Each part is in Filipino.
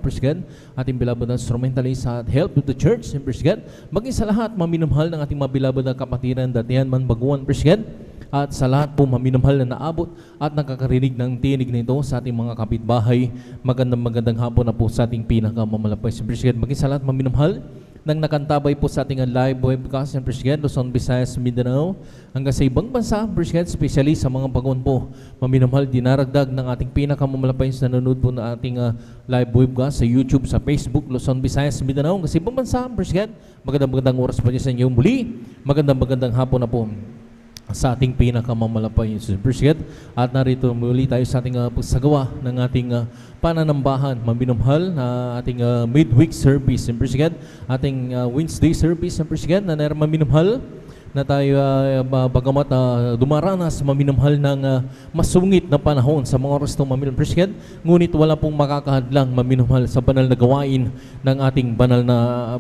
Presiden, ating beloved na instrumentalist at help with the church, Presiden, maging sa lahat maminamahal ng ating mga beloved na kapatiran, datihan man baguhan, Presiden, at sa lahat po maminamahal na naabot at nakakarinig ng tinig nito sa ating mga kapitbahay. Magandang hapon na po sa ating pinakamamalapay si Presiden. Maging sa lahat maminamahal nang nakantabay po sa ating live webcast ng Presiden, Luzon, Visayas, Mindanao, hanggang sa ibang bansa, Presiden, especially sa mga bagon po. Maminamahal, dinaragdag ng ating pinakamamalapay sa nanonood po na ating live webcast sa YouTube, sa Facebook, Luzon, Visayas, Mindanao, hanggang sa ibang bansa, Presiden. Magandang oras pa niya sa inyo muli. Magandang hapon na po sa ating pinakamamalapay Presiden. At narito muli tayo sa ating pagsagawa ng ating pananambahan, maminamahal na ating midweek service Presiden, ating Wednesday service Presiden, na maminamahal na tayo bagamat dumaranas maminamahal ng masungit na panahon sa mga oras ng maminamahal Presiden, ngunit wala pong makakahadlang maminamahal sa banal na gawain ng ating banal na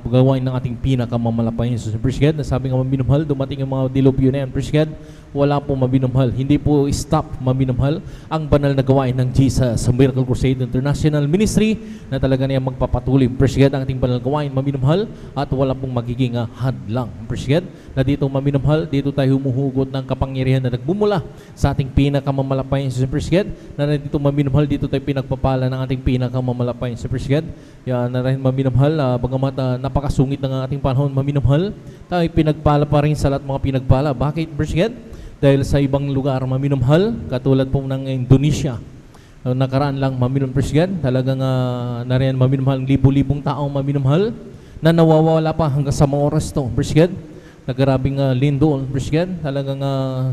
gawain ng ating pinakamamalapayan sa Presiden. Nasabi nga maminamahal, dumating ang mga dilubyo na yan Presiden, wala pong maminamahal, hindi po stop maminamahal ang banal na gawain ng Jesus sa Miracle Crusade International Ministry na talaga niya magpapatuloy Presiden ang ating banal na gawain maminamahal, at wala pong magiging hadlang Presiden, na dito maminamahal, dito tayo humuhugot ng kapangyarihan na nagbumula sa ating pinakamamalapayan sa Presiden, na dito maminamahal, dito tayo pinagpapala ng ating pinakamamalapayan sa Presiden. Yan na rin maminamahal, bagamat napakasungit ng ating panahon maminamahal, tayo pinagpala pa rin sa lahat mga pinagpala. Bakit Presiden? Dahil sa ibang lugar maminamahal, katulad po ng Indonesia, nakaraan lang maminamahal Presiden, talagang nariyan maminamahal, libo-libong tao maminamahal na nawawala pa hanggang sa mga oras to Presiden. Nagrabing lindol Presiden, talagang 7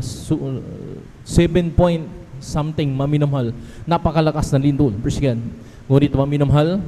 point something maminamahal, napakalakas na lindol Presiden. Ngunit maminamahal,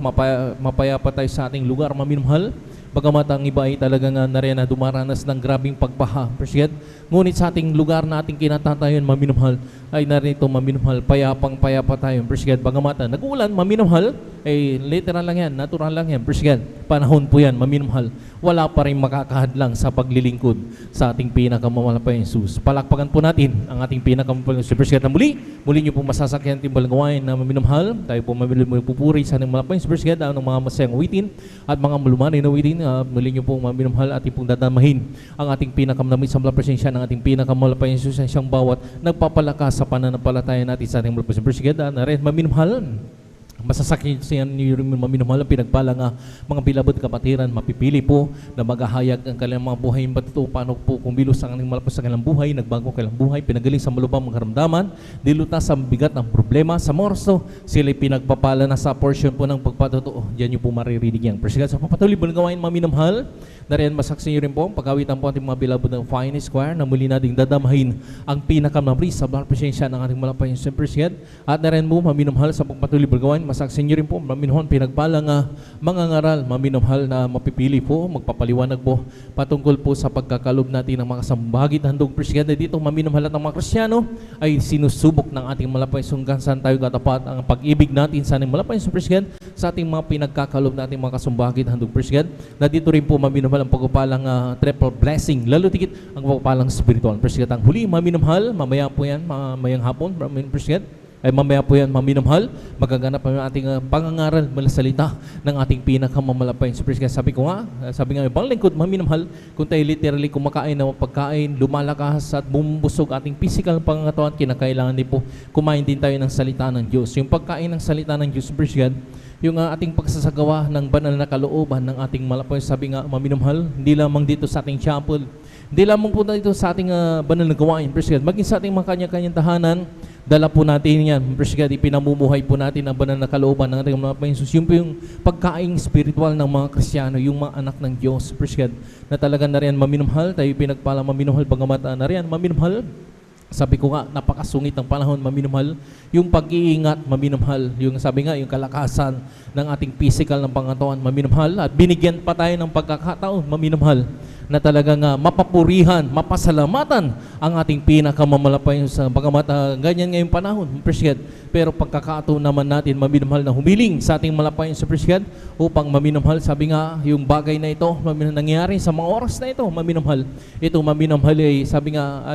mapayapa tayo sa ating lugar maminamahal, bagamat ang iba ay talagang nariyan na dumaranas ng grabing pagbaha Presiden. Ngunit sa ating lugar na ating kinatatayon maminamahal, ay narito maminamahal, payapa tayo Presiden. Bagamat nag-uulan maminamahal, ay literal lang yan, natural lang yan Presiden. Panahon po yan maminamahal, wala pa rin makakahadlang sa paglilingkod sa ating pinakamamalapayan Jesus. Palakpakan po natin ang ating pinakamamalapayan Jesus Presiden. Muli nyo po masasakyan timbal gawain na maminamahal. Tayo po pupuri sa ating malapayan Jesus Presiden, ang mga masayang awitin at mga malumanay na awitin. Muli nyo po maminamahal at ipong dadamahin ang ating pinakamanamit sa presensya ng ating pinakamalapayan Jesus, ang siyang bawat nagpapalakas sa pananampalataya natin sa ating malapayan Presiden. Na rin maminamahal, masasakyan niyo rin maminamahal ang pinagpalang mga bilabot kapatiran, mapipili po na maghahayag ang kanilang mga buhay patuto, paano po kumilos ang kanilang malapas sa kanilang buhay, nagbago ang kanilang buhay, pinagaling sa malubhang mga karamdaman, dilutas sa bigat ng problema sa morso, sila pinagpapala na sa portion po ng pagpatuto. Diyan niyo po maririnig yan Presiden. Sa papatuloy po ng gawain maminamahal, na rin masaksin niyo rin po ang pagkawitan po ating mga bilabot ng Finest Choir, na muli nating dadamahin ang pinakamabris sa banal presensya ng ating malapayan Presiden. At na rin po maminamahal sa pagpatuloy po ng gawain, masaksin niyo rin po maminamahal pinagpalang mga ngaral maminamahal na mapipili po, magpapaliwanag po patungkol po sa pagkakalob natin ng mga sambagit handog Presiden. Dito maminamahal at ang mga Kristiyano ay sinusubok ng ating malapayan hanggang saan tayo katapat ang pag-ibig natin sa ating malapayan Presiden sa ating mga pinagkakalob natin mga kasumbagit handog Presiden. Na dito rin po maminamahal ang pagpapalang triple blessing, lalo tigit ang pagpapalang spiritual Presiden. Ang huli maminamahal, mamaya po yan, mamayang hapon Presiden, ay mamaya po yan maminamahal, magaganap ang ating pangangaral mula salita ng ating pinakamamalapayan Presiden. Sabi nga ibang lingkod maminamahal, kung tayo literally kumakain ng pagkain, lumalakas at bumubusog ating physical pangangatawan, kinakailangan din po kumain din tayo ng salita ng Diyos. Yung pagkain ng salita ng Diyos Presiden, yung ating pagsasagawa ng banal na kalooban ng ating malapayan, sabi nga maminamahal, hindi lamang dito sa ating chapel, hindi lamang po dito sa ating banal na gawain Presiden, maging sa ating mga kanya-kanyang tahanan, dala po natin yan Presiden, ipinamumuhay po natin ang banal na kalooban ng ating malapayan Jesus. Yung po yung pagkaing spiritual ng mga Kristiyano, yung mga anak ng Diyos Presiden, na talaga na rin maminamahal, tayo pinagpala maminamahal, bagamat na rin maminamahal. Sabi ko nga, napakasungit ng panahon maminamahal, yung pag-iingat maminamahal, yung sabi nga, yung kalakasan ng ating physical ng pangatawan maminamahal, at binigyan pa tayo ng pagkakataon maminamahal na talagang mapapurihan, mapasalamatan ang ating pinakamamalapayan sa bagamat ganyan ngayong panahon, Presiden. Pero pagkakataon naman natin, maminamahal na humiling sa ating malapayan sa Presiden upang maminamahal, sabi nga, yung bagay na ito, nangyayari sa mga oras na ito, maminamahal. Ito maminamahal ay, sabi nga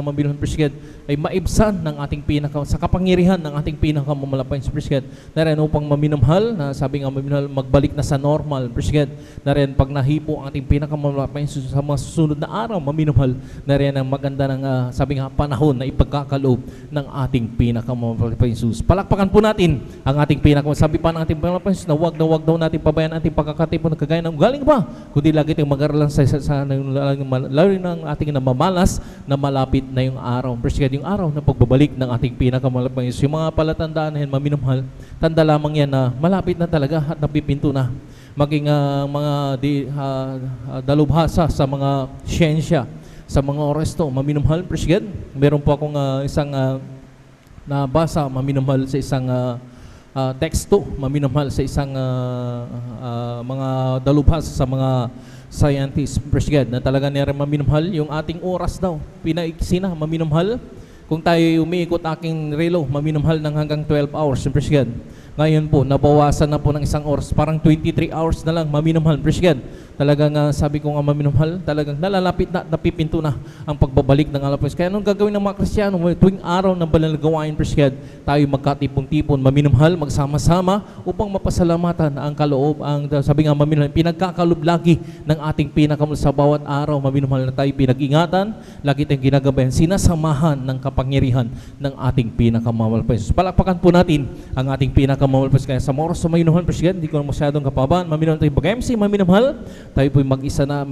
maminamahal, Presiden, ay maibsan ng ating sa kapangyarihan ng ating pinakamamalapayan sa Presiden. Na rin upang maminamahal, na sabi nga maminamahal, magbalik na sa normal, Presiden. Na rin pag nahipo ang ating pinakamamalapayan sa mga susunod na araw, maminamahal, na rin ang maganda ng, sabi nga, panahon na ipagkakaloob ng ating pinakamamalapayan Jesus. Palakpakan po natin ang ating sabi pa ng ating pinakamamalapayan Jesus na wag daw natin pabayaan ating pagkakatipon na kagaya ng galing pa, kundi lagi tayong mag-aralan sa lalo ng ating namamalas na malapit na yung araw. Presiden, yung araw na pagbabalik ng ating pinakamamalapayan Jesus. Yung mga palatandaan na yan, maminamahal, tanda lamang yan na malapit na talaga at napipinto na. Maging mga dalubhasa sa mga siyensya, sa mga oras to, maminamahal, Presiden. Meron po akong isang nabasa, maminamahal, sa isang teksto, maminamahal, sa isang mga dalubhasa sa mga scientists, Presiden, na talaga nila maminamahal yung ating oras daw. Pinaiksi na, maminamahal. Kung tayo umiikot aking relo, maminamahal ng hanggang 12 hours, Presiden. Ngayon po, nabawasan na po ng isang oras. Parang 23 hours na lang, maminamahal, Presiden. Talagang sabi ko nga, maminamahal, talagang nalalapit na, napipinto na ang pagbabalik ng alapos. Kaya anong gagawin ng mga Kristiyano? Tuwing araw ng Banalagawain, Presiden, tayo magkatipon-tipon, maminamahal, magsama-sama upang mapasalamatan ang kaloob, ang sabi nga, maminamahal, pinagkakalob lagi ng ating sa bawat araw, maminamahal, na tayo pinag-ingatan, lagi tayong ginagabayan, sinasamahan ng kapangyarihan ng ating pinakamamalapas. Palakpakan po natin ang ating pinakamamalapas. Kaya sa oras sa maminamahal, Presiden, hindi ko na masyadong kapaban, maminamahal tayo mag-MC, maminamahal, tayo po mag-isa na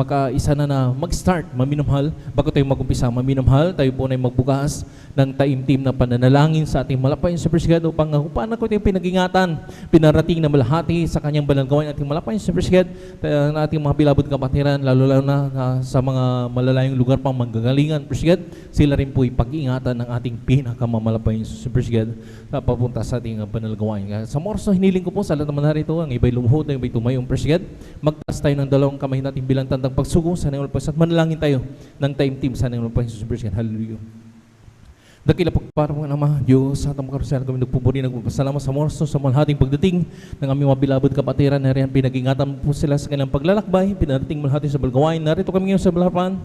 mag-start, maminamahal, bago tayo mag-umpisa, maminamahal, tayo po na magbukas ng taimtim na pananalangin sa ating malapayan sa Presiden upang paano ko tayong pinag-ingatan, pinarating na malahati sa kanyang banalgawain ating malapayan sa Presiden, na ating mga bilabod kapatiran, lalo na sa mga malalayong lugar pang manggagalingan, Presiden, sila rin po ipag-ingatan ng ating pinakamamalapayan sa Presiden na papunta sa ating banalgawain. Sa morso, hiniling ko po sa lahat naman narito, ang iba'y lumuhod, ang iba'y tumayong, Presiden, magtas tayo ng dalawang kamay natin bilang tandang pagsugo sa nangyayon at manalangin tayo ng time-team sa nangyayon pa Jesus Christ. Hallelujah. Dakila pagparang ng Ama, Diyos, sa atang makaroon kami nagpupuri, nagpapasalamat sa morso, sa malhating pagdating ng aming mga bilabod kapatiran, na riyan pinag-ingatan po sila sa kanilang paglalakbay, pinarating malhating sa balgawain, narito kami ngayon sa balharapan,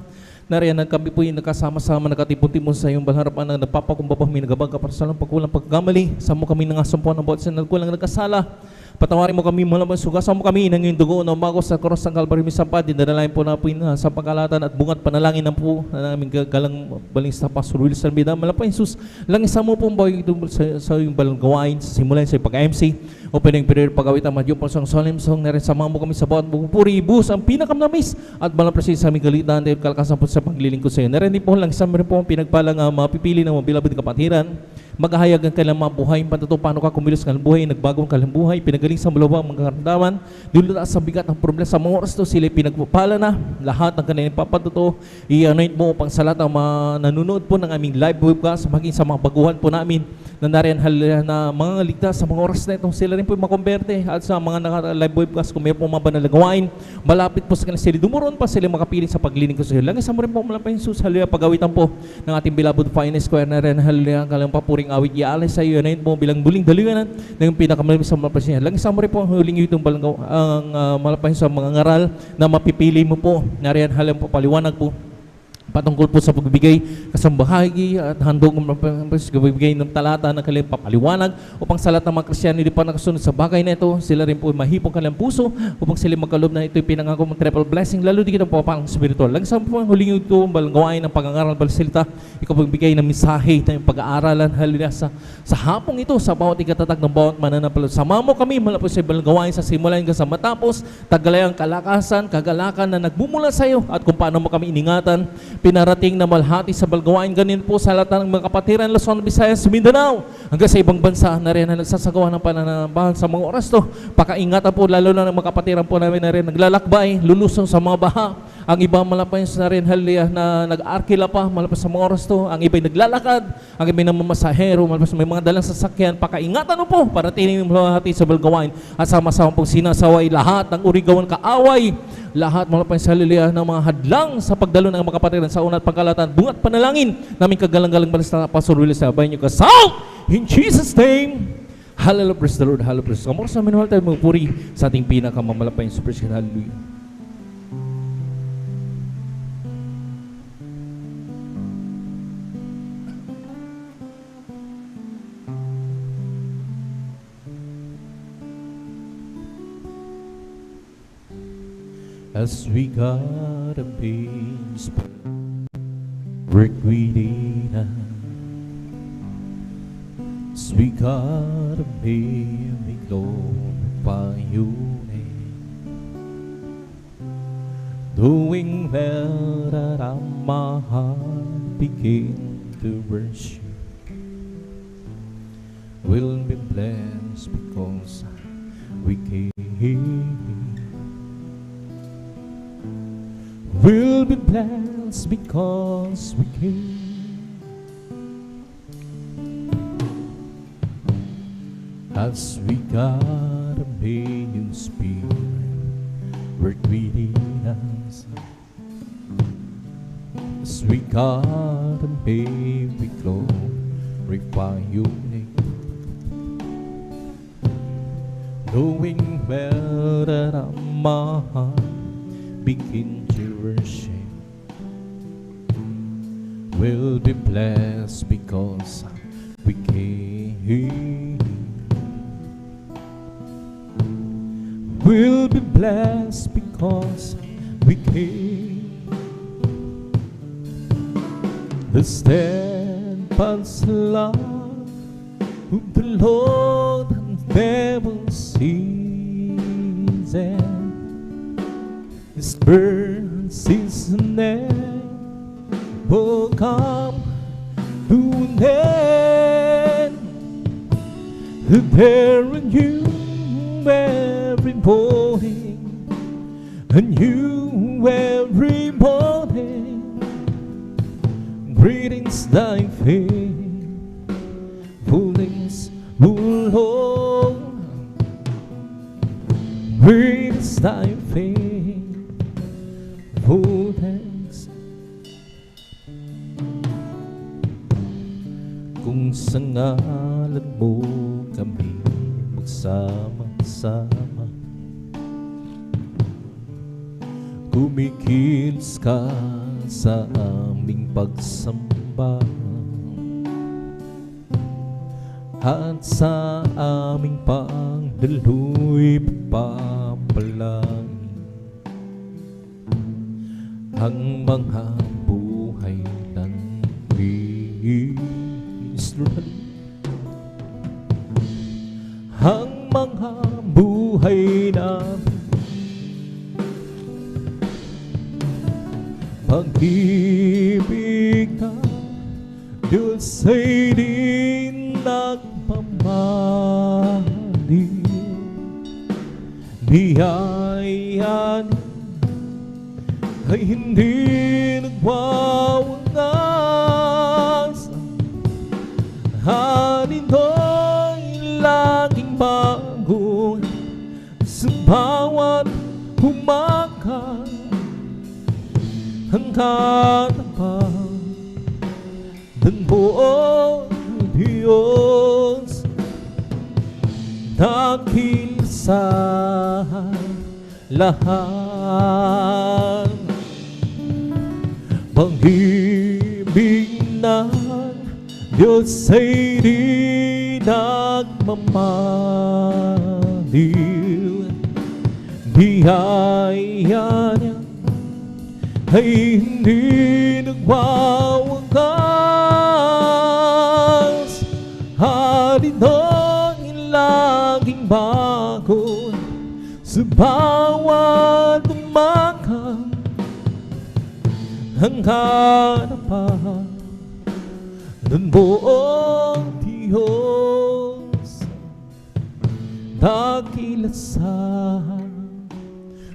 na riyan kami po yung nakasama-sama, nakatipon-tipon sa iyong balharapan, na nagpapakumbaba kami, nagabag ka para sa pagkulang pagkamali, sa mo kami nangasumpuan ng bawat sa nagkulang nagkasala. Patawarin mo kami mula sugasan mo kami ng iyong dugo na umago sa cross ng Calvary Misampad. Dinadalain po na po sa pangkalatan at bungat panalangin ng po na naming galang baling sa Pastor Wilson Bida. Malapay Jesus, langisa mo po ang bawang sa iyong balang gawain, sa simulan sa pag-MC o pinang period pag-awit ang madyo po sa solemn song na rin sama mo kami sa bawat puri bus ang pinakamnamis at balang presin sa aming galitan dahil kalakasan po sa paglilingkod sa iyo. Narinig po langisa mo rin po ang pinagpalang mapipili ng mga bilabid kapatiran. Maghahayag ang kailang mga buhay, patuto paano ka kumilos ng buhay, nagbagong kailang buhay, pinagaling sa malawang mga karamdaman, dulot sa bigat ng problema sa mga oras to, sila pinagpapala na, lahat ng kanilang papatuto, i-anoint mo upang sa lahat ng mga nanonood po ng aming live webcast, maging sa mga baguhan po namin, na nariyan na mga ligtas sa mga oras na itong sila rin po makomberte, at sa mga naka-live webcast, kung may po mga banalagawain, malapit po sa kanila sila, dumuroon pa sila makapiling sa pagliling ko sa iyo. Langis mo rin po malapit Jesus, hallelujah, pag-awitan po ng ating beloved Finest Square na rin, hallelujah, kalang papuri awit iaalay sa iyo na mo bilang buling daliwanan ng pinakamalamis sa malapasin. Langis mo rin po ang huling itong malapasin sa mga ngaral na mapipili mo po. Nariyan halang po paliwanag po patungkol po sa pagbibigay kasambahagi at handog ng pagbibigay ng talata ng kanilang papaliwanag upang sa lahat ng mga Kristiyano hindi pa nakasunod sa bagay na ito, sila rin po mahipong kanilang puso upang sila magkalob na ito'y pinangako mong triple blessing, lalo di kitang papapang spiritual. Lang sa po ang huling ito, balgawain ng pag-aaral balsilita, ikaw pagbigay ng mensahe ng pag-aaralan, halina sa hapong ito, sa bawat ikatatag ng bawat mananampalataya. Sama mo kami malapos sa balgawain sa simulain ka sa matapos, tagalayang kalakasan, kagalakan na nagbumula sa iyo at kung paano mo kami iningatan, pinarating na malhati sa balgawain, ganin po sa lahat ng mga kapatiran, Luzon, Visayas, Mindanao, hanggang sa ibang bansa na rin na nagsasagawa ng pananambahan sa mga oras to. Pakaingatan po lalo na ng mga kapatiran po namin na rin naglalakbay, lulusong sa mga baha, Ang iba malapay sa rin hallelujah na nag-arkila pa malapas sa mga oras to. Ang iba'y naglalakad, ang iba'y namamasahero, malapas may mga dalang sasakyan. Pakaingatan mo po para tinin mo hati sa balgawain at sama-sama pong sinasaway lahat ng urigawan kaaway. Lahat malapay sa hallelujah ng mga hadlang sa pagdalo ng mga kapatiran sa una at pagkalatan. Bungat panalangin namin kagalang-galang balasta Pastor Willis sa bayan nyo kasal. In Jesus' name. Hallelujah, praise the Lord, hallelujah, praise the Lord. Kamor sa minuhal tayo magpuri sa ating pinakamamalapay yung super skin, hallelujah. As we got a peace, work within us. As we got a baby, glorify your name. Doing well that my heart begin to worship. We'll be blessed because we came. We'll be blessed because we came. As we got a new spirit, work within us. As we got a baby, glorify your name. Knowing well that my heart begin to worship, we'll be blessed because we came. We'll be blessed because we came. The steadfast love of the Lord never ceases. His mercies never come to an end. There are new every morning, and you every morning. Greetings thy faithfulness, O Lord. Greetings thy faithfulness. Kung sa ngalan mo kami magsama-sama, kumikilos ka sa aming pagsamba, at sa aming pangdalu'y papalangin ang mga buhay ng Israel. Ang mga buhay namin, pag-ibig na Diyos ay di nagmamahali. Biyaya niya ay hindi nagwawagas. Halino'y laging bago sa bawat umaga. Hanggang pa ng buong Diyos, dakil sa lahat. Pag-ibig ng Diyos ay di nagmamaliw. Biyaya niya ay hindi nagwawagas. Halino'y laging bago sa bawat umaga. Ang hanapan ng buong Diyos, dakila sa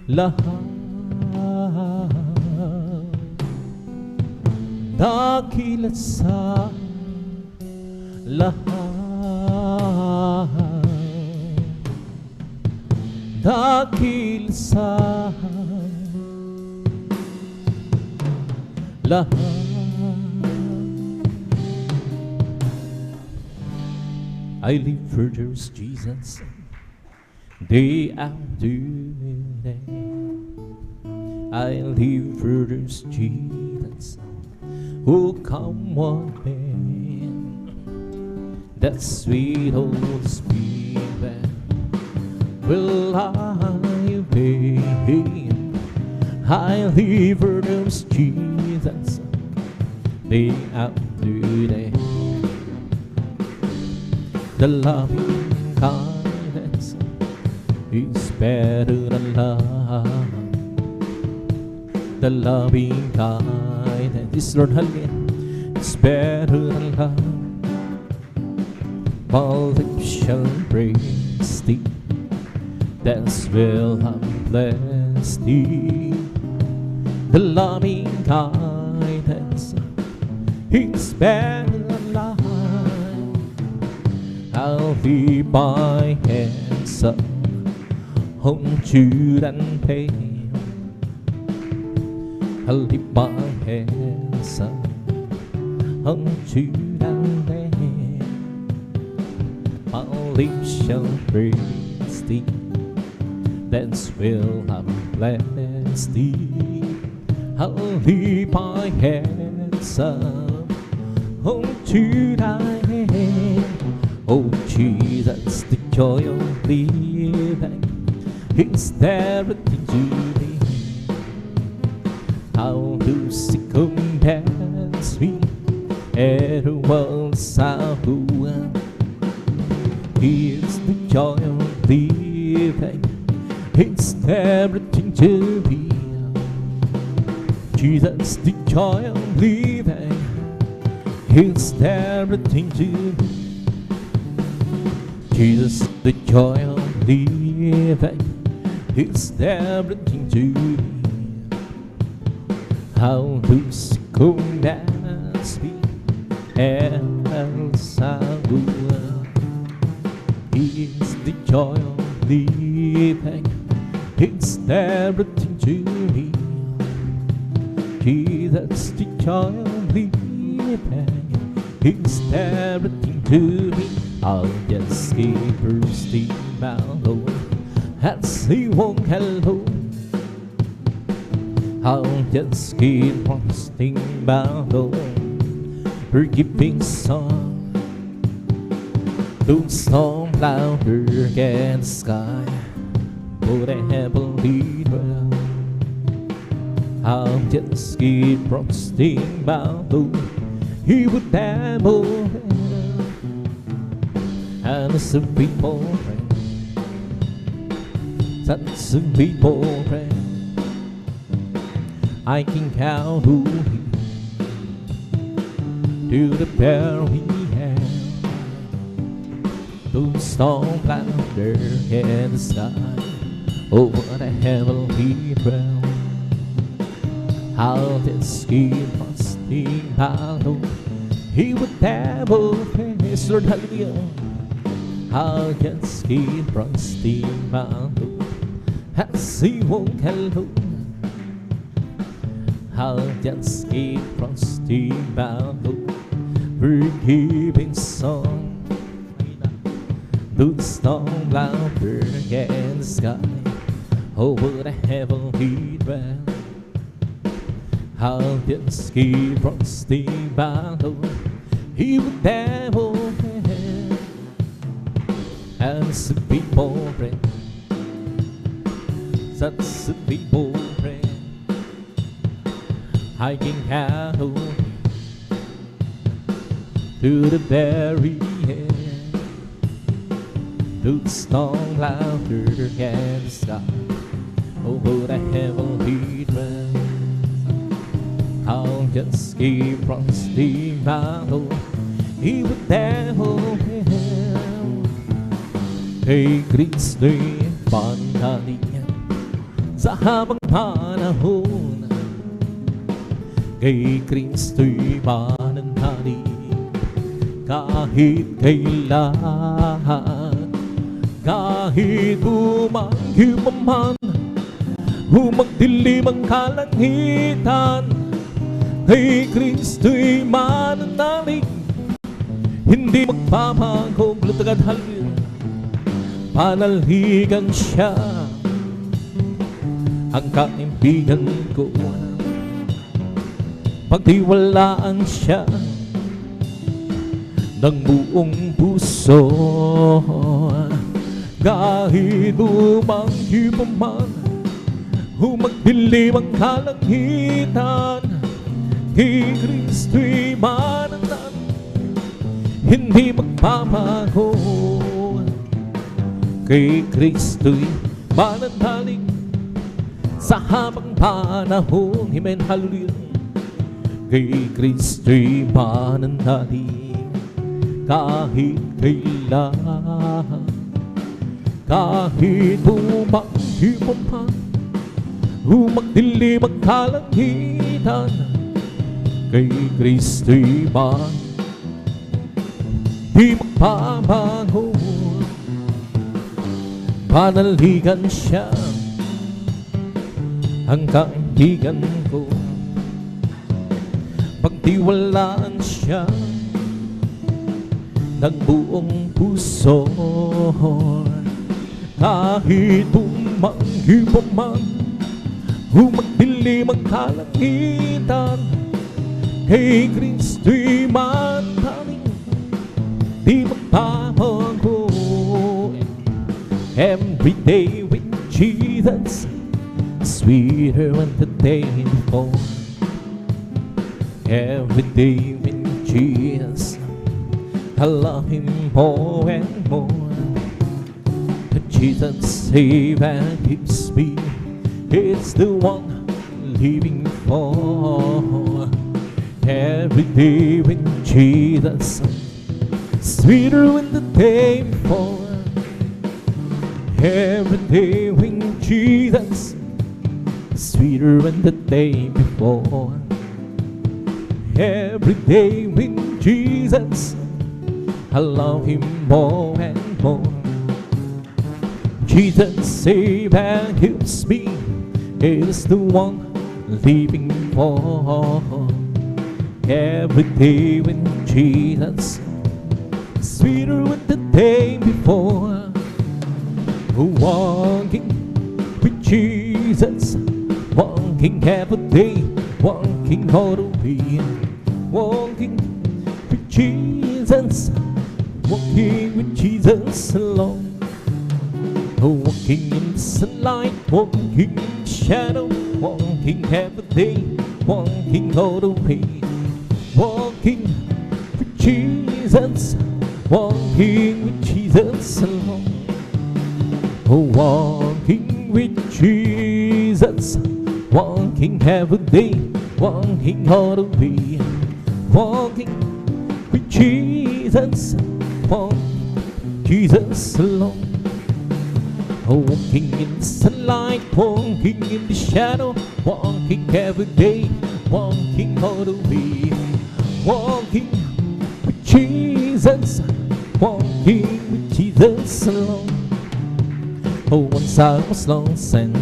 lahat. dakila sa lahat, dakila sa lahat. I live for those Jesus day after day. I live for those Jesus who come one day. That sweet Holy Spirit will I obey. I live for those Jesus day after day. The loving kindness is better than love. The loving kindness is, Lord, hallelujah, it's better than love. My lips shall praise thee, that's will I bless thee. The loving kindness is better than love. I'll leave my hands up on Jude and pain. I'll leave my hands up on Jude and pain. My lips shall praise thee, thence will I bless thee. I'll leave my hands up on Jude and pain. Oh Jesus, the joy of living is everything to me. How to seek commands me, everyone's sound. It's the joy of living, it's everything to me. Jesus, the joy of living, it's everything to me. Jesus, the joy of living, it's everything to me. How to commands me, else I will. It's the joy of living, it's everything to me. Jesus, the joy of living, it's everything to me. I'll just keep roasting my Lord as He won't hello. I'll just keep roasting my Lord, forgiving song. Don't song louder against the sky, for the heavenly dwell. I'll just keep roasting my Lord, He would never. And some people pray, some people pray, I can count who He to the very end. Those storm louder in the sky, over the heavenly realm. I'll just keep trusting my Lord, He would never fail. Lord, hallelujah. I'll just keep trusting my Lord as He won't hello. I'll just keep trusting my Lord, forgiving song. Through the storm louder in the sky, over the heavenly realm. I'll just keep trusting my Lord, He would never fail. And some people pray, some people pray, I can count on Him to the very end. Through the storm louder in the sky, over the heavenly realm. I'll just keep trusting my Lord, He would never fail. Kay Kristo'y panalangin sa habang panahon. Kay Kristo'y mananalig kahit kailan, kahit umanggi pa man, humagdilim ang kalangitan. Kay Kristo'y mananalig, hindi magbabago ang lutagad halil. Panaligan siya, ang kaibigan ko. Pagtiwalaan siya ng buong puso, kahit umanggi pa man, humagdilim ang kalangitan. Kay Kristo'y mananalig, hindi magbabago. Kay Kristo'y mananalig sa habang panahon. Amen, hallelujah. Kay Kristo'y mananalig kahit kailan, kahit umanggi pa man, humagdilim ang kalangitan. Kay Kristo'y di magbabago. Panaligan siya, ang kaibigan ko. Pagtiwalaan siya ng buong puso, kahit umanggi pa man, humagdilim ang kalangitan. Kay Kristo'y mananalig, di magbabago. Every day with Jesus, sweeter than the day before. Every day with Jesus, I love Him more and more. Jesus save and keeps me, it's the one living for. Every day with Jesus, sweeter than the day before. Every day with Jesus, sweeter than the day before. Every day with Jesus, I love Him more and more. Jesus save and heals me, is the one living for. Every day with Jesus, sweeter than the day before. Walking with Jesus, walking every day, walking all the way. Walking with Jesus, walking with Jesus alone. Walking in the sunlight, walking in the shadow, walking every day, walking all the way. Walking with Jesus, walking with Jesus alone. Walking with Jesus, walking every day, walking all the way. Walking with Jesus, walking Jesus alone. Walking in the sunlight, walking in the shadow, walking every day, walking all the way. Walking with Jesus, walking with Jesus alone. Once I was lost and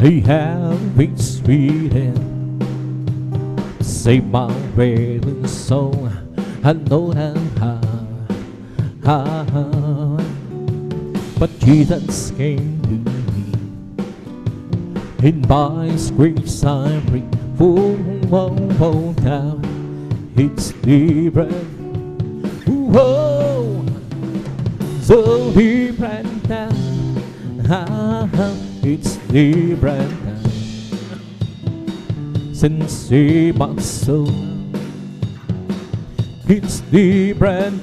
He had been sweet and saved my weary soul. I know that but Jesus came to me, and by His grace I breathe. Oh, down it's the breath. Oh, so deep right now. It's the breath since my soul. It's the breath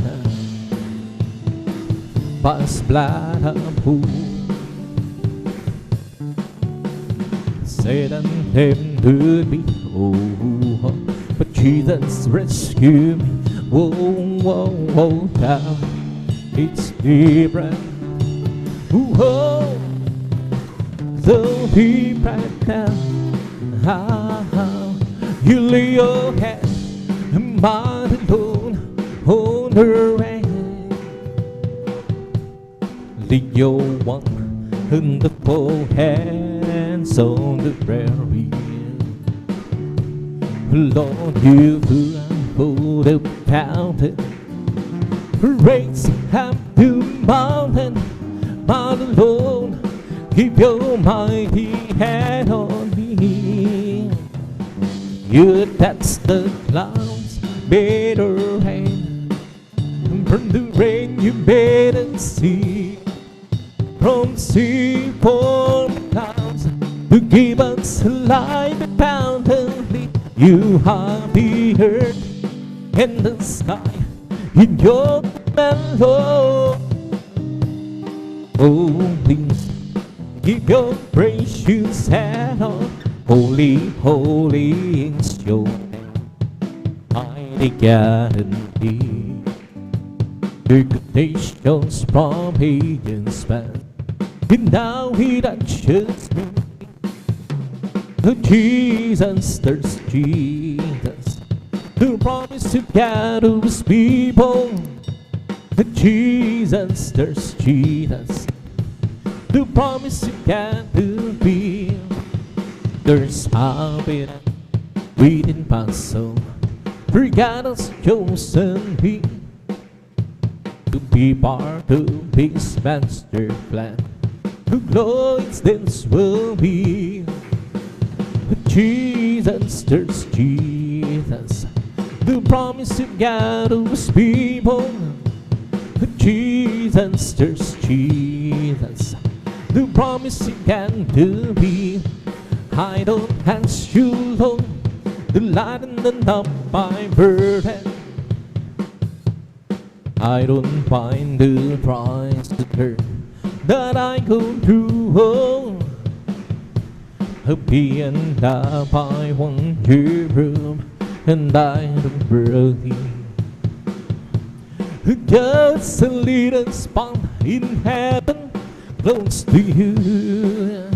by His blood I'm whole. Satan tempted me, oh, but Jesus rescued me. Whoa, whoa, whoa, down. It's the breath. Whoa, so deep right now. You lay your head by the Lord on her hand. Lead your one in the full hands on the prairie. Lord, you hold the mountain, raise up the mountain, by the Lord, keep your mighty hand on me. You touch the clouds, better hand, from the rain you made and see, from sea form clouds to give us life abundantly. You have the earth and the sky in your command, Lord. Oh, please keep your precious hand on. Holy, holy is your name, mighty guarantee. The good nations from ages past, and now he touches me. Oh, Jesus, there's Jesus, who promised to gather his people. Oh, Jesus, there's Jesus, who promised to gather people. There's happiness within my soul, for God has chosen me to be part of his master plan. Who glories this will be. Jesus, there's Jesus, the promise of God of his people. Jesus, there's Jesus, the promise of God to be. I don't ask you, Lord, to lighten up my burden. I don't find the price to turn that I go through. Oh, being up I want your room, and I don't worry. Just a little spot in heaven close to you.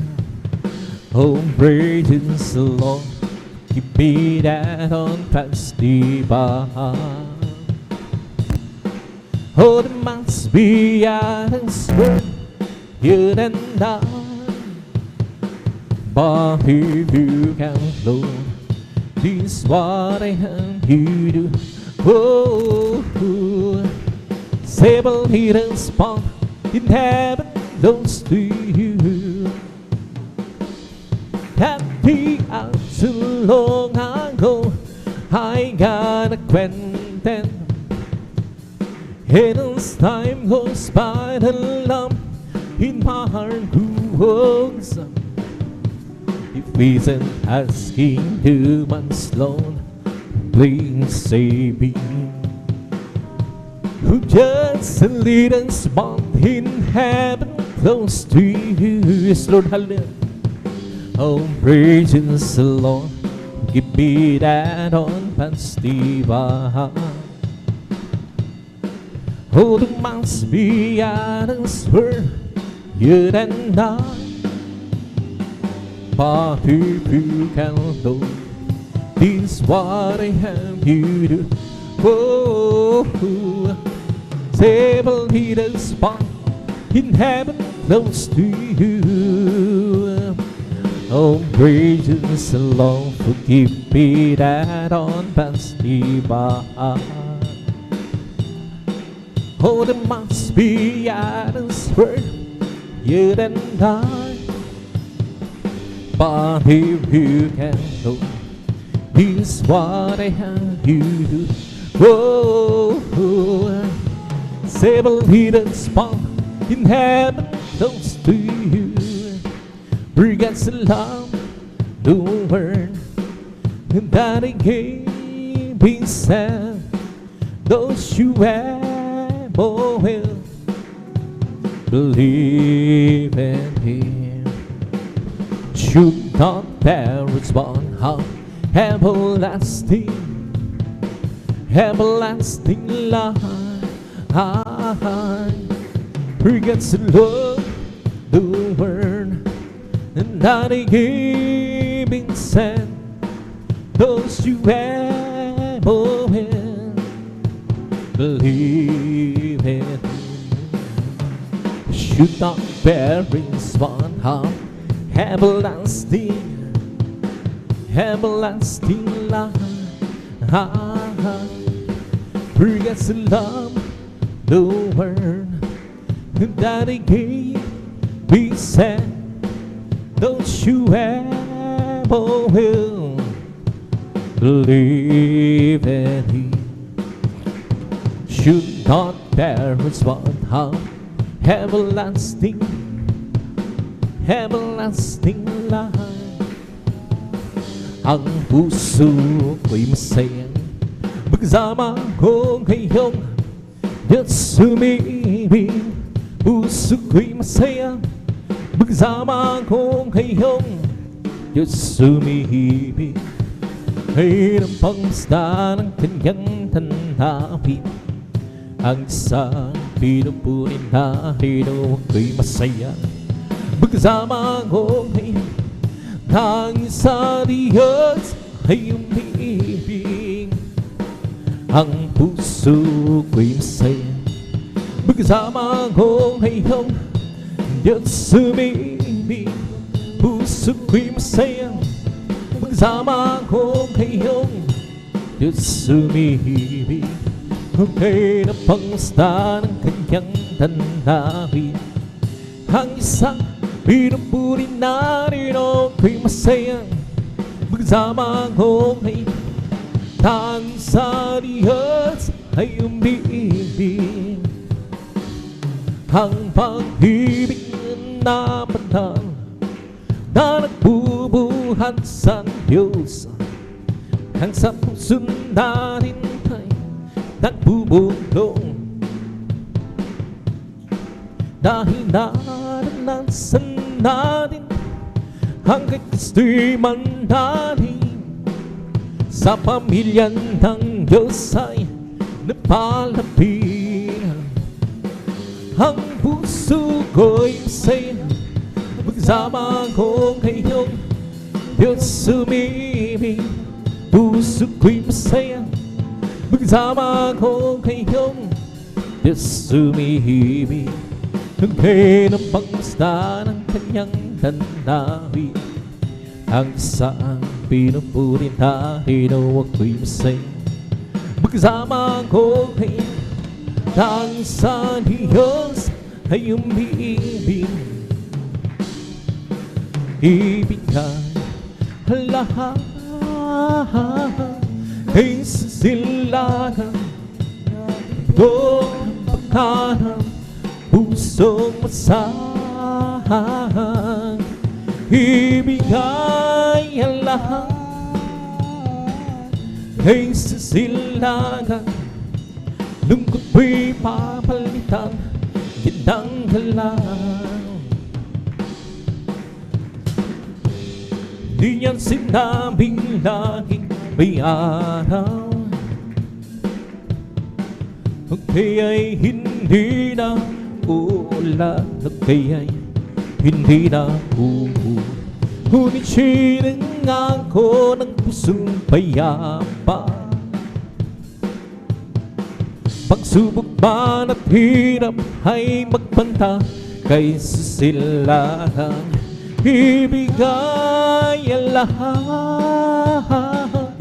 Oh, praise the Lord, keep me that on past the bar. Oh, there must be an word you and I. But if you can, Lord, this is what I have you do. Oh, several hidden spot in heaven close to you. Happy out so long ago, I got acquainted. And as time goes by, the lump in my heart grows. If isn't asking too much, Lord, please save me. Just a little spot in heaven close to you. Yes, Lord, hallelujah. Oh, praise the Lord, give me that on past the bar. Oh, there must be an answer, you and I. But if you can, Lord, this is what I have you do. Oh, several hidden spot in heaven close to you. Oh, praise the Lord, forgive me that on past the bar. Oh, there must be an answer, you and I. But if you can, Lord, this is what I have you do. Oh, several hidden spot in heaven close to you. Bring us the love, the word that I gave me said. Those you ever will believe in Him. Should not perish but have everlasting, everlasting life. Bring us the love, the word that He gave me said. those you ever will believe in. Should not perish one half, everlasting, everlasting life. Forget to love the word that He gave. He said, don't you ever will believe in Him. Should not perish one half, everlasting, everlasting life. Ang puso ko'y masaya pagkasama ko ngayong Diyos sumibig. Puso ko'y masaya pagkasama ko ngayong Diyos sumibig. Ay ng pangsta ng kanyang tanawin, ang isang pinupunin na hino ko'y masaya pagkasama ko ngayon. Ang isa Diyos ay umibig. Ang puso ko'y masaya pagkasama ko ngayon Diyos sumibig. Puso ko'y masaya pagkasama ko ngayon Diyos sumibig. Okay na pangmusta ng kanyang tanawin, ang isang pinupuri na rino ko'y masaya pagkasama ko ngayon. Ang sa Diyos ay umibig. Ang pag-ibig na banal na nagbubuhat sa Diyos, ang sa puso natin ay nagbubulong. Dahil naranasan natin ang Kristo'y mandarin, sa pamilya ng Diyos ay napalapit. Ang puso ko'y masaya pagkasama ko ngayong Diyos sumibig. Puso ko'y masaya pagkasama ko ngayong Diyos sumibig. Hanggang ang pangmusta ng kanyang tanawin, ang isang pinupuri na hino ako'y masaya pagkasama ko ngayon. Ang sa Diyos ay umibig. Ibigay lahat ay sasilagan doon pagkanang pusong masahang. Ibigay ang lahat ay sasilagan, lungkot ko'y papalitan, gandang halang. Di niyan sinabing laging may araw, o kaya'y hindi na uulan, o kaya'y hindi na uulan. Ngunit sinangako ko ng pusong payapa, pagsubok man at hirap ay magbanta kaysa sila lang. Ibigay ang lahat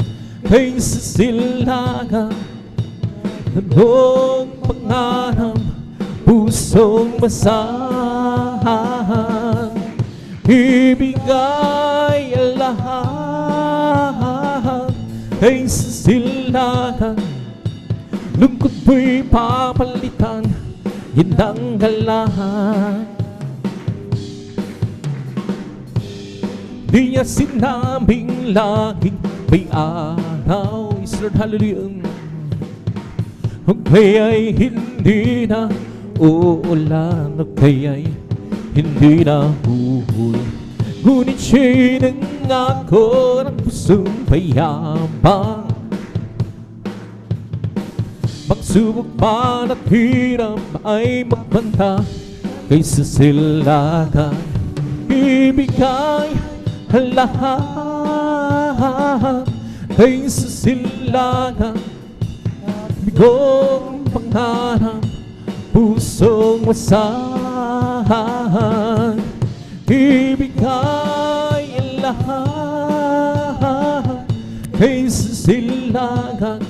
kaysa sila lang. Anong pangarap pusong masahan, ibigay ang lahat kaysa sila lang. Lungkot mo'y papalitan, ginang galang. Di niya sinabing laging may araw. Lord, hallelujah. O kaya'y hindi na uulan, o kaya'y hindi na huhul. Ngunit sinangako ng pusong payapa, pagsubok man at hirap ay magbanta kaysa silakan. Ibigay ang lahat Kay sa silangan, bigong pangarap, pusong wasahan, ibigay ang lahat. Kay sa silangan,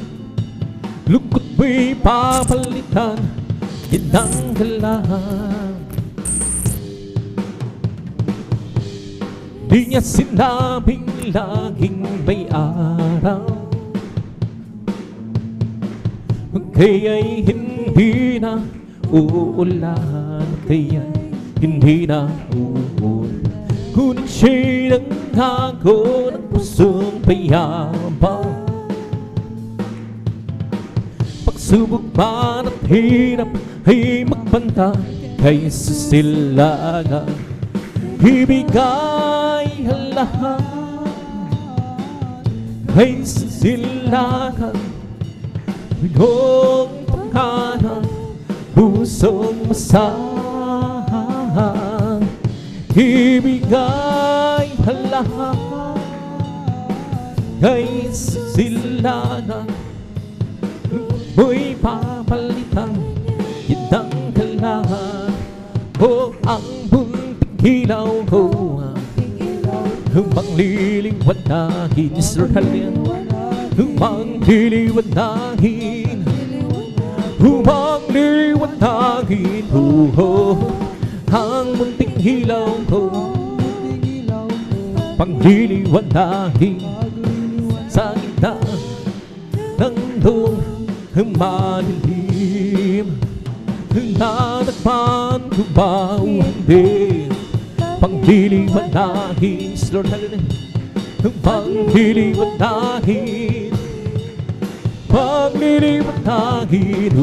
lungkot mo'y papalitan, tinanggalan. Di niya sinabing laging may araw, kaya'y hindi na uulan, kaya'y hindi na uulan. Ngunit siya'y nangako ng pusong payabang, pagsubok man at hirap ay magbanta. Kay sa silangan, ibigay ang lahat. Kay sa silangan, bigong pangarap, pusong masahan, ibigay ang lahat. Kay sa silangan, mo'y papalitan, tinanggalan. O ang bunting hilaw ko, humang liliwanahin, Israelian, humang liliwanahin, humang liliwanahin. Ang munting hilaw ko, pangliliwanahin sa gitna ng dong madilim. Nadagpan ko ba o hindi? Pangliliwanahin, Lord, pangliliwanahin, pangliliwanahin.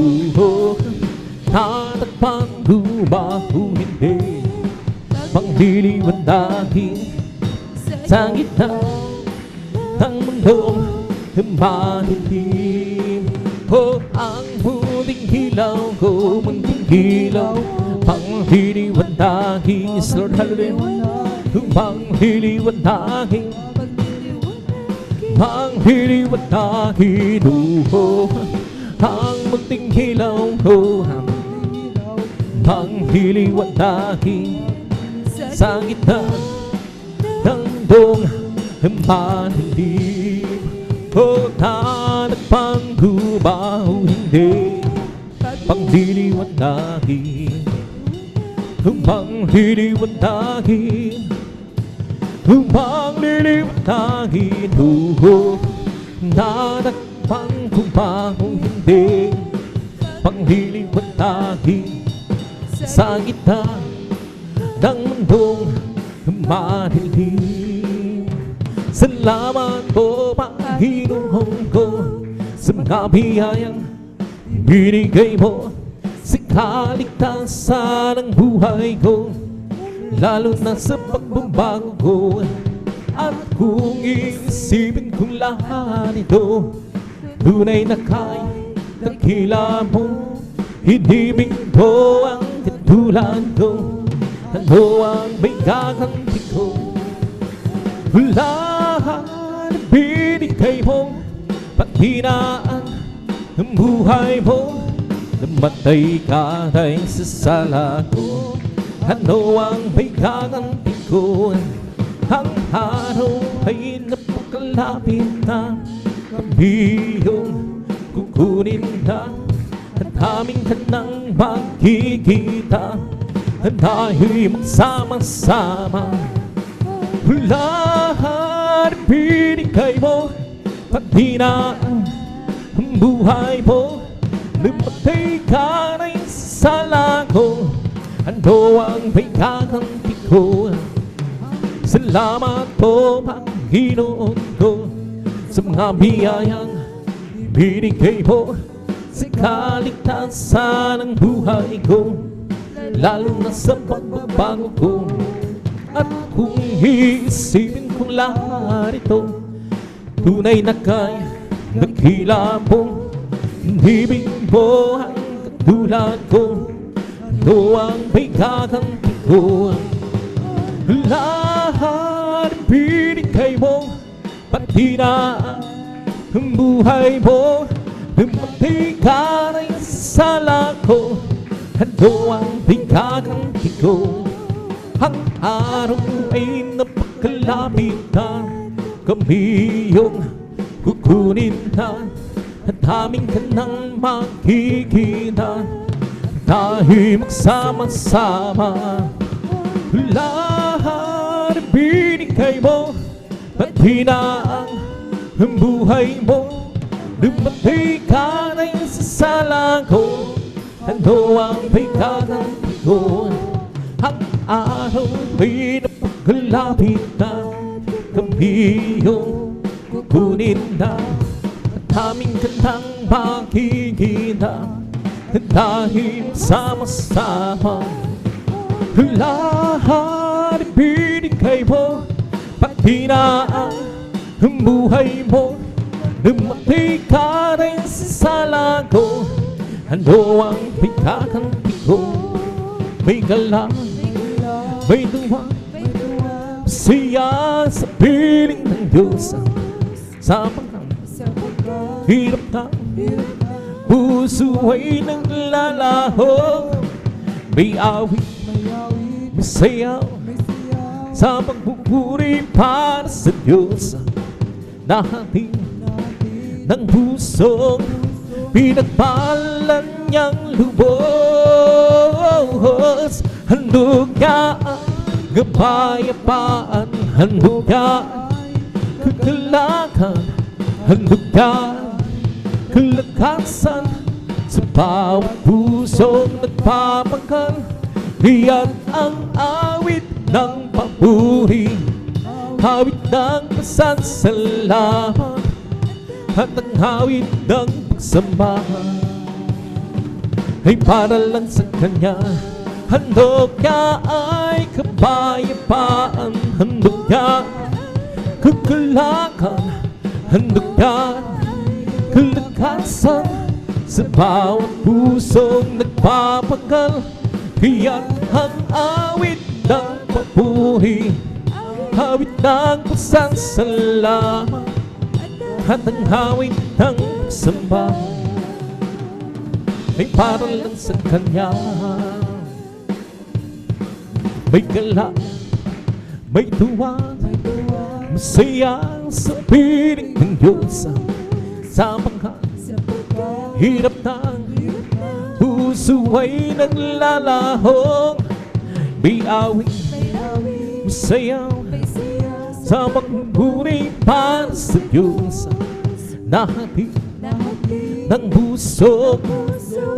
Nadagpan ko ba o hindi? Pangliliwanahin sa gitna ng mundong madilim. O ang muling hilaw ko, munting hilaw, pangliliwanahin, Lord, hallelujah. Pangliliwanahin, pangliliwanahin. Ang munting hilaw ko, pangliliwanahin sa gitna ng dong madilim. O nadagpan ko ba o hindi? Pangliliwanahin, pangliliwanahin, pangliliwanahin. Nadagpan ko ba o hindi? Pangliliwanahin sa gitna ng mundong madilim. Salamat po, Panginoon ko, sa mga biyayang binigay mo sa kaligtasan ng buhay ko, lalo na sa pagbabago ko. At kung iisipin kong lahat ito, tunay na kay dakila mo, hinibig ko ang katulad ko. Ano ang may gaganti ko? Lahat na binigay mo, paghinaan ang buhay mo, namatay ka dahil sa sala ko. Ano ang may gaganti ko? Ang araw ay napakalapit na, kami yung kukunin na, at aming tanang magkikita, at tayo'y magsama-sama. Lahat binigay mo, paghinaan ang buhay mo, namatay ka na yung sala ko. Ano ang may gaganti ko? Salamat po, Panginoon ko, sa mga biyayang binigay mo sa kaligtasan ng buhay ko, lalo na sa pagbabago ko. At kung iisipin kong lahat ito, tunay na kay dakila mo, hinibig mo ang katulad ko. Ano ang may gaganti ko? Lahat binigay mo, pati na ang buhay mo. Lumati ka na yung sala ko, ano ang bigagante ko. Ang araw ay napakalapit na, kami yung kukunin na. At aming ka nang makikita, tayo magsama-sama. Lahat ang binigay mo, pati na ang buhay mo. Lumati ka na yung sasala ko, ano ang bigagante ko. Ang araw ay napakalapit na, kami yung kukunin na. At aming kantang makikita, dahil sama-sama. Lahat ang binigay mo, pati na ang buhay mo. Lumati ka na yung sasala ko, ano ang bigagante ko. May gala, may duwa, siya sa piling ng Diyos. Sa hirap na puso ay naglalaho. May awit, may sayaw, sa pagpupuri para sa Diyos. Nahating ng pusong pinagpalan niyang lubos. Handog niya ang kapayapaan, handog niya kagalakan, handog niya kalakasan sa bawat pusong nagpapagal. Iyan ang awit ng papuri, awit ng pasasalamat, at ang awit ng pagsamba ay para lang sa Kanya. Handog niya ay kapayapaan, handog niya kagalakan, handog niya kalakasan sa bawat pusong nagpapagal. Iyan ang awit ng papuri, awit ng pasasalamat, at ang awit ng pagsamba ay para lang sa Kanya. May gala, may tuwa, masaya sa piling ng Diyos. Sa mga hirap ng puso ay naglalahong. May awit, masaya sa pagpupuri para sa Diyos. Nahatid ng puso,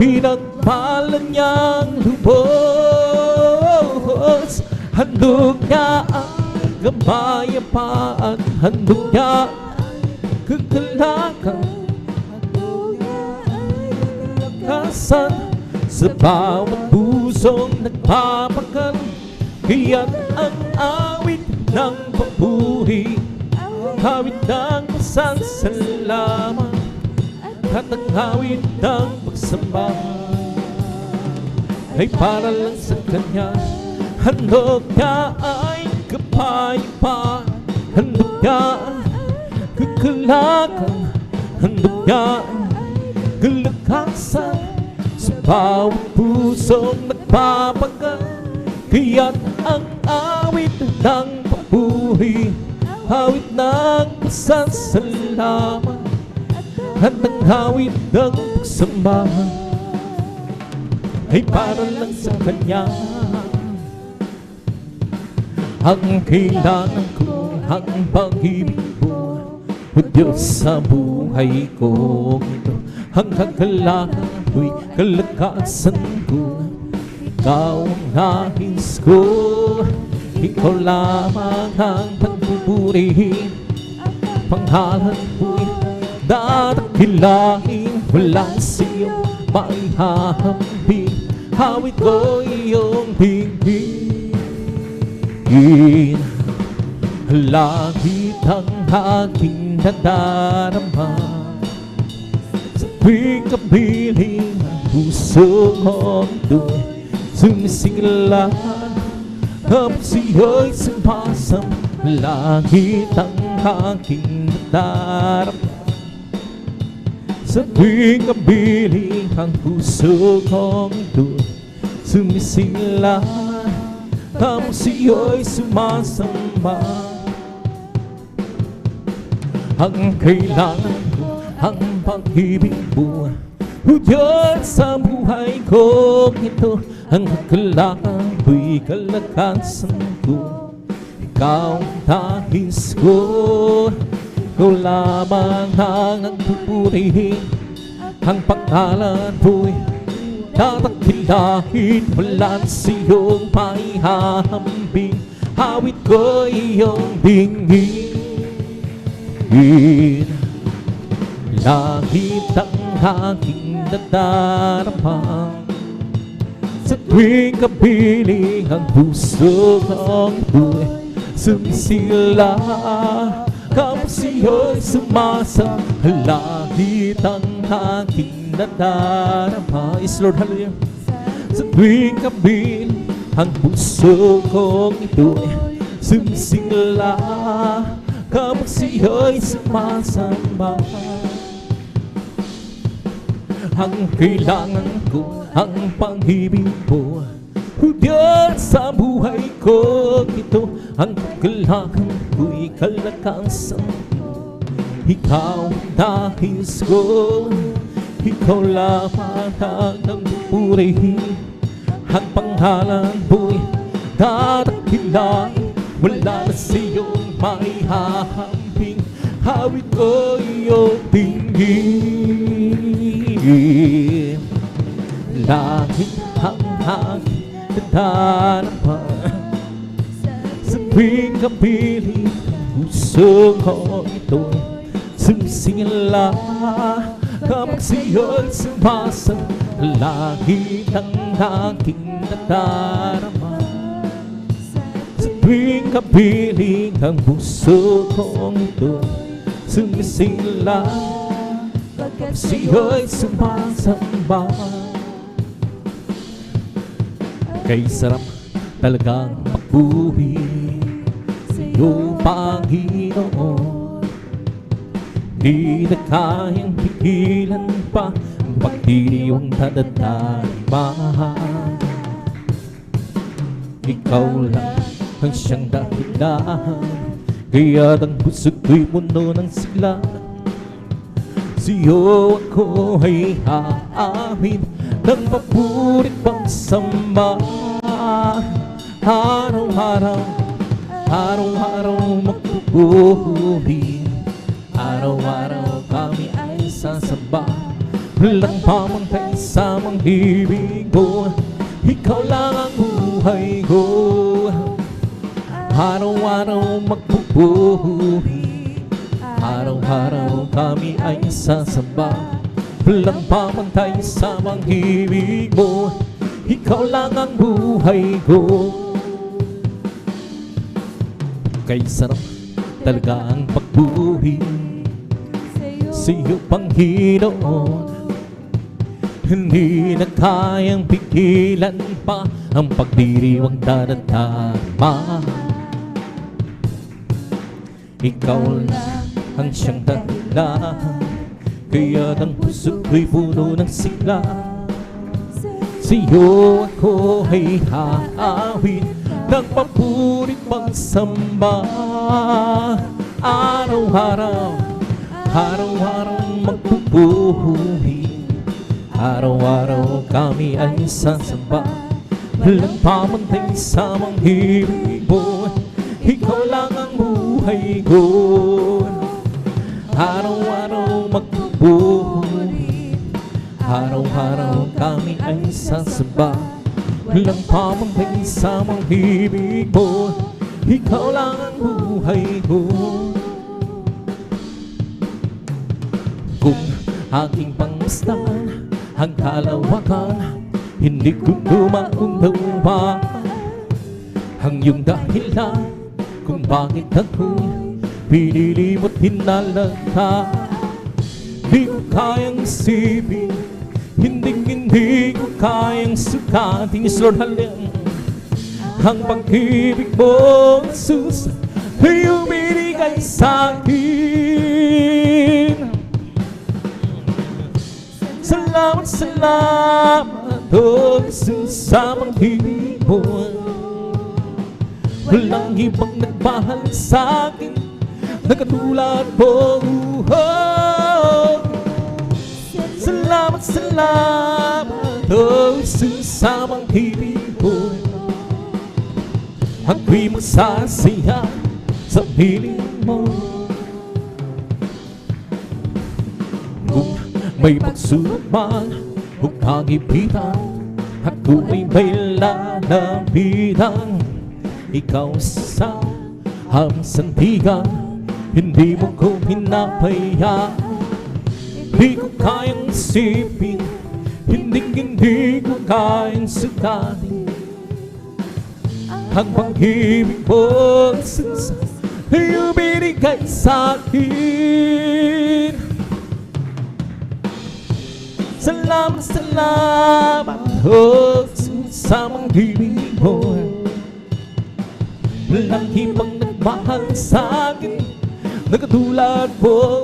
pinagpalan niyang lubos. Handog niya ang kapayapaan, handog niya kagalakan, kalakasan sa bawat pusong nagpapagal. Iyan ang awit ng papuri, awit ng pasasalamat, at ang awit ng pagsamba ay para lang sa Kanya. Handog niya ay kapayapaan, handog niya kagalakan, handog niya kalakasan sa bawat pusong nagpapagal. Kaya't ang awit ng papuri, awit ng pasasalamat, at ang awit ng pagsamba ay para lang sa Kanya. Ang kailangan ko, ang pag-ibig mo, o Diyos sa buhay ko ito. Ang kagalakan ko'y kalakasan ko, Ikaw ang nais ko, Ikaw lamang ang pagpupurihin. Pangalan ko'y dadakilain, walang siyang maihahampi. Hawit ko iyong pinggin, langit ang aking nadarama. Sa tuwing kapiling ang puso ko doon sumisigla, kapag siya'y sumasam. Langit ang aking nadarama. Sa tuwing kabiling ang puso kong ito sumisigla, ang siyo'y sumasamba. Ang kailangan ko, ang pag-ibig mo, o Diyos sa buhay ko ito. Ang kailangan ko'y kalakasan ko, ikaw ang tahis ko. Ikaw lamang ang nagpupurihin, ang pangalan ko'y tatakilahin. Wala siyong maihahambing, awit ko iyong bingin. Langit ang aking nadarama, sa tuwing kapiling ang puso kong ito'y sumisila. Kapag siyo'y sumasa, langit ang aking nadarama. Yes, Lord, hallelujah. Sa tuwing kapiling ang puso kong ito'y sumisila, kapag siyo'y sumasamba. Ang kailangan ko, ang pag-ibig mo, o Diyos sa buhay ko ito. Ang kailangan ko'y kalakasan, ikaw ang tahis ko. Ikaw lamang ang nagpupurihin, ang pangalan mo'y tatakilahin. Wala na siyong maihahambing, awit ko iyong tingin. Langit ang aking nadarama, sa tuwing kapiling puso ko ito sumisingala. Kapag siyo'y sumasa, langit ang aking nadarama. Tuwing kapiling ang puso kong ito sumisila, pagkat siyo'y sumasamba. Kay sarap talagang magbuhi sa iyong Panginoon. Di na kayang pigilan pa ang pagdiriwang tadadarima. Ikaw lang ang siyang dahilan, kaya't ang puso ko'y puno ng sigla. Sa'yo ako ay aamin ng papurit pang samba. Araw-araw, araw-araw magpupuri, araw-araw kami ay sasamba. Walang pamantay sa mga ibig mo, ikaw lang ang buhay ko. Araw-araw magpupuri, araw-araw kami ay sasamba. Walang pamantay sa pag-ibig mo, ikaw lang ang buhay ko. Kay sarap talaga ang pagbuhi sa iyo, Panginoon. Hindi na kayang pigilan pa ang pagdiriwang dadadarama. Ikaw lang ang siyang dahilan, kaya't ang puso ko'y puno ng sigla. Sa'yo ako ay haawin ng papurit pagsamba. Araw-araw, araw-araw magpupuri, araw-araw kami ay sasamba. Walang pamantay sa mga ibig mo, ikaw lang ang buhay ko. Araw-araw magpupuri, araw-araw kami ay sasamba. Walang pamantay sa mga ibig mo, ikaw lang ang buhay ko. Kung aking pangmasdan ang kalawakan, hindi ko dumaundawa ang iyong dahilan kung bakit ako'y pinili mo't hinalagka. Di ko kayang isipin, hindi ko kayang sukatin. Yes, Lord, hallelujah. Ang pag-ibig mo, Jesus, ay uminigay sa'kin. Salamat, salamat, oh Jesus, sa pag-ibig mo. Walang ibang nagmahal sa akin na katulad mo. Oh, salamat, salamat, oh Jesus, sa pag-ibig mo. Ako'y magsasaya sa piling mo. Kung may pagsulot man o kagipitan, ako'y may lalapitan. Ikaw sa aming sandigan, hindi mo ko pinapaya. Hindi ko kayang isipin, hindi ko kayang sukatin ang pag-ibig mo, Jesus, ay binigay sa akin. Salamat, salamat, oh Jesus, sa pag-ibig mo. Walang ibang nagmahal sa akin na katulad mo.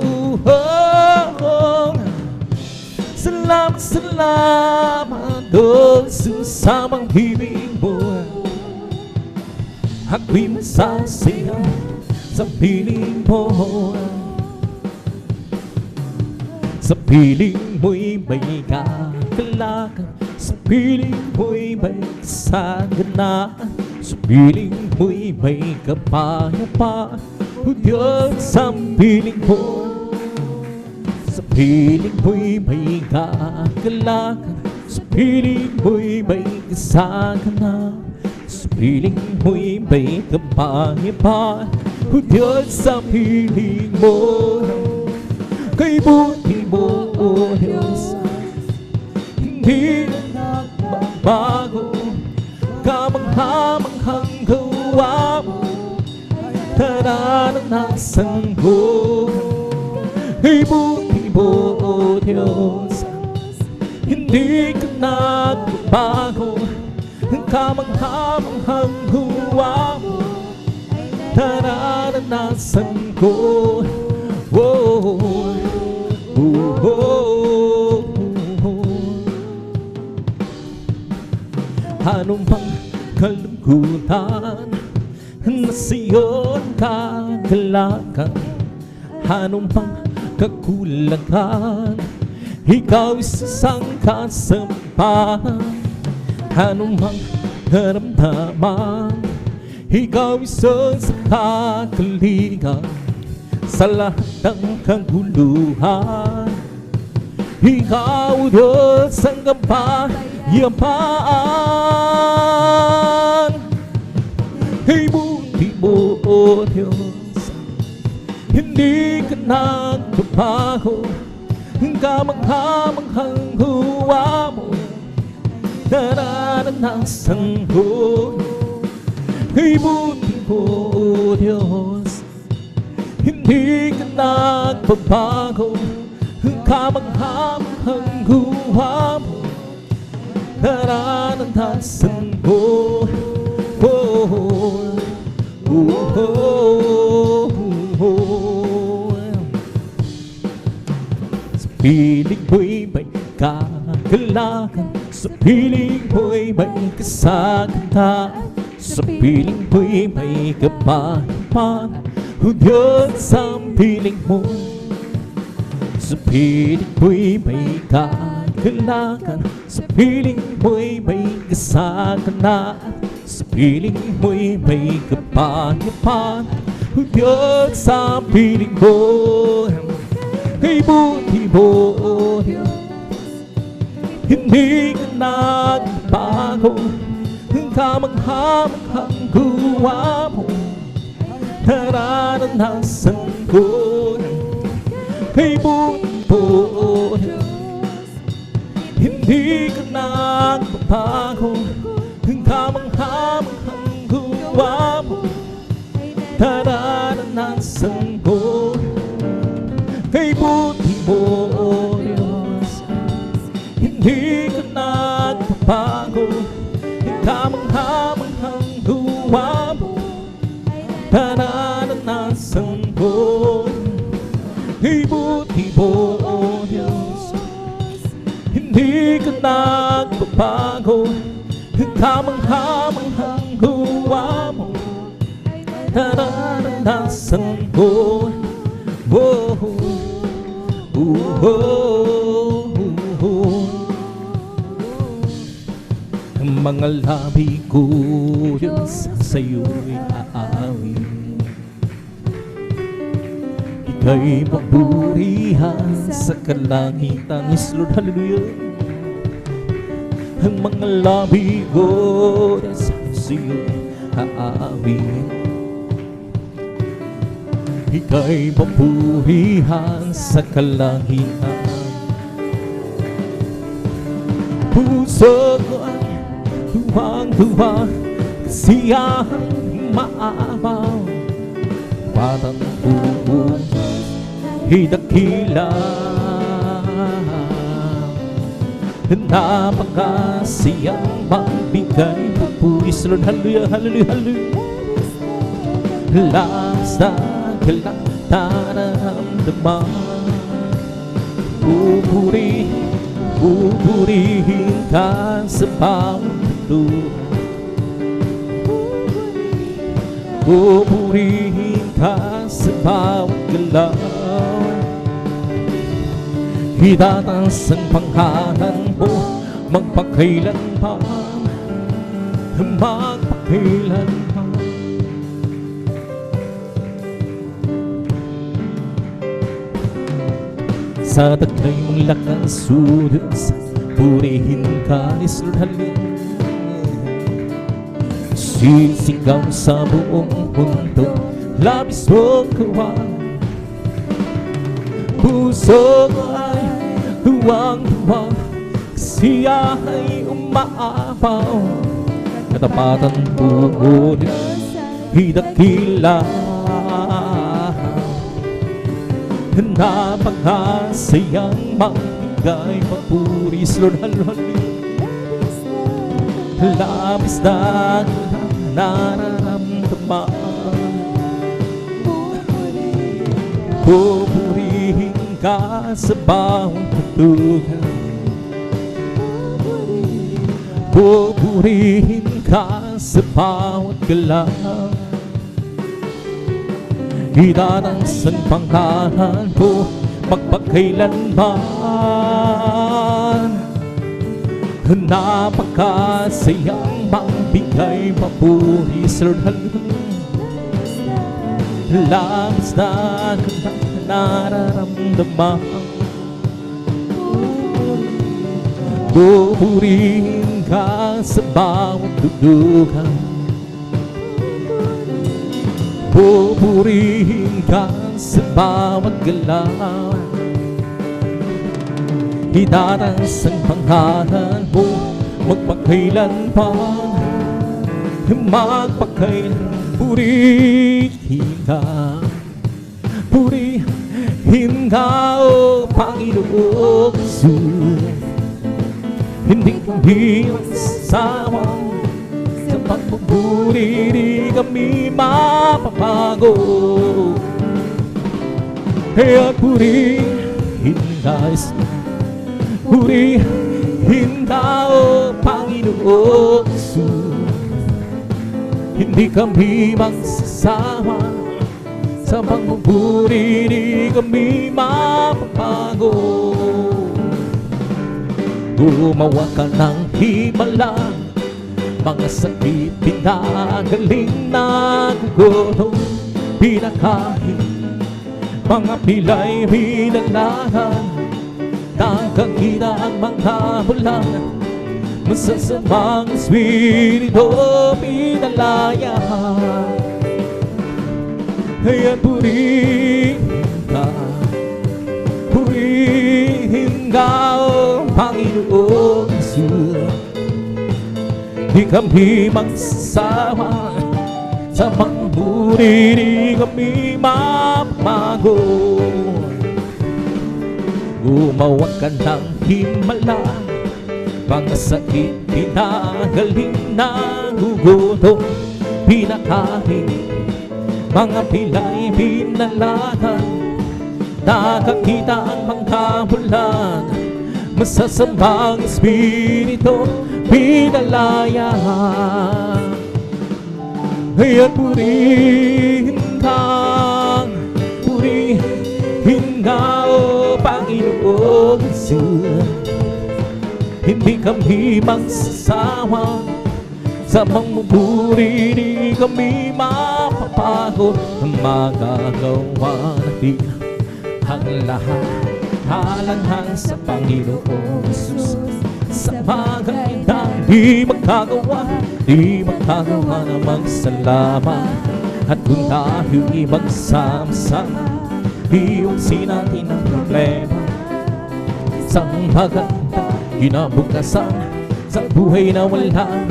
Salamat, salamat, oh Jesus, sa pag-ibig mo. Ako'y masasaya sa piling mo. Sa piling mo'y may kagalakan, sa piling mo'y may kasaganaan, sa piling mo'y may kapayapaan, o Diyos, sa piling mo. Sa piling mo'y may kagalakan, sa piling mo'y may kasaganaan, sa piling mo'y may kapayapaan, o Diyos, sa piling mo. Kay buti mo, O Diyos, hindi na nagbabago. Kamangha-manghang gawa mo, nararanasan ko. Kay buti mo, O Diyos, hindi ka nagbabago. Kamangha-manghang gawa mo, nararanasan ko. Oh, oh, oh, oh, oh. Anong bang kalungkutan na sa'yo'n kagalakan? Anong bang kakulangan? Ikaw isang kasampahan. Anong bang karamdaman? Ikaw isang kakaligan sa lahat ng kaguluhan. Ikaw, Diyos, ang kapayapaan. Ay buti mo, O Diyos, hindi ka nagbabago. Ang kamangha-manghang gawa mo, nararanasan ko. Ay buti mo, O Diyos, hindi ka nagbabago. Ang kamangha-manghang gawa mo, nararanasan ko. Oh, oh, oh, oh, oh. Sa piling mo'y may kagalakan, sa piling mo'y may kasaganaan, sa piling mo'y may kapayapaan, o Diyos, ang piling mo. Sa piling mo'y may kagalakan, sa piling mo'y may kasaganaan, sa piling mo'y may kapayapaan, o Diyos, ang piling mo. Ay buti mo, O Diyos, hindi ka nagbago. Ang kamangha-manghang gawa mo, nararanasan ko. Ay buti mo, O Diyos, hindi ka nagbabago. Ang kamangha-manghang gawa mo, nararanasan ko. Ay buti mo, O Diyos, hindi ka nagbabago. Ang kamangha-manghang gawa mo, nararanasan ko. Ay buti mo, O Diyos, nagbabago, kamang-hamanghang huwa mo, nararanasan ko. Oh, oh, oh, oh. Ang mga labi ko Diyos sa'yo'y aawin. Ika'y maburihan sa kalangitan. Yes, Lord, hallelujah. Ang mga labi ko Diyos sa'yo'y aawin. Ika'y maburihan sa kalangitan. Puso ko ay tuwang-tuwa, kasiyahan maabaw, batang buong hidakila. Napakasiyang magbigay pupuwis. Lord, hallelujah, hallelujah, hallelujah. Labis na kailang nararamdaman, pupurihin ka sa bawat mundo. Pupurihin ka sa bawat galaw. Itataas ang pangalan mo magpakailanman, magpakailanman. Sa taglay mong lakas, O Diyos, purihin ka ni Lord, hallelujah. Sisigaw sa buong mundo, labis mong kawang. Puso ko ay tuwang-tuwa, siya ay umaapaw. Katapatan mo, O Diyos, hidakila. Napakasayang magbigay papuris. Lord, hallelujah. Labis na nararamdaman, pupurihin ka sa bawat tutugan. Pupurihin ka sa bawat galaw. Itataas ang pangalan ko magpakailanman. Napakasayang magbigay papuris. Lord, hallelujah. Labis na nararamdaman, pupurihin ka sa bawat dudugan. Pupurihin ka sa bawat galaw. Itataas ang pangalan mo magpakailanman, magpakailanman. Purihin ka, purihin ka, O Panginoong Jesus. Hindi kami magsasawang sa pagpupuri, di kami mapapago. Kaya purihin ka, purihin ka, O Panginoong Jesus. Hindi kami magsasawa sa pagpupuri, di kami mapapago. Gumawa ka ng himala, mga sakit pinagaling nagugutom, pinakain, mga pilay pinalahan, nakakita ang mga bulan, masasamang espiritu pinalaya. Kaya purihin ka, O Panginoong Jesus. Di kami magsasawa sa pagpupuri, di kami mapapago. Gumawa ka ng himala, mga sakit pinagaling nagugutom, pinakain, mga pilay pinalagan, nakakita ang mga bulan, masasamang espiritu pinalaya. At purihin ka, o Panginoong Jesus. Hindi kami magsasawa sa mamumuri, di kami mapapagod. Magagawa natin ang lahat halanghang sa Panginoong Jesus. Sa bagay na di magkagawa na magsalamat. At kung tayo'y magsama-sama, iusin natin ang problema. Sa magandang kinabukasan, sa buhay na walang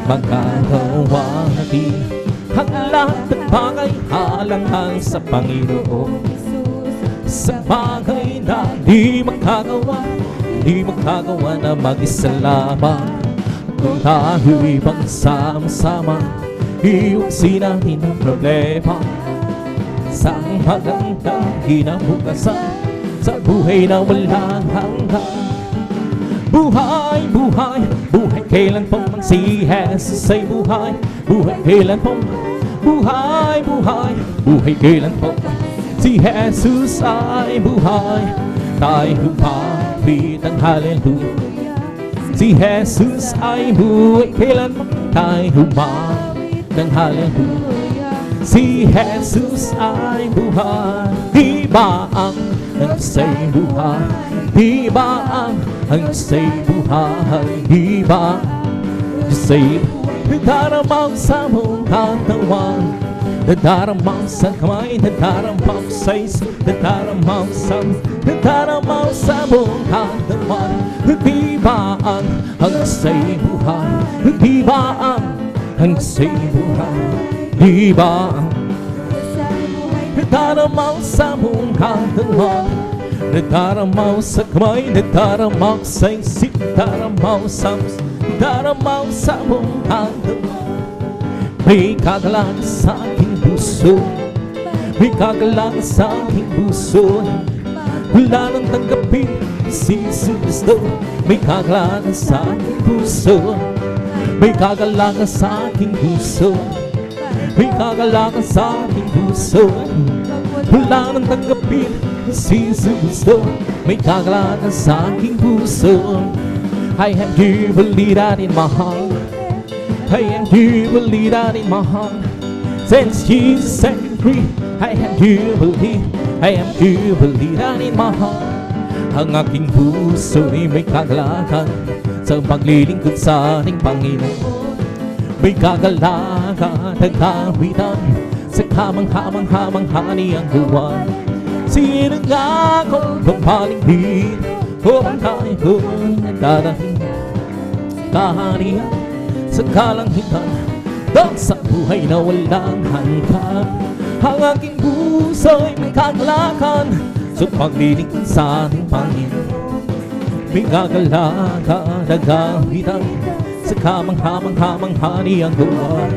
magagawa natin ang lahat ng bagay halanghang sa Panginoon. Sa bagay na di magkagawa na mag-isalamat. Kung tayo'y magsama-sama, iusin natin ang problema. Sa magandang kinabukasan, sa buhay na walang hanggan. Buhay, buhay, buhay kailan po man si Jesus ay buhay. Buhay kailan po, buhay, buhay, buhay kailan po si Jesus ay buhay. Tayo humapit ang hallelujah. Si Jesus ay buhay kailan po tayo humapit ang hallelujah. Si Jesus ay buhay. Di ba ang say buhay? Di ba ang say buhay? Di ba say nadaramaw sa mong katawan, nadaramaw sa kamay, nadaramaw sa isip, nadaramaw sa mong katawan. Di ba ang say buhay? Di ba ang say buhay? Di ba nadaramaw sa mong katawan, nadaramaw sa kamay, nadaramaw sa isip, nadaramaw sa mong katawan. May kagalang sa aking puso, may kagalang sa aking puso. Wala nang tanggapin si Kristo. May kagalang sa aking puso, may kagalang sa aking puso. May kagalang sa aking puso. Wala nang tanggapin si Kristo. May kagalang sa aking puso. I am jubilated in my heart. I am jubilated in my heart. Since Jesus set me free, I am jubilated in my heart. Ang aking puso'y may kagalakan sa paglilingkod sa ating Panginoon. May kagalakan at kawitan sa kamangha-mangha niyang gawa. Sino nga kung pampalingbin o pantay kong dadahin kaharian sa kalangitan at sa buhay na walang hanggan. Ang aking puso'y may kagalakan sa paglilingkod sa ating Panginoon. May kagalakan at kawitan sa kamangha-mangha niyang gawa.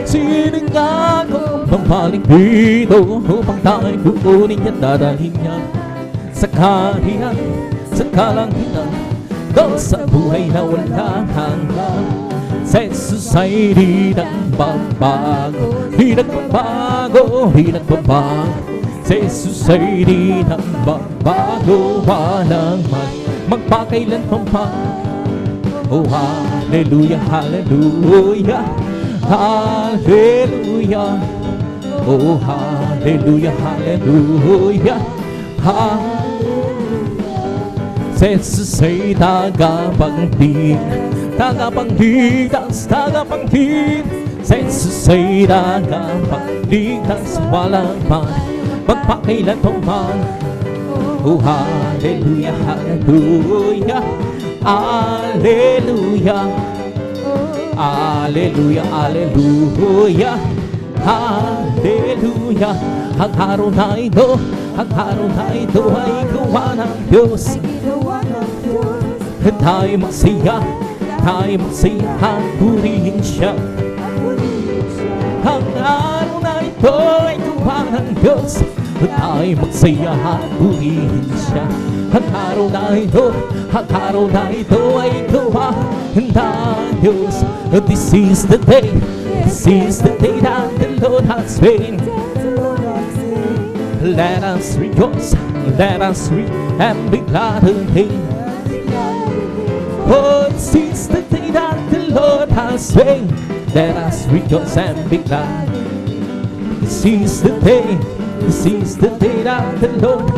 Sino nga kung pampalingbin o upang tayo kukunin niya, dadalhin niya sa kaharian, sa kalangitan, doon sa buhay na walang hanggan. Sa Jesus ay di nagbabago, di nagbabago, di nagbabago. Sa Jesus ay di nagbabago, walang magpakailan pa. Oh, hallelujah, hallelujah, hallelujah. Oh, hallelujah, hallelujah, hallelujah. Sa Jesus ay tagapagligtas, tagapagligtas. Sa Jesus ay tagapagligtas, walang magpakailan pa man. Oh, hallelujah, hallelujah, hallelujah, hallelujah, hallelujah, hallelujah. Ang araw na ito ay gawa ng Diyos. Tayo magsiya, purihin siya. Ang araw na ito ay gawa ng Diyos. Tayo magsiya, purihin siya. ang araw na ito ay gawa ng Diyos. This is the day that the Lord has made. Let us rejoice, let us read and be glad in Him. Oh, this is the day that the Lord has made. Let us rejoice and be glad. This is the day that the Lord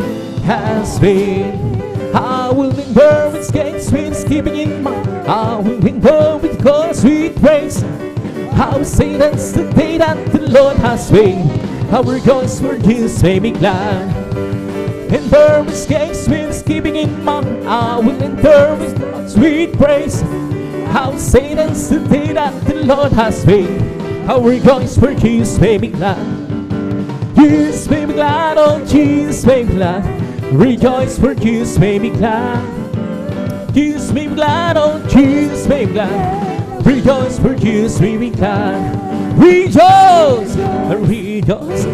has made. I will remember His gates with keeping in mind. I will remember with God's sweet praise. I will say that's the day that the Lord has made. I will rejoice for Jesus made me glad. And burn His gates with keeping in mind. I will endure with God's sweet praise. I will say that's the day that the Lord has made. I will rejoice for Jesus made me glad. Jesus made me glad, oh Jesus made me glad. Rejoice for Jesus made me glad. Jesus made me glad, oh Jesus made me glad. Rejoice for Jesus made me glad. Rejoice, rejoice,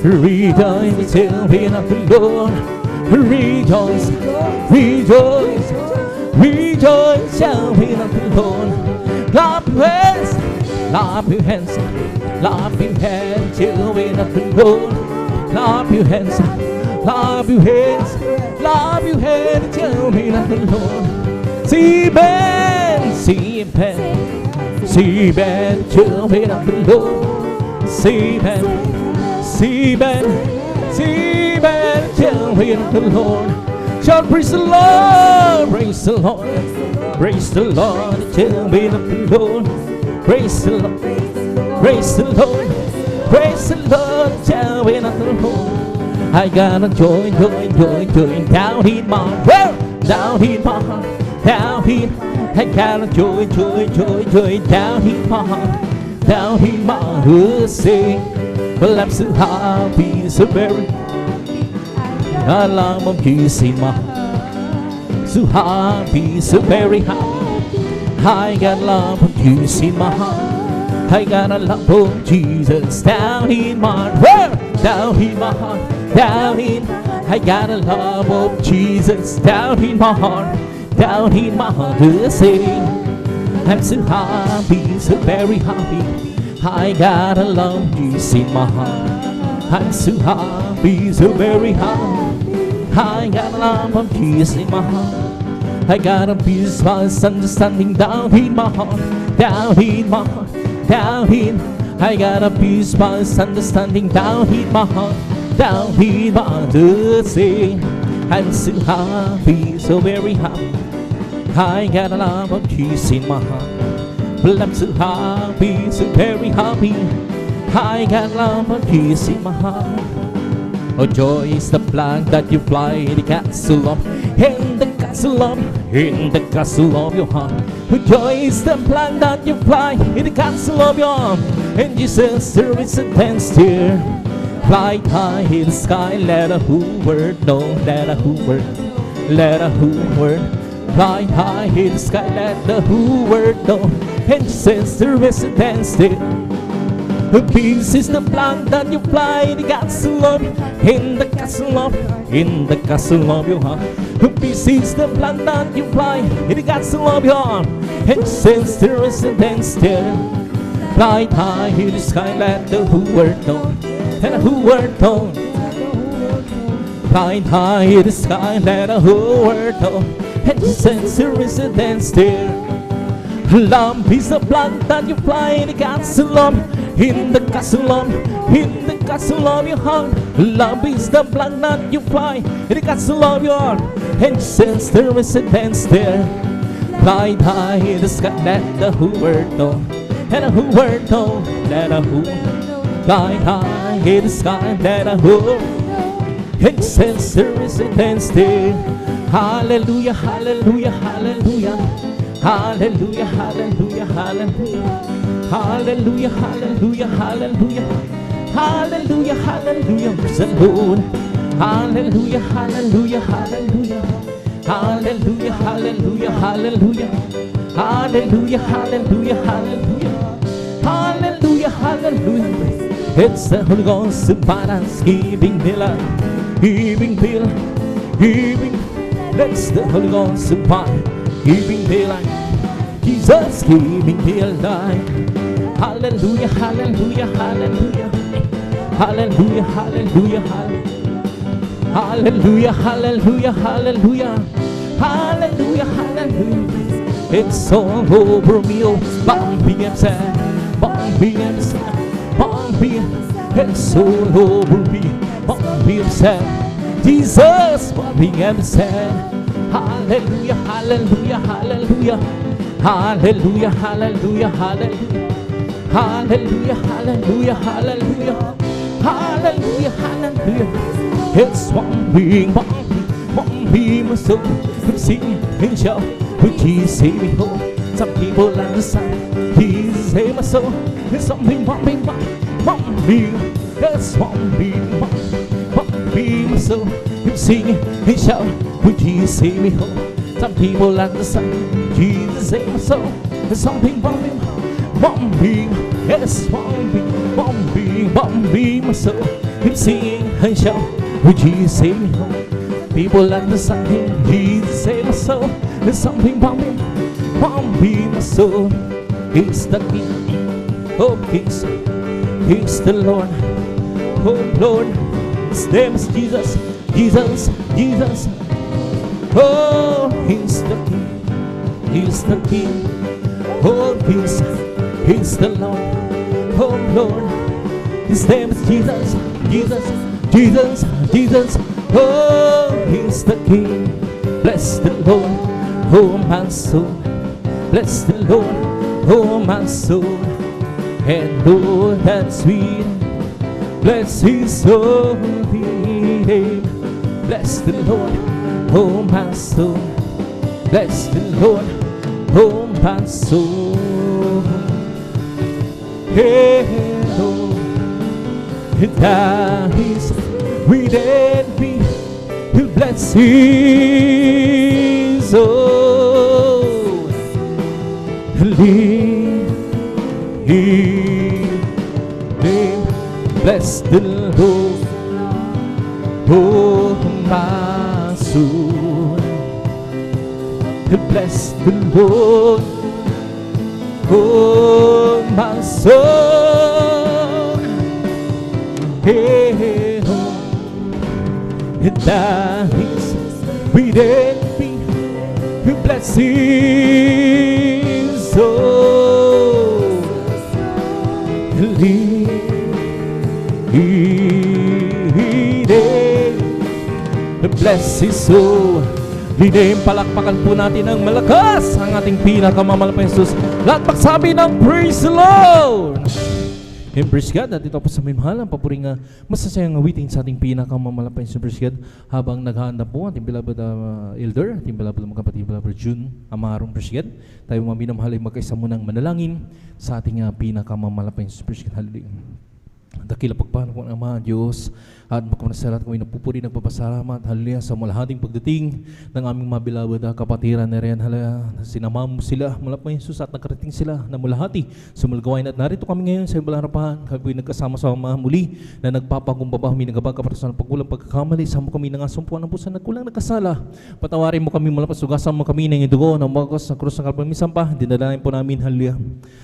rejoice till we of the Lord. Rejoice, rejoice, rejoice till we of the Lord. Clap your hands, clap your hands, clap your hands till we of the Lord. Clap your hands, clap your hands, clap your hands till we of the Lord. See Ben, see Ben, see Ben till we of the Lord. See Ben, see Ben, see Ben till we of the Lord. Shout praise the Lord, praise the Lord, praise the Lord till we of the Lord. Praise the Lord, praise the Lord, praise the Lord till we of the Lord. I got a joy, joy, joy, joy down in my heart, down in my heart, down in. I got a joy, joy, joy, joy down in my heart, down in my heart. Say, well I'm so happy, so very. I love Jesus in my heart, so happy, so very happy. I got love of Jesus in my heart. I got a love of Jesus down in my heart, down in my heart, down in. I got a love of Jesus down in my heart, down in my heart. To say, I'm so happy, so very happy. I got a love of Jesus in my heart. I'm so happy, so very happy. I got a love of Jesus in my heart. I got a peace, understanding down in my heart, down in my heart, down in. I got a peace, understanding down in my heart, down in my heart. To say, I'm so happy, so very happy. I got a love of Jesus in my heart. Well, I'm so happy, so very happy. I got love of Jesus in my heart. Oh, joy is the flag that you fly in the castle of, in the castle of, in the castle of your heart. Oh, joy is the flag that you fly in the castle of your heart. And Jesus, there is a dance here. Fly high in the sky, let a whole world know, let a whole world, let a whole world. Fly high in the sky, let the whole world know. And Jesus, there is a dance here. Peace is the flag that you fly in the castle of, in the castle of, in the castle of your heart. Peace is the flag that you fly in the castle of your heart. And since there is a dance there, fly high in the sky, let the whole world know, and the whole world know. Fly high in the sky, let the whole world know. And since there is a dance there, love is the flag that you fly in the castle of, in the castle of, in the castle of your heart. Love is the flag that you fly in the castle of your heart. And since there is a dance there, fly high in the sky, let the whole world know, and the whole world know, let the whole. Fly high in the sky, let the whole. And since there is a dance there, hallelujah, hallelujah, hallelujah. Hallelujah, hallelujah, hallelujah. Hallelujah, hallelujah, hallelujah. Hallelujah, hallelujah, praise the Lord. Hallelujah, hallelujah, hallelujah. Hallelujah, hallelujah, hallelujah. Hallelujah, hallelujah, hallelujah. Hallelujah, hallelujah. It's the Holy Ghost, the balance, giving me love, giving me love, giving. Let's the Holy Ghost supply, giving daylight. Jesus giving daylight. Hallelujah, hallelujah, hallelujah. Hallelujah, hallelujah, hallelujah, hallelujah, hallelujah, hallelujah, hallelujah. It's all over me, oh, Bambi and sad, Bambi and sad, Bambi. It's all over me, Bambi and sad. Jesus, Bambi and sad. Hallelujah, hallelujah, hallelujah, hallelujah, hallelujah, hallelujah. Hallelujah, hallelujah, hallelujah, hallelujah, hallelujah. It's one being, my soul. I'm singing and shout, would Jesus save me home? Some people understand, Jesus save my soul. It's something, one being, it's one being, my soul. I'm singing and shout, would Jesus save me home? Some people understand, Jesus save my soul. It's something, one being, yes, one being, my soul. Keep singing and shout, would Jesus save me home? People understand him, Jesus save my soul. There's something, one being, my soul. He's the King, oh kings, he's the Lord, oh Lord. His name is Jesus, Jesus, Jesus. Oh, he's the King, he's the King, oh kings. He's the Lord, oh Lord. His name is Jesus, Jesus, Jesus, Jesus. Oh, He's the King. Bless the Lord, oh my soul. Bless the Lord, oh my soul. And Lord that's sweet, bless His holy name. Bless the Lord, oh my soul. Bless the Lord, oh my soul. Hello, that is within me. He'll bless His soul. Leave Him, bless the Lord, oh my soul. He'll bless the Lord, oh my soul. Hey, oh, and that is within me. He bless His soul. Bless His soul. Diname, palakpakan po natin ng malakas ang ating pinakamamalaking Jesus. Lahat magsabi ng praise the Lord! And praise God, at ito po sa mimahal ang papuring masasayang awitin sa ating pinakamamalaking Jesus. Praise God, habang naghahanda po ating beloved elder, ating beloved mga kapatid, beloved June Amarong, praise God, tayo mga minamahal ay magkaisa munang manalangin sa ating pinakamamalaking Jesus. Praise God, hallelujah. Dakila pagpano po ng Ama Diyos at magkamasalat kami nagpupuri, nagpapasalamat, hallelujah, sa malahating pagdating ng aming mga beloved kapatiran na rin, hallelujah, sinama mo sila mula pa Jesus at nakarating sila na mulahati sa mulgawain at narito kami ngayon sa ibalang harapan. Kami nagkasama-sama muli na nagpapakumbaba, huminag kapag sa pagkulang pagkakamali, sama kami ng asumpuan ng puso nagkulang nagkasala. Patawarin mo kami mula pa, sugasan mo kami ng dugo ng magos sa krus ng Kalbaryo. Minsan pa, dinadalain po namin, hallelujah,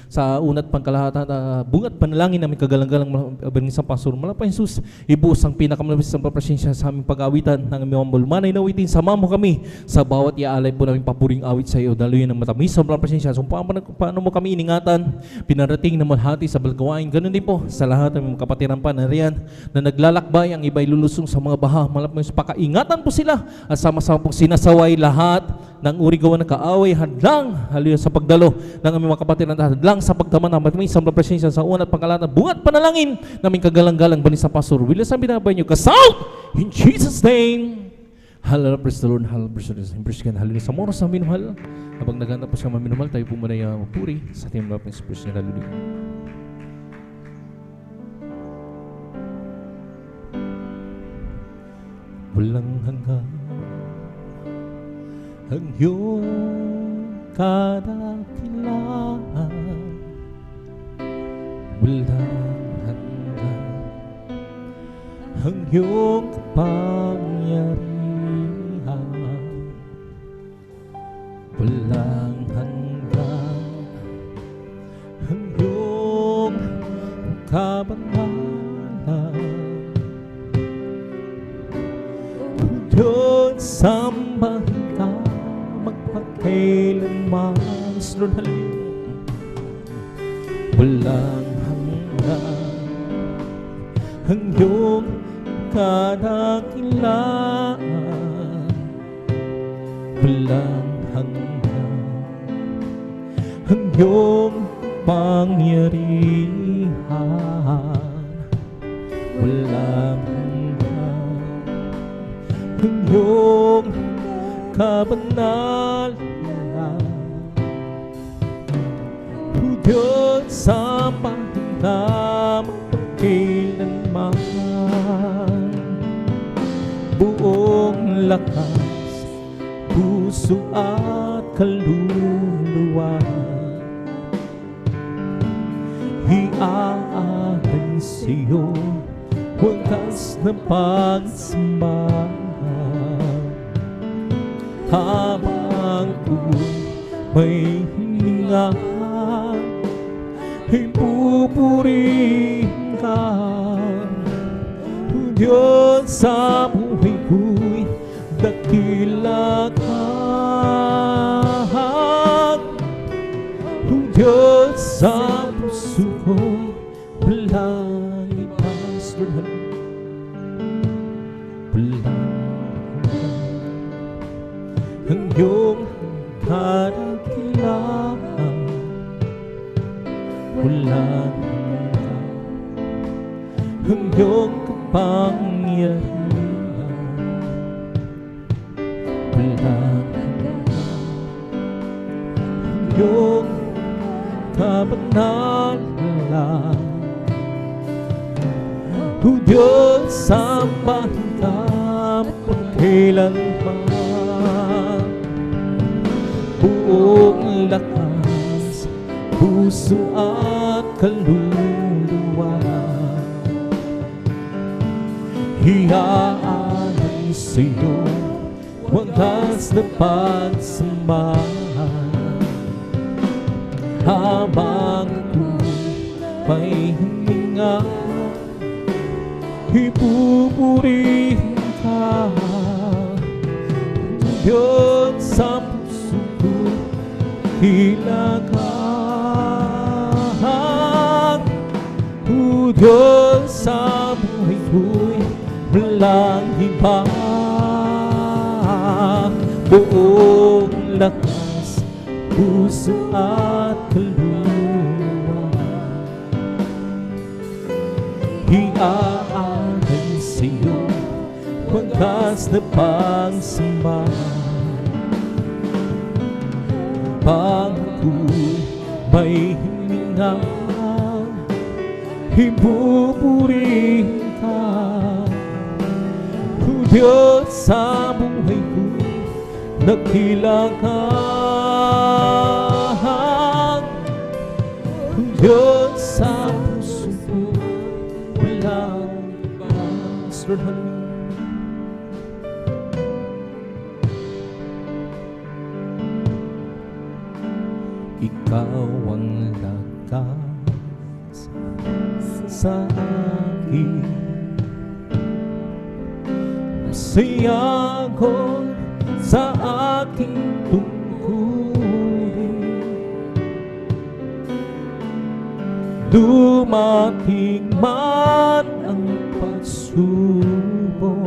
sa unat pangkalahatan, bungat panalangin namin kagalang-galang minsan pa, sur mula pa Jesus, ibuos ang pinakamalamis ng papresensya sa aming pag-awitan ng aming malmanay na awitin. Sama mo kami sa bawat iaalay po namin papuring awit sa iyo. Dalo yun ang matamis sa papresensya. So paano mo kami iningatan, pinarating na malhati sa balgawain. Ganun din po sa lahat ng mga kapatiran pa na riyan na naglalakbay, ang iba'y lulusong sa mga baha. Malapos pakaingatan po sila at sama-sama pong sinasaway lahat ng uri gawa ng kaaway, hadlang, hallelujah, sa pagdalo ng aming mga kapatiran, hadlang sa pagtaman na matamis sa presensya sa unat pangkalatan, bungat panalangin naming kagalang-galang banis sa pastor. Wila sa binabay niyo, kasaut! In Jesus' name! Hallelujah, praise the Lord, hallelujah, praise the Lord, praise God, hallelujah. Sa moros na minumahal, habang naghanap po sa mga minumahal, tayo po muna yung puri sa ating mga praise God, hallelujah. Walang hanggang ang iyong kadakilaan, walang hanggan ang iyong kapangyarihan. kabanalan. Diyos sambahin ka magpakailanman. Lord, hallelujah. Walang hanggan ang iyong kadakilaan. Walang hanggan ang iyong pangyarihan. Walang hanggan ang iyong kabanalan. O Diyos, sambahin ka magpakailanman. Buong lakas, puso at kaluluwa, iaalay sa'yo wagas na pagsamba. Habang may hininga, ipupurihin ka. O Diyos, sa buhay ko'y dakila ka. O Diyos, sa puso ko'y walang ipas. Walang ang iyong kadakilaan. Walang ang iyong kapangyarihan. Walang ang iyong kabanalan. O Diyos, sambahin ka magpakailanman. Buong lakas, puso at kaluluwa, iaalay sa'yo wagas na pagsamba. Habang may hininga, ipupurihin ka. Diyos, sa puso ko'y hilaghan. O Diyos, sa buhay ko'y walang iba. Buong lakas, puso at kaluluwa, iaalay sa'yo wagas na pagsamba. Pag ako'y may hininga, ipupurihin ka. O Diyos, sa buhay ko'y dakila ka. O Diyos, sa puso ko'y walang ipas. Lord, hallelujah. Ikaw ang lakas sa akin, siyagon sa aking tungkulin. Dumating man ang pagsubok,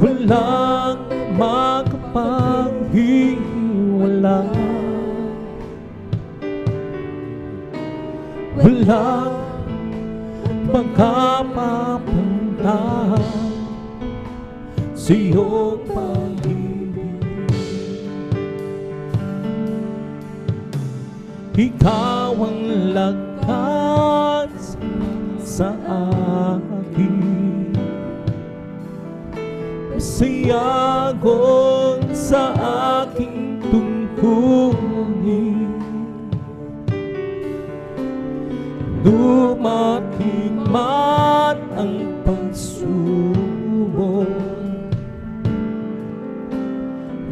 walang makapaghiwala. Walang magkapapantay sa iyong pag-ibig. Ikaw ang lakas sa akin, siyagon sa aking tungkulin. Dumating man ang pagsubok,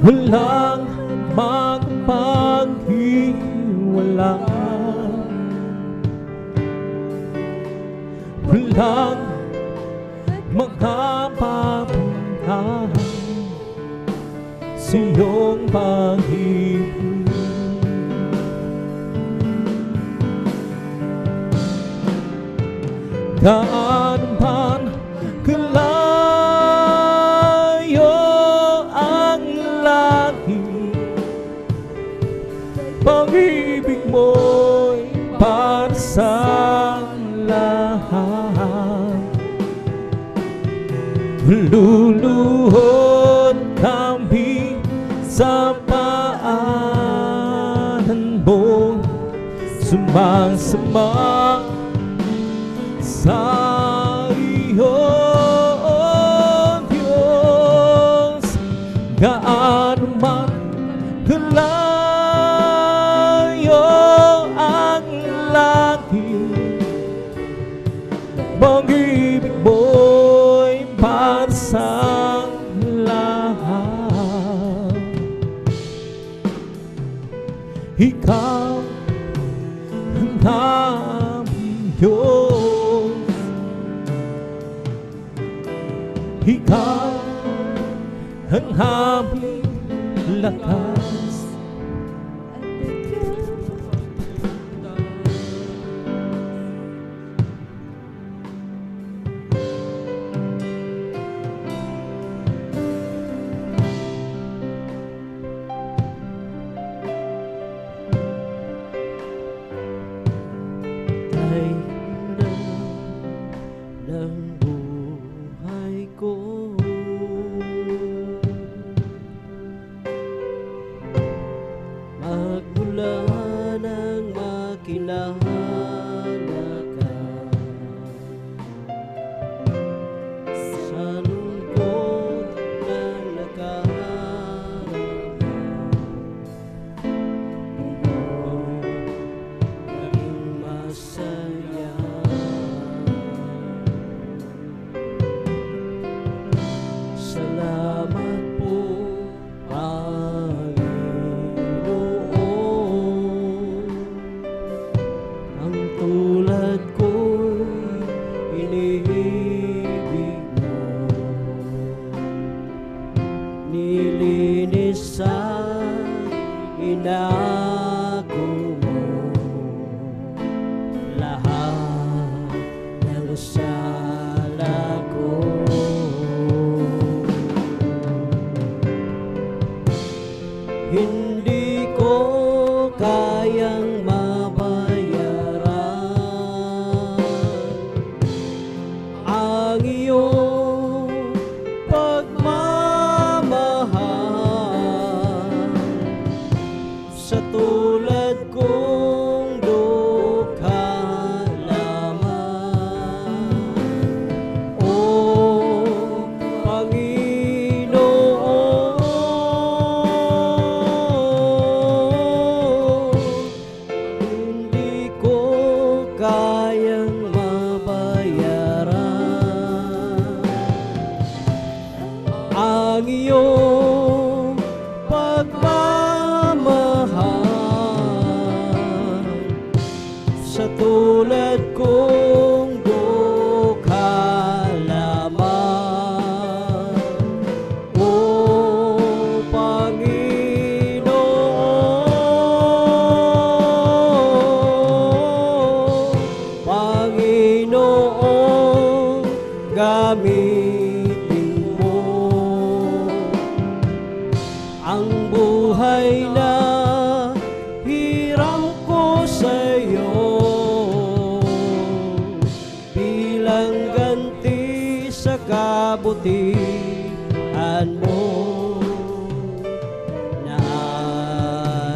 walang magpaghiwala. walang mga papuntahan sa iyong pag-ibig. Gaano man kalayo ang langit, pag-ibig mo'y para sa lahat. Luluhod kami sa paanan mo, sumasama sa iyo, Diyos. Gaano man kalayo ang langit, pag-ibig mo'y para sa lahat. Ikaw ang aming Diyos, ikaw ang aming lakas. Ng buhay ko, magmula nang makilala ka, sa lungkot na nakaraan, naging masaya. Salamat po, Panginoon. Ang tulad ko'y iniibig mo, nilinis sa inako mo lahat ng sala ko. Hindi ko kayang mabayaran ang iyong pagmamahal sa tulad kong dukha lamang. O kayang mabayaran ang iyong pagmamahal sa tulad kong dukha lamang. O Panginoon, gamitin mo ang buhay na hiram ko sa'yo bilang ganti sa kabutihan mo na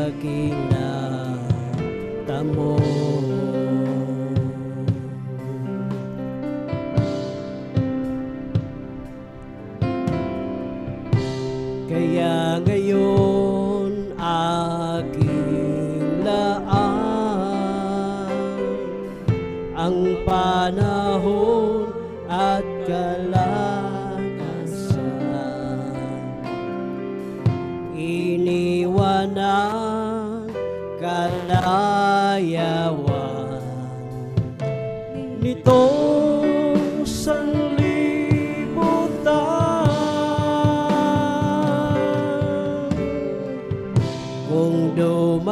aking natamo. Kaya ngayon aking laan ang panahon at kalakasan, iniwan ang kalayawan nitong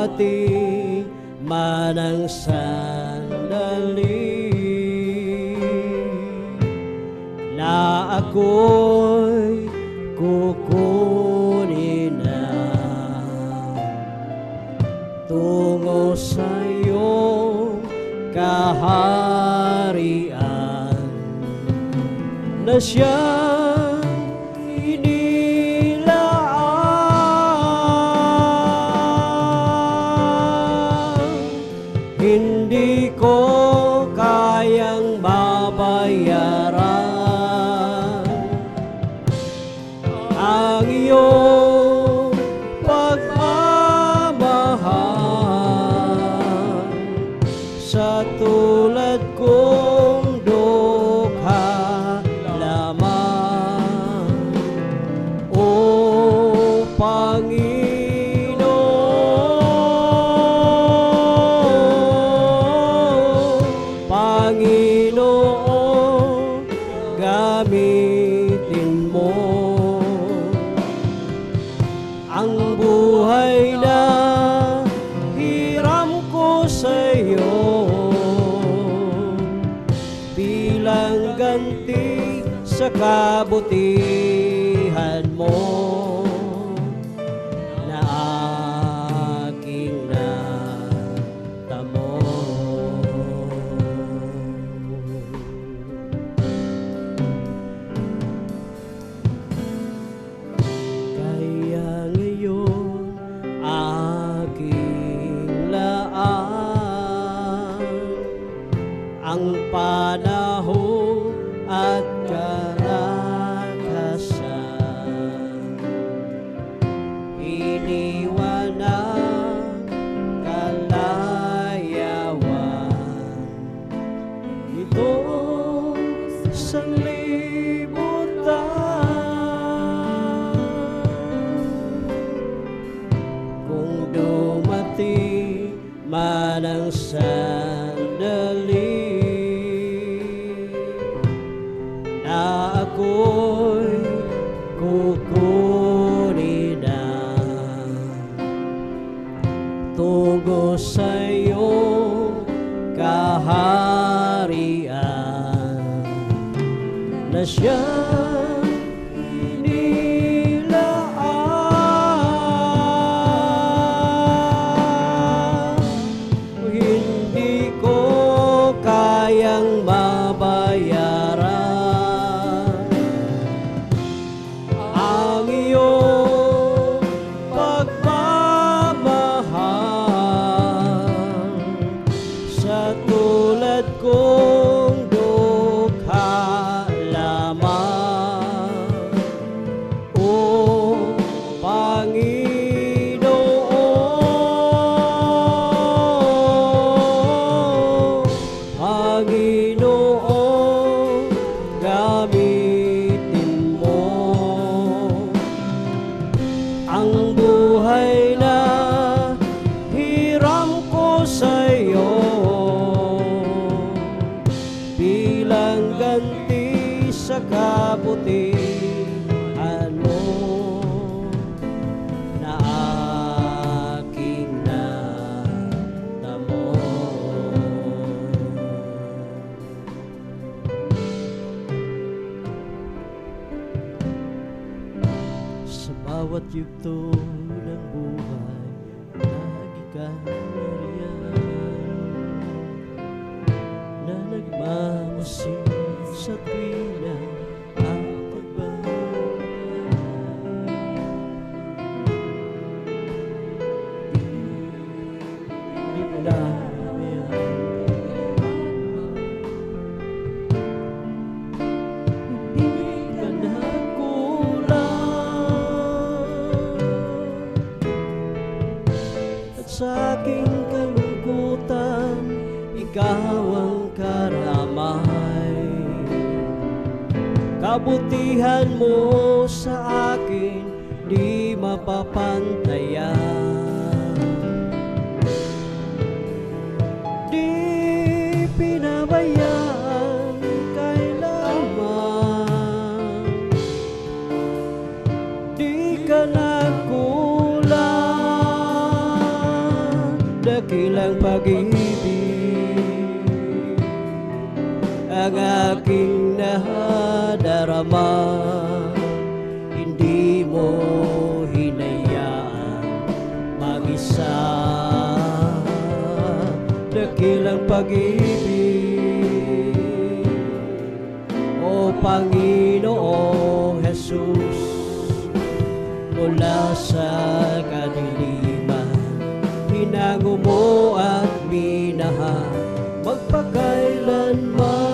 dumating man ang sandali na ako'y kukunin na tungo sa iyong kaharian na siyang inilaan. Hindi ko kayang mabayaran ang iyong pagmamahal sa tulad kong dukha lamang, O Panginoon. Panginoon, gamitin mo ang buhay na hiram ko sa iyo bilang ganti sa kabutihan mo na aking natamo. Kaya ngayon aking laan ang panahon at kalakasan, iniwan ang kalayawan ito sanglibutan. Kung dumating man ang sandali na ako'y kukunin na tungo sa iyong kaharian na siyang inilaan. Hindi ko kayang mabayaran ang iyong pagmamahal sa tulad kong dukha lamang, O Panginoon. Panginoon, gamitin mo ang buhay na hiram ko sa iyo bilang ganti sa kabutihan mo na aking natamo. Sa bawat yugto ng buhay, lagi ka nariyan na nagmamasid sa tuwing na ang pagbabalik. Di mo namin hindi ka nagkulang at sa aking kalungkutan ikaw ang karamay. Kabutihan mo sa akin di mapapantayan. Di pinabayaan kailanman, di ka nagkulang dakilang pag-ibig ang aking nadarama. Hindi mo hinayaan mag-isa, dakilang pag-ibig. O Panginoong Jesus, mula sa kadiliman, hinango mo at minahal magpakailanman.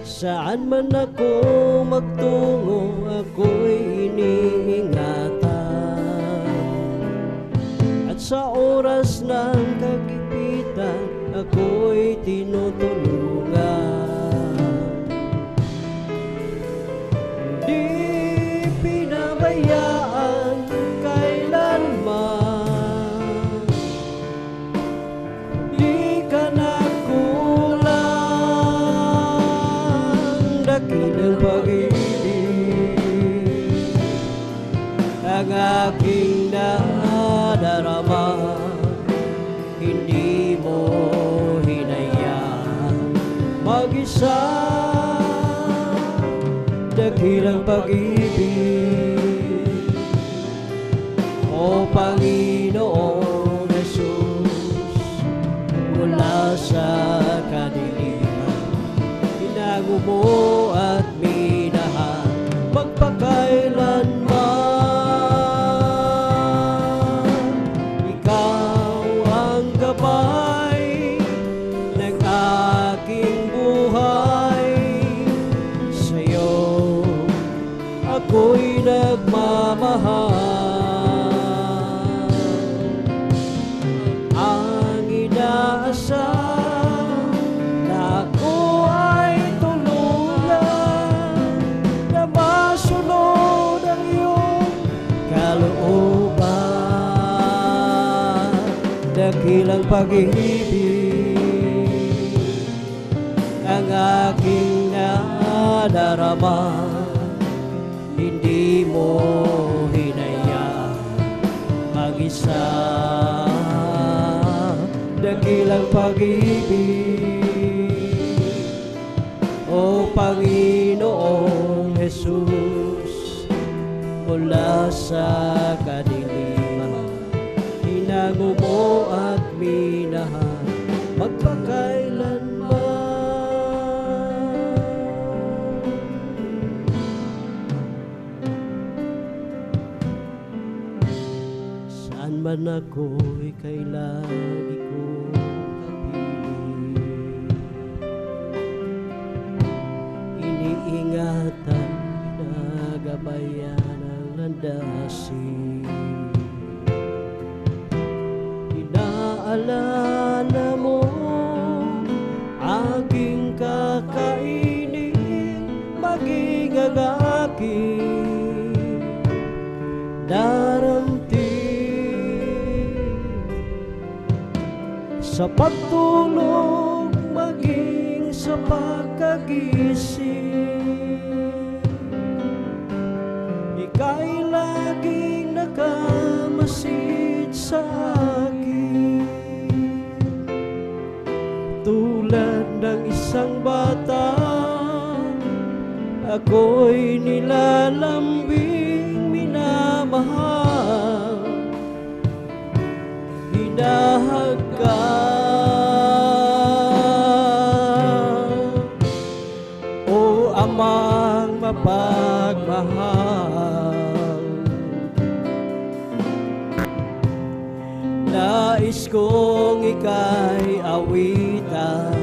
Saan man ako magtungo, ako'y iniingatan. At sa oras ng kagipitan, ako'y tinutulungan. Di pinabayaan kailanman, di ka nakulang, dakilang pag-ibig ang aking nadarama. Hindi mo hinayaan mag-isa, dakilang pag-ibig. O Panginoong Jesus, mula sa kadiliman, hinango mo at minahal magpakailanman. Ikaw ang gabay ng aking buhay, sa'yo ako'y nagmamahal. Ang inaasam na ako ay tulungan, na masunod ang iyong kalooban, dakilang pag-ibig ang aking nadarama. Hindi mo hinayaan mag-isa, dakilang pag-ibig. O Panginoong Jesus, mula sa kadiliman, hinango mo at minahal magpakailanman. Saan man ako'y kailangan kong kapiling, iniingatan, nagabayan ang landasin. Inaalala mo aking kakainin, maging ang aking daramtin. Sa pagtulog, maging sa pagkagising, ika'y laging nakamasid sa akin. Tulad ng isang bata, ako'y nilalambing, minamahal, hinahagkan. O Amang mapagmahal, nais kong ika'y awitan,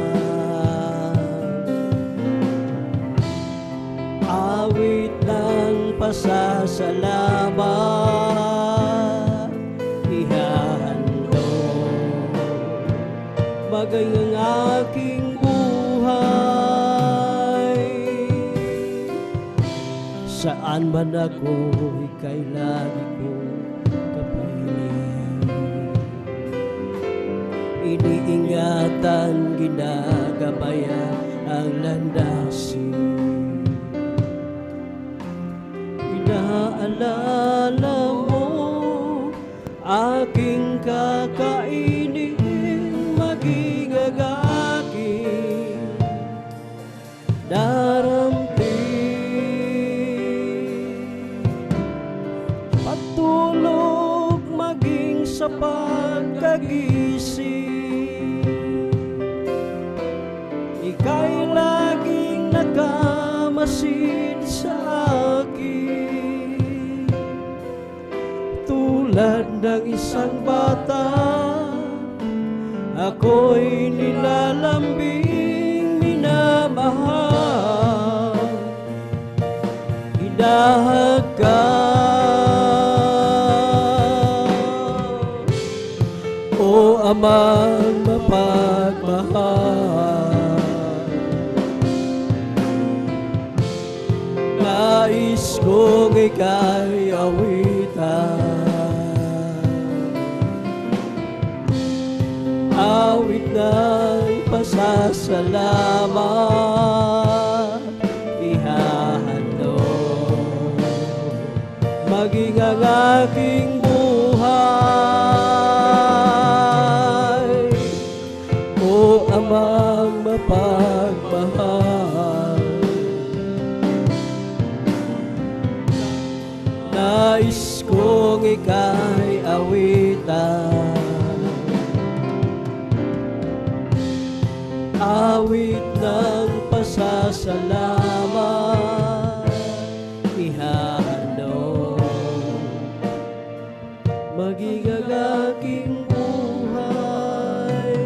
awit ng pasasalamat, ihahandog maging ang aking buhay. Saan man ako, ika'y lagi kong kapiling, iniingatan, ginagabayan ang landasin. Pag-alala mo, aking kakainin, maging aking darampin. Pagtulog, maging sa pagkagising, ika'y laging nakamasid sa akin. Tulad ng isang bata, ako'y nilalambing, minamahal, hinahagkan. O Amang mapagmahal, nais kong ika'y awitan, awit ng pasasalamat, ihahandog, maging ang aking buhay. O Amang mapagmahal, nais kong ika'y awitan, awit ng pasasalamat, ihahandog, maging ang aking buhay.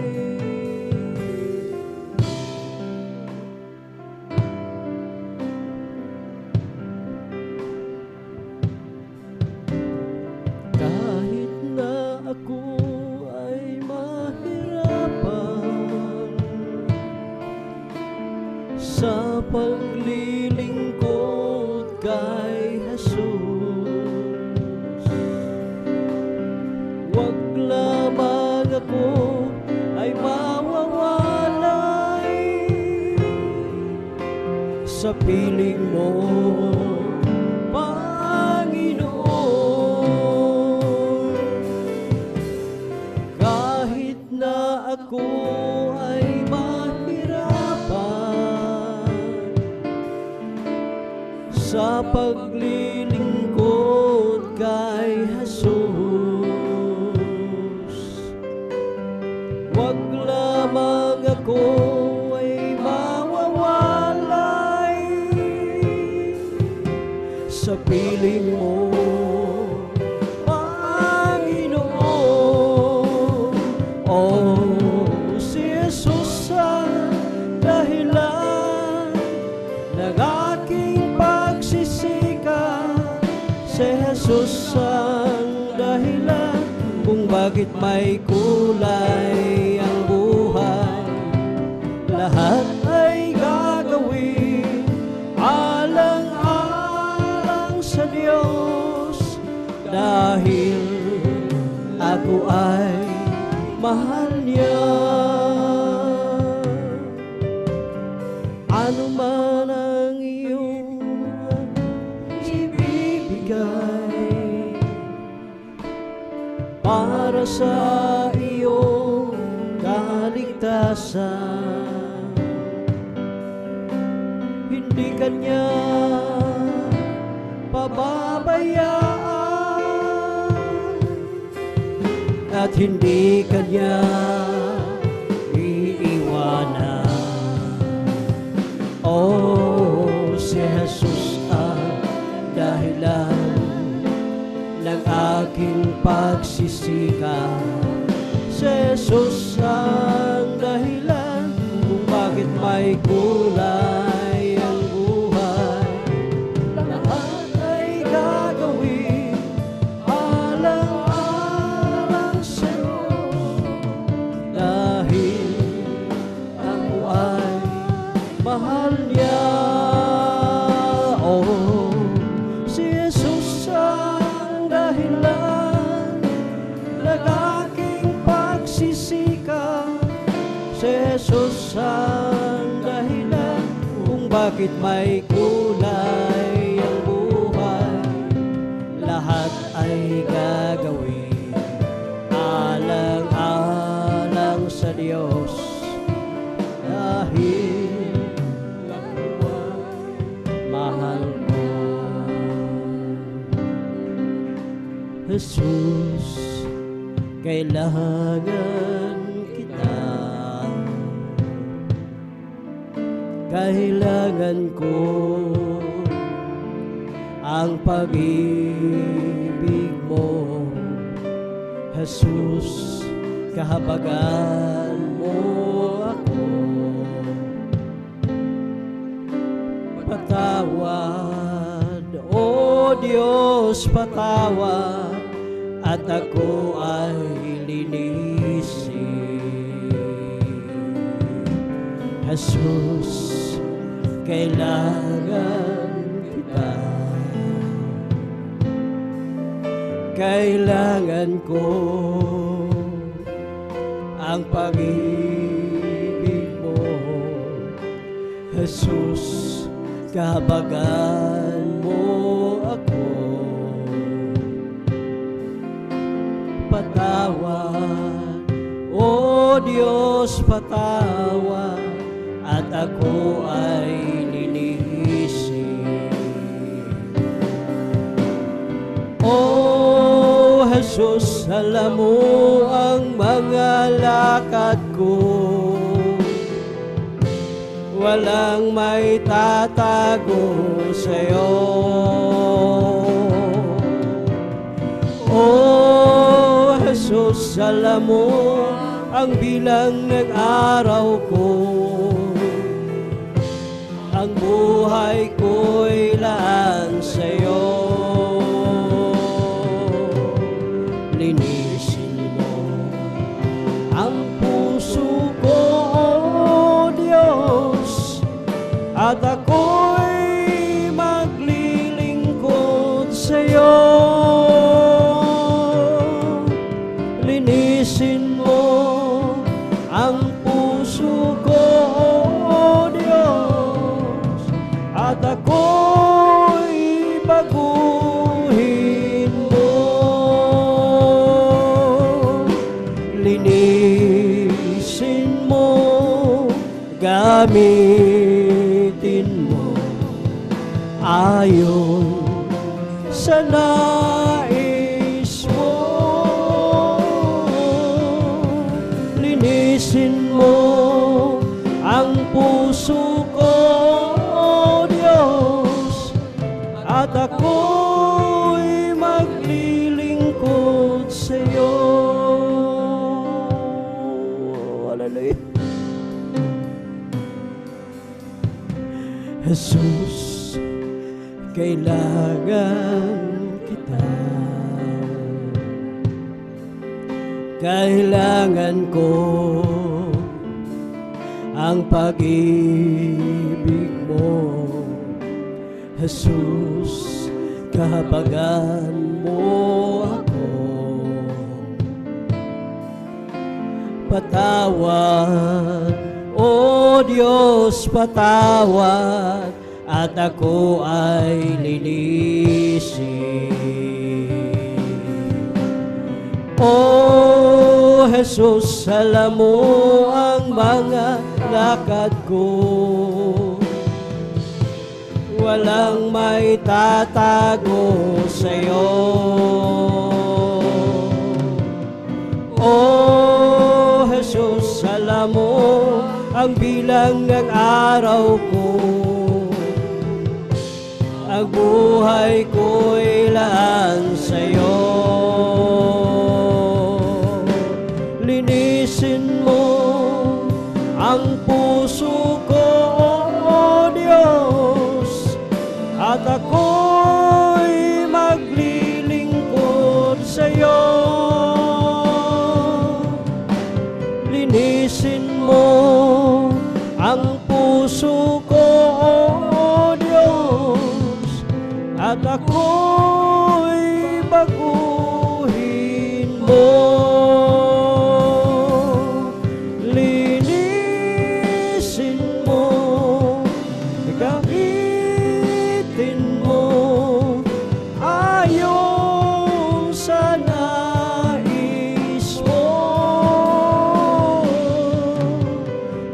Kahit na ako ay mahirapan sa paglilingkod kay Jesus, wag lamang ako ay mawawalay sa piling mo, Panginoon. Kahit na ako ay mahirapan sa paglilingkod kay Jesus, wag lamang ako ay mawawalay sa piling mo, Panginoon. Oh, si Jesus ang dahilan ng aking pagsisikat, si Jesus ang dahilan kung bakit may kulay ang buhay. Lahat ay gagawin alang-alang sa Diyos, dahil ako ay mahal niya. Ano man ang iyong ibibigay para sa iyong kaligtasan, hindi kanya pababayaan at hindi kanya iiwanan. Oh, si Jesus ang dahilan ng aking pagsisikat, si Jesus ang dahilan kung bakit may kulay ang buhay. Lahat ay gagawin alang-alang sa'yo, dahil ako ay mahal niya. Oh, si Jesus ang dahilan ng aking pagsisikat, si Jesus ang dahilan kung bakit may kulay ang buhay. Jesus, kailangan kita. Kailangan ko ang pag-ibig mo, Jesus, kahabagan mo ako. Patawad, O Diyos, patawad, at ako ay linisin. Jesus, kailangan kita. Kailangan ko ang pag-ibig mo, Jesus, kahabagan mo ako. Patawad, O Diyos, patawad, at ako ay linisin. O Jesus, alam mo ang mga lakad ko, walang may tatago sa'yo. O Jesus, alam mo ang bilang ng araw ko, ang buhay ko'y laan sa'yo. Linisin mo ang puso ko, O Diyos, at ako'y maglilingkod sa'yo. Linisin mo ang puso ko, O Diyos, at ako'y baguhin mo. Linisin mo, gamitin mo ayon sa nais mo. Linisin mo ang puso ko, O Diyos, at ako'y maglilingkod sa'yo. Hallelujah. Jesus, kailangan kita. Kailangan ko ang pag-ibig mo, Jesus, kahabagan mo ako. Patawad, O Diyos, patawad, at ako ay linisin. O Jesus, alam mo ang mga lakad ko, walang may tatago sa'yo. O Jesus, alam mo ang bilang ng araw ko, ang buhay ko'y laan sa'yo. Linisin mo ang puso ko, O Diyos, at ako'y maglilingkod sa'yo. Linisin mo ang puso ko, O Diyos, at ako'y baguhin mo. Linisin mo, gamitin mo ayon sa nais mo.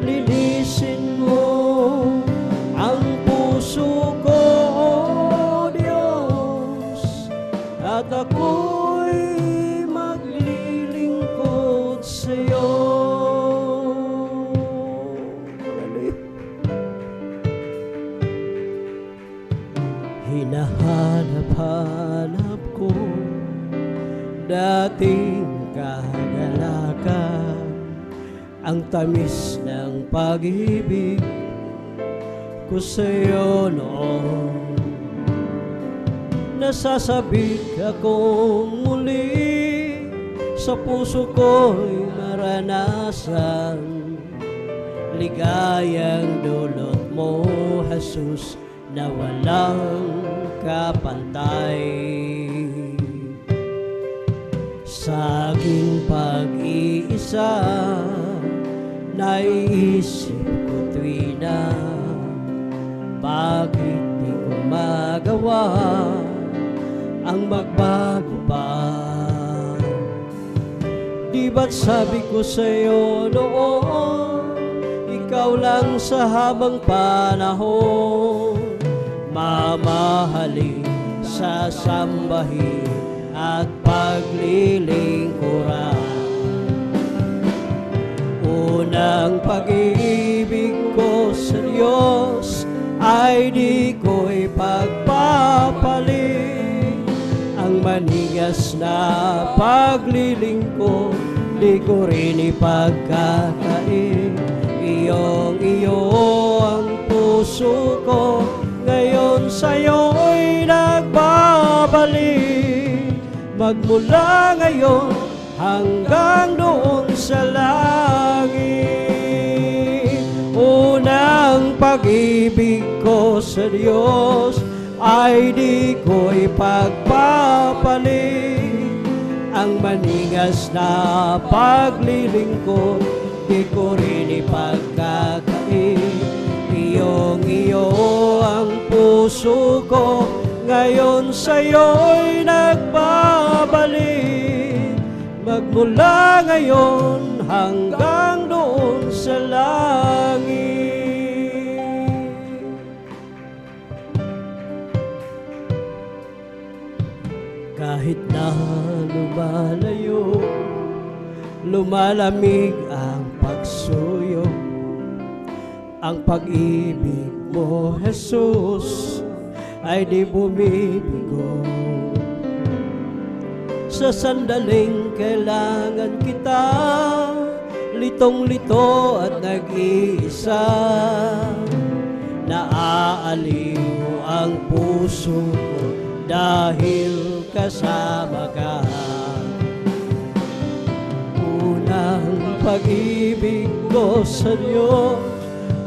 Linisin mo ang puso ko, O Diyos, at ako'y Hinahanap-hanap ko dating kagalakan, ang tamis ng pag-ibig ko sa'yo noon. Nasasabik akong muli, sa puso ko'y maranasan ligayang dulot mo, Jesus, na walang kapantay. Sa aking pag-iisa, naiisip ko tuwina, bakit di ko magawa ang magbago pa? Di ba't sabi ko sa'yo noon, ikaw lang sa habang panahon, mamahalin, sasambahin at paglilingkuran. Unang pag-ibig ko sa Diyos ay di ko'y pagpapalit. Ang manigas na paglilingkod, di ko rin ipagkakain. Iyong-iyo ang puso ko, ngayon sa'yo'y nagbabalik. Magmula ngayon hanggang doon sa langit. Unang pag-ibig ko sa Diyos ay di ko ipagpapalit. Ang maningas na paglilingkod, di ko rin ipagkakain. Iyong-iyo ang puso ko, ngayon sa'yo'y nagbabalik. Magmula ngayon hanggang doon sa langit. Kahit na lumalayo, lumalamig ang pagsuyo, ang pag-ibig mo, Jesus, ay di bumibigo. Sa sandaling kailangan kita, litong-lito at nag-iisa, naaaliw ang puso ko dahil kasama ka. Unang pag-ibig ko sa Diyos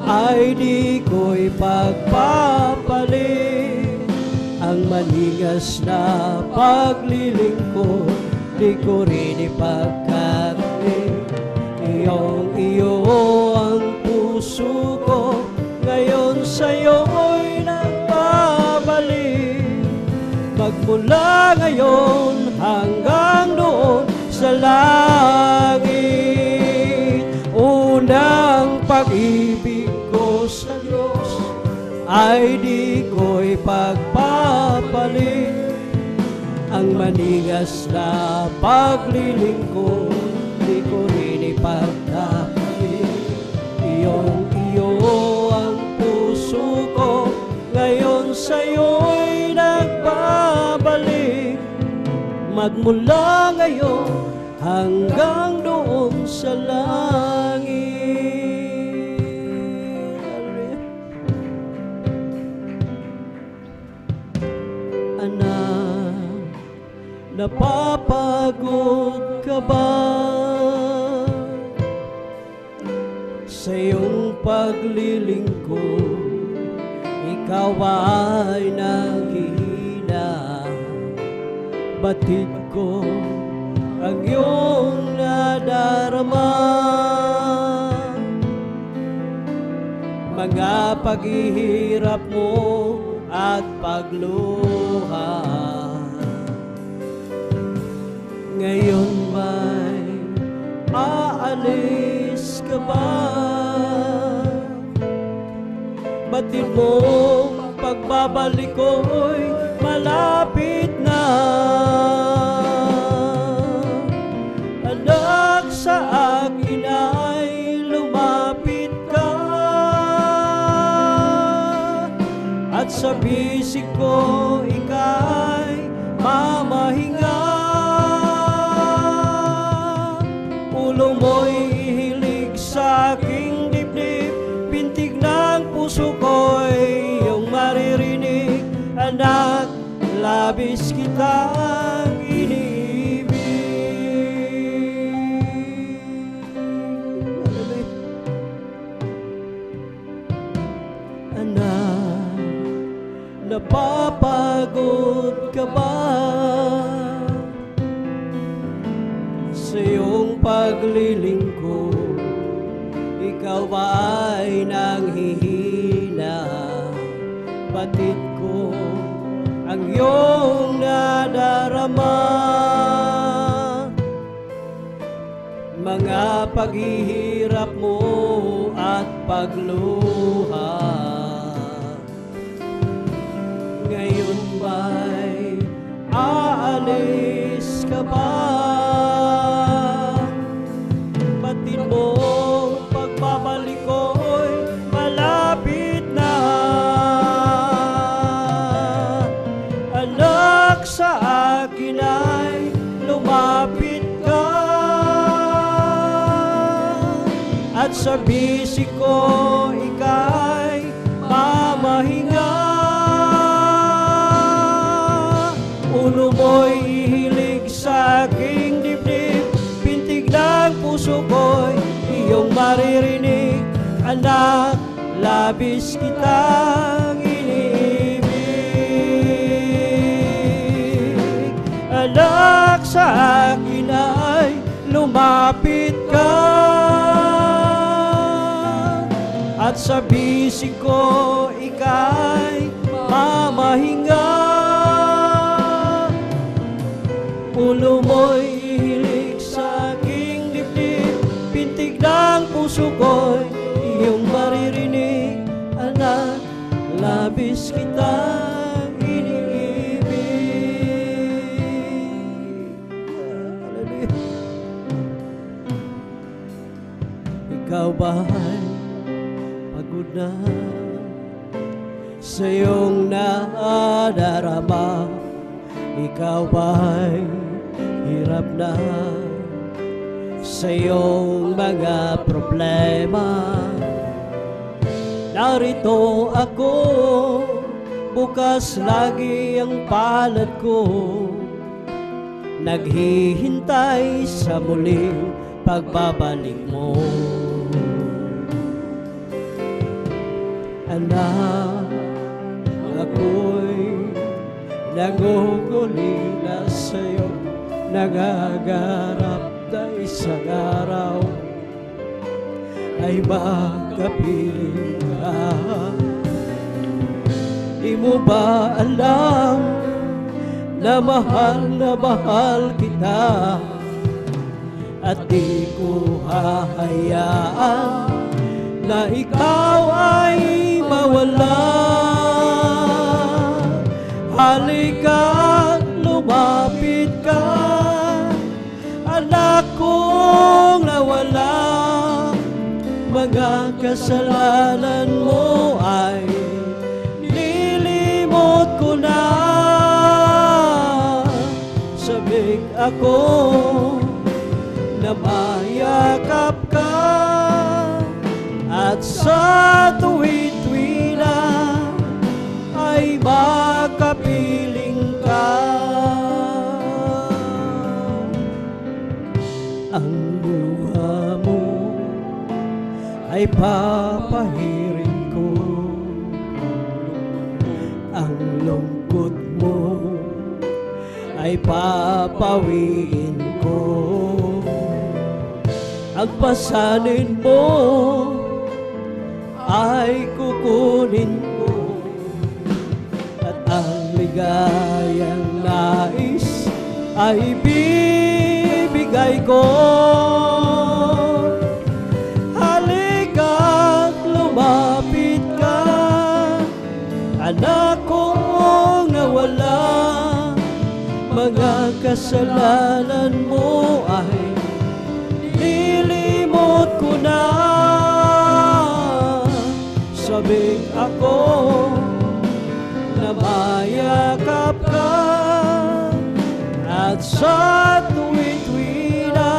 ay di ko'y pagpapalit. Ang manigas na paglilingkod, di ko rin ipagkakain. Iyong-iyo ang puso ko, ngayon sa'yo'y nagbabalik. Magmula ngayon hanggang doon sa langit. Unang pag-ibig ko sa Diyos ay di ko ipagpapalit. Ang maningas na paglilingkod, di ko rin ipagkakain. Iyong-iyo ang puso ko, ngayon sa'yo'y nagbabalik. Magmula ngayon hanggang doon sa langit. Anak, napapagod ka ba sa iyong paglilingkod? Ikaw ay naghihina, batid ko ang iyong nadarama. Mga paghihirap mo at pagluha, ngayon ba'y aalis ka ba? Batid mo pagbabalik ko'y malapit na. Anak, sa akin ay lumapit ka, at sa bisig ko puso ko'y iyong maririnig, anak, labis kitang iniibig. Anak, napapagod ka ba sa iyong paglilingkod? Ikaw ba ay nanghihina? Batid ko ang iyong nadarama. Mga paghihirap mo at pagluha, ngayon ba'y aalis ka ba? Batid mo pagbabalik ko'y malapit na. Anak, sa akin ay lumapit ka, at sa bisig ko ika'y mamahinga. Ulo mo'y ihilig sa aking dibdib, pintig ng puso ko'y iyong maririnig, anak, labis kitang iniibig. Anak, sa akin ay lumapit ka, at sa bisig ko ika'y mamahinga. Ulo mo'y ihilig sa aking dibdib, pintig ng puso ko'y iyong maririnig, anak, labis kitang iniibig. Hallelujah. Ikaw ba'y pagod na sa iyong nadarama? Ikaw ba'y hirap na sa iyong mga problema? Narito ako, bukas lagi ang palad ko, naghihintay sa muling pagbabalik mo. Anak, ako'y nangungulila sa'yo, nangagarap na isang araw ay makapiling ka. Di mo ba alam na mahal kita, at di ko hahayaan na ikaw ay mawala. Halika't lumapit ka, anak kong nawala. Mga kasalanan mo ay nilimot ko na. Sabik ako na mayakap ka, at sa tuwi-tuwi na ay makapiling ka. Ang luha mo ay papahirin ko, ang lungkot mo ay papawiin ko. Ang pasanin mo ay kukunin ko, at ang ligayang nais ay bibigay ko. Halika't lumapit ka, anak kong nawala. Mga kasalanan mo ay nilimot ko na. Sabik ako na mayakap ka, at sa tuwi-tuwi na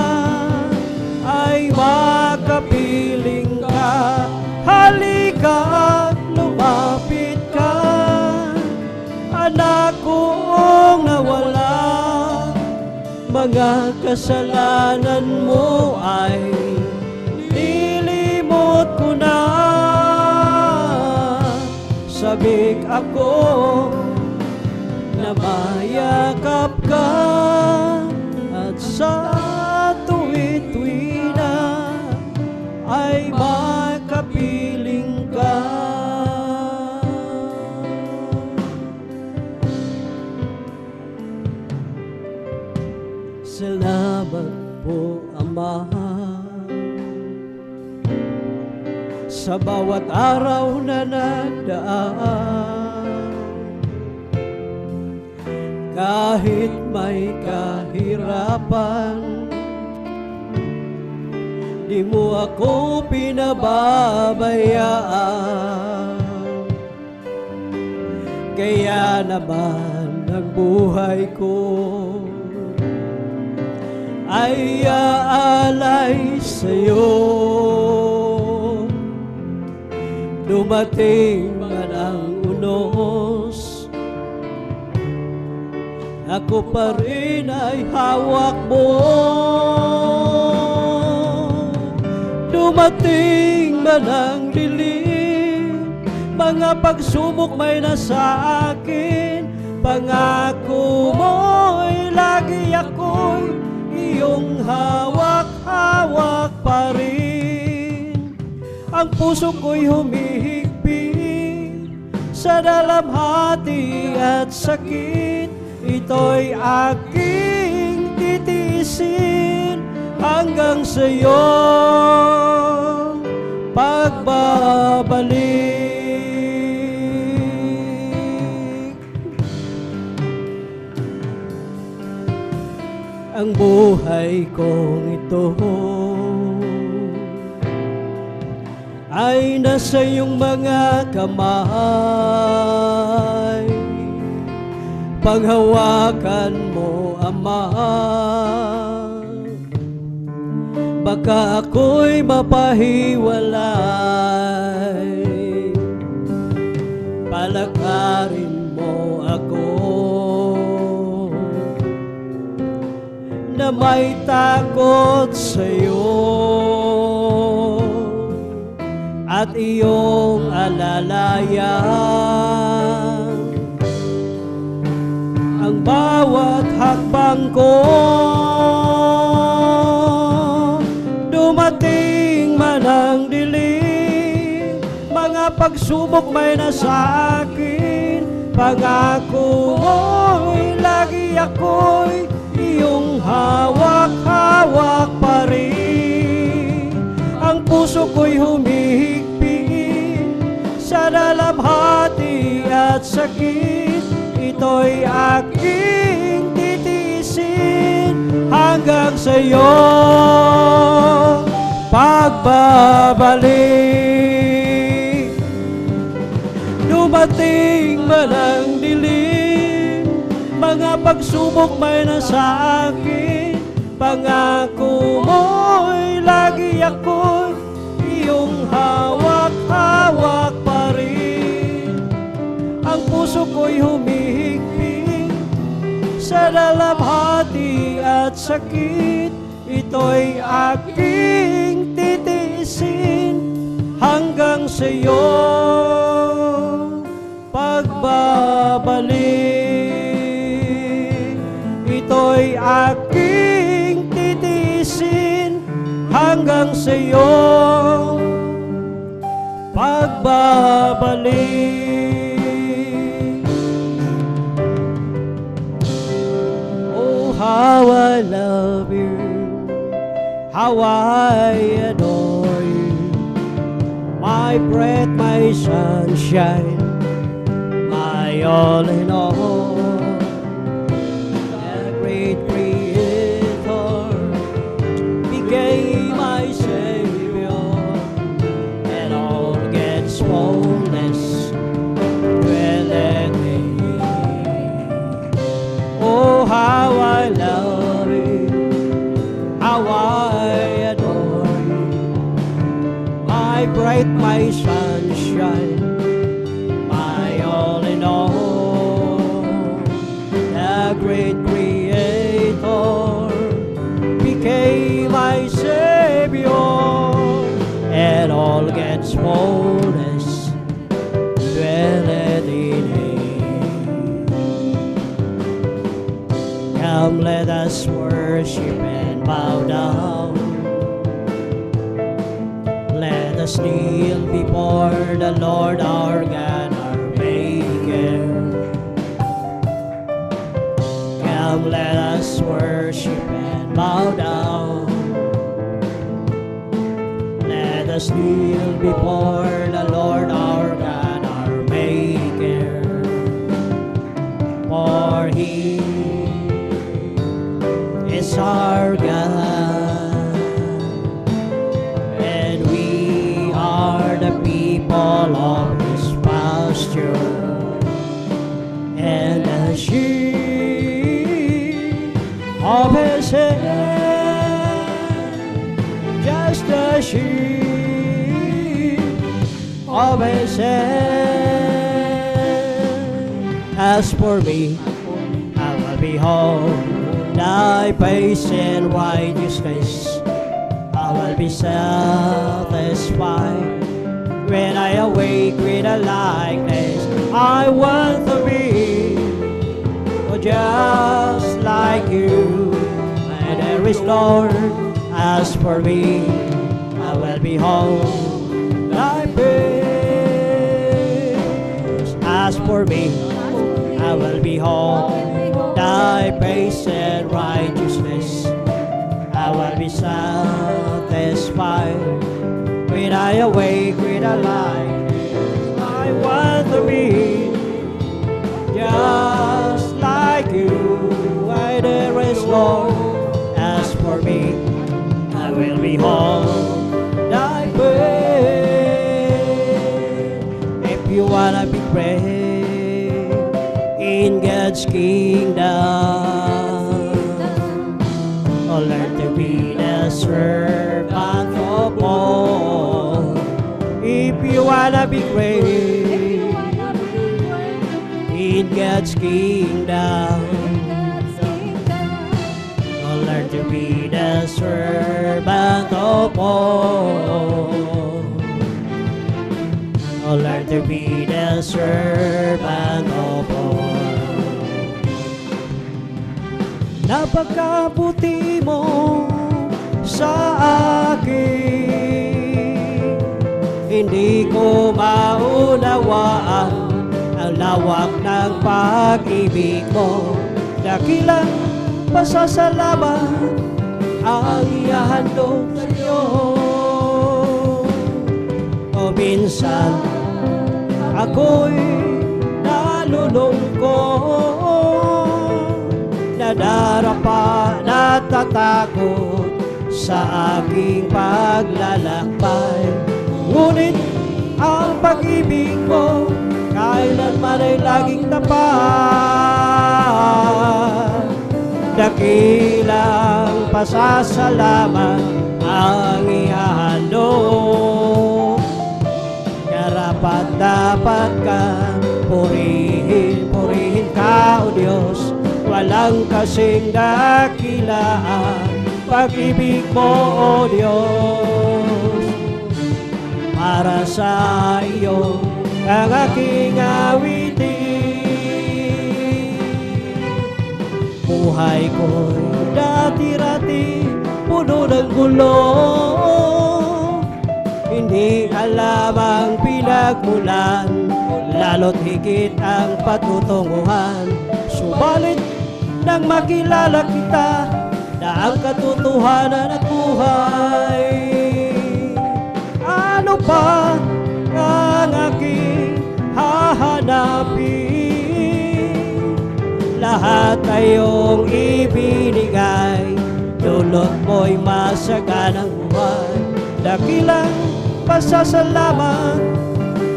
ay makapiling ka. Halika't anak kong nawala, mga kasalanan mo ay nilimot ko na. Sabik ako na mayakap ka, at sa tuwi-tuwi na ay makapiling ka. Salamat po, Ama, sa bawat araw na nagdaan. Kahit may kahirapan, di mo ako pinababayaan. Kaya naman ang buhay ko ay aalay sa'yo. Dumating man ang unos, ako pa rin ay hawak mo. Dumating man ang dilim, mga pagsubok may nasa akin, pangako mo'y lagi ako'y iyong hawak-hawak pa rin. Ang puso ko'y humihigpit sa dalamhati at sakit, ito'y aking titiisin hanggang sa'yo pagbabalik. Ang buhay kong ito ay nasa iyong mga kamay. Paghawakan mo, Ama, baka ako'y mapahiwalay. Palakarin mo ako na may takot sa'yo at iyong alalayan ang bawat hakbang ko. Dumating man ang dilim, mga pagsubok may nasa akin, pangako mo'y lagi ako'y iyong hawak-hawak pa rin. Ang puso ko'y humihigpit sa dalamhati at sakit, ito'y aking titiisin hanggang sa'yo pagbabalik. Dumating man ang dilim, mga pagsubok may nasa akin, pangako mo'y lagi ako'y iyong hawak-hawak pa rin. Ang puso ko'y humihigpit sa dalamhati at sakit, ito'y aking titiisin hanggang sa'yo pagbabalik. Ito'y aking titiisin hanggang sa'yo pagbabalik. How I love you, how I adore you, my breath, my sunshine, my all in all. The great Creator became my Savior, and all gets fullness within me. Oh, how I love you, how I adore you, my bright, my sunshine, my all in all. the great Creator became my Savior, and all God's fullness dwelleth in Him. Come, let us worship and bow down. Let us kneel before the Lord our God, our Maker. Come, let us worship and bow down. Let us kneel before the Lord our God, our Maker. For He is our God, and we are the people of His pasture, and the sheep of His hand, just the sheep of His hand. As for me, I will behold Thy face and righteousness. I will be satisfied when I awake with a likeness. I want to be just like You. And there is Lord, as for me, I will behold Thy face. As for me, I will behold Thy face and righteousness. I will be satisfied when I awake with a light. I want to be just like You. Why there is Lord, as for me, I will behold Thy face. If you wanna be great in God's kingdom, oh, learn to be the servant of all. If you wanna be great in God's kingdom, oh, learn to be the servant of all. Oh, learn to be the servant of all. Napakabuti mo sa akin, hindi ko maunawaan ang lawak ng pag-ibig mo. Dakilang pasasalamat ang ihahandog sa iyo. O minsan ako'y nalulungkot, nadarapa, natatakot sa aking paglalakbay. Ngunit ang pag-ibig mo kailanman ay laging tapat. Dakilang pasasalamat ang ihahandog. Karapat dapat ka purihin, purihin ka, O Diyos. Walang kasing dakilaan pag-ibig mo, O Diyos. Para sa iyo ang aking awitin. Buhay ko'y dati-rati puno ng gulo, hindi alam ang pinagmulan, lalo't higit ang patutunguhan. Subalit nang makilala kita na ang katotohanan at buhay, ano pa ang aking hahanapin? Lahat ay iyong ibinigay, dulot mo'y masaganang buhay. Dakilang pasasalamat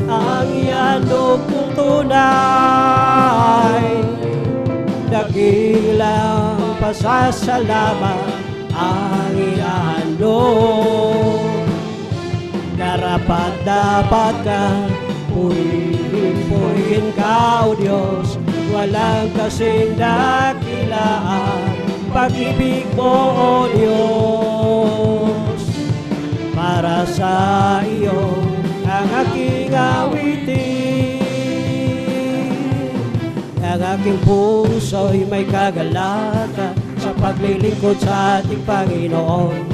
ang ihandog kong tunay. Dakilang pasasalamat ang ihandog. Karapat dapat ka, purihin, purihin ka, O Diyos. walang kasing dakilaan. Pag-ibig mo, O Diyos, para sa iyo ang aking awitin. Ang aking puso'y may kagalakan sa paglilingkod sa ating Panginoon.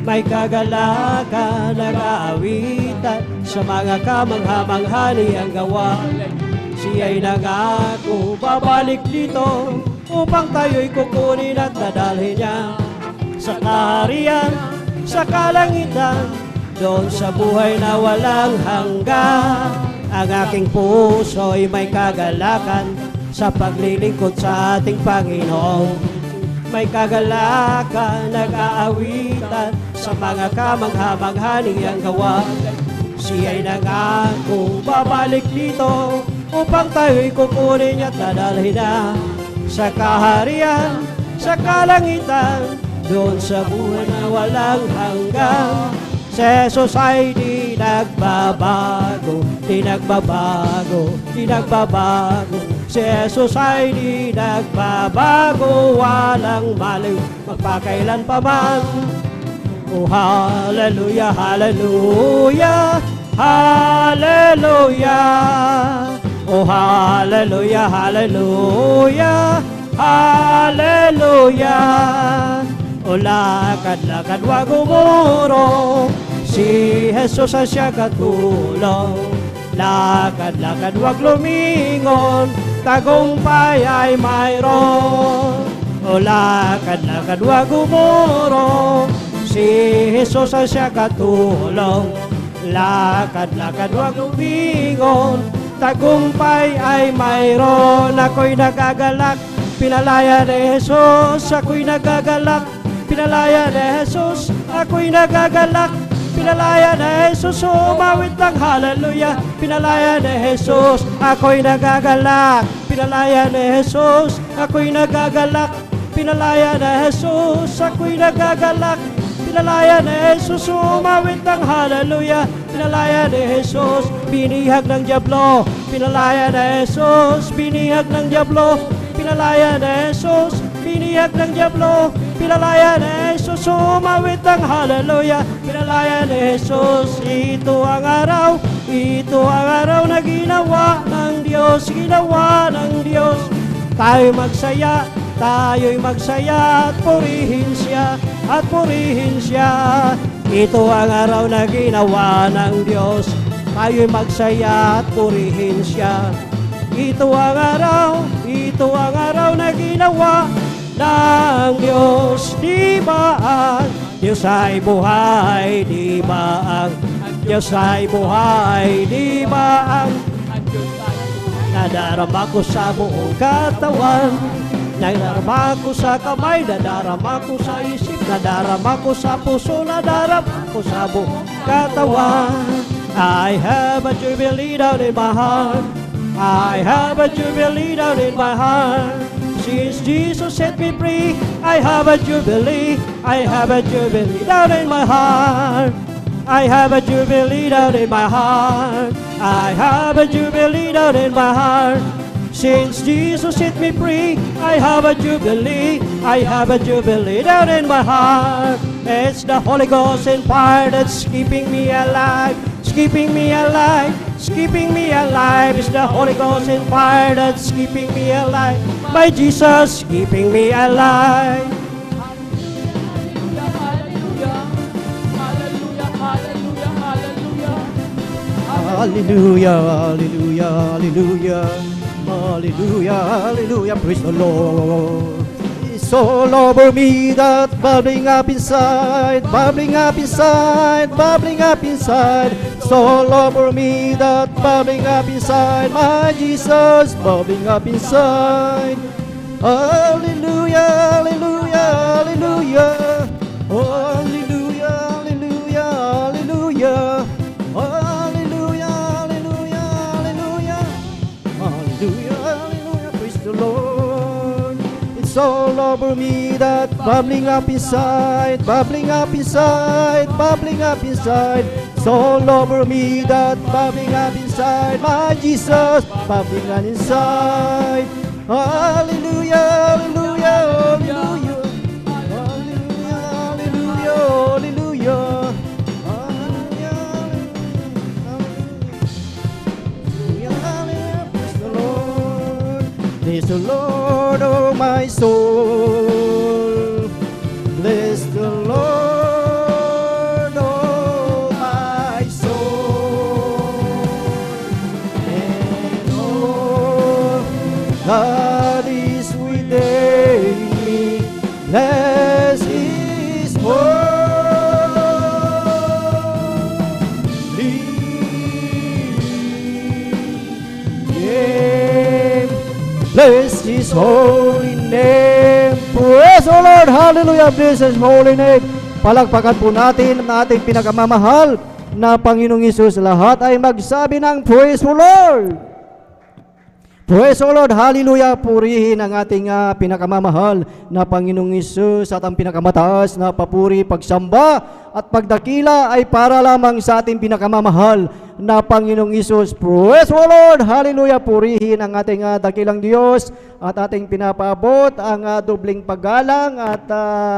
May kagalakan, nag-aawitan sa mga kamangha-mangha niyang gawa. Siya'y nangako, babalik dito upang tayo'y kukunin at dadalhin niya sa kaharian, sa kalangitan, doon sa buhay na walang hanggan. Ang aking puso'y may kagalakan sa paglilingkod sa ating Panginoon. May kagalakan, nag-aawitan sa mga kamangha-mangha niyang gawa. Siya'y nangako, babalik dito upang tayo'y kukunin at dadalhin na sa kaharian, sa kalangitan, doon sa buhay na walang hanggan. Si Jesus ay di nagbabago, di nagbabago, di nagbabago. Si Jesus ay di nagbabago, walang maliw, magpakailan pa man. Oh, hallelujah, hallelujah, hallelujah. Oh, hallelujah, hallelujah, hallelujah. O lakad-lakad wag umuro, si Jesus ang siya katulong. Lakad-lakad wag lumingon, tagumpay ay mayroon. O lakad-lakad wag umuro, si Jesus ang siya katulong. Lakad-lakad wag lumingon, tagumpay ay mayroon. Ako'y nagagalak, pinalaya ni Jesus. Ako'y nagagalak, pinalaya ni Jesus. Ako'y nagagalak, pinalaya ni Jesus. Umawit ng hallelujah, pinalaya ni Jesus. Ako'y nagagalak, pinalaya ni Jesus. Ako'y nagagalak, pinalaya ni Jesus. Ako'y nagagalak, pinalaya ni Jesus. Umawit ng hallelujah, pinalaya ni Jesus. Binihag ng diablo, pinalaya ni Jesus. Binihag ng diablo, pinalaya ni Jesus. Binihag ng diablo, pinalaya ni Jesus. Umawit ng hallelujah, pinalaya ni Jesus. Ito ang araw, ito ang araw na ginawa ng Diyos, ginawa ng Diyos. Tayo'y magsaya, tayo'y magsaya at purihin siya, at purihin siya. Ito ang araw na ginawa ng Diyos. Tayo'y magsaya at purihin siya. Ito ang araw na ginawa ng Diyos. Di ba ang Diyos ay buhay? Di ba ang Diyos ay buhay? Di ba ang nadarama ko sa buong katawan? Nadarama ko sa kamay, nadarama ko sa isip, nadarama ko sa puso, nadarama ko sa buong katawan. I have a jubilee down in my heart. I have a jubilee down in my heart. Since Jesus set me free, I have a jubilee. I have a jubilee down in my heart. I have a jubilee down in my heart. I have a jubilee down in my heart. Since Jesus set me free, I have a jubilee. I have a jubilee down in my heart. It's the Holy Ghost and fire that's keeping me alive. It's keeping me alive. It's keeping me alive. It's the Holy Ghost and fire that's keeping me alive. My Jesus keeping me alive. Hallelujah, hallelujah, hallelujah. Hallelujah, hallelujah, praise the Lord. It's all over me, that bubbling up inside, bubbling up inside, bubbling up inside. It's all over me, that bubbling up inside, my Jesus bubbling up inside. Hallelujah, hallelujah, hallelujah. Oh, hallelujah, hallelujah, hallelujah. Hallelujah, hallelujah, hallelujah. Hallelujah, hallelujah, praise the Lord. It's all over me, that bubbling up inside, bubbling up inside, bubbling up inside. It's all over me, that bubbling up inside, my Jesus bubbling on inside. Hallelujah, hallelujah, hallelujah. Hallelujah, hallelujah, hallelujah. Hallelujah, hallelujah, hallelujah. Praise the Lord. Praise the Lord, oh my soul. Bless the Lord, oh my soul. And all that is within me, bless His holy name. Bless His holy name. Praise the Lord. Hallelujah. Bless His holy name. Palakpakan po natin ang ating pinakamamahal na Panginoong Hesus. Lahat ay magsabi ng Praise the Lord. Praise the Lord, hallelujah, purihin ang ating pinakamamahal na Panginoong Hesus at ang pinakamataas na papuri, pagsamba at pagdakila ay para lamang sa ating pinakamamahal na Panginoong Hesus. Praise the Lord, hallelujah, purihin ang ating dakilang Diyos at ating pinapaabot ang dobling paggalang at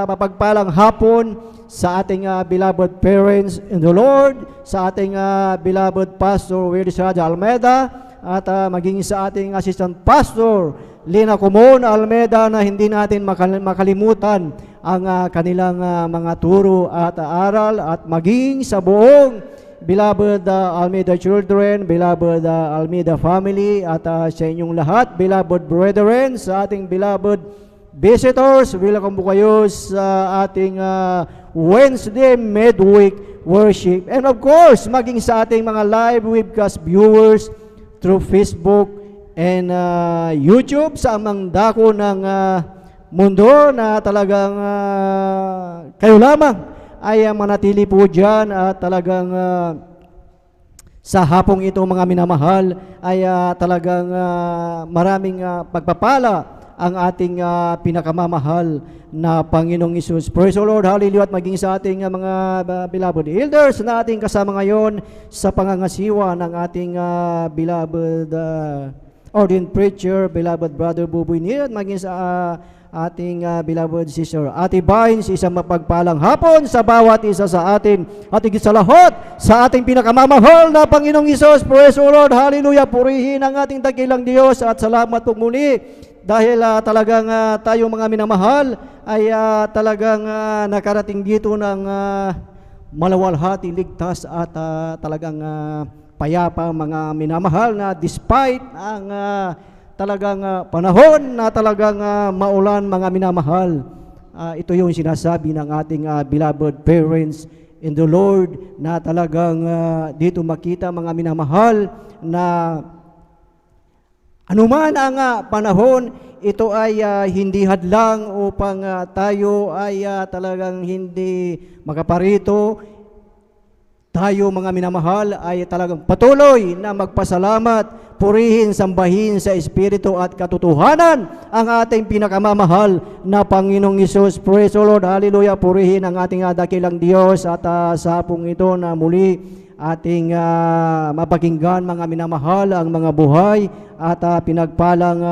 mapagpalang hapon sa ating beloved parents in the Lord, sa ating beloved Pastor Willis Raja Almeida, at maging sa ating Assistant Pastor Lina Comon Almeida na hindi natin makalimutan ang kanilang mga turo at aral, at maging sa buong beloved Almeida children, beloved Almeida family, at sa inyong lahat, beloved brethren, sa ating beloved visitors, welcome po kayo sa ating Wednesday midweek worship, and of course maging sa ating mga live webcast viewers through Facebook and YouTube sa amang dako ng mundo, na talagang kayo lamang ay manatili po dyan at talagang sa hapong ito mga minamahal ay talagang maraming pagpapala ang ating pinakamamahal na Panginoong Hesus. Praise the Lord, hallelujah, at maging sa ating mga beloved elders na ating kasama ngayon sa pangangasiwa ng ating beloved ordained preacher, beloved brother Buboy Nir, at maging sa ating beloved sister Ate Vines, isang mapagpalang hapon sa bawat isa sa atin, at higit sa lahat sa ating pinakamamahal na Panginoong Hesus. Praise the Lord, hallelujah, purihin ang ating dakilang Diyos at salamat po muli dahil talagang tayo mga minamahal ay talagang nakarating dito ng malawalhati, ligtas at talagang payapa mga minamahal, na despite ang talagang panahon na talagang maulan mga minamahal. Ito yung sinasabi ng ating beloved parents in the Lord, na talagang dito makita mga minamahal na anuman ang panahon, ito ay hindi hadlang upang tayo ay talagang hindi makaparito. Tayo mga minamahal ay talagang patuloy na magpasalamat, purihin, sambahin sa Espiritu at katotohanan ang ating pinakamamahal na Panginoong Hesus. Praise the Lord, hallelujah, purihin ang ating dakilang Diyos at sa hapong ito na muli ating mapakinggan mga minamahal ang mga buhay at pinagpalang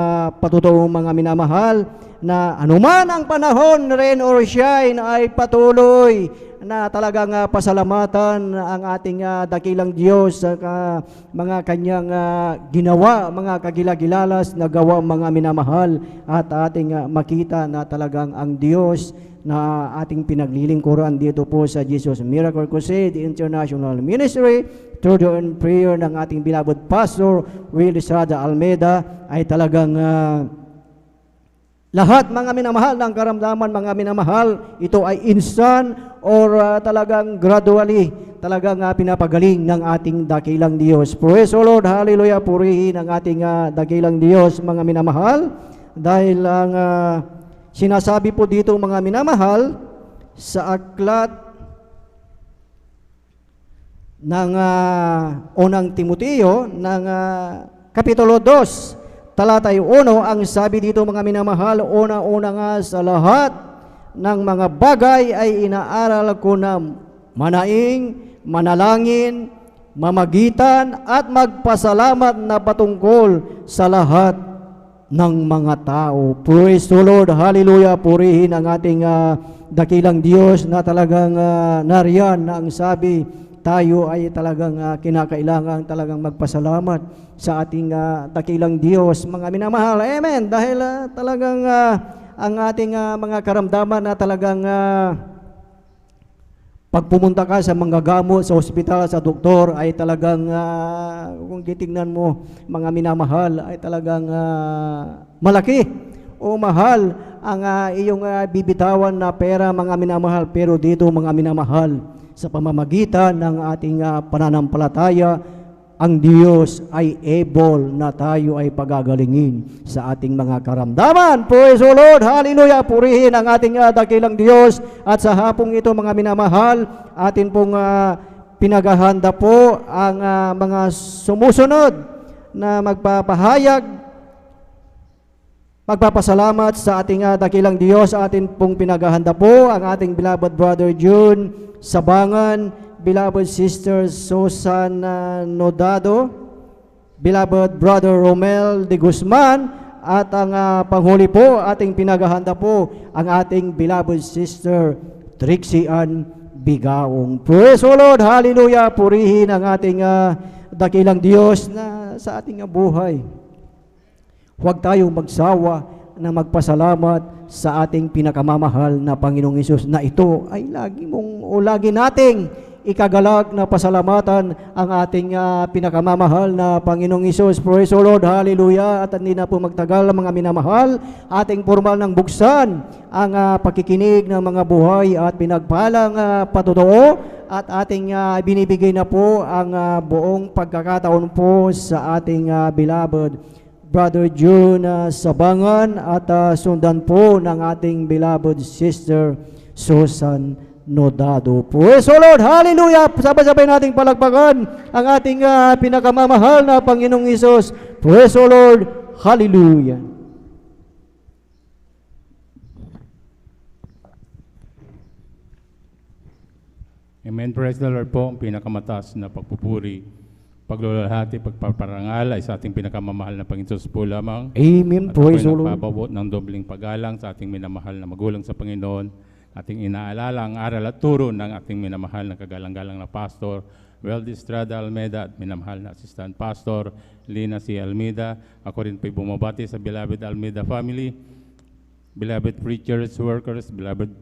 patutuong mga minamahal, na anuman ang panahon, rain or shine, ay patuloy na talagang pasalamatan ang ating dakilang Diyos sa mga kanyang ginawa, mga kagilagilalas na gawa mga minamahal, at ating makita na talagang ang Diyos na ating pinaglilingkuran dito po sa Jesus Miracle Crusade International Ministry through the prayer ng ating beloved Pastor Willis Raja Almeida ay talagang lahat mga minamahal ng karamdaman mga minamahal, ito ay instant or talagang gradually talagang pinapagaling ng ating dakilang Diyos. Praise the Lord, hallelujah, purihin ang ating dakilang Diyos mga minamahal, dahil ang sinasabi po dito mga minamahal sa aklat ng unang Timoteo ng kapitulo 2 talatay 1, ang sabi dito mga minamahal, una-una nga sa lahat ng mga bagay ay inaaral ko na manaing, manalangin, mamagitan at magpasalamat na patungkol sa lahat ng mga tao. Praise the Lord, hallelujah, purihin ang ating dakilang Diyos na talagang nariyan na ang sabi, tayo ay talagang kinakailangan talagang magpasalamat sa ating dakilang Diyos, mga minamahal. Amen. Dahil talagang ang ating mga karamdaman na talagang pag pumunta ka sa mga gamot, sa ospital, sa doktor, ay talagang, kung titingnan mo, mga minamahal, ay talagang malaki o mahal ang iyong bibitawan na pera, mga minamahal. Pero dito, mga minamahal, sa pamamagitan ng ating pananampalataya, ang Diyos ay able na tayo ay pagagalingin sa ating mga karamdaman. Praise the Lord, hallelujah, purihin ang ating dakilang Diyos. At sa hapong ito, mga minamahal, atin pong pinaghahanda po ang mga sumusunod na magpapasalamat sa ating dakilang Diyos. Atin pong pinaghahanda po ang ating beloved brother June Sabangan, beloved sister Susan Nodado, beloved brother Romel de Guzman, at ang panghuli po, ating pinaghahanda po ang ating beloved sister Trixie Ann Bigaong. Praise the Lord, hallelujah, purihin ang ating dakilang Diyos na sa ating buhay. Huwag tayong magsawa na magpasalamat sa ating pinakamamahal na Panginoong Hesus, na ito ay lagi nating ikagalag na pasalamatan ang ating pinakamamahal na Panginoong Hesus. Praise the Lord, hallelujah. At hindi na po magtagal, mga minamahal, ating formal ng buksan ang pakikinig ng mga buhay at pinagpalang patotoo, at ating binibigay na po ang buong pagkakataon po sa ating beloved Brother June Sabangan, at sundan po ng ating beloved sister Susan Nodado. Praise the Lord, hallelujah. Sabay-sabay nating palakpakan ang ating pinakamamahal na Panginoong Hesus. Praise the Lord, hallelujah. Amen. Praise the Lord po. Ang pinakamataas na pagpupuri, paglulahati, pagpaparangal ay sa ating pinakamamahal na Panginoon po lamang. Amen. At Praise the ako'y Lord. nagpapabot ng dobling paggalang sa ating minamahal na magulang sa Panginoon. Ating inaalala ang aral at turo ng ating minamahal na kagalang-galang na Pastor Weldy Estrada Almeida at minamahal na Assistant Pastor Lina C. Almeida. Ako rin po'y bumabati sa beloved Almeida family, beloved preachers, workers, beloved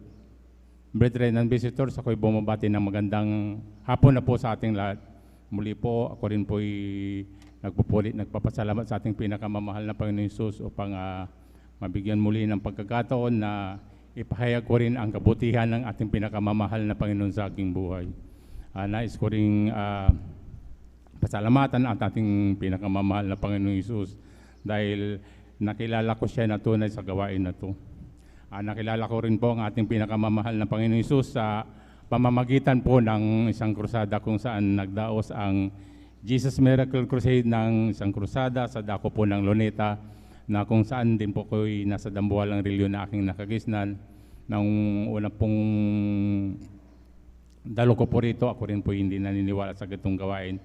brethren and visitors. Ako'y bumabati ng magandang hapon na po sa ating lahat. Muli po, ako rin po'y nagpapasalamat sa ating pinakamamahal na Panginoon Hesus upang mabigyan muli ng pagkakataon na ipahayag ko rin ang kabutihan ng ating pinakamamahal na Panginoon sa aking buhay. Nais ko rin pasalamatan ang ating pinakamamahal na Panginoon Hesus dahil nakilala ko siya na tunay sa gawain na to. Nakilala ko rin po ang ating pinakamamahal na Panginoon Hesus sa pamamagitan po ng isang krusada kung saan nagdaos ang Jesus Miracle Crusade ng isang krusada sa dako po ng Luneta, na kung saan din po ko'y nasa dambuhalang reliyon na aking nakagisnan. Nang una pong dalo ko po rito, ako rin po hindi naniniwala sa ganitong gawain.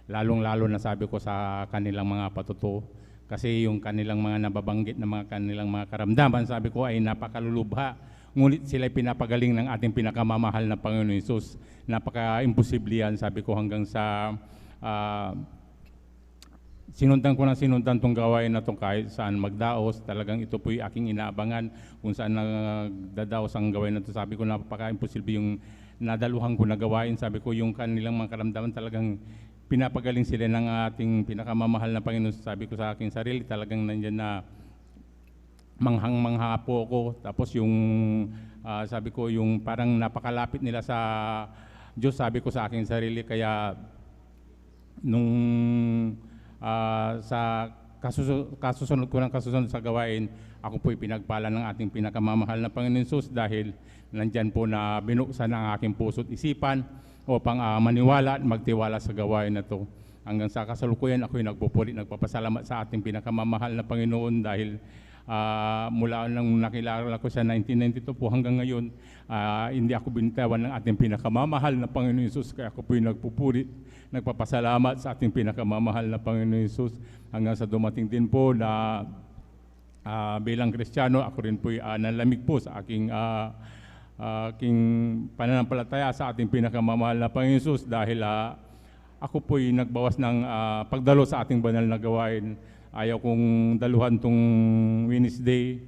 Lalong-lalo na sabi ko sa kanilang mga patuto, kasi yung kanilang mga nababanggit na kanilang mga karamdaman, sabi ko ay napakalulubha. Ngunit sila'y pinapagaling ng ating pinakamamahal na Panginoon Hesus. Napaka-imposible yan, sabi ko, hanggang sa sinundan ko itong gawain na ito kahit saan magdaos. Talagang ito po'y aking inaabangan kung saan nagdadaos ang gawain na ito. Sabi ko, napaka-imposible yung nadaluhan ko na gawain. Sabi ko, yung kanilang mga karamdaman talagang pinapagaling sila ng ating pinakamamahal na Panginoon. Sabi ko sa aking sarili, talagang nandyan na manghang-mangha po ako. Tapos yung, sabi ko, yung parang napakalapit nila sa Diyos, sabi ko sa aking sarili. Kaya nung sa kasusunod sa gawain, ako po'y pinagpala ng ating pinakamamahal na Panginoon Hesus dahil nandyan po na binuksan ang aking puso't isipan upang maniwala at magtiwala sa gawain na to. Hanggang sa kasalukuyan, ako'y nagpapasalamat sa ating pinakamamahal na Panginoon dahil mula nang nakilala ko sa 1992 po hanggang ngayon, hindi ako binitawan ng ating pinakamamahal na Panginoon Hesus. Kaya ako po'y nagpapasalamat sa ating pinakamamahal na Panginoon Hesus hanggang sa dumating din po na bilang Kristiyano, ako rin po'y nalamig po sa aking pananampalataya sa ating pinakamamahal na Panginoon Jesus dahil ako po'y nagbawas ng pagdalo sa ating banal na gawain. Ayaw kong daluhan tong Wednesday,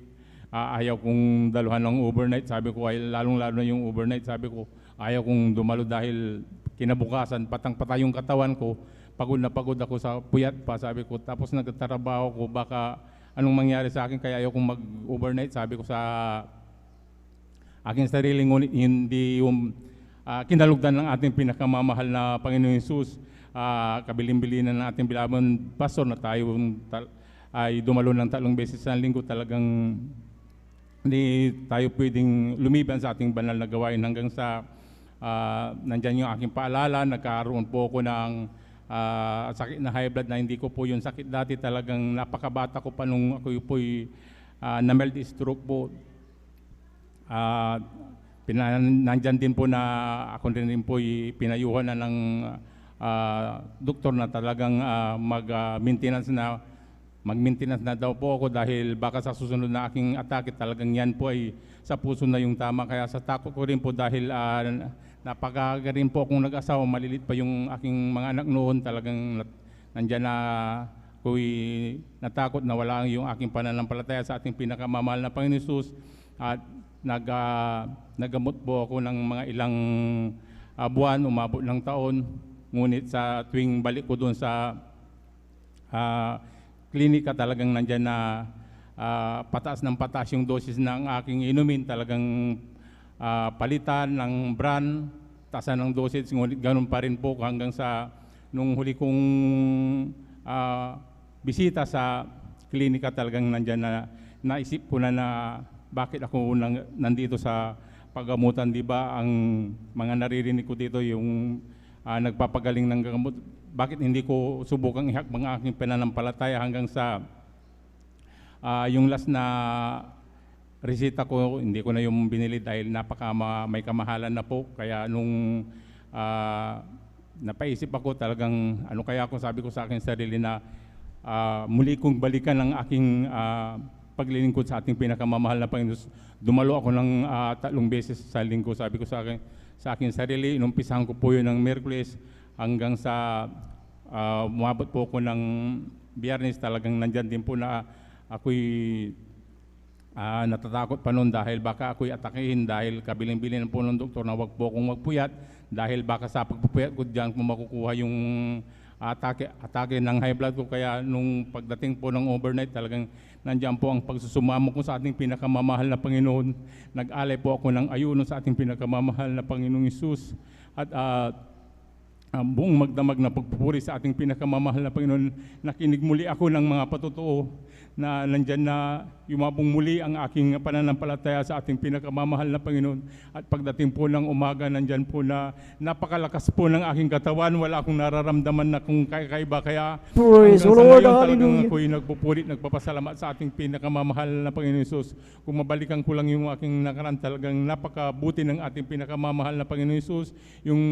ayaw kong daluhan ng overnight. Sabi ko, ay lalong-lalo na yung overnight, sabi ko, ayaw kong dumalo dahil kinabukasan, patang-patay yung katawan ko, pagod na pagod ako sa puyat pa, sabi ko. Tapos nagtatrabaho ko, baka anong mangyari sa akin, kaya ayaw kong mag-overnight, sabi ko sa aking sarili, ngunit hindi yung kinalugdan ng ating pinakamamahal na Panginoon Jesus, kabilin-bilinan ng ating bilabang pastor na tayo ay dumalo ng 3 beses sa linggo. Talagang hindi tayo pwedeng lumiban sa ating banal na gawain hanggang sa nandyan yung aking paalala. Nagkaroon po ako ng sakit na high blood na hindi ko po yung sakit dati. Talagang napakabata ko pa nung ako po'y na-mild stroke po. Nandyan din po na ako rin po pinayuhan na ng doktor na talagang mag-maintenance na daw po ako dahil baka sa susunod na aking atake talagang yan po ay sa puso na yung tama. Kaya sa takot ko rin po dahil napakagaling po akong nag-asawa, malilit pa yung aking mga anak noon, talagang nandyan na ako'y natakot na wala yung aking pananampalataya sa ating pinakamamahal na Panginoon Jesus. At nagamot po ako ng mga ilang buwan, umabot ng taon. Ngunit sa tuwing balik ko doon sa klinika, talagang nandyan na pataas ng pataas yung dosis ng aking inumin. Talagang palitan ng brand, taasan ng dosis, ngunit ganun pa rin po hanggang sa nung huli kong bisita sa klinika. Talagang nandyan na naisip ko na bakit ako nandito sa paggamutan, di ba? Ang mga naririnig ko dito yung nagpapagaling ng gamot. Bakit hindi ko subukang ihakbang ang aking pananampalataya hanggang sa yung last na resita ko, hindi ko na yung binili dahil may kamahalan na po. Kaya nung napaisip ako, talagang ano kaya ako, sabi ko sa akin sarili na muli kong balikan ang aking paglilingkod sa ating pinakamamahal na Panginoon. Dumalo ako ng 3 beses sa linggo, sabi ko sa aking sarili. Inumpisahan ko po yun ng Miyerkules hanggang sa umabot po ako ng Biyernes. Talagang nandyan din po na ako'y natatakot pa noon dahil baka ako'y atakihin dahil kabiling-bilin po ng doktor na wag po akong magpuyat dahil baka sa pagpupuyat ko diyan makukuha yung atake ng high blood ko. Kaya nung pagdating po ng overnight, talagang nandiyan po ang pagsusumamo ko sa ating pinakamamahal na Panginoon. Nag-alay po ako ng ayuno sa ating pinakamamahal na Panginoong Hesus. At buong magdamag na pagpupuri sa ating pinakamamahal na Panginoon. Nakinig muli ako ng mga patotoo na nandyan na yumabong muli ang aking pananampalataya sa ating pinakamamahal na Panginoon. At pagdating po ng umaga, nandyan po na napakalakas po ng aking katawan. Wala akong nararamdaman na kung kakaiba. Kaya Praise the hanggang sa Lord, ngayon, talagang hallelujah. ako'y nagpupuri, nagpapasalamat sa ating pinakamamahal na Panginoon Hesus. Kung mabalikan ko lang yung aking nakaraan, talagang napakabuti ng ating pinakamamahal na Panginoon Hesus. Yung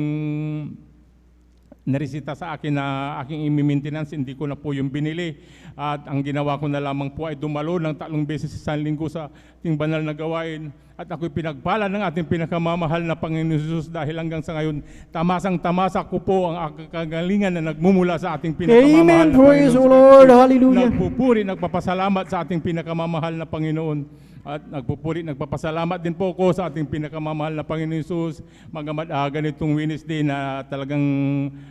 narisita sa akin na aking i-maintenance, hindi ko na po yung binili. At ang ginawa ko na lamang po ay dumalo ng 3 beses sa linggo sa ating banal na gawain. At ako'y pinagpala ng ating pinakamamahal na Panginoon Jesus dahil hanggang sa ngayon, tamasang-tamasa ko po ang kagalingan na nagmumula sa ating pinakamamahal Amen. na Praise the Panginoon. Lord. Hallelujah. Nagpupuri, nagpapasalamat sa ating pinakamamahal na Panginoon. At nagpupuri, nagpapasalamat din po ko sa ating pinakamamahal na Panginoon Jesus. Magamat ganitong Wednesday na talagang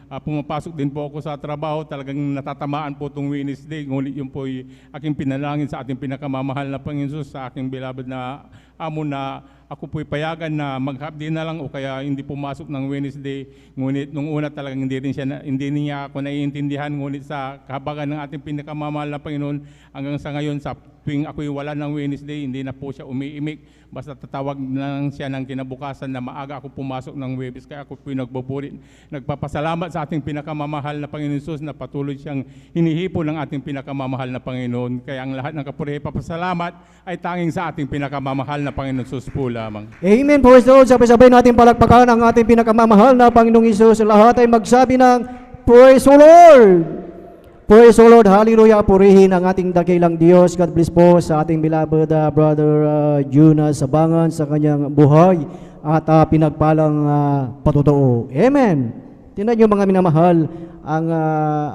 pumapasok din po ako sa trabaho, talagang natatamaan po itong Wednesday. Ngunit yun po ay aking pinalangin sa ating pinakamamahal na Panginoon Jesus, sa aking beloved na amo na ako po'y payagan na mag-half-day na lang o kaya hindi pumasok ng Wednesday. Ngunit nung una talagang hindi niya ako naiintindihan. Ngunit sa kahabagan ng ating pinakamamahal na Panginoon, hanggang sa ngayon sa tuwing ako'y wala ng Wednesday, hindi na po siya umiimik. Basta tatawag na lang siya ng kinabukasan na maaga ako pumasok ng Webis. Kaya ako po'y nagbuburi, nagpapasalamat sa ating pinakamamahal na Panginoon Jesus na patuloy siyang hinihipo ng ating pinakamamahal na Panginoon. Kaya ang lahat ng kapuri papasalamat ay tanging sa ating pinakamamahal na Panginoon Jesus po lamang. Amen. Praise the Lord. Sabay-sabay natin palakpakan ang ating pinakamamahal na Panginoong Hesus. Lahat ay magsabi ng Praise the Lord. Praise the Lord, hallelujah, purihin ang ating dakilang Diyos. God bless po sa ating beloved brother Jonas Sabangan sa kanyang buhay at pinagpalang patotoo. Amen. Tingnan niyo mga minamahal, ang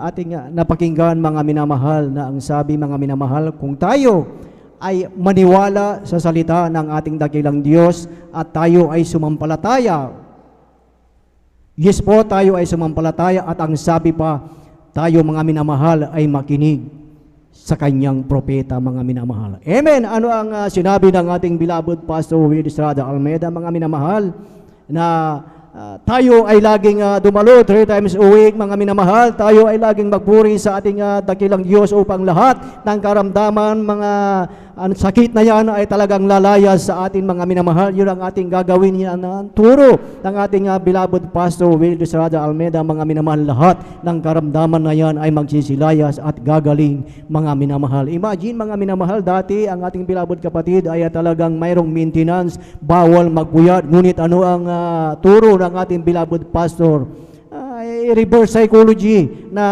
ating napakinggan mga minamahal na ang sabi mga minamahal, kung tayo ay maniwala sa salita ng ating dakilang Diyos at tayo ay sumampalataya. Yes po, tayo ay sumampalataya at ang sabi pa, tayo mga minamahal ay makinig sa kanyang propeta mga minamahal. Amen. Ano ang sinabi ng ating beloved Pastor Will Estrada Almeida mga minamahal na tayo ay laging dumalo 3 times a week mga minamahal. Tayo ay laging magpuri sa ating dakilang Diyos upang lahat ng karamdaman, mga sakit na yan ay talagang lalayas sa atin mga minamahal. Yun ang ating gagawin yan turo ng ating beloved Pastor Will Estrada Almeida mga minamahal. Lahat ng karamdaman na yan ay magsisilayas at gagaling mga minamahal. Imagine mga minamahal, dati ang ating beloved kapatid ay talagang mayroong maintenance, bawal magpuyat. Ngunit ano ang turo ng ating beloved pastor? Reverse psychology na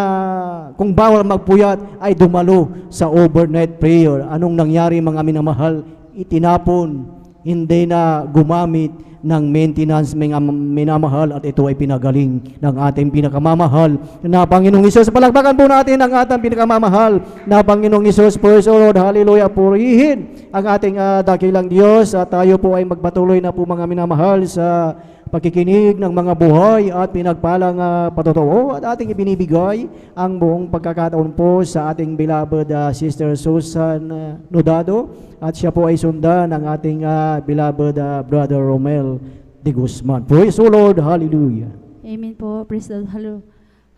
kung bawal magpuyat ay dumalo sa overnight prayer. Anong nangyari mga minamahal? Itinapon, hindi na gumamit ng maintenance mga minamahal at ito ay pinagaling ng ating pinakamamahal na Panginoong Hesus. Palakpakan po natin ang ating pinakamamahal na Panginoong Hesus. Praise the Lord, hallelujah, purihin ang ating dakilang Diyos at tayo po ay magpatuloy na po mga minamahal sa pagkikinig ng mga buhay at pinagpalang patotoo at ating ibinibigay ang buong pagkakataon po sa ating beloved Sister Susan Nodado at siya po ay sundan ng ating beloved Brother Romel de Guzman. Praise the Lord, hallelujah. Amen po, praise the Lord,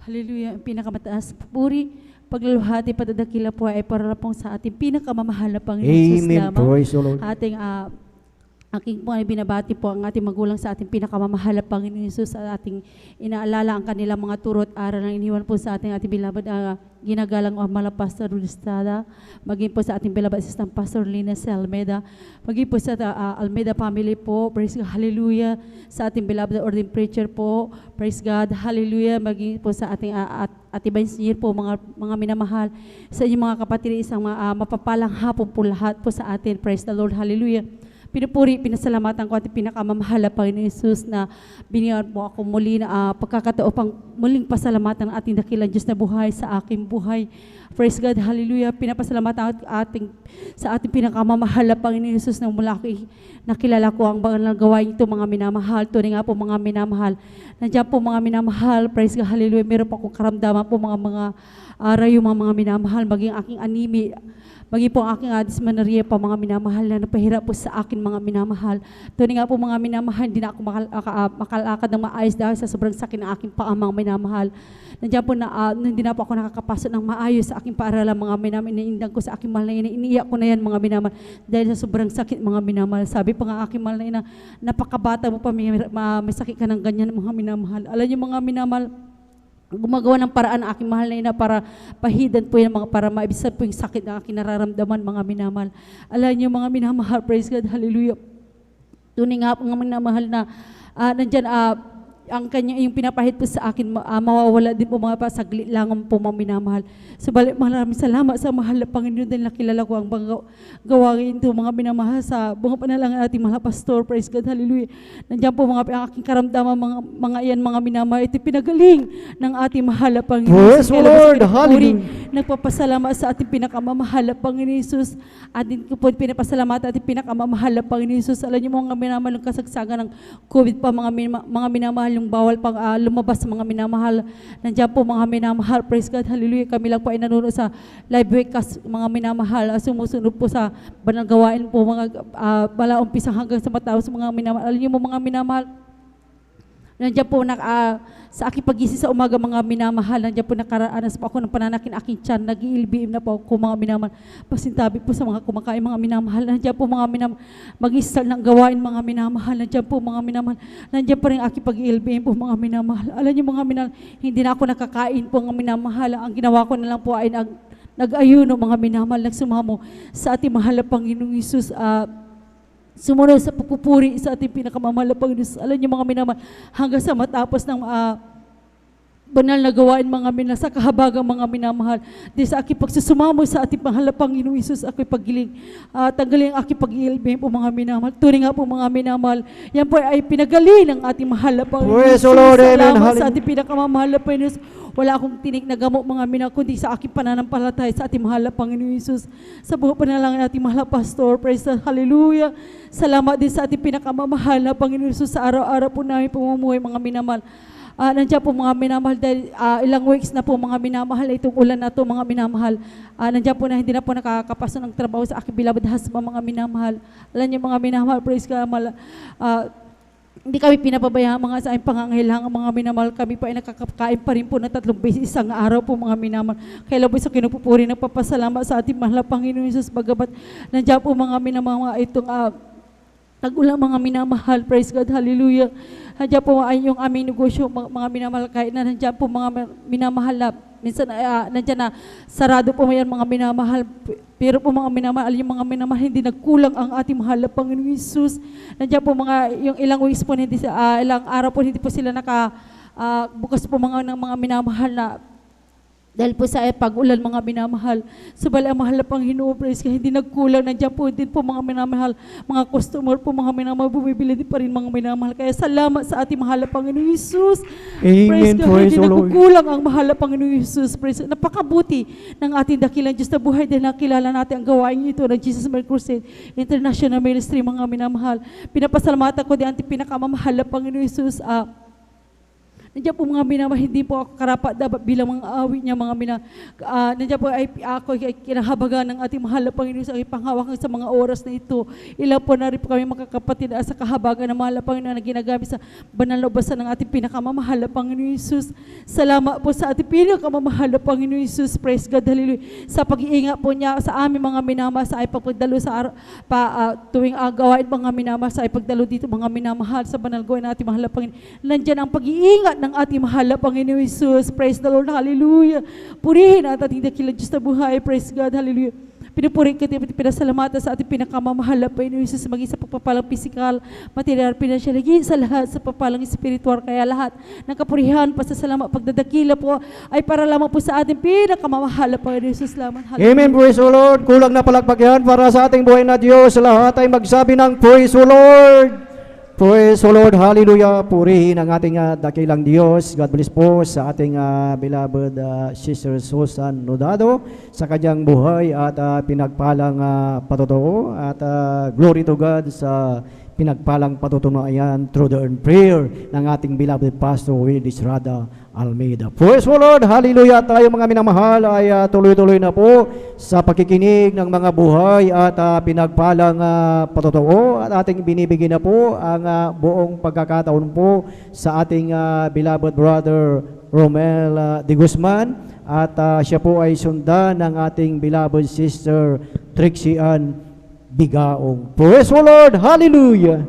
hallelujah. Ang pinakamataas puri, paglaluhati, patadakila po ay para pong sa ating pinakamamahal na Panginoon Jesus Amen, lamang. praise the Lord. Ating aking po ay binabati po ang ating magulang sa ating pinakamamahal na Panginoon Jesus at ating inaalala ang kanilang mga turo at aral na iniwan po sa ating beloved ginagalang Amala Pastor Estrada, maging po sa ating beloved Assistant Pastor Lina Almeida, maging po sa Almeida family po, praise God, hallelujah, sa ating beloved ordained preacher po, praise God, hallelujah, maging po sa ating Atiba Engineer po, mga minamahal, sa inyong mga kapatid, isang mapapalang hapon po lahat po sa atin, praise the Lord, hallelujah. Pinupuri, pinasalamatan ko at pinakamamahal na Panginoon Jesus na binigyan po ako muli na pagkakataon pang muling pasalamatan ng ating dakilang Diyos na buhay sa aking buhay. Praise God, hallelujah. Pinapasalamatan sa ating pinakamamahal na Panginoon Jesus na mula ako nakilala ko ang mga gawain ito mga minamahal. Tunay nga po mga minamahal. Nandiyan po mga minamahal, praise God, hallelujah. Meron po akong karamdaman po mga rayo mga minamahal, maging aking animi, maging po ang aking dysmenorrhea pa mga minamahal na napahirap po sa akin mga minamahal. Tunay nga po mga minamahal, hindi na ako makalakad ng maayos dahil sa sobrang sakit ng aking paa mga minamahal. Nandiyan po na hindi na po ako nakakapasok ng maayos sa aking paaralan mga minamahal. Iniindang ko sa aking mahal na ina, iniiyak ko na yan mga minamahal dahil sa sobrang sakit mga minamahal. Sabi pa nga aking mahal na ina, napakabata mo pa, may sakit ka ng ganyan mga minamahal. Alam niyo mga minamahal, gumagawa ng paraan ang aking mahal na ina para pahidan po yan para maibisan po yung sakit na aking nararamdaman mga minamahal. Alam niyo mga minamahal, praise God, hallelujah. Tunay nga mga minamahal na nandyan ang kanya yung pinapahid po sa akin mawawala din po mga pasaglit lang po mga minamahal. Subalit maraming salamat sa mahal na Panginoon dahil nakilala ko ang gawain ito mga minamahal sa bunga panalangin ating mahal pastor, praise God, hallelujah. Nandiyan po mga aking karamdaman mga iyan mga minamahal, ito pinagaling ng ating mahal na Panginoon. Praise the Lord, hallelujah. Nagpapasalamat sa ating pinakamamahal na Panginoon Jesus. Atin ko po pinapasalamat ating pinakamamahal na Panginoon Jesus. Alam niyo mga minamahal ng kasagsagan ng COVID pa mga minamahal yung bawal pang lumabas mga minamahal. Nandiyan po mga minamahal, praise God, hallelujah. Kami lang po ay nanonood sa live webcast mga minamahal. Sumusunod po sa banal gawain po mga bala umpisa hanggang sa matapos mga minamahal. Alam niyo mo mga minamahal, nandiyan po sa aking pagising sa umaga mga minamahal, nandiyan po nakaraanas po ako ng pananakin aking tiyan, nag-iilbiim na po ako mga minamahal. Pasintabi po sa mga kumakain mga minamahal, nandiyan po mga minamahal, mag-start ng gawain mga minamahal, nandiyan po mga minamahal, nandiyan po rin aking pag-iilbiim po mga minamahal. Alam niyo mga minamahal, hindi na ako nakakain po mga minamahal, ang ginawa ko na lang po ay nag-ayuno mga minamahal, nagsumamo sa ating mahal na Panginoong Hesus, sumunod sa pupupuri sa ating pinakamamahal na Panginoon. Alam niyo mga minamahal, hanggang sa matapos ng banal na gawain mga mina sa kahabagang mga minamahal. Di sa aking pagsusumamo sa ating mahal na Panginoong Isus, ako'y pagiling. Tanggalin ang aking pag-iilbim po mga minamahal. Turing nga po mga minamahal. Yan po ay pinagaling ng ating mahal na Panginoong Praise Isus. the Lord, amen. Salamat sa Hallelujah. ating pinakamamahal na Panginoon Isus. Wala akong tinik na gamot mga mina, kundi sa aking pananampalataya sa ating mahal na Panginoong Isus. Sa buong panalangin natin mahal na Pastor. Praise the Hallelujah. Salamat din sa ating pinakamamahal na Panginoong Isus sa araw-araw po namin pumumuhay mga minamahal. Nandiyan po mga minamahal dahil ilang weeks na po mga minamahal itong ulan na to mga minamahal. Nandiyan po na hindi na po nakakapasok ng trabaho sa aking beloved husband mga minamahal. Alam niyo mga minamahal, praise God, hindi kami pinapabayaan mga sa aming pangangailangan mga minamahal. Kami pa ay nakakakain pa rin po na 3 beses isang araw po mga minamahal. Kaya labos sa kinupupuri ng papasalamat sa ating mahal na Panginoon Jesus. Bagamat nandiyan po mga minamahal itong tag-ulang mga minamahal, praise God, hallelujah. Nandiyan po ay yung aming negosyo, mga minamahal, kahit na nandiyan po mga minamahal na, minsan nandiyan na sarado po yan mga minamahal, pero po mga minamahal, yung mga minamahal, hindi nagkulang ang ating mahal na Panginoong Isus. Nandiyan po yung ilang weeks po, ilang araw po, hindi po sila bukas po ng mga minamahal na dahil po sa pag-ulan mga minamahal. Subalit ang mahal na Panginoon, praise God, hindi nagkulang. Nandiyan po din po mga minamahal, mga customer po mga minamahal, bumibili din pa rin mga minamahal. Kaya salamat sa ating mahal na Panginoon Jesus. Amen. Praise God, Praise hindi the Lord. nagkukulang ang mahal na Panginoon Jesus. Praise God. Napakabuti ng ating dakilang Diyos na buhay dahil nakilala natin ang gawain ito ng Jesus Mary Crusade International Ministry mga minamahal. Pinapasalamatan ko din ating pinakamamahal na Panginoon Jesus. Nandiyan po mga minamahal, hindi po ako karapat dapat bilang mga awit niya mga nandiyan po ay ako ay kinahabagan ng ating mahal na Panginoon sa ipanghawakan sa mga oras na ito. Ilan po na rin po kami makakapatid sa kahabagan ng mahal na Panginoon na ginagamit sa banal na ubasan ng ating pinakamamahal na Panginoon Jesus. Salamat po sa ating pinakamamahal na Panginoon Jesus. Praise God, hallelujah. Sa pag-iingat po niya sa aming mga minamahal sa ipagdalo sa tuwing gawain mga minamahal sa ipagdalo dito mga minamahal sa banal gawain natin mahal na Panginoon. Nandiyan ang pag-iingat ng ating mahal na Panginoon Jesus. Praise the Lord, hallelujah. Purihin ang ating dakilang Diyos na buhay. Praise God, hallelujah. Pinupuri ka at pinasalamatan sa ating pinakamamahal na Panginoon Jesus, maging sa pagpapalang pisikal, material, pinansyal, higit sa lahat sa pagpapalang espiritual. Kaya lahat ng kapurihan, pasasalamat, pagdadakila po ay para lamang po sa ating pinakamamahal na Panginoon Jesus. Salamat. Hallelujah. Amen, praise the Lord. Kulang na palakpakan para sa ating buhay na Diyos. Lahat ay magsabi ng praise the Lord. Praise the Lord, hallelujah. Purihin ang ating dakilang Diyos. God bless po sa ating beloved Sister Susan Nodado sa kanyang buhay at pinagpalang patotoo at glory to God sa pinagpalang patutunayan through the prayer ng ating beloved Pastor Willie Estrada Almeida. Praise the Lord, hallelujah. Tayo mga minamahal ay tuloy-tuloy na po sa pakikinig ng mga buhay at pinagpalang patotoo at ating binibigyan na po ang buong pagkakataon po sa ating beloved brother Romel de Guzman at siya po ay sundan ng ating beloved sister Trixie Ann Bigaong. Praise the Lord, hallelujah.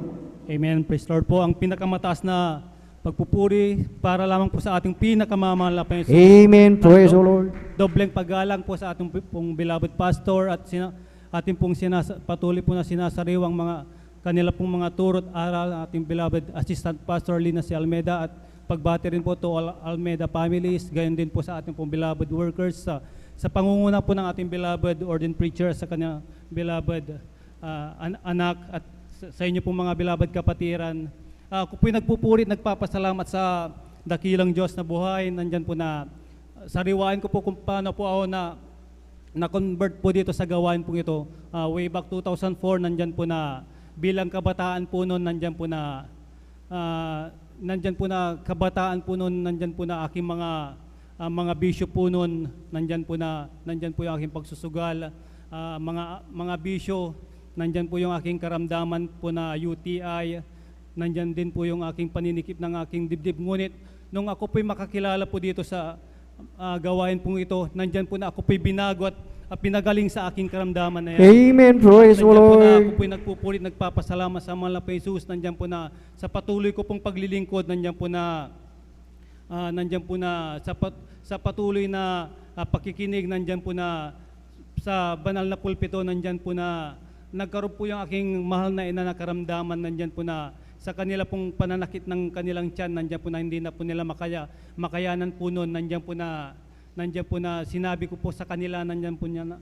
Amen. Praise the Lord po. Ang pinakamataas na pagpupuri para lamang po sa ating pinakamamahal na Panginoon. Amen. Praise the Lord. Dobleng paggalang po sa ating pong beloved pastor at ating pong patuloy po na sinasariwang mga kanila pong mga turot aral, ating beloved assistant pastor Lina C. Almeida, at pagbati rin po to all Almeida families, gayon din po sa ating pong beloved workers, sa pangunguna po ng ating beloved ordained preacher, sa kanya beloved anak, at sa inyo pong mga beloved kapatiran. Ako po'y nagpupuri, nagpapasalamat sa dakilang Diyos na buhay. Nandyan po na sariwain ko po kung paano po ako na-convert po dito sa gawain po ito. Way back 2004, nandyan po na bilang kabataan po noon, nandyan po na kabataan po noon, nandyan po na aking mga bisyo po noon, nandyan po yung aking pagsusugal, mga bisyo, nandyan po yung aking karamdaman po na UTI, nandyan din po yung aking paninikip ng aking dibdib. Ngunit nung ako po'y makakilala po dito sa gawain pong ito, nandyan po na ako po'y binago at pinagaling sa aking karamdaman na yan. Amen. Praise the Nandyan po na Lord. ako po'y nagpupulit, nagpapasalamat sa mahal na Jesus. Nandyan po na sa patuloy ko pong paglilingkod, nandyan po na sa patuloy na pakikinig, nandyan po na sa banal na pulpito, nandyan po na nagkaroon po yung aking mahal na ina na karamdaman, nandyan po na sa kanila pong pananakit ng kanilang tiyan, nandiyan po na hindi na po nila makayanan po noon, nandiyan po na sinabi ko po sa kanila, nandiyan po niya na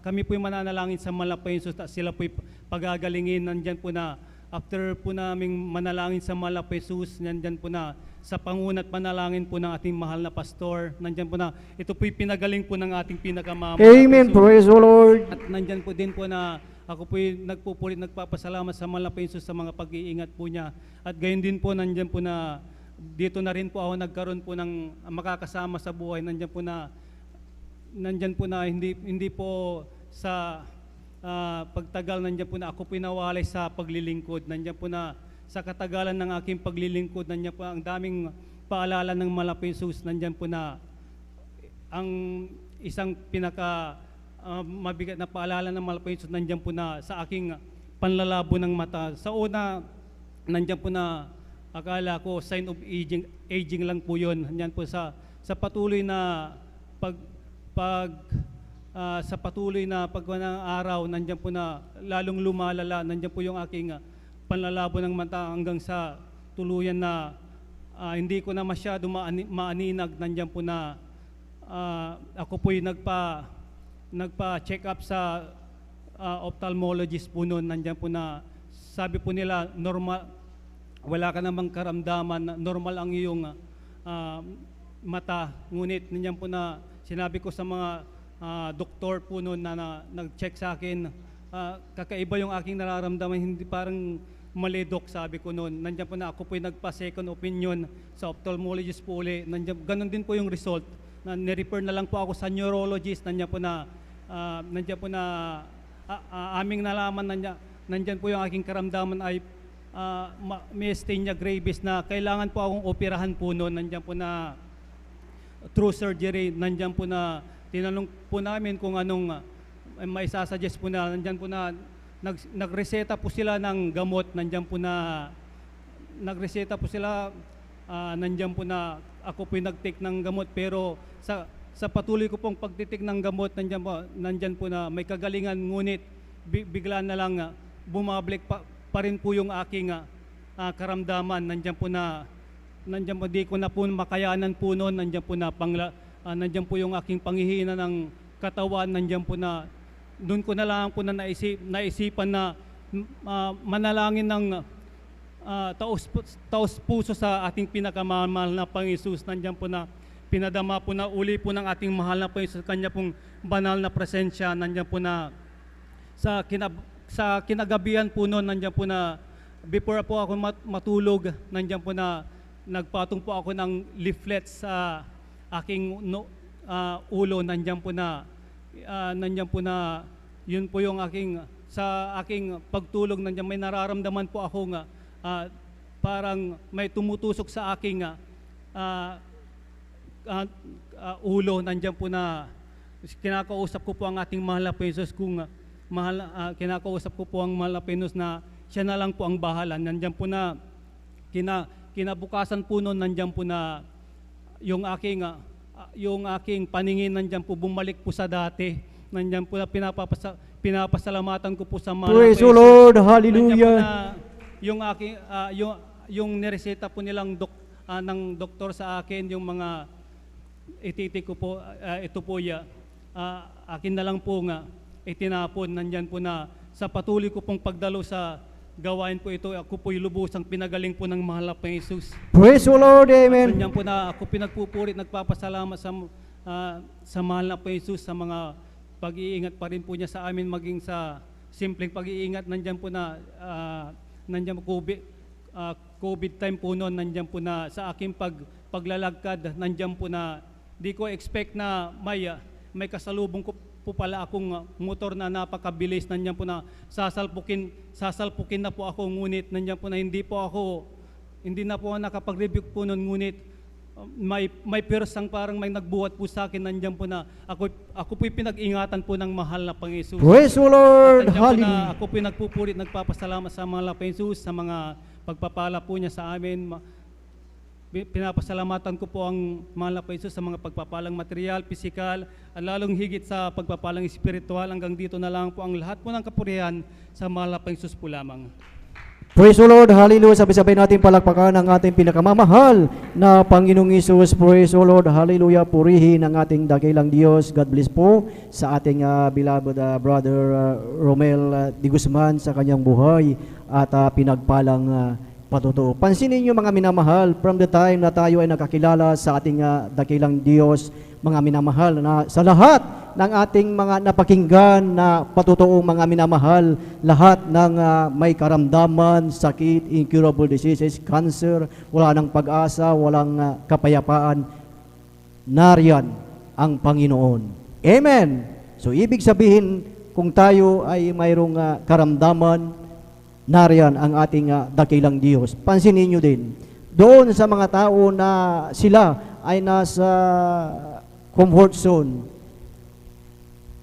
kami po mananalangin sa Malapay Jesus, sila po pagagalingin, nandiyan po na after po naming manalangin sa Malapay Jesus, nandiyan po na sa pangunat panalangin po ng ating mahal na pastor, nandiyan po na ito po pinagaling po ng ating pinakamama. Amen. Praise the Lord. At nandyan po din po na ako po nagpupulit, nagpapasalamat sa Malapay Jesus sa mga pag-iingat po niya. At gayon din po, nandyan po na dito na rin po ako nagkaroon po ng makakasama sa buhay. Nandyan po na hindi po sa pagtagal, nandyan po na ako pinawalay sa paglilingkod. Nandyan po na sa katagalan ng aking paglilingkod, nandyan po ang daming paalala ng Malapay Jesus. Nandyan po na ang isang mabigat na paalala ng Malapay Jesus, nandiyan po na sa aking panlalabo ng mata. Sa una, nandiyan po na akala ko sign of aging lang po yun. Nandiyan po sa patuloy na sa patuloy na ng araw, nandiyan po na lalong lumalala. Nandiyan po yung aking panlalabo ng mata hanggang sa tuluyan na hindi ko na masyado maaninag. Nandiyan po na ako po'y nagpa-check up sa ophthalmologist po noon. Nandiyan po na sabi po nila normal, wala ka namang karamdaman, normal ang iyong mata. Ngunit nandiyan po na sinabi ko sa mga doktor po noon na nag-check sa akin, kakaiba yung aking nararamdaman, hindi parang mali, Dok, sabi ko noon. Nandiyan po na ako po'y nagpa-second opinion sa ophthalmologist po uli. Ganun din po yung result. Nirefer na lang po ako sa neurologist. Nandiyan po na aming nalaman, nandiyan po yung aking karamdaman ay myasthenia gravis na kailangan po akong operahan po noon. Nandiyan po na through surgery. Nandiyan po na tinanong po namin kung anong may sasuggest po na. Nandiyan po na nagreseta po sila ng gamot. Nandiyan po na nagreseta po sila. Nandiyan po na ako po'y nag-take ng gamot, pero sa patuloy ko pong pagtitik ng gamot, nandiyan po na may kagalingan, ngunit bigla na lang bumabalik pa rin po yung aking karamdaman. Nandiyan po di ko na po makayanan po noon. Nandiyan nandiyan po yung aking panghihina ng katawan. Nandiyan po na doon ko na lang po na naisipan na manalangin ng taos puso sa ating pinakamahal na Panginoon. Nandiyan po na pinadama po na uli po ng ating mahal na Panginoon sa kanya pong banal na presensya. Nandiyan po na sa kinagabihan po noon, nandiyan po na before po ako matulog, nandiyan po na nagpatong po ako ng leaflet sa aking ulo. Nandiyan po na yun po yung sa aking pagtulog, nandiyan may nararamdaman po ako parang may tumutusok sa aking ulo. Nandiyan po na kinakausap ko po ang ating mahal na Panginoon kinakausap ko po ang mahal na Panginoon na siya na lang po ang bahala. Nandiyan po na kinabukasan po noon, nandiyan po na yung aking paningin, nandiyan po bumalik po sa dati. Nandiyan po na pinapasalamatan ko po sa mahal na Praise the Panginoon. Lord. Nandiyan po Hallelujah. na yung nireseta po nilang ng doktor sa akin, yung mga ititik ko po, ito po akin na lang po itinapon. Nandyan po na sa patuloy ko pong pagdalo sa gawain po ito, ako po'y lubusang pinagaling po ng mahal na Jesus. Praise the Lord. Amen. Nandyan po na ako pinagpupurit, nagpapasalamat sa mahal na Jesus sa mga pag-iingat pa rin po niya sa amin, maging sa simpleng pag-iingat. Nandyan po na nandyan po COVID time po noon, nandyan po na sa aking paglalagkad, nandyan po na di ko expect na may kasalubong ko po pala akong motor na napakabilis. Nandyan po na sasalpukin na po ako, ngunit nandyan po na hindi na po ako nakapag-review po noon, ngunit may persang parang may nagbuhat po sa akin. Nandyan po na ako po'y pinag-ingatan po ng mahal na Panginoon. Praise the Lord. At nandyan po na Hallelujah. ako po'y nagpupurit, nagpapasalamat sa mahal na Panginoon sa mga pagpapala po niya sa amin. Pinapasalamatan ko po ang mahal na Panginoon sa mga pagpapalang material, pisikal, at lalong higit sa pagpapalang espiritual. Hanggang dito na lang po ang lahat po ng kapurihan sa mahal na Panginoon po lamang. Praise the Lord, hallelujah. Sabay-sabay natin palakpakan ang ating pinakamamahal na Panginoong Hesus. Praise the Lord, hallelujah. Purihin ang ating dakilang Diyos. God bless po sa ating beloved brother Romel Di Guzman sa kanyang buhay at pinagpalang patutuo. Pansinin niyo mga minamahal, from the time na tayo ay nakakilala sa ating dakilang Diyos, mga minamahal, na sa lahat ng ating mga napakinggan na patutuong mga minamahal, lahat ng may karamdaman, sakit, incurable diseases, cancer, wala ng pag-asa, walang kapayapaan, nariyan ang Panginoon. Amen! So ibig sabihin, kung tayo ay mayroong karamdaman, nariyan ang ating dakilang Diyos. Pansinin nyo din, doon sa mga tao na sila ay nasa comfort zone,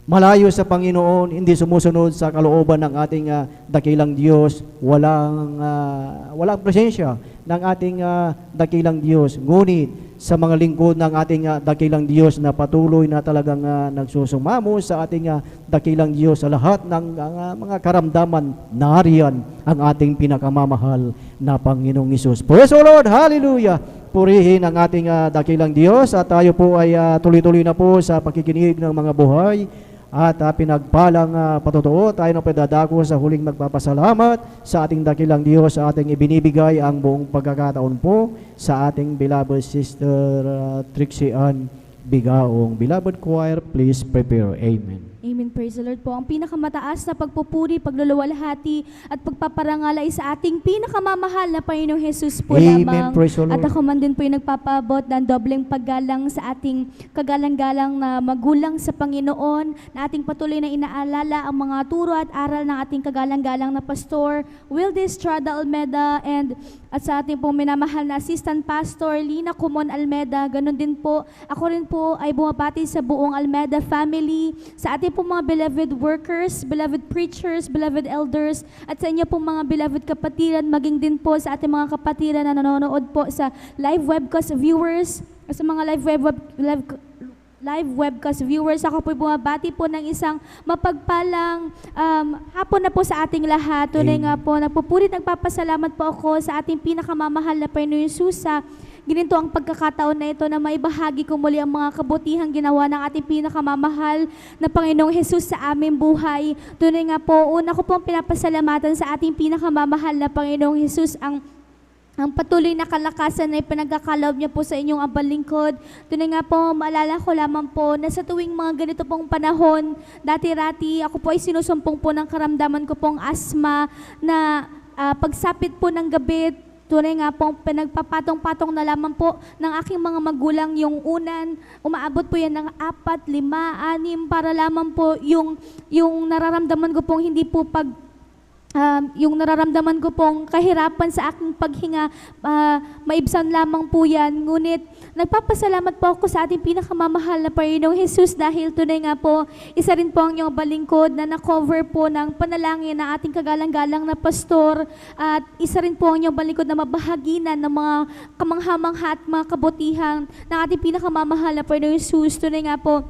malayo sa Panginoon, hindi sumusunod sa kalooban ng ating dakilang Diyos, walang presensya ng ating dakilang Diyos. Ngunit sa mga lingkod ng ating dakilang Diyos na patuloy na talagang nagsusumamo sa ating dakilang Diyos, sa lahat ng mga karamdaman, nariyan ang ating pinakamamahal na Panginoong Hesus. Praise the Lord, hallelujah! Purihin ang ating dakilang Diyos at tayo po ay tuloy-tuloy na po sa pakikinig ng mga buhay at pinagpalang patutuo. Tayo na padadako sa huling magpapasalamat sa ating dakilang Diyos, sa ating ibinibigay ang buong pagkakataon po sa ating beloved sister Trixie Ann Bigaong. Beloved choir, please prepare. Amen. Amen. Praise the Lord po. Ang pinakamataas na pagpupuri, pagluluwalhati at pagpaparangal ay sa ating pinakamamahal na Panginoong Hesus po Amen. lamang. Praise the Lord. At ako man din po yung nagpapaabot ng dobleng paggalang sa ating kagalang-galang na magulang sa Panginoon, na ating patuloy na inaalala ang mga turo at aral ng ating kagalang-galang na Pastor Wildes Estrada Almeda, and at sa ating pong minamahal na Assistant Pastor Lina Kumon Almeda. Ganon din po, ako rin po ay bumabati sa buong Almeda family, sa ating pong mga beloved workers, beloved preachers, beloved elders, at sa inyo pong mga beloved kapatiran, maging din po sa ating mga kapatiran na nanonood po sa live webcast viewers, sa mga live webcast viewers. Ako po bumabati po ng isang mapagpalang hapon na po sa ating lahat. Tunay nga po, nagpupurit, nagpapasalamat po ako sa ating pinakamamahal na Panginoong Hesus sa ginito ang pagkakataon na ito na maibahagi ko muli ang mga kabutihang ginawa ng ating pinakamamahal na Panginoong Hesus sa aming buhay. Tunay nga po, una ko pong pinapasalamatan sa ating pinakamamahal na Panginoong Hesus ang patuloy na kalakasan na ipinagkakalob niya po sa inyong abang lingkod. Tunay nga po, maalala ko lamang po na sa tuwing mga ganito pong panahon, dati-rati, ako po ay sinusumpong po ng karamdaman ko pong asma na pagsapit po ng gabi. Tunay nga po, pinagpapatong-patong na lamang po ng aking mga magulang yung unan. Umaabot po yan ng 4, 5, 6 para lamang po yung nararamdaman ko pong hindi po yung nararamdaman ko pong kahirapan sa aking paghinga, maibsan lamang po yan. Ngunit nagpapasalamat po ako sa ating pinakamamahal na Panginoong Hesus dahil tunay nga po, isa rin po ang iyong balingkod na na-cover po ng panalangin ng ating kagalang-galang na pastor, at isa rin po ang iyong balingkod na mabahaginan ng mga kamangha-mangha at mga kabutihan ng ating pinakamamahal na Panginoong Hesus. Tunay nga po,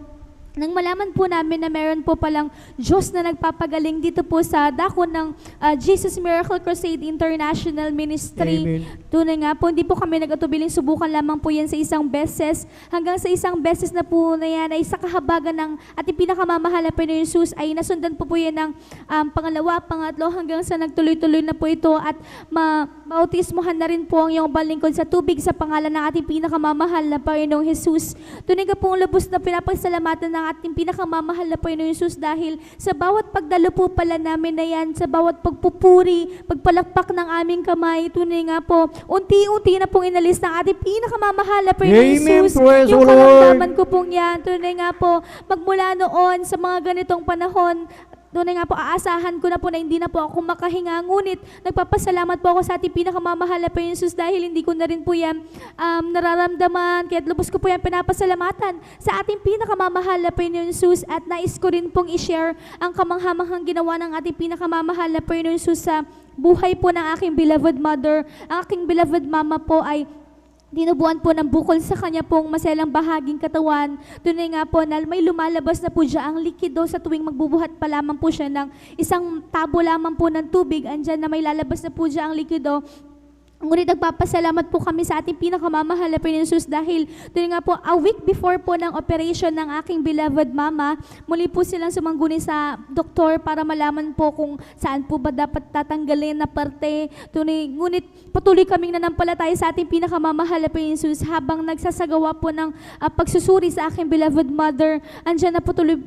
nang malaman po namin na meron po palang Diyos na nagpapagaling dito po sa dako ng Jesus Miracle Crusade International Ministry. Amen. Tunay nga po, hindi po kami nag-atubiling, subukan lamang po yan sa isang beses. Hanggang sa isang beses na po na yan ay sa kahabagan ng ating pinakamamahal na Panginoong Hesus ay nasundan po yan ng pangalawa, pangatlo, hanggang sa nagtuloy-tuloy na po ito at mautismohan na rin po ang iyong balingkod sa tubig sa pangalan ng ating pinakamamahal na Panginoong Hesus. Tunay nga po ang lubos na pinapagsalamatan ng ating pinakamamahal na Panginoong Hesus dahil sa bawat pagdalo po pala namin na yan, sa bawat pagpupuri, pagpalakpak ng aming kamay, tunay nga po, unti-unti na pong inalis ng ating pinakamamahal na Panginoong Amen. Hesus. Praise Yung the Lord. karamdaman ko pong yan, tunay nga po, magmula noon sa mga ganitong panahon, tunay nga po, aasahan ko na po na hindi na po ako makahinga. Ngunit, nagpapasalamat po ako sa ating pinakamamahal na Panginoong Hesus dahil hindi ko na rin po yan nararamdaman. Kaya lubos ko po yan pinapasalamatan sa ating pinakamamahal na Panginoong Hesus, at nais ko rin pong i-share ang kamanghamanghang ginawa ng ating pinakamamahal na Panginoong Hesus sa buhay po ng aking beloved mother. Ang aking beloved mama po ay dinubuan po ng bukol sa kanya pong maselang bahaging katawan. Tunay nga po na may lumalabas na po siya ang likido sa tuwing magbubuhat pa lamang po siya ng isang tabo lamang po ng tubig. Andyan na may lalabas na po siya ang likido. Ngunit nagpapasalamat po kami sa ating pinakamamahal na Panginoon Jesus dahil doon nga po, a week before po ng operation ng aking beloved mama, muli po silang sumangguni sa doktor para malaman po kung saan po ba dapat tatanggalin na parte. Ngunit patuloy kaming nanampalataya sa ating pinakamamahal na Panginoon Jesus habang nagsasagawa po ng pagsusuri sa aking beloved mother. Andiyan na patuloy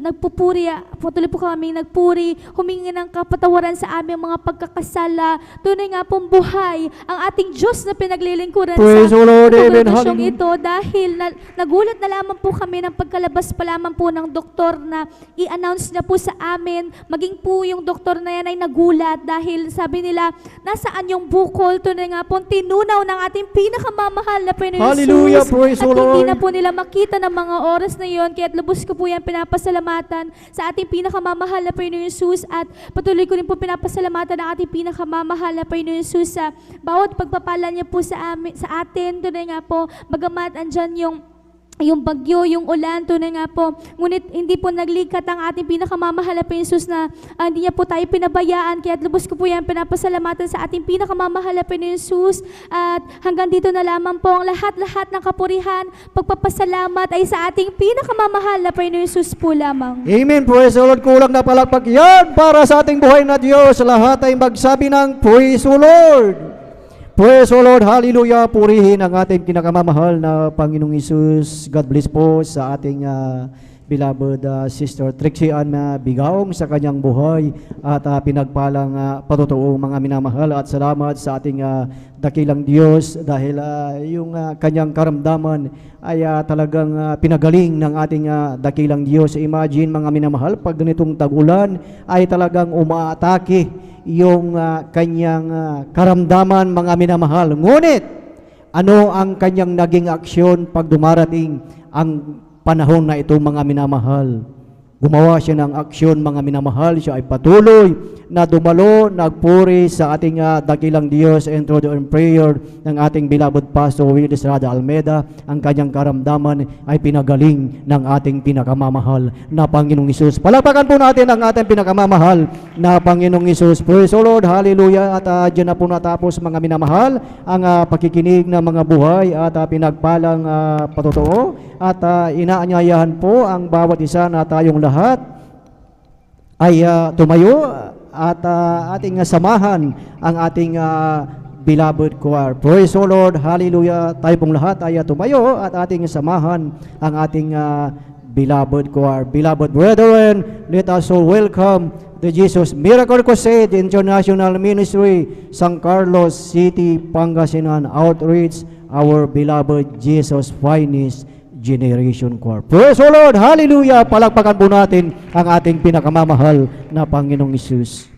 po kami nagpuri, humingi ng kapatawaran sa aming mga pagkakasala. Tunay nga pong buhay ang ating Diyos na pinaglilingkuran Praise sa the Lord, amen, kongregasyong hallelujah. ito dahil nagulat na lamang po kami ng pagkalabas pa lamang po ng doktor na i-announce niya po sa amin. Maging po yung doktor na yan ay nagulat dahil sabi nila, nasaan yung bukol? Tunay nga po, tinunaw ng ating pinakamamahal na Panginoon Hallelujah, Jesus. praise At the hindi Lord. na po nila makita ng mga oras na yon. Kaya lubos ko po yan pinapasalamatan sa ating pinakamamahal na Panginoon Jesus at patuloy ko rin po pinapasalamatan ang ating pinakamamahal na Panginoon Jesus sa bawat pagpapala niya po sa atin. Tunay nga po, bagamat andyan yung bagyo, yung ulan, tunay nga po. Ngunit hindi po naglikat ang ating pinakamamahal na Panginoon na hindi niya po tayo pinabayaan. Kaya lubos ko po yan pinapasalamatan sa ating pinakamamahal na Panginoon. At hanggang dito na lamang po ang lahat-lahat ng kapurihan, pagpapasalamat ay sa ating pinakamamahal na Panginoon po lamang. Amen. Praise the Lord. Kulang na palakpak yan para sa ating buhay na Diyos. Lahat ay magsabi ng Praise the Lord. Praise the Lord. Hallelujah. Purihin ang ating kinakamamahal na Panginoong Isus. God bless po sa ating beloved Sister Trixie Ann Bigaong sa kanyang buhay at pinagpalang patutuong mga minamahal at salamat sa ating dakilang Diyos dahil yung kanyang karamdaman ay talagang pinagaling ng ating dakilang Diyos. Imagine mga minamahal, pag ganitong tag-ulan ay talagang umaatake yung kanyang karamdaman mga minamahal. Ngunit, ano ang kanyang naging aksyon pag dumarating ang panahon na ito mga minamahal? Gumawa siya ng aksyon mga minamahal. Siya ay patuloy na dumalo, nagpuri sa ating dakilang Diyos and through the prayer ng ating beloved Pastor Willie Estrada Almeida. Ang kanyang karamdaman ay pinagaling ng ating pinakamamahal na Panginoong Isus. Palakpakan po natin ang ating pinakamamahal na Panginoong Isus. Praise the Lord, hallelujah. At dyan na po natapos mga minamahal ang pakikinig ng mga buhay at pinagpalang patotoo. At inaanyayahan po ang bawat isa na tayong lahat ay tumayo at ating samahan ang ating beloved choir. Praise the Lord, hallelujah. Tayo pong lahat ay tumayo at ating samahan ang ating beloved choir. Beloved brethren, let us all welcome the Jesus Miracle Crusade International Ministry, San Carlos City, Pangasinan Outreach, our beloved Jesus Finest Generation Choir. Praise the Lord, hallelujah. Palakpakan po natin ang ating pinakamamahal na Panginoong Isus.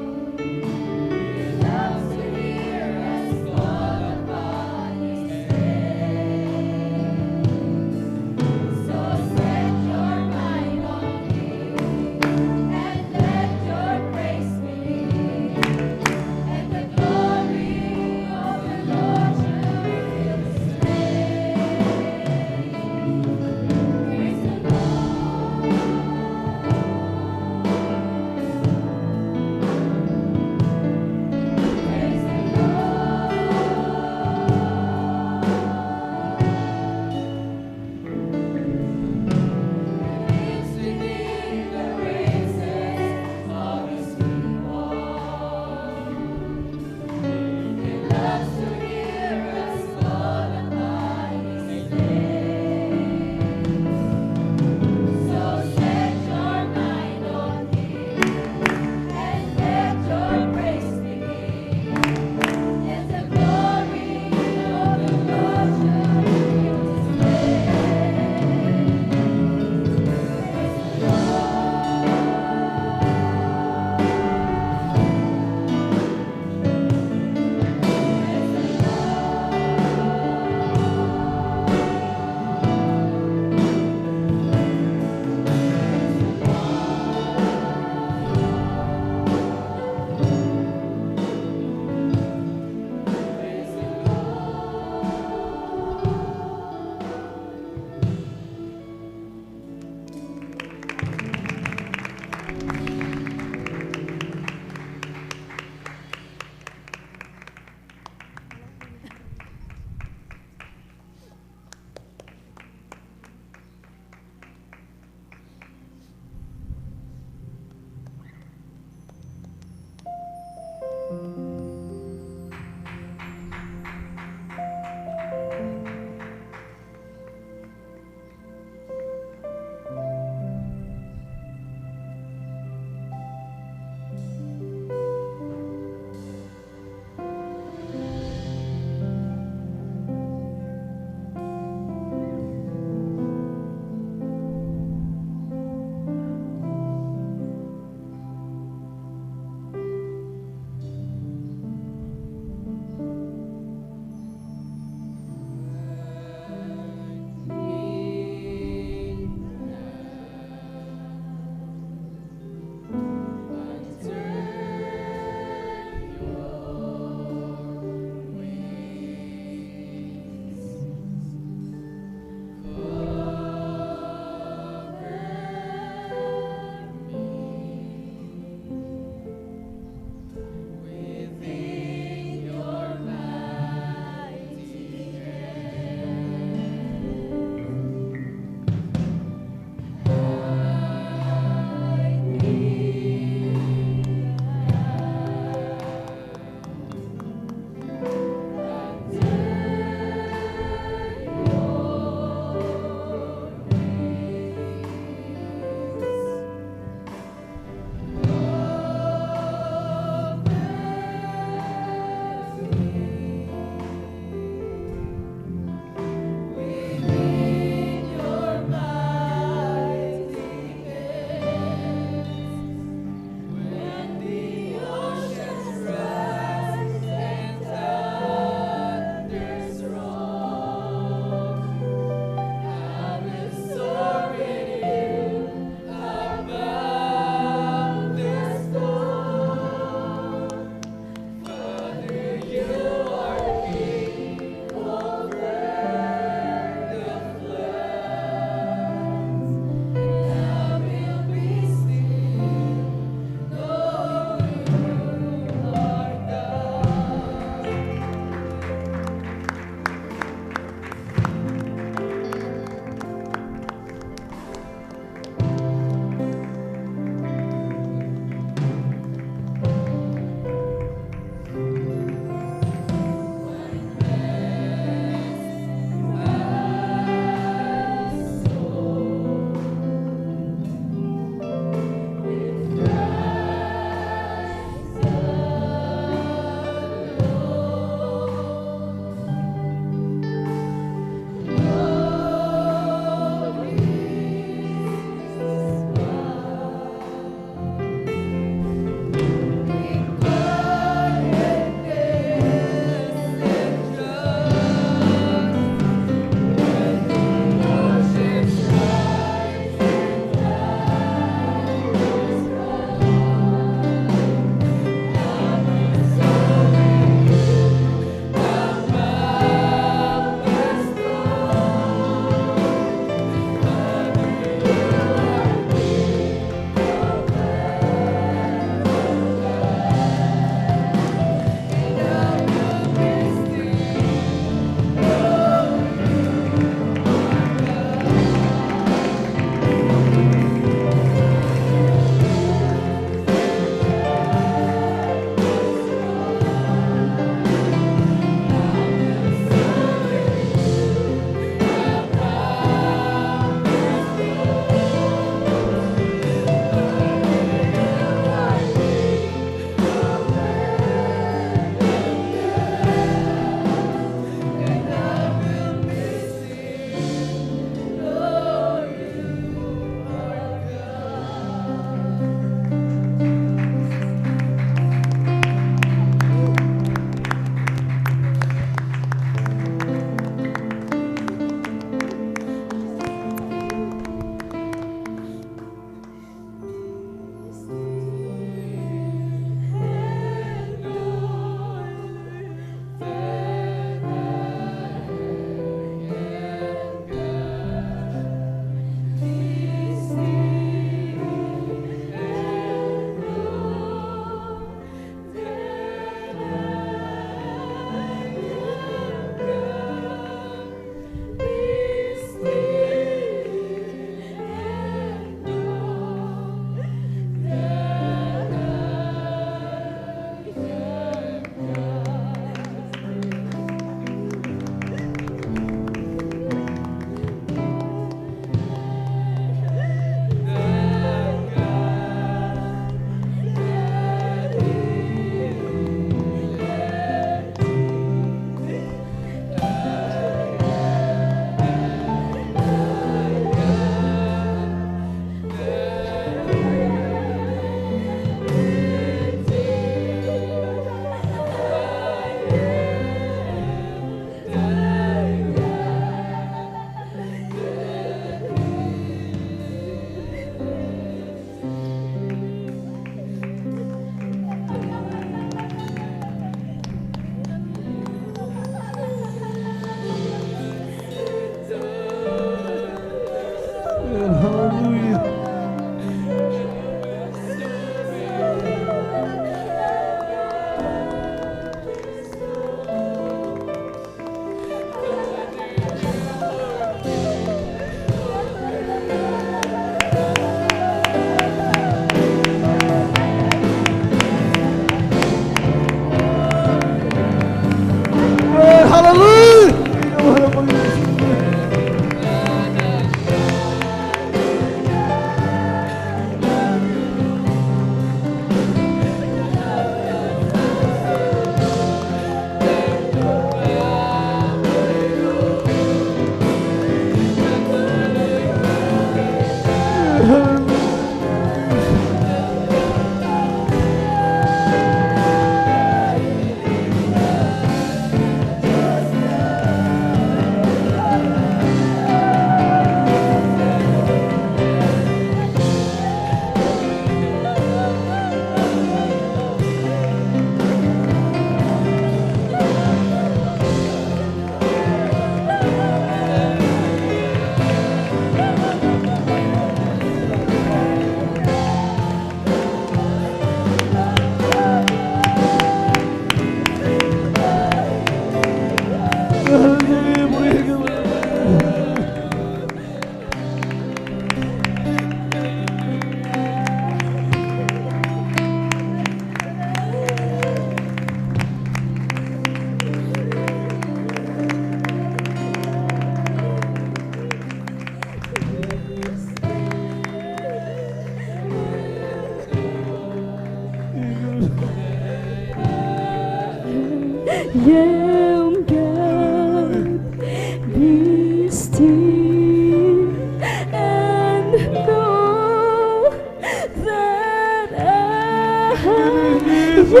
Be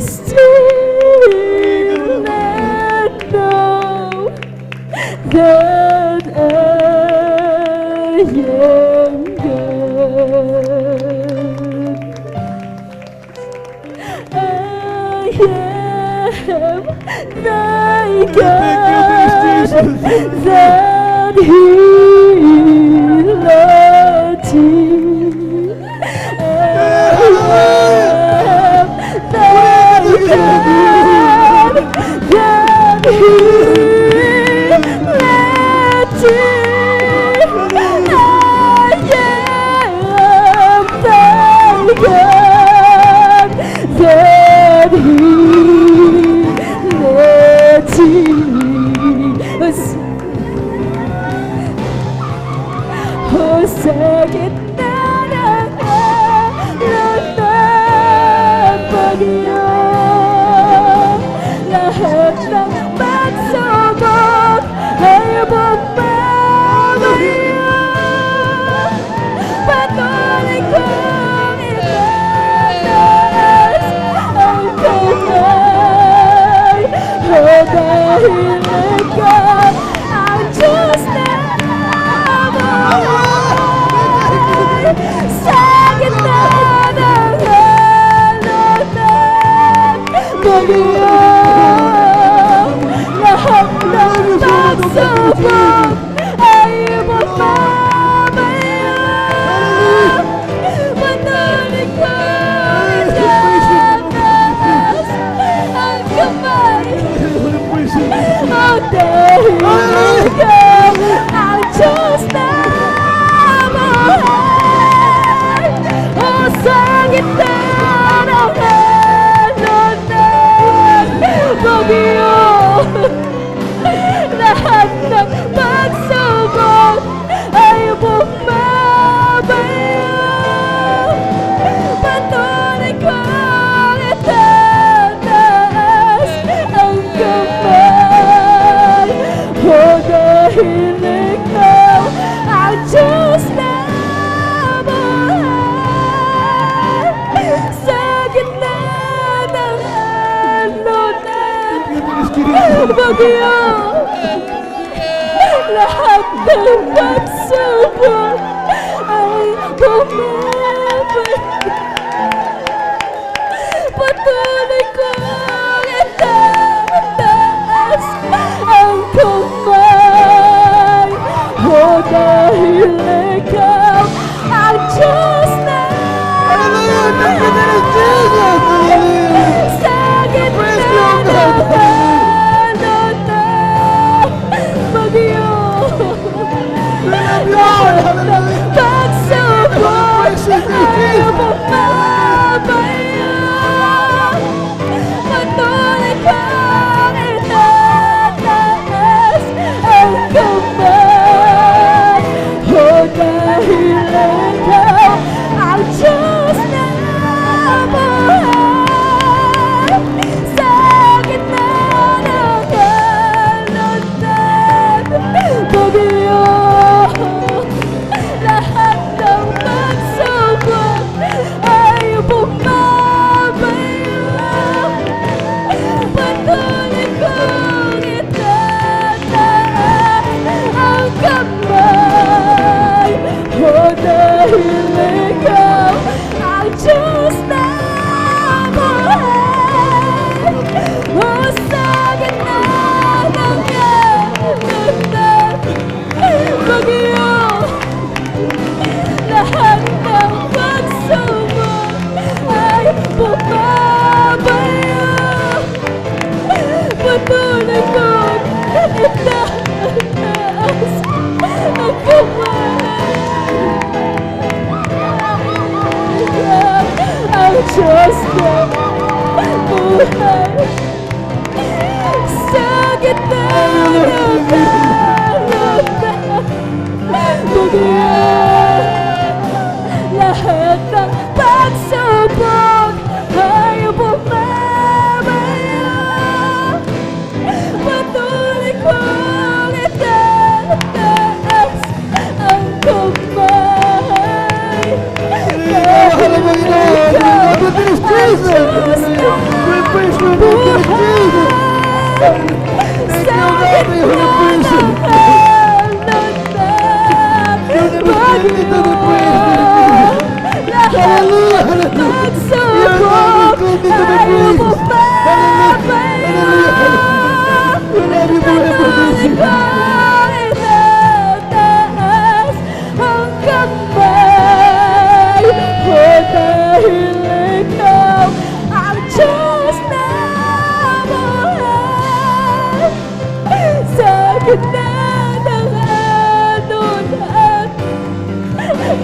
still and know that I am God. I am thy God that healeth thee. I am thy God that healeth thee. I am thy God that healeth thee. Oh, sa gitna ng alon ng bagyo, lahat ng pagsubok ay bumabagyo. Patuloy kong itataas ang kamay, oh, dahil ikaw ang Diyos na buhay. Sa gitna ng alon ng bagyo, lahat ng pagsubok ay bumabaya. Patuloy kong itataas ang kamay, oh, dahil ikaw ang Diyos na buhay. Oh, sa gitna ng alon ng bagyo, lahat ng pagsubok ay bumabaya. Patuloy kong itataas ang kamay, oh, dahil ikaw ang Diyos na buhay. Sa gitna ng alon ng bagyo, lahat ng pagsubok ay bumabaya. Patuloy kong itataas ang kamay, oh, dahil ikaw ang Diyos na buhay. Sa gitna ng alon ng bagyo, lahat ng pagsubok ay bumabaya. Patuloy kong itataas ang kamay, oh, dahil ikaw ang Diyos na buhay. Sa gitna ng alon ng bagyo,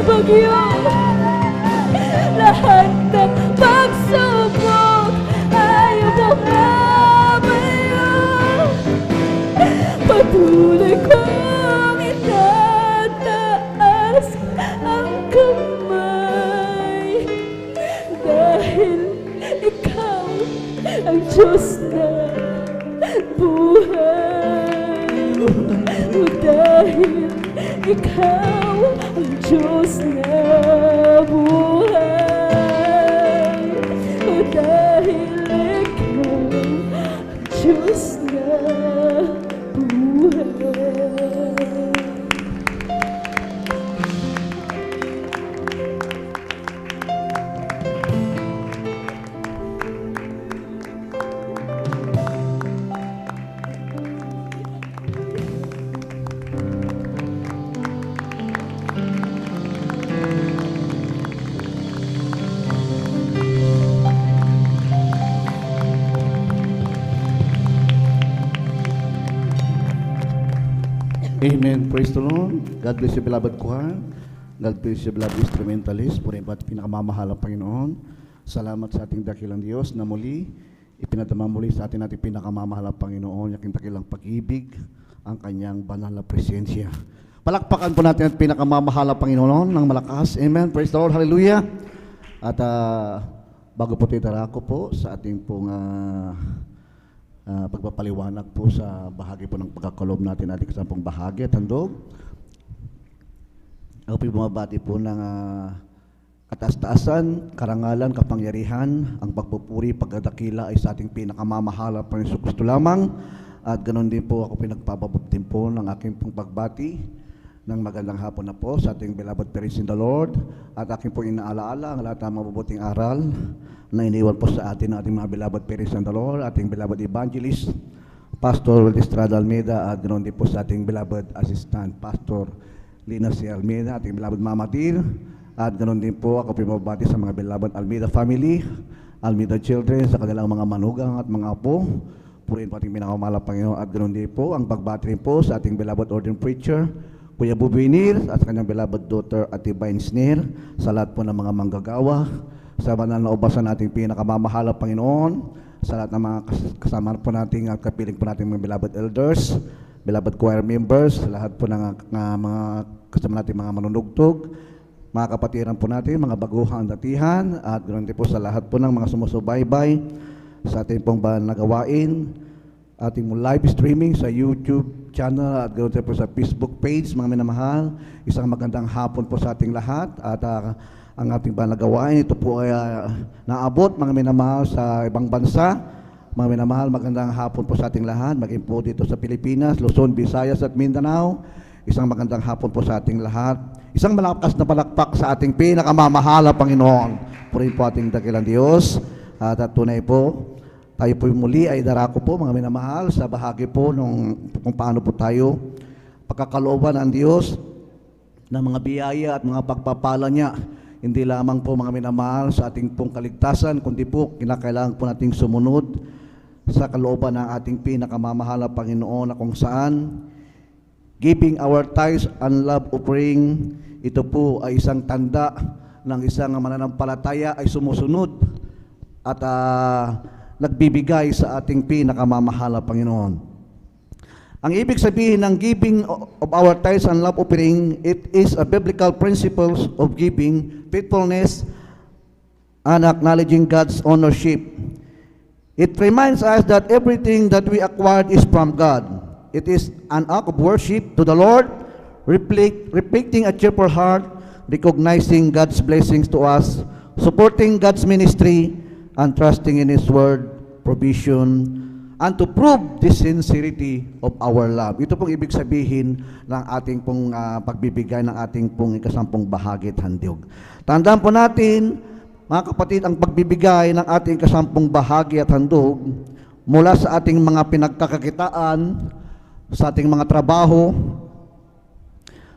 bagyo, lahat ng pagsubok ay bumabaya. Patuloy kong itataas ang kamay, dahil ikaw ang Diyos na buhay. Dahil ikaw ang Diyos na buhay. Dahil ikaw ang Diyos na buhay. Amen. Praise the Lord. God bless you, beloved choir. God bless you, beloved instrumentalist. Purihin po at pinakamamahal ang Panginoon. Salamat sa ating dakilang Diyos na muli ipinadama muli sa ating pinakamamahal ang Panginoon, yung aking dakilang pag-ibig, ang kanyang banal na presensya. Palakpakan po natin at pinakamamahal ang Panginoon ng malakas. Amen. Praise the Lord. Hallelujah. At bago po titarako po sa ating pong pagpapaliwanag po sa bahagi po ng pagkakalob natin, ating kasampung bahagi at handog. Ako po bumabati po ng kataas-taasan, karangalan, kapangyarihan, ang pagpupuri, pagdadakila ay sa ating pinakamamahal ang Panginoon Kristo lamang. At ganoon din po ako pinagpapabuptin po ng aking pong pagbati ng magandang hapon na po sa ating beloved parents in the Lord. At aking pong inaalaala ang lahat ng mabubuting aral na iniwan po sa atin ng ating mga beloved parents in the Lord, ating beloved evangelist, Pastor Estrada Almeida, at ganoon din po sa ating beloved assistant, Pastor Lina C. Almeida, ating beloved Mama Tir, at ganoon din po ako pinabati sa mga beloved Almeida family, Almeida children, sa kanilang mga manugang at mga apo. Purihin po ating pinakamamahal ang Panginoon. At ganoon din po ang pagbati rin po sa ating beloved ordained preacher, Kuya Bubinir, at sa kanyang beloved daughter Ate Vine Snare, sa lahat po ng mga manggagawa, sa banal na ubasan nating pinakamamahal ang Panginoon, sa lahat ng mga kasama po nating at kapiling po nating mga beloved elders, beloved choir members, sa lahat po ng mga kasama nating mga manunugtog, mga kapatiran po natin, mga baguhang datihan, at ganoon din po sa lahat po ng mga sumusubaybay sa ating pong banal na gawain, ating live streaming sa YouTube channel at ganoon din po sa Facebook page, mga minamahal. Isang magandang hapon po sa ating lahat at ang ating banal na gawain, ito po ay naabot, mga minamahal, sa ibang bansa. Mga minamahal, magandang hapon po sa ating lahat, maging po dito sa Pilipinas, Luzon, Visayas at Mindanao. Isang magandang hapon po sa ating lahat. Isang malakas na palakpak sa ating pinakamamahal na Panginoon. Purihin po ating dakilang Diyos. At tunay po, tayo po muli ay darako po, mga minamahal, sa bahagi po kung paano po tayo pagkakalooban ng Diyos ng mga biyaya at mga pagpapala niya. Hindi lamang po, mga minamahal, sa ating pong kaligtasan, kundi po kinakailangan po nating sumunod sa kalooban ng ating pinakamamahal na Panginoon, na kung saan giving our tithes and love offering, ito po ay isang tanda ng isang mananampalataya ay sumusunod at nagbibigay sa ating pinakamamahal na Panginoon. Ang ibig sabihin ng giving of our tithes and love offering, it is a biblical principles of giving, faithfulness, and acknowledging God's ownership. It reminds us that everything that we acquired is from God. It is an act of worship to the Lord, reflecting a cheerful heart, recognizing God's blessings to us, supporting God's ministry, and trusting in His word, provision, and to prove the sincerity of our love. Ito pong ibig sabihin ng ating pong pagbibigay ng ating pong ikasampung bahagi at handog. Tandaan po natin, mga kapatid, ang pagbibigay ng ating ikasampung bahagi at handog mula sa ating mga pinagkakakitaan, sa ating mga trabaho,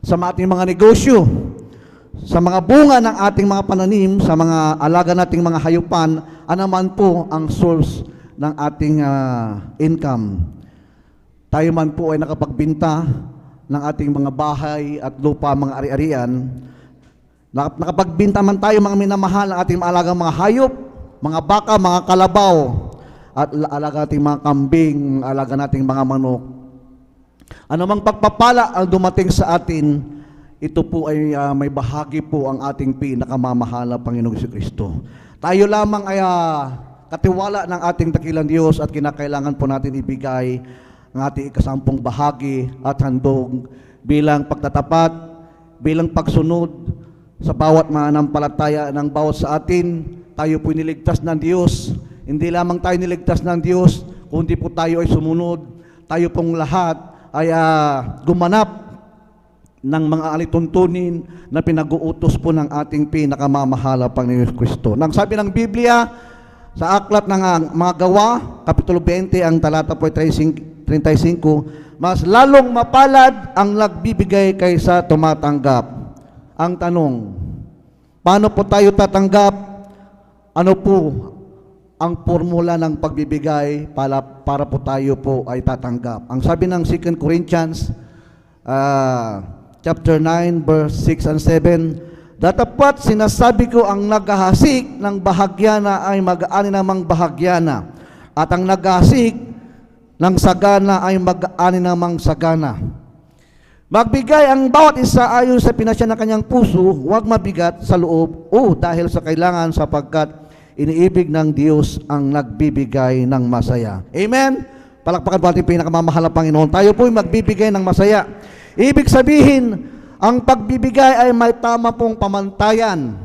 sa ating mga negosyo, sa mga bunga ng ating mga pananim, sa mga alaga nating mga hayupan, anuman po ang source ng ating income. Tayo man po ay nakapagbinta ng ating mga bahay at lupa, mga ari-arian, Nakapagbinta man tayo mga minamahal ng ating alagang mga hayop, mga baka, mga kalabaw, at alaga nating mga kambing, alaga nating mga manok. Ano mang pagpapala ang dumating sa atin, ito po ay may bahagi po ang ating pinakamamahal na Panginoong Jesucristo. Tayo lamang ay katiwala ng ating dakilang Diyos at kinakailangan po natin ibigay ang ating ikasampung bahagi at handog bilang pagtatapat, bilang pagsunod sa bawat mananampalataya ng bawat sa atin. Tayo po niligtas ng Diyos. Hindi lamang tayo niligtas ng Diyos, kundi po tayo ay sumunod. Tayo pong lahat ay gumanap ng mga alituntunin na pinag-uutos po ng ating pinakamamahal Panginoon Kristo. Nang sabi ng Biblia sa aklat ng mga Gawa, Kapitulo 20, ang talata po 35, mas lalong mapalad ang nagbibigay kaysa tumatanggap. Ang tanong, paano po tayo tatanggap? Ano po ang formula ng pagbibigay para po tayo po ay tatanggap? Ang sabi ng 2 Corinthians chapter 9 verse 6 and 7, datapat sinasabi ko ang naghahasik ng bahagyana ay mag-aani namang bahagyana, at ang naghahasik ng sagana ay mag-aani namang sagana. Magbigay ang bawat isa ayon sa pinasya ng kanyang puso, huwag mabigat sa loob o dahil sa kailangan, sapagkat iniibig ng Diyos ang nagbibigay ng masaya. Amen? Palakpakan po ating pinakamamahal na Panginoon. Tayo po magbibigay ng masaya. Ibig sabihin, ang pagbibigay ay may tama pong pamantayan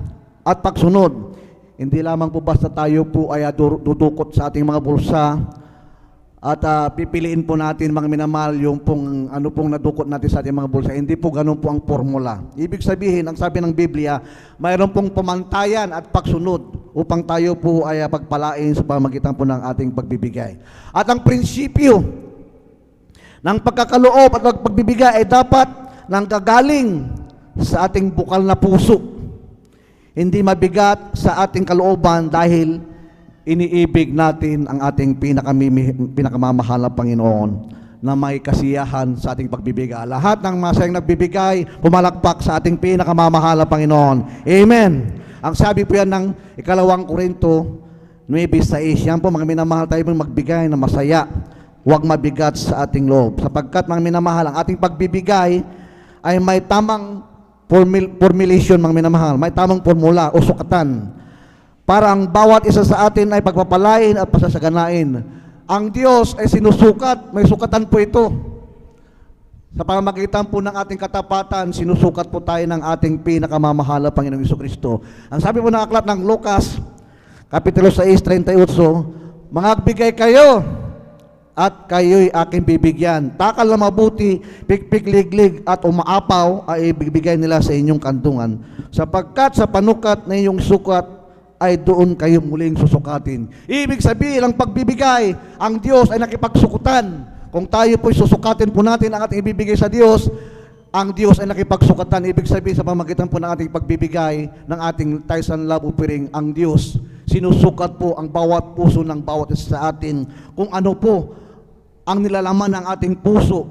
at pagsunod. Hindi lamang po basta tayo po ay dudukot sa ating mga bulsa at pipiliin po natin mga minamahal yung pong ano pong nadukot natin sa ating mga bulsa. Hindi po ganun po ang formula. Ibig sabihin, ang sabi ng Biblia, mayroon pong pamantayan at pagsunod upang tayo po ay pagpalain sa pamagitan po ng ating pagbibigay. At ang prinsipyo ng pagkakaloob at pagbibigay ay dapat nanggagaling sa ating bukal na puso. Hindi mabigat sa ating kalooban dahil iniibig natin ang ating pinakamamahal na Panginoon na may kasiyahan sa ating pagbibigay. Lahat ng masayang nagbibigay, pumalakpak sa ating pinakamamahal na Panginoon. Amen. Ang sabi po yan ng 2 Korinto 9:6, yan po mga minamahal, tayo pong magbigay na masaya, huwag mabigat sa ating loob. Sapagkat mga minamahal, ang ating pagbibigay ay may tamang formulation, mga minamahal, may tamang formula o sukatan para ang bawat isa sa atin ay pagpapalain at pasasaganain. Ang Diyos ay sinusukat, may sukatan po ito. Sa pamamagitan po ng ating katapatan, sinusukat po tayo ng ating pinakamamahal na Panginoong Jesucristo. Ang sabi po ng aklat ng Lucas, Kapitulo 6:38, mangagbigay kayo at kayo'y aking bibigyan. Takal na mabuti, pikpik-liglig at umaapaw ay ibibigay nila sa inyong kantungan. Sapagkat sa panukat na inyong sukat ay doon kayo muling susukatin. Ibig sabihin, ang pagbibigay, ang Diyos ay nakipagsukutan. Kung tayo po'y susukatin po natin ang ating ibibigay sa Diyos, ang Diyos ay nakipagsukatan. Ibig sabihin, sa pamagitan po ng ating pagbibigay ng ating tithes and love offering, ang Diyos sinusukat po ang bawat puso ng bawat isa sa atin. Kung ano po ang nilalaman ng ating puso.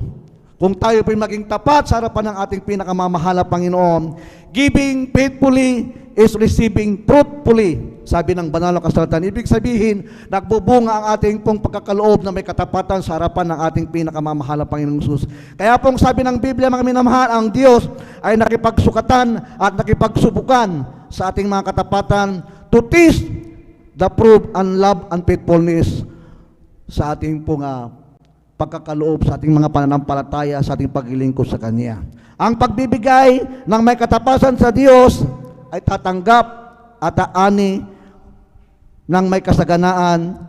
Kung tayo po'y maging tapat sa harapan ng ating pinakamamahal na Panginoon, giving faithfully is receiving truthfully, sabi ng banal na kasulatan. Ibig sabihin, nagbubunga ang ating pong pagkakaloob na may katapatan sa harapan ng ating pinakamamahal na Panginoong Jesus. Kaya pong sabi ng Biblia, mga minamahal, ang Diyos ay nakipagsukatan at nakipagsubukan sa ating mga katapatan to test the proof and love and faithfulness sa ating pong pagkakaloob sa ating mga pananampalataya, sa ating paglilingkod sa Kanya. Ang pagbibigay ng may katapatan sa Diyos ay tatanggap at aani ng may kasaganaan.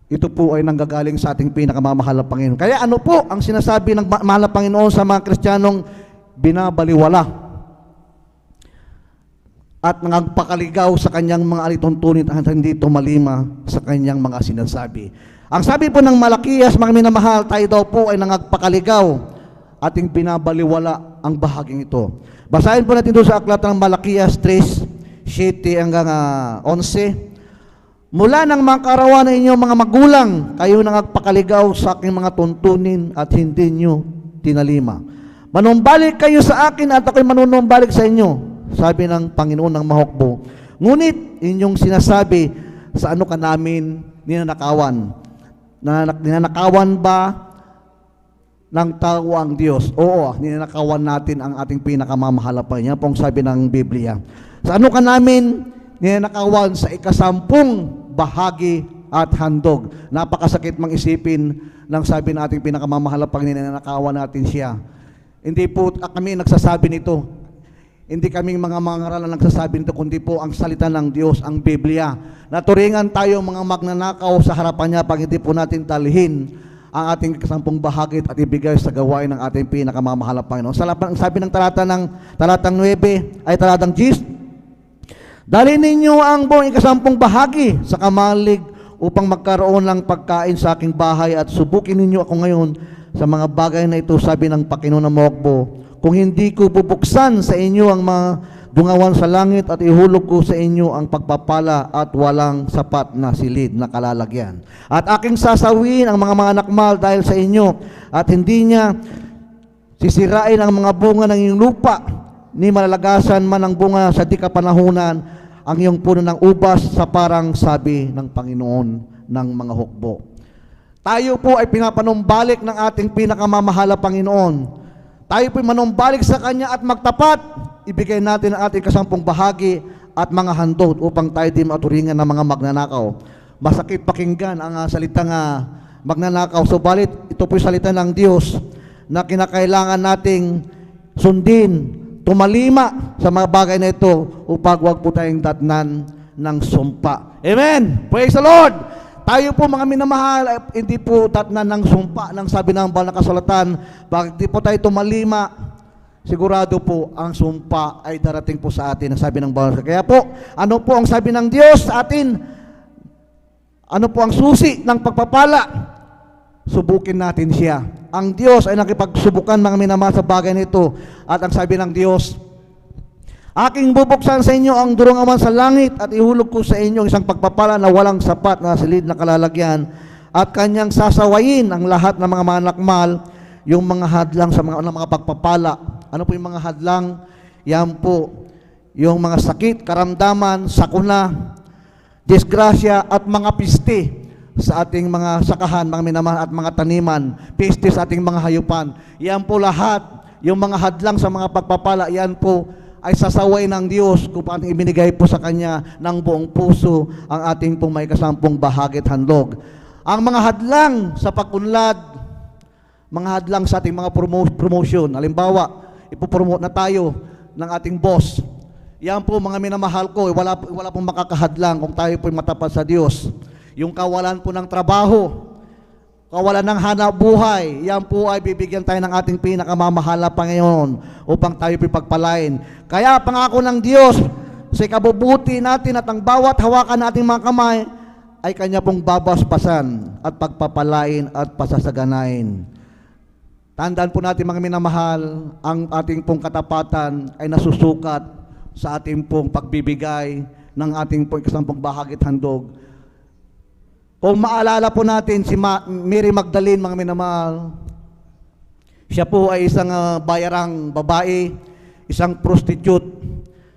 Ito po ay nanggagaling sa ating pinakamamahal na Panginoon. Kaya ano po ang sinasabi ng mahal na Panginoon sa mga Kristiyanong binabaliwala at nagpakaligaw sa kanyang mga alituntunin at hindi tumalima sa kanyang mga sinasabi? Ang sabi po ng Malakias, mga minamahal, tayo daw po ay nagpakaligaw, ating binabaliwala ang bahaging ito. Basahin po natin doon sa aklat ng Malakias 3:7 hanggang 11. Mula ng mga karawan ng inyong mga magulang, kayo nagpakaligaw sa aking mga tuntunin at hindi nyo tinalima. Manumbalik kayo sa akin at ako'y manunumbalik sa inyo. sabi ng Panginoon ng mahukbo. Ngunit, inyong sinasabi, sa ano ka namin ninanakawan? Ninanakawan ba ng tao ang Diyos? Oo, ninanakawan natin ang ating pinakamamahal na Panginoon. Yan pong sabi ng Biblia. Sa ano ka namin ninanakawan? Sa ikasampung bahagi at handog. Napakasakit mang isipin ng sabi ng ating pinakamamahal na Panginoon, ninanakawan natin siya. Hindi po kami nagsasabi nito. Hindi kaming mga ngaralan nagsasabi nito, kundi po ang salita ng Diyos, ang Biblia. Naturingan tayo mga magnanakaw sa harapan niya pag hindi po natin talhin ang ating kasampung bahagi at ibigay sa gawain ng ating pinakamamahal na Panginoon. Sabi ng talatang 9 ay talatang 10, dalhin ninyo ang buong ikasampung bahagi sa kamalig upang magkaroon ng pagkain sa aking bahay at subukin ninyo ako ngayon sa mga bagay na ito, sabi ng Panginoon ng mahukbo. Kung hindi ko bubuksan sa inyo ang mga dungawan sa langit at ihulog ko sa inyo ang pagpapala at walang sapat na silid na kalalagyan. At aking sasawin ang mga nakmal dahil sa inyo at hindi niya sisirain ang mga bunga ng iyong lupa, ni malalagasan man ang bunga sa di kapanahunan ang iyong puno ng ubas sa parang sabi ng Panginoon ng mga hukbo. Tayo po ay pinapanumbalik ng ating pinakamamahal na Panginoon. Tayo po'y manumbalik sa Kanya at magtapat, ibigay natin ang ating kasampung bahagi at mga handog upang tayo di maturingan ng mga magnanakaw. Masakit pakinggan ang salitang magnanakaw. Subalit, ito po'y salita ng Diyos na kinakailangan nating sundin, tumalima sa mga bagay na ito upang wag po tayong datnan ng sumpa. Amen! Praise the Lord! Tayo po mga minamahal, hindi po tatnan ng sumpa ng sabi ng banal na kasulatan. Bakit di po tayo tumalima, sigurado po ang sumpa ay darating po sa atin, ang sabi ng banal. Kaya po, ano po ang sabi ng Diyos sa atin? Ano po ang susi ng pagpapala? Subukin natin siya. Ang Diyos ay nakipagsubukan mga minamahal sa bagay nito. At ang sabi ng Diyos, aking bubuksan sa inyo ang durungawan sa langit at ihulog ko sa inyo isang pagpapala na walang sapat na silid na kalalagyan at kanyang sasawayin ang lahat ng mga manakmal, yung mga hadlang sa mga pagpapala. Ano po yung mga hadlang? Yan po, yung mga sakit, karamdaman, sakuna, disgrasya at mga piste sa ating mga sakahan, mga minamahal at mga taniman, piste sa ating mga hayupan. Yan po lahat, yung mga hadlang sa mga pagpapala, yan po ay sasaway ng Diyos kung paano ibinigay po sa Kanya ng buong puso ang ating pong may kasampung bahagi at handog. Ang mga hadlang sa pag-unlad, mga hadlang sa ating mga promotion, halimbawa, ipopromote na tayo ng ating boss. Yan po mga minamahal ko, wala pong makakahadlang kung tayo po'y matapat sa Diyos. Yung kawalan po ng trabaho, kawalan ng hanap buhay, yan po ay bibigyan tayo ng ating pinakamamahal na Panginoon upang tayo pagpalain. Kaya pangako ng Diyos sa ikabubuti natin at ang bawat hawakan nating mga kamay ay Kanya pong babaspasan at pagpapalain at pasasaganain. Tandaan po natin mga minamahal, ang ating pong katapatan ay nasusukat sa ating pong pagbibigay ng ating pong kasampung bahagi at handog. Kung maalala po natin si Mary Magdalene, mga minamahal, siya po ay isang bayarang babae, isang prostitute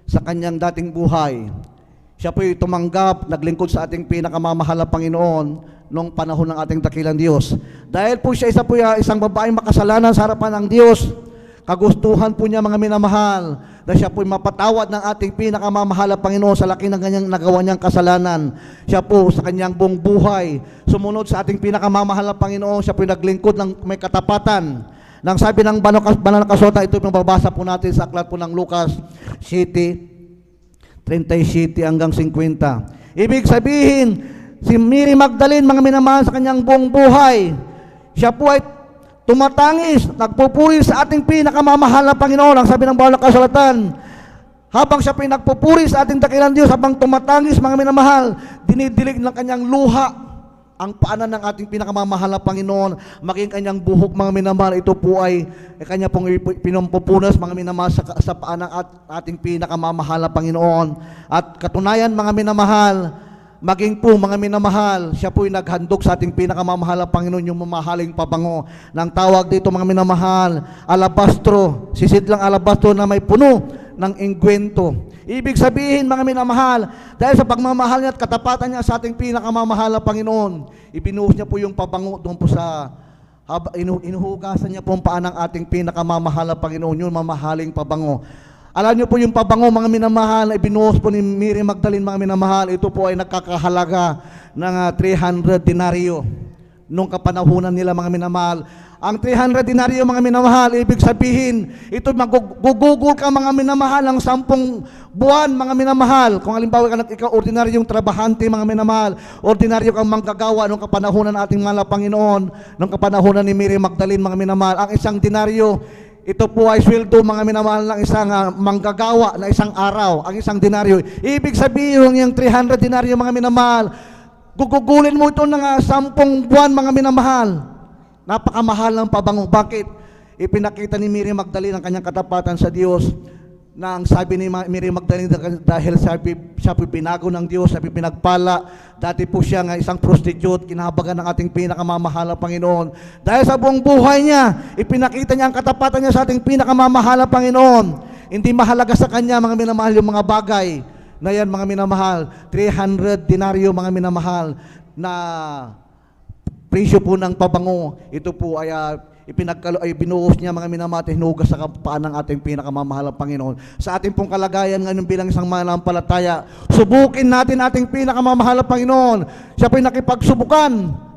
sa kanyang dating buhay. Siya po ay tumanggap, naglingkod sa ating pinakamamahal na Panginoon noong panahon ng ating dakilang Diyos. Dahil po siya isang babaeng makasalanan sa harapan ng Diyos, kagustuhan po niya mga minamahal na siya po'y mapatawad ng ating pinakamamahal na Panginoon sa laki ng kanyang nagawa niyang kasalanan. Siya po sa kanyang buong buhay, sumunod sa ating pinakamamahal na Panginoon, siya po'y naglingkod ng may katapatan. Nang sabi ng banal na kasulatan, ito yung mababasa po natin sa aklat po ng Lucas 7:37 hanggang 50. Ibig sabihin, si Mary Magdalene, mga minamahal sa kanyang buong buhay, siya po ay tumatangis, nagpupuri sa ating pinakamamahal na Panginoon. Ang sabi ng banal na kasulatan, habang siya pinagpupuri sa ating dakilang Diyos, habang tumatangis, mga minamahal, dinidilig ng kanyang luha ang paanan ng ating pinakamamahal na Panginoon, maging kanyang buhok, mga minamahal. Ito po ay kanya pong pinumpupunas, mga minamahal, sa paanan ating pinakamamahal na Panginoon. At katunayan, mga minamahal, maging po mga minamahal, siya po'y naghandog sa ating pinakamamahal na Panginoon, yung mamahaling pabango. Nang tawag dito mga minamahal, alabastro, sisidlang alabastro na may puno ng engkwento. Ibig sabihin, mga minamahal, dahil sa pagmamahal niya at katapatan niya sa ating pinakamamahal na Panginoon, ibinuhos niya po yung pabango doon po sa inuhugasan niya po ang paa ng ating pinakamamahal na Panginoon, yung mamahaling pabango. Alam niyo po yung pabango, mga minamahal, na ibinuhos po ni Mary Magdalene, mga minamahal, ito po ay nakakahalaga ng 300 denaryo. Nung kapanahunan nila, mga minamahal, ang 300 denaryo, mga minamahal, ibig sabihin, ito magugugol ka, mga minamahal, ang 10 buwan, mga minamahal. Kung halimbawa ikaw ordinaryong trabahante, mga minamahal, ordinaryo kang manggagawa nung kapanahunan ating mga Panginoon, nung kapanahunan ni Mary Magdalene, mga minamahal, ang isang denaryo, ito po ay sweldo, mga minamahal, ng isang manggagawa na isang araw, ang isang denaryo. Ibig sabihin, yung 300 denaryo, mga minamahal, gugugulin mo ito ng 10 buwan, mga minamahal. Napakamahal ng pabango. Bakit? Ipinakita ni Mary Magdalene ang kanyang katapatan sa Diyos, na ang sabi ni Mary Magdalene, dahil siya po pinago ng Diyos, siya po pinagpala. Dati po siya nga isang prostitute, kinahabagan ng ating pinakamamahal na Panginoon. Dahil sa buong buhay niya, ipinakita niya ang katapatan niya sa ating pinakamamahal na Panginoon. Hindi mahalaga sa kanya, mga minamahal, yung mga bagay na yan, mga minamahal. 300 denaryo, mga minamahal, na presyo po ng pabango. Ito po ay binuhos niya, mga minamahal, hinugas sa kapaan ng ating pinakamamahal na Panginoon. Sa ating pong kalagayan ngayon bilang isang mananampalataya, subukin natin ating pinakamamahal na Panginoon. Siya po'y nakipagsubukan.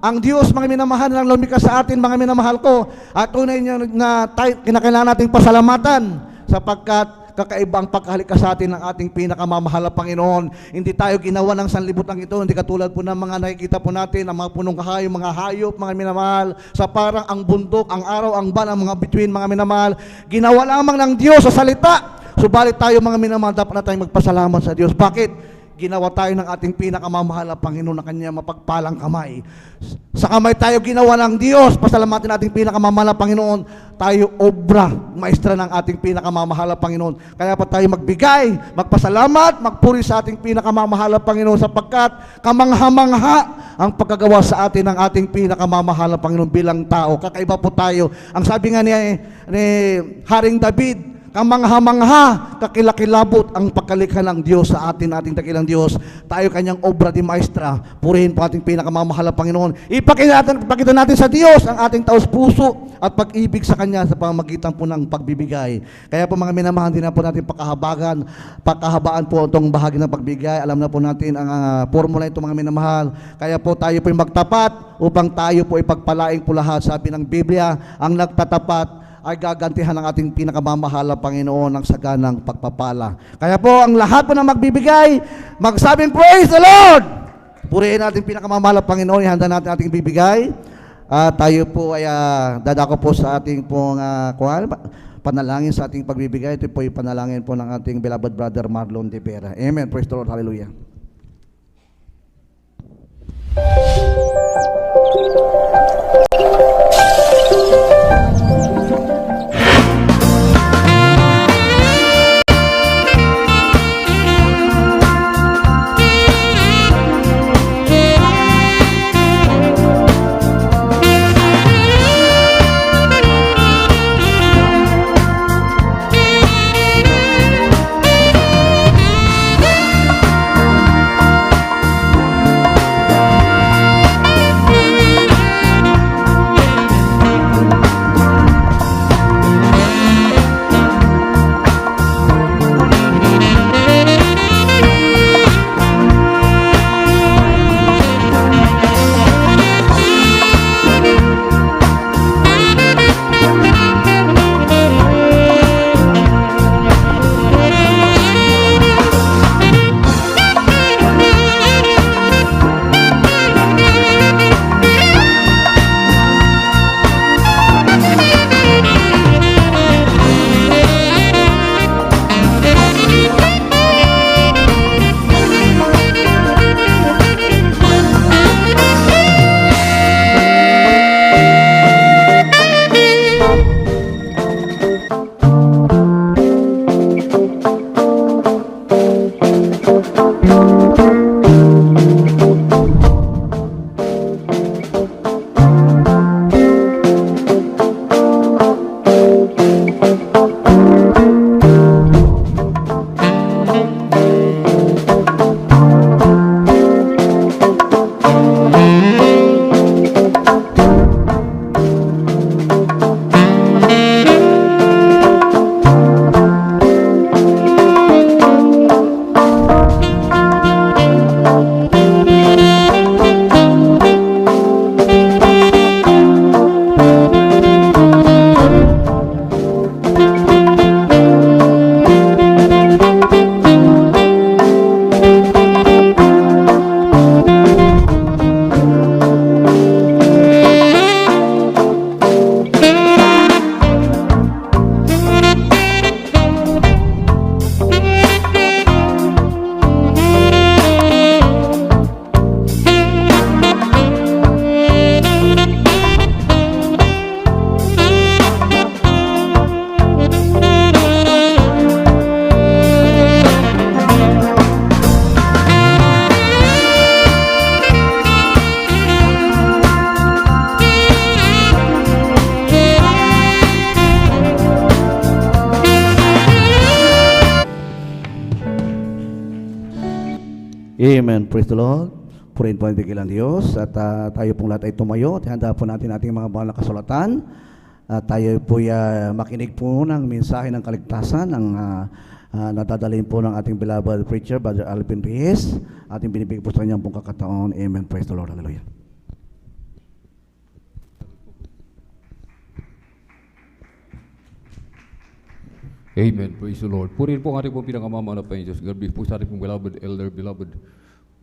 Ang Diyos, mga minamahal, nang lumikha sa atin, mga minamahal ko, at tunay niya na kinakailangan nating pasalamatan, sapagkat kakaibang pagkahalik sa atin ng ating pinakamamahal na Panginoon. Hindi tayo ginawa ng sanlibutan ito, hindi katulad po ng mga nakikita po natin, ang mga punong kahayo, mga hayop, mga minamahal, sa parang ang bundok, ang araw, ang buwan, ang mga bituin, mga minamahal. Ginawa lamang ng Diyos sa salita. Subalit tayo, mga minamahal, dapat na tayong magpasalamat sa Diyos. Bakit? Ginawa tayo ng ating pinakamamahal na Panginoon na kanya mapagpalang kamay. Sa kamay tayo ginawa ng Diyos. Pasalamatin ating pinakamamahal na Panginoon. Tayo obra, maestra ng ating pinakamamahal na Panginoon. Kaya pa tayo magbigay, magpasalamat, magpuri sa ating pinakamamahal na Panginoon, sapagkat kamangha-mangha ang pagkagawa sa atin ng ating pinakamamahal na Panginoon bilang tao. Kakaiba po tayo. Ang sabi nga ni Haring David, kamangha-mangha, kakilakilabot ang pagkalikha ng Diyos sa atin, ating dakilang Diyos. Tayo kanyang obra di maestra. Purihin po ating pinakamamahal na Panginoon. Ipakita natin sa Diyos ang ating taos puso at pag-ibig sa Kanya sa pamamagitan po ng pagbibigay. Kaya po, mga minamahal, din na po natin pagkahabaan po itong bahagi ng pagbigay. Alam na po natin ang formula ito, mga minamahal. Kaya po tayo po magtapat upang tayo po ipagpalaing po lahat. Sabi ng Biblia, ang nagtatapat ay gagantihan ng ating pinakamamahal na Panginoon ng saganang pagpapala. Kaya po, ang lahat po na magbibigay, magsabing, praise the Lord! Purihin natin pinakamamahal na Panginoon, ihanda natin ating bibigay. Tayo po ay dadako po sa ating pong panalangin sa ating pagbibigay. Ito po yung panalangin po ng ating beloved brother Marlon De Vera. Amen. Praise the Lord. Hallelujah. Amen. Praise the Lord. Purihin po ang dakilang Diyos. At tayo pong lahat ay tumayo. At handa po natin ating mga banal na kasulatan. At tayo po makinig po ng mensahe ng kaligtasan ng nadadalhin po ng ating beloved preacher, Brother Alvin Reyes. Ating binibigay po sa kanyang pong kakataon. Amen. Praise the Lord. Hallelujah. Amen. Praise the Lord. Purihin po ang ating pong pinakamamahal na Panginoon Diyos. God bless po sa ating pong beloved elder, beloved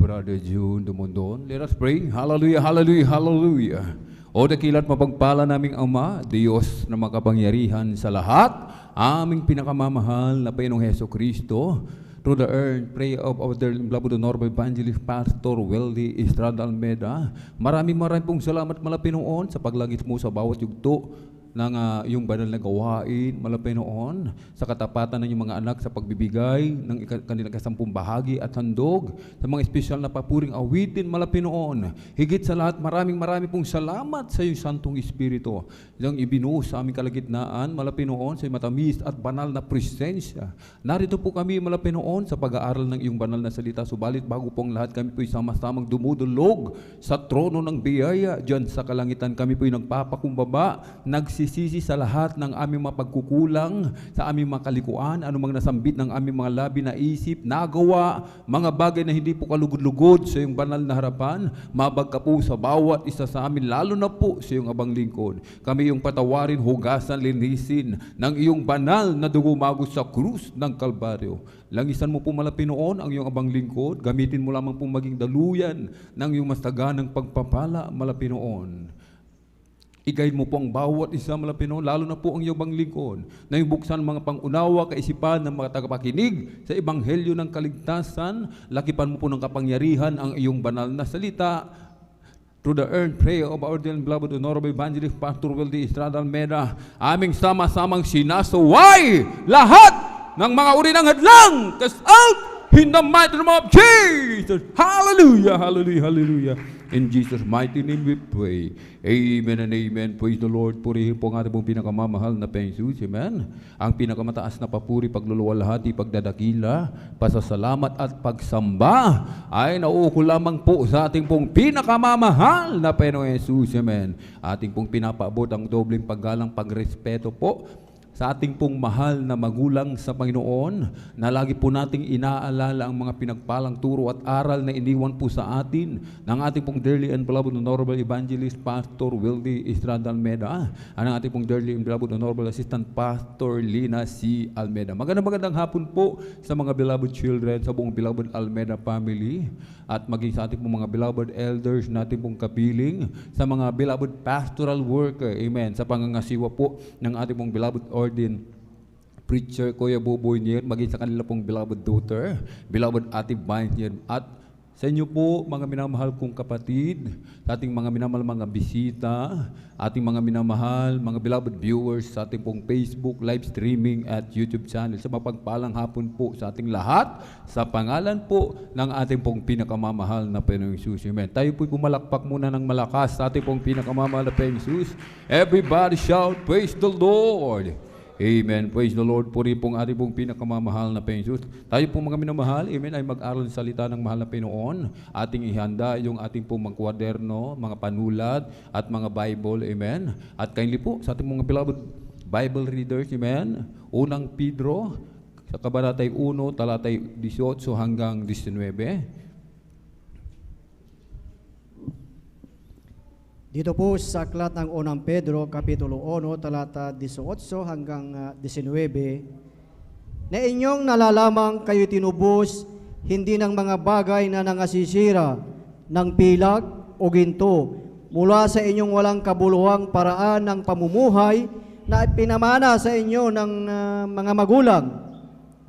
Brother June Dumondon. Let us pray. Hallelujah, hallelujah, hallelujah. O dakilat mapagpala naming Ama, Diyos na makapangyarihan sa lahat, aming pinakamamahal na Panginoong Heso Kristo, through the earth, pray of our dear beloved Honorable Evangelist Pastor Weldy Estrada Almeda. Maraming pong salamat malapinoon sa paglangit mo sa bawat yugto ng yung banal na gawain, malapay noon, sa katapatan ng iyong mga anak sa pagbibigay ng kanilang kasampung bahagi at handog, sa mga espesyal na papuring awitin, malapay noon. Higit sa lahat, maraming pong salamat sa iyong Santong Espiritu, yung ibinuo sa aming kalagitnaan, malapay noon, sa iyong matamis at banal na presensya. Narito po kami, malapay noon, sa pag-aaral ng iyong banal na salita, subalit bago pong lahat, kami po'y sama-samang dumudulog sa trono ng biyaya, dyan sa kalangitan, kami po'y nagpapakumbaba, nagsisisi sa lahat ng aming mga pagkukulang, sa aming mga kalikuan, anumang nasambit ng aming mga labi na isip, nagawa, mga bagay na hindi po kalugod-lugod sa iyong banal na harapan, mabag ka po sa bawat isa sa amin, lalo na po sa iyong abang lingkod. Kami iyong patawarin, hugasan, linisin ng iyong banal na dugo magos sa krus ng Kalbaryo. Langisan mo po malapinoon ang iyong abang lingkod, gamitin mo lamang pong maging daluyan ng iyong masaganang pagpapala malapinoon. I-guide mo po ang bawat isa malapinoon, lalo na po ang iyong bang lingkod, na yung buksan mga pangunawa, kaisipan ng mga tagapakinig sa ebanghelyo ng kaligtasan, lakipan mo po ng kapangyarihan ang iyong banal na salita. Through the earned prayer of our dear and beloved Honorable Evangelist Pastor Weldy Estrada Almeda, aming sama-samang sinasaway lahat ng mga uri ng hadlang, cast out in the mighty name of Jesus. Hallelujah, hallelujah, hallelujah. In Jesus' mighty name we pray. Amen and amen. Praise the Lord. Purihin po ang ating pong pinakamamahal na Panginoon. Amen. Ang pinakamataas na papuri, pagluluwalhati, pagdadakila, pasasalamat at pagsamba ay nauuko lamang po sa ating pong pinakamamahal na Panginoon Jesus. Amen. Ating pong pinapaabot ang dobleng paggalang, pagrespeto po sa ating pong mahal na magulang sa Panginoon, na lagi po nating inaalala ang mga pinagpalang turo at aral na iniwan po sa atin ng ating pong dearly and beloved Honorable Evangelist Pastor Weldy Estrada Almeda, ang ating pong dearly and beloved Honorable Assistant Pastor Lina C. Almeda. Magandang hapon po sa mga beloved children, sa buong beloved Almeda family, at maging sa ating pong mga beloved elders natin pong kapiling, sa mga beloved pastoral worker, amen, sa pangangasiwa po ng ating pong beloved ordained preacher Kuya Boboy Nier, maging sa kanila pong beloved daughter, beloved Ate Vine Nier, at sa inyo po mga minamahal kong kapatid, sa ating mga minamahal mga bisita, ating mga minamahal mga beloved viewers sa ating pong Facebook live streaming at YouTube channel, sa mapagpalang hapon po sa ating lahat, sa pangalan po ng ating pong pinakamamahal na Panginoong Jesus. Amen. Tayo po'y pumalakpak muna ng malakas sa ating pong pinakamamahal na Panginoong Jesus. Everybody shout, praise the Lord! Amen. Praise the Lord. Puri pong ating pong pinakamamahal na Panginoon. Tayo pong mga minamahal, amen, ay mag-aral ng salita ng mahal na Panginoon. Ating ihanda yung ating pong mga kwaderno, mga panulat, at mga Bible, amen. At kindly po sa ating mga beloved Bible readers, amen. Unang Pedro, sa kabanatay 1, talatay 18 hanggang 19. Dito po sa aklat ng unang Pedro, Kapitulo 1, talata 18 hanggang 19, na inyong nalalamang kayo tinubos, hindi ng mga bagay na nangasisira, ng pilag o ginto, mula sa inyong walang kabuluhang paraan ng pamumuhay na pinamana sa inyo ng mga magulang.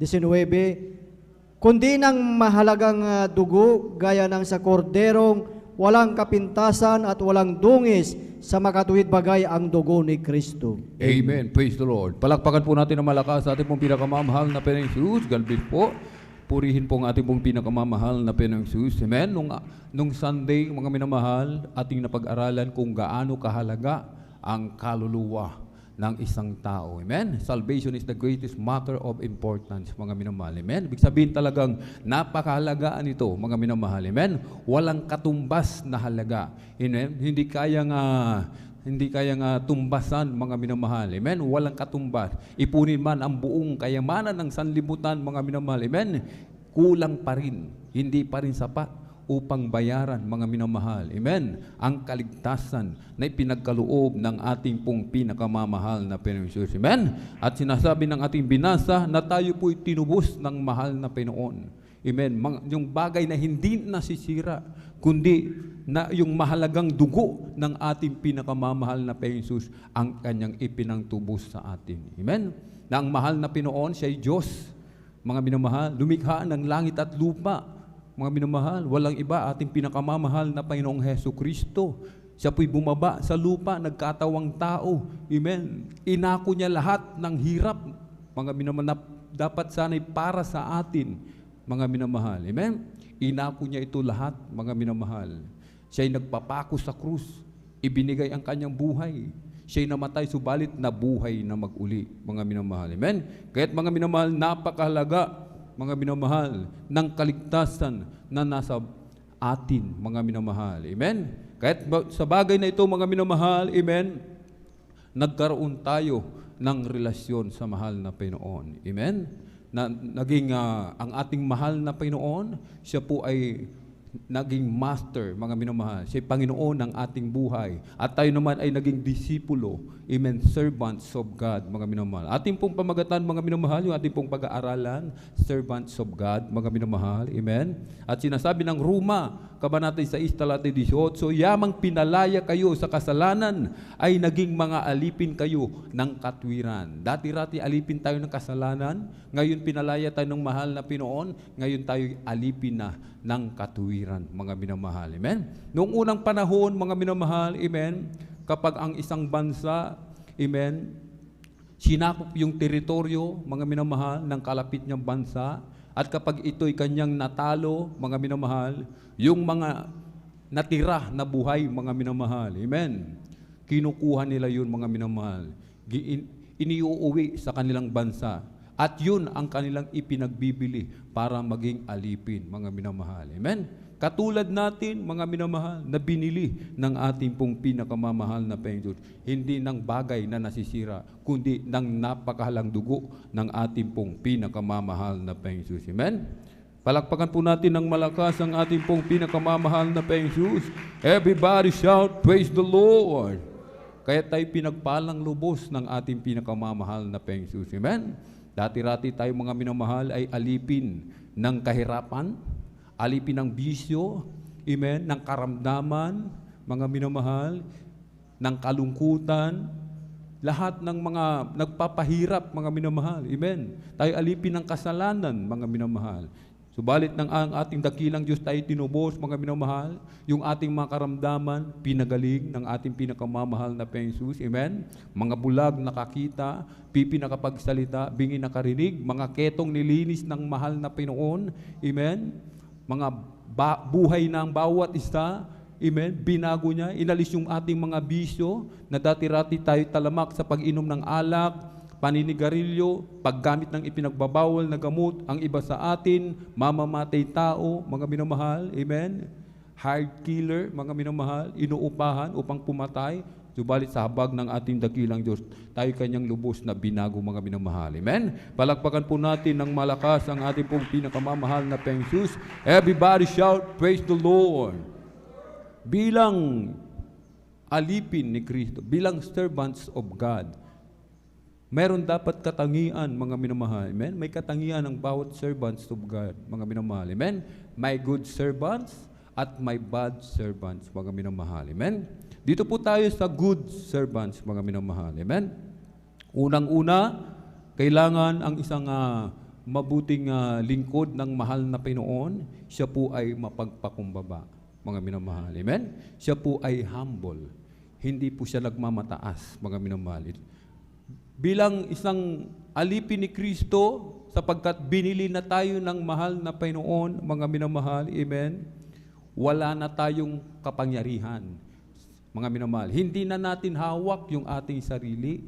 19, kundi ng mahalagang dugo, gaya ng sa korderong walang kapintasan at walang dungis, sa makatuwid bagay ang dugo ni Kristo. Amen. Praise the Lord. Palakpakan po natin ang malakas sa ating pong pinakamamahal na Panginoong Jesus. Galbis po. Purihin po ang ating pong pinakamamahal na Panginoong Jesus. Amen. Nung Sunday, mga minamahal, ating napag-aralan kung gaano kahalaga ang kaluluwa ng isang tao. Amen? Salvation is the greatest matter of importance, mga minamahal. Amen? Ibig sabihin talagang napakahalagaan ito, mga minamahal. Amen? Walang katumbas na halaga. Amen? Hindi kayang tumbasan, mga minamahal. Amen? Walang katumbas. Ipunin man ang buong kayamanan ng sanlibutan, mga minamahal. Amen? Kulang pa rin. Hindi pa rin sapat upang bayaran, mga minamahal. Amen? Ang kaligtasan na ipinagkaloob ng ating pong pinakamamahal na Panginoon Jesus. Amen? At sinasabi ng ating binasa na tayo po'y tinubos ng mahal na Panginoon. Amen? Yung bagay na hindi nasisira, kundi na yung mahalagang dugo ng ating pinakamamahal na Panginoon Jesus ang kanyang ipinangtubos sa atin. Amen? Na ang mahal na Panginoon, siya ay Diyos. Mga minamahal, lumikha ng langit at lupa. Mga minamahal, walang iba, ating pinakamamahal na Panginoong Heso Kristo. Siya po'y bumaba sa lupa, nagkatawang tao. Amen. Inako niya lahat ng hirap, mga minamahal, na dapat sana'y para sa atin, mga minamahal. Amen. Inako niya ito lahat, mga minamahal. Siya'y nagpapako sa krus, ibinigay ang kanyang buhay. Siya'y namatay, subalit na buhay na mag-uli, mga minamahal. Amen. Kaya't mga minamahal, napakahalaga, mga minamahal, ng kaligtasan na nasa atin, mga minamahal. Amen? Kahit sa bagay na ito, mga minamahal, amen, nagkaroon tayo ng relasyon sa mahal na Panginoon. Amen? Naging ang ating mahal na Panginoon, siya po ay naging master, mga minamahal. Siya ay Panginoon ng ating buhay. At tayo naman ay naging disipulo, amen, servants of God, mga minamahal. Ating pong pamagatan, mga minamahal, yung ating pong pag-aaralan, servants of God, mga minamahal, amen. At sinasabi ng Roma, Kabanata 6:18, yamang pinalaya kayo sa kasalanan, ay naging mga alipin kayo ng katwiran. Dati-rati alipin tayo ng kasalanan, ngayon pinalaya tayo ng mahal na Pinoon, ngayon tayo alipin na ng katwiran, mga minamahal. Amen? Noong unang panahon, mga minamahal, amen, kapag ang isang bansa, amen, sinakop yung teritoryo, mga minamahal, ng kalapit niyang bansa, at kapag ito'y kanyang natalo, mga minamahal, yung mga natira na buhay, mga minamahal, amen, kinukuha nila yun, mga minamahal, iniuuwi sa kanilang bansa. At yun ang kanilang ipinagbibili para maging alipin, mga minamahal. Amen? Katulad natin, mga minamahal, na binili ng ating pong pinakamamahal na Panginoon, hindi ng bagay na nasisira, kundi ng napakahalang dugo ng ating pong pinakamamahal na Panginoon. Amen? Palakpakan po natin ng malakas ang ating pong pinakamamahal na Panginoon. Everybody shout, praise the Lord! Kaya tayo pinagpalang lubos ng ating pinakamamahal na Panginoon. Amen? Dati-rati tayo, mga minamahal, ay alipin ng kahirapan, alipin ng bisyo, amen, ng karamdaman, mga minamahal, ng kalungkutan, lahat ng mga nagpapahirap, mga minamahal, amen. Tayo alipin ng kasalanan, mga minamahal. Subalit ng ang ating dakilang Diyos tayo tinubos, mga minamahal, yung ating mga karamdaman, pinagaling ng ating pinakamamahal na Panginoon. Amen? Mga bulag nakakita, pipi nakapagsalita, bingi nakarinig, mga ketong nilinis ng mahal na Panginoon. Amen? Mga buhay ng bawat isa, amen, binago niya, inalis yung ating mga bisyo, na dati-rati tayo talamak sa pag-inom ng alak, paninigarilyo, paggamit ng ipinagbabawal na gamot, ang iba sa atin, mamamatay tao, mga minamahal, amen? Hired killer, mga minamahal, inuupahan upang pumatay, subalit sa habag ng ating dakilang Diyos, tayo kanyang lubos na binago, mga minamahal, amen? Palakpakan po natin ng malakas ang ating pong pinakamamahal na Panginoon. Everybody shout, praise the Lord! Bilang alipin ni Kristo, bilang servants of God, meron dapat katangian, mga minamahal. Amen? May katangian ng bawat servants of God, mga minamahal. Amen? May good servants at may bad servants, mga minamahal. Amen? Dito po tayo sa good servants, mga minamahal. Amen? Unang-una, kailangan ang isang mabuting lingkod ng mahal na Panginoon, siya po ay mapagpakumbaba, mga minamahal. Amen? Siya po ay humble. Hindi po siya nagmamataas, mga minamahal. Bilang isang alipin ni Kristo, sapagkat binili na tayo ng mahal na Panginoon, mga minamahal, amen, wala na tayong kapangyarihan, mga minamahal. Hindi na natin hawak yung ating sarili,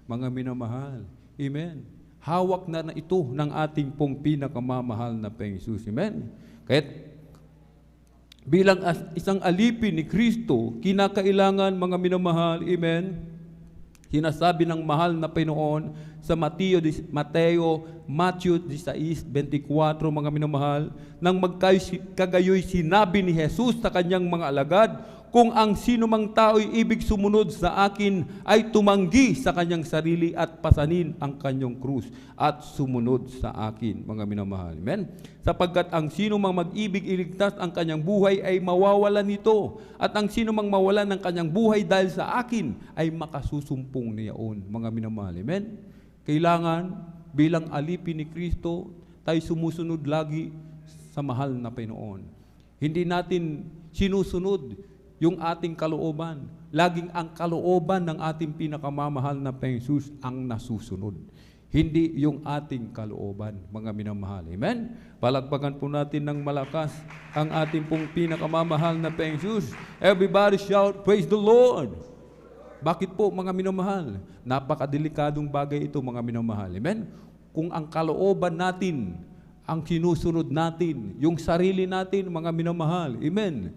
mga minamahal. Amen. Hawak na ito ng ating pong pinakamamahal na Panginoong Jesus. Amen. Kaya't bilang isang alipin ni Kristo, kinakailangan mga minamahal, amen, sinasabi ng mahal na Panginoon sa Matthew 16:24, mga minamahal, nang magkagayoy sinabi ni Jesus sa kanyang mga alagad, kung ang sino mang tao'y ibig sumunod sa akin ay tumanggi sa kanyang sarili at pasanin ang kanyang krus at sumunod sa akin, mga minamahal. Amen? Sapagkat ang sino mang mag-ibig iligtas ang kanyang buhay ay mawawalan nito, at ang sino mang mawalan ng kanyang buhay dahil sa akin ay makasusumpong niyaon, mga minamahal. Amen? Kailangan bilang alipin ni Kristo, tayo sumusunod lagi sa mahal na Panginoon. Hindi natin sinusunod yung ating kalooban. Laging ang kalooban ng ating pinakamamahal na Panginoon Jesus ang nasusunod. Hindi yung ating kalooban, mga minamahal. Amen? Palakpakan po natin ng malakas ang ating pong pinakamamahal na Panginoon Jesus. Everybody shout, praise the Lord! Bakit po, mga minamahal? Napakadelikadong bagay ito, mga minamahal. Amen? Kung ang kalooban natin, ang sinusunod natin, yung sarili natin, mga minamahal. Amen?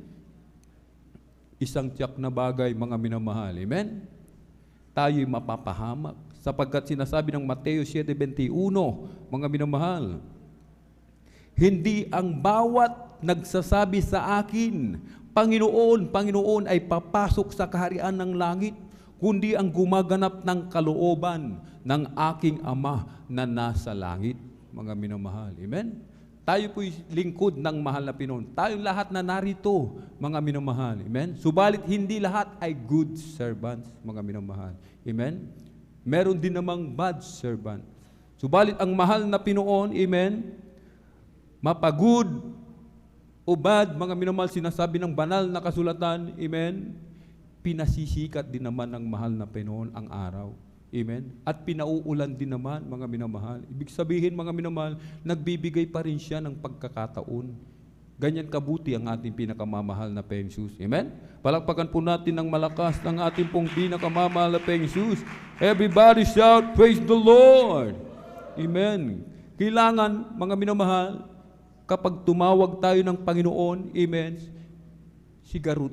Isang tiyak na bagay, mga minamahal. Amen? Tayo'y mapapahamak. Sapagkat sinasabi ng Mateo 7:21, mga minamahal, hindi ang bawat nagsasabi sa akin, Panginoon, Panginoon, ay papasok sa kaharian ng langit, kundi ang gumaganap ng kalooban ng aking Ama na nasa langit, mga minamahal. Amen? Tayo po'y lingkod ng mahal na Panginoon. Tayong lahat na narito, mga minamahal. Amen? Subalit hindi lahat ay good servants, mga minamahal. Amen? Meron din namang bad servant. Subalit ang mahal na Panginoon, amen, mapagod o bad, mga minamahal, sinasabi ng banal na kasulatan, amen, pinasisikat din naman ng mahal na Panginoon ang araw. Amen? At pinauulan din naman, mga minamahal. Ibig sabihin, mga minamahal, nagbibigay pa rin siya ng pagkakataon. Ganyan kabuti ang ating pinakamamahal na Panginoon Jesus. Amen? Palakpakan po natin ng malakas ang ating pong pinakamamahal na Panginoon Jesus. Everybody shout, praise the Lord! Amen? Kailangan, mga minamahal, kapag tumawag tayo ng Panginoon, amen,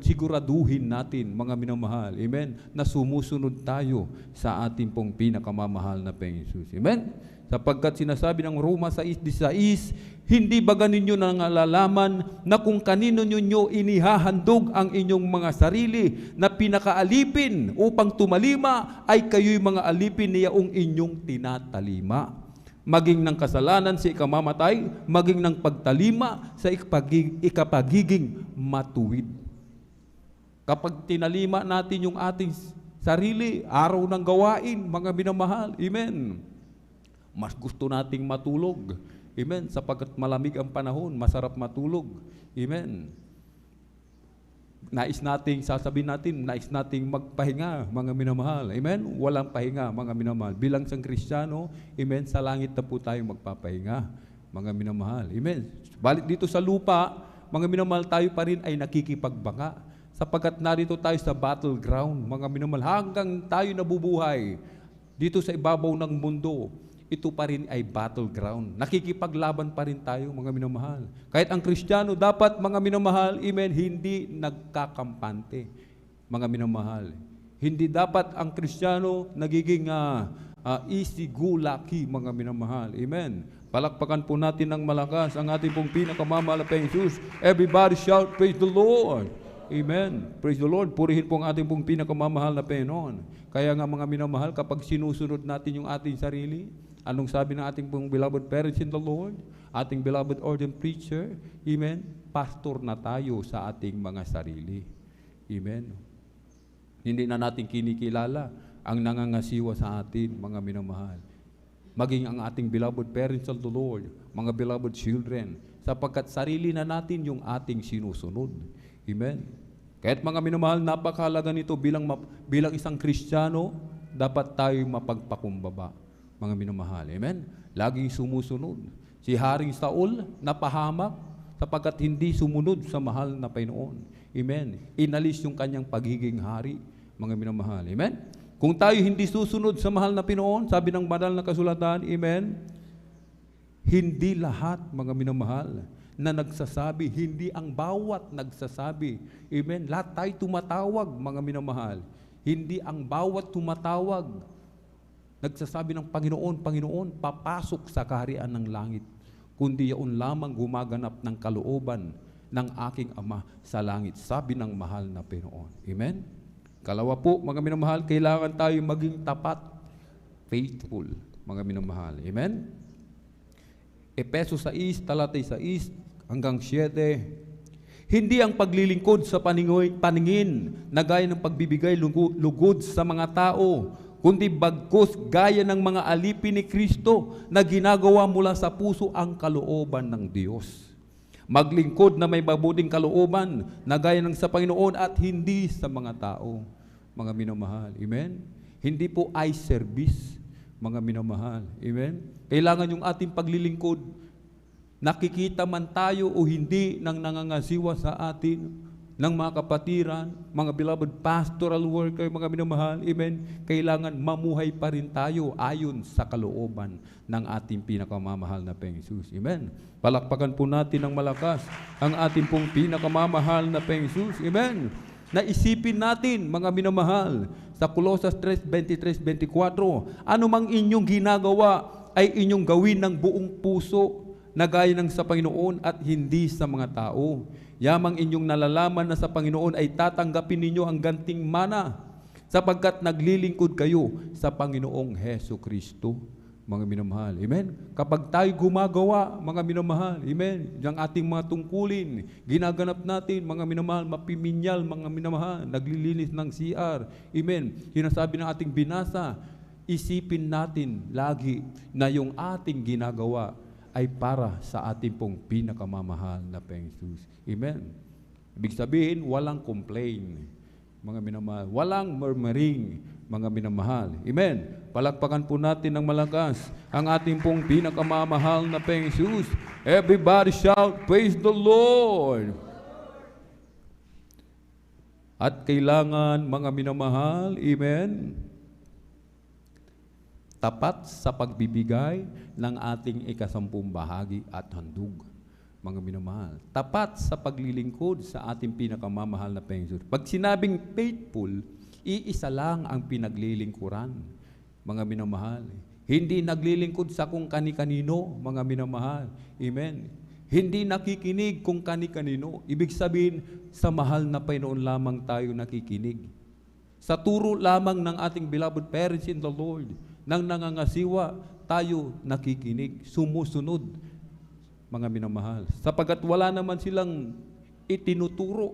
siguraduhin natin, mga minamahal, amen, na sumusunod tayo sa ating pong pinakamamahal na Panginoon Jesus. Amen? Sapagkat sinasabi ng Roma 6:16, hindi ba ganinyo nangalaman na kung kanino ninyo inihahandog ang inyong mga sarili na pinakaalipin upang tumalima, ay kayo'y mga alipin niyaong inyong tinatalima. Maging ng kasalanan sa ikamamatay, maging ng pagtalima sa ikapagiging matuwid. Kapag tinalima natin yung ating sarili, araw ng gawain, mga minamahal, amen, mas gusto nating matulog, amen, sapagkat malamig ang panahon, masarap matulog, amen. Nais nating, sasabihin natin, nais nating magpahinga, mga minamahal, amen, walang pahinga, mga minamahal. Bilang isang Kristiyano, amen, sa langit na po tayong magpapahinga, mga minamahal, amen. Balik dito sa lupa, mga minamahal, tayo pa rin ay nakikipagbanga, sapagkat narito tayo sa battleground, mga minamahal, hanggang tayo nabubuhay dito sa ibabaw ng mundo, ito pa rin ay battleground. Nakikipaglaban pa rin tayo, mga minamahal. Kahit ang Kristiyano, dapat, mga minamahal, amen, hindi nagkakampante, mga minamahal. Hindi dapat ang Kristiyano nagiging easy-go-lucky, mga minamahal. Amen. Palakpakan po natin ng malakas ang ating pong pinakamamahal na Panginoon Jesus. Everybody shout, praise the Lord! Amen. Praise the Lord. Purihin po ang ating pong pinakamamahal na Panginoon. Kaya nga, mga minamahal, kapag sinusunod natin yung ating sarili, anong sabi ng ating pong beloved parents in the Lord, ating beloved ordained preacher, amen, pastor na tayo sa ating mga sarili. Amen. Hindi na natin kinikilala ang nangangasiwa sa atin, mga minamahal. Maging ang ating beloved parents of the Lord, mga beloved children, sapagkat sarili na natin yung ating sinusunod. Amen. Kahit, mga minamahal, napakahalaga nito bilang isang Kristiyano, dapat tayo mapagpakumbaba, mga minamahal. Amen. Laging sumusunod. Si Haring Saul napahamak sapagkat hindi sumunod sa mahal na Panginoon. Amen. Inalis yung kanyang pagiging hari, mga minamahal. Amen. Kung tayo hindi susunod sa mahal na Pinoon, sabi ng banal na kasulatan, amen, hindi lahat, mga minamahal, na nagsasabi, hindi ang bawat nagsasabi, amen, lahat tayo tumatawag, mga minamahal, hindi ang bawat tumatawag, nagsasabi ng Panginoon, Panginoon, papasok sa kaharian ng langit, kundi yaon lamang gumaganap ng kalooban ng aking Ama sa langit, sabi ng mahal na Pinoon. Amen? Kalawa po, mga minamahal, kailangan tayo maging tapat, faithful, mga minamahal. Amen? Efeso 6, talatay 6 hanggang 7. Hindi ang paglilingkod sa paningin na gaya ng pagbibigay lugod sa mga tao, kundi bagkus gaya ng mga alipin ni Kristo na ginagawa mula sa puso ang kalooban ng Diyos. Maglingkod na may mabuting kalooban na gaya ng sa Panginoon at hindi sa mga tao, mga minamahal. Amen? Hindi po eye service, mga minamahal. Amen? Kailangan yung ating paglilingkod, nakikita man tayo o hindi ng nangangasiwa sa atin, ng mga kapatiran, mga beloved pastoral worker, mga minamahal, amen, kailangan mamuhay pa rin tayo ayon sa kalooban ng ating pinakamamahal na Panginoong Jesus. Amen. Palakpakan po natin ng malakas ang ating pong pinakamamahal na Panginoong Jesus. Amen. Naisipin natin, mga minamahal, sa Colosas 3:23-24, ano mang inyong ginagawa ay inyong gawin ng buong puso na gaya ng sa Panginoon at hindi sa mga tao. Yamang inyong nalalaman na sa Panginoon ay tatanggapin ninyo ang ganting mana sapagkat naglilingkod kayo sa Panginoong Heso Kristo, mga minamahal. Amen? Kapag tayo gumagawa, mga minamahal, amen, yung ating mga tungkulin, ginaganap natin, mga minamahal, mapiminyal, mga minamahal, naglilinis ng CR, amen, sinasabi ng ating binasa, isipin natin lagi na yung ating ginagawa ay para sa ating pong pinakamamahal na Panginoong Jesus. Amen. Ibig sabihin, walang complain, mga minamahal. Walang murmuring, mga minamahal. Amen. Palakpakan po natin ng malakas ang ating pong pinakamamahal na Panginoong Jesus. Everybody shout, praise the Lord! At kailangan, mga minamahal, amen, tapat sa pagbibigay ng ating ikasampung bahagi at handog, mga minamahal. Tapat sa paglilingkod sa ating pinakamamahal na Panginoon. Pag sinabing faithful, iisa lang ang pinaglilingkuran, mga minamahal. Hindi naglilingkod sa kung kani-kanino, mga minamahal. Amen. Hindi nakikinig kung kani-kanino. Ibig sabihin, sa mahal na Panginoon lamang tayo nakikinig. Sa turo lamang ng ating beloved parents in the Lord, nang nangangasiwa, tayo nakikinig, sumusunod, mga minamahal. Sapagat wala naman silang itinuturo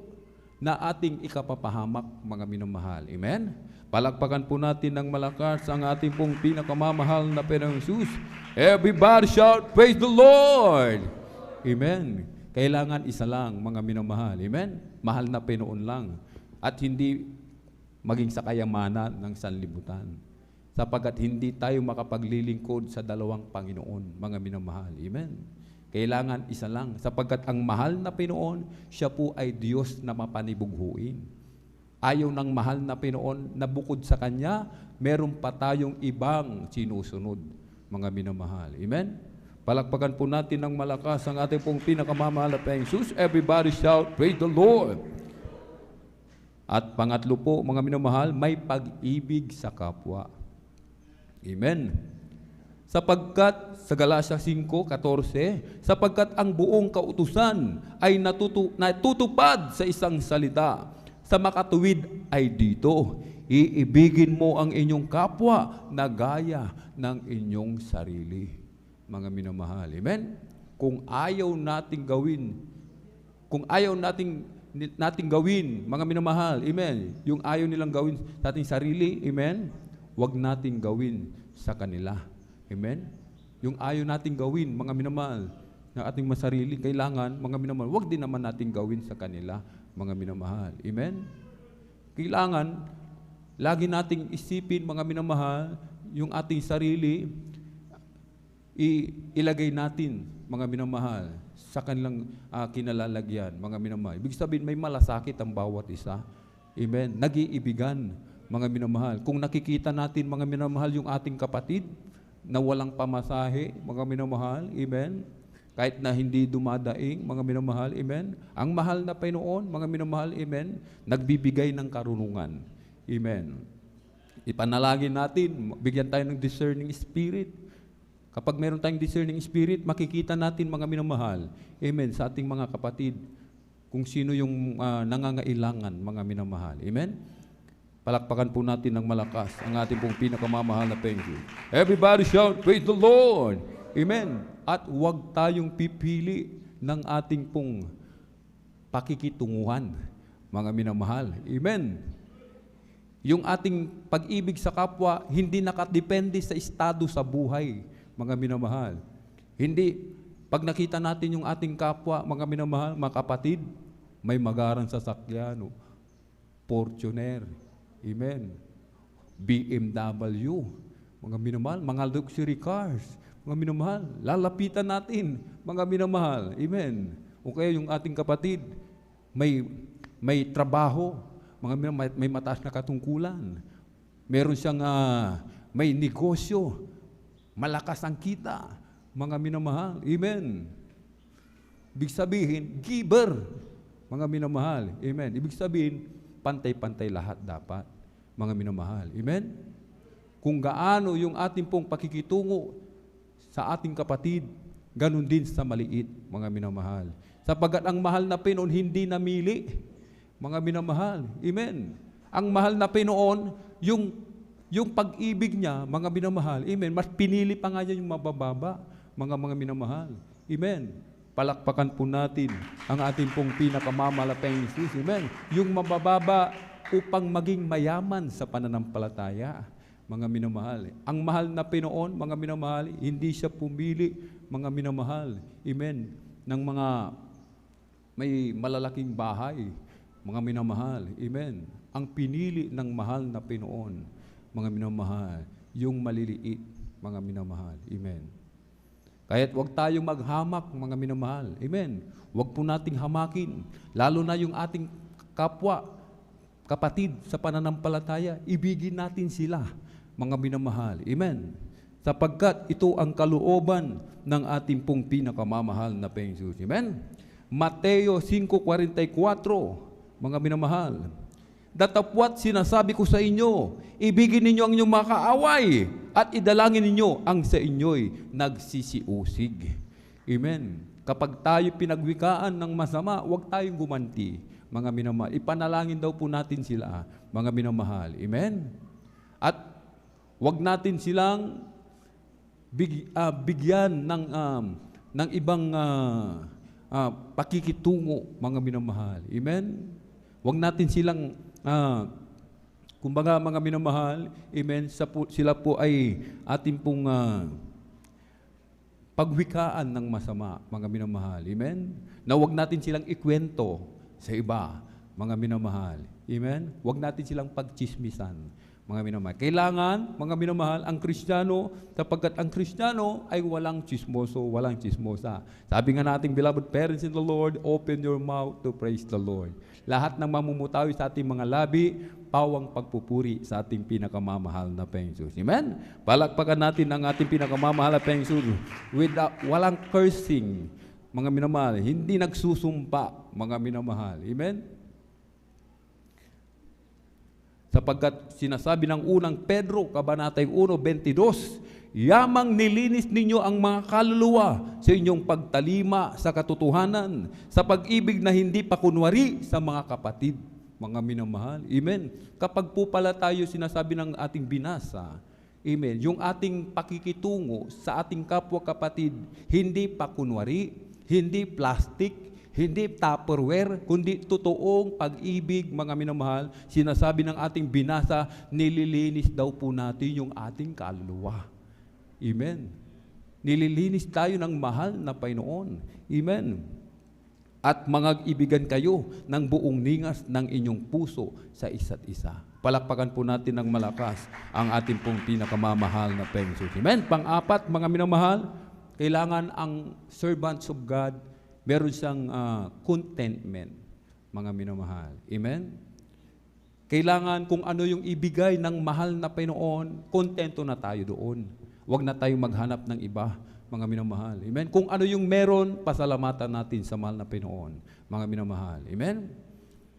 na ating ikapapahamak, mga minamahal. Amen? Palakpakan po natin ng malakas ang ating pong pinakamamahal na Panginoong Jesus. Everybody shout, praise the Lord! Amen. Kailangan isa lang, mga minamahal. Amen? Mahal na Panginoon lang. At hindi maging sa kayamanan ng sanlibutan. Sapagat hindi tayo makapaglilingkod sa dalawang Panginoon, mga minamahal. Amen. Kailangan isa lang, sapagkat ang mahal na Panginoon, siya po ay Diyos na mapanibughuin. Ayaw ng mahal na Panginoon na bukod sa Kanya, meron pa tayong ibang sinusunod, mga minamahal. Amen? Palakpakan po natin ng malakas ang ating pong pinakamamahal na Panginoon Jesus. Everybody shout, praise the Lord! At pangatlo po, mga minamahal, may pag-ibig sa kapwa. Amen. Sapagkat, sa Galatia 5:14, sapagkat ang buong kautusan ay natutupad sa isang salita, sa makatuwid ay dito, iibigin mo ang inyong kapwa na gaya ng inyong sarili. Mga minamahal. Amen? Kung ayaw nating gawin, mga minamahal, amen, yung ayaw nilang gawin sa ating sarili, amen, wag nating gawin sa kanila. Amen? Yung ayaw nating gawin, mga minamahal, ng ating masarili, kailangan, mga minamahal, wag din naman nating gawin sa kanila, mga minamahal. Amen? Kailangan, lagi nating isipin, mga minamahal, yung ating sarili, ilagay natin, mga minamahal, sa kanilang kinalalagyan, mga minamahal. Ibig sabihin, may malasakit ang bawat isa. Amen? Nag-iibigan, mga minamahal. Kung nakikita natin, mga minamahal, yung ating kapatid na walang pamasahe, mga minamahal, amen, kahit na hindi dumadaing, mga minamahal, amen, ang mahal na Panginoon, mga minamahal, amen, nagbibigay ng karunungan. Amen. Ipanalangin natin, bigyan tayo ng discerning spirit. Kapag meron tayong discerning spirit, makikita natin, mga minamahal, amen, sa ating mga kapatid, kung sino yung nangangailangan, mga minamahal. Amen? Palakpakan po natin ng malakas ang ating pong pinakamamahal na Panginoon. Everybody shout, praise the Lord! Amen? At huwag tayong pipili ng ating pong pakikitunguhan, mga minamahal. Amen? Yung ating pag-ibig sa kapwa, hindi nakadepende sa estado sa buhay, mga minamahal. Hindi, pag nakita natin yung ating kapwa, mga minamahal, mga kapatid, may magarang sasakyan, Fortuner, amen, BMW, mga minamahal, mga luxury cars, mga minamahal, lalapitan natin, mga minamahal, amen. O kaya yung ating kapatid, may trabaho, mga minamahal, may mataas na katungkulan, meron siyang may negosyo, malakas ang kita, mga minamahal, amen. Ibig sabihin, giver, mga minamahal, amen. Ibig sabihin, pantay-pantay lahat dapat, mga minamahal, amen. Kung gaano yung ating pong pakikitungo sa ating kapatid, ganun din sa maliit, mga minamahal. Sapagat ang mahal na Panginoon hindi namili, mga minamahal, amen. Ang mahal na Panginoon, yung pag-ibig niya, mga minamahal, amen, mas pinili pa nga niya yung mabababa, mga minamahal, amen. Palakpakan po natin ang ating pong pinakamamahal na Panginoon Jesus, amen. Yung mabababa upang maging mayaman sa pananampalataya, mga minamahal. Ang mahal na Panginoon, mga minamahal, hindi siya pumili, mga minamahal, amen, ng mga may malalaking bahay, mga minamahal, amen. Ang pinili ng mahal na Panginoon, mga minamahal, yung maliliit, mga minamahal, amen. Kaya't huwag tayong maghamak, mga minamahal, amen. Huwag po nating hamakin, lalo na yung ating kapwa, kapatid sa pananampalataya, ibigin natin sila, mga minamahal, amen. Sapagkat ito ang kalooban ng ating pong pinakamamahal na Panginoon, amen. Mateo 5:44, mga minamahal, datapwat sinasabi ko sa inyo, ibigin ninyo ang inyong makaaway at idalangin ninyo ang sa inyo'y nagsisiusig. Amen. Kapag tayo pinagwikaan ng masama, huwag tayong gumanti, mga minamahal. Ipanalangin daw po natin sila, mga minamahal. Amen. At huwag natin silang bigyan ng ibang pakikitungo, mga minamahal. Amen. Huwag natin silang kumbaga, mga minamahal, amen, sila po ay ating pong pagwikaan ng masama, mga minamahal, amen. Na huwag natin silang ikwento sa iba, mga minamahal, amen. Huwag natin silang pagchismisan, mga minamahal. Kailangan, mga minamahal, ang Kristiyano, sapagkat ang Kristiyano ay walang chismoso, walang chismosa. Sabi nga nating, beloved parents in the Lord, open your mouth to praise the Lord. Lahat ng mamumutawi sa ating mga labi, pawang pagpupuri sa ating pinakamamahal na Panginoon. Amen? Palakpakan natin ang ating pinakamamahal na Panginoon walang cursing, mga minamahal. Hindi nagsusumpa, mga minamahal. Amen? Sapagkat sinasabi ng unang Pedro, Kabanatay 1:22, yamang nilinis ninyo ang mga kaluluwa sa inyong pagtalima sa katotohanan, sa pag-ibig na hindi pa kunwari sa mga kapatid, mga minamahal. Amen. Kapag po pala tayo sinasabi ng ating binasa, amen, yung ating pakikitungo sa ating kapwa kapatid, hindi pa kunwari, hindi plastic, hindi Tupperware, kundi totoong pag-ibig, mga minamahal. Sinasabi ng ating binasa, nililinis daw po natin yung ating kaluluwa. Amen. Nililinis tayo ng mahal na Panginoon. Amen. At mangag-ibigan kayo ng buong ningas ng inyong puso sa isa't isa. Palakpakan po natin ng malakas ang ating pong pinakamamahal na Panginoon. Amen. Pang-apat, mga minamahal, kailangan ang servants of God meron siyang contentment, mga minamahal. Amen? Kailangan kung ano yung ibigay ng mahal na Panginoon, kontento na tayo doon. Huwag na tayong maghanap ng iba, mga minamahal. Amen? Kung ano yung meron, pasalamatan natin sa mahal na Panginoon, mga minamahal. Amen?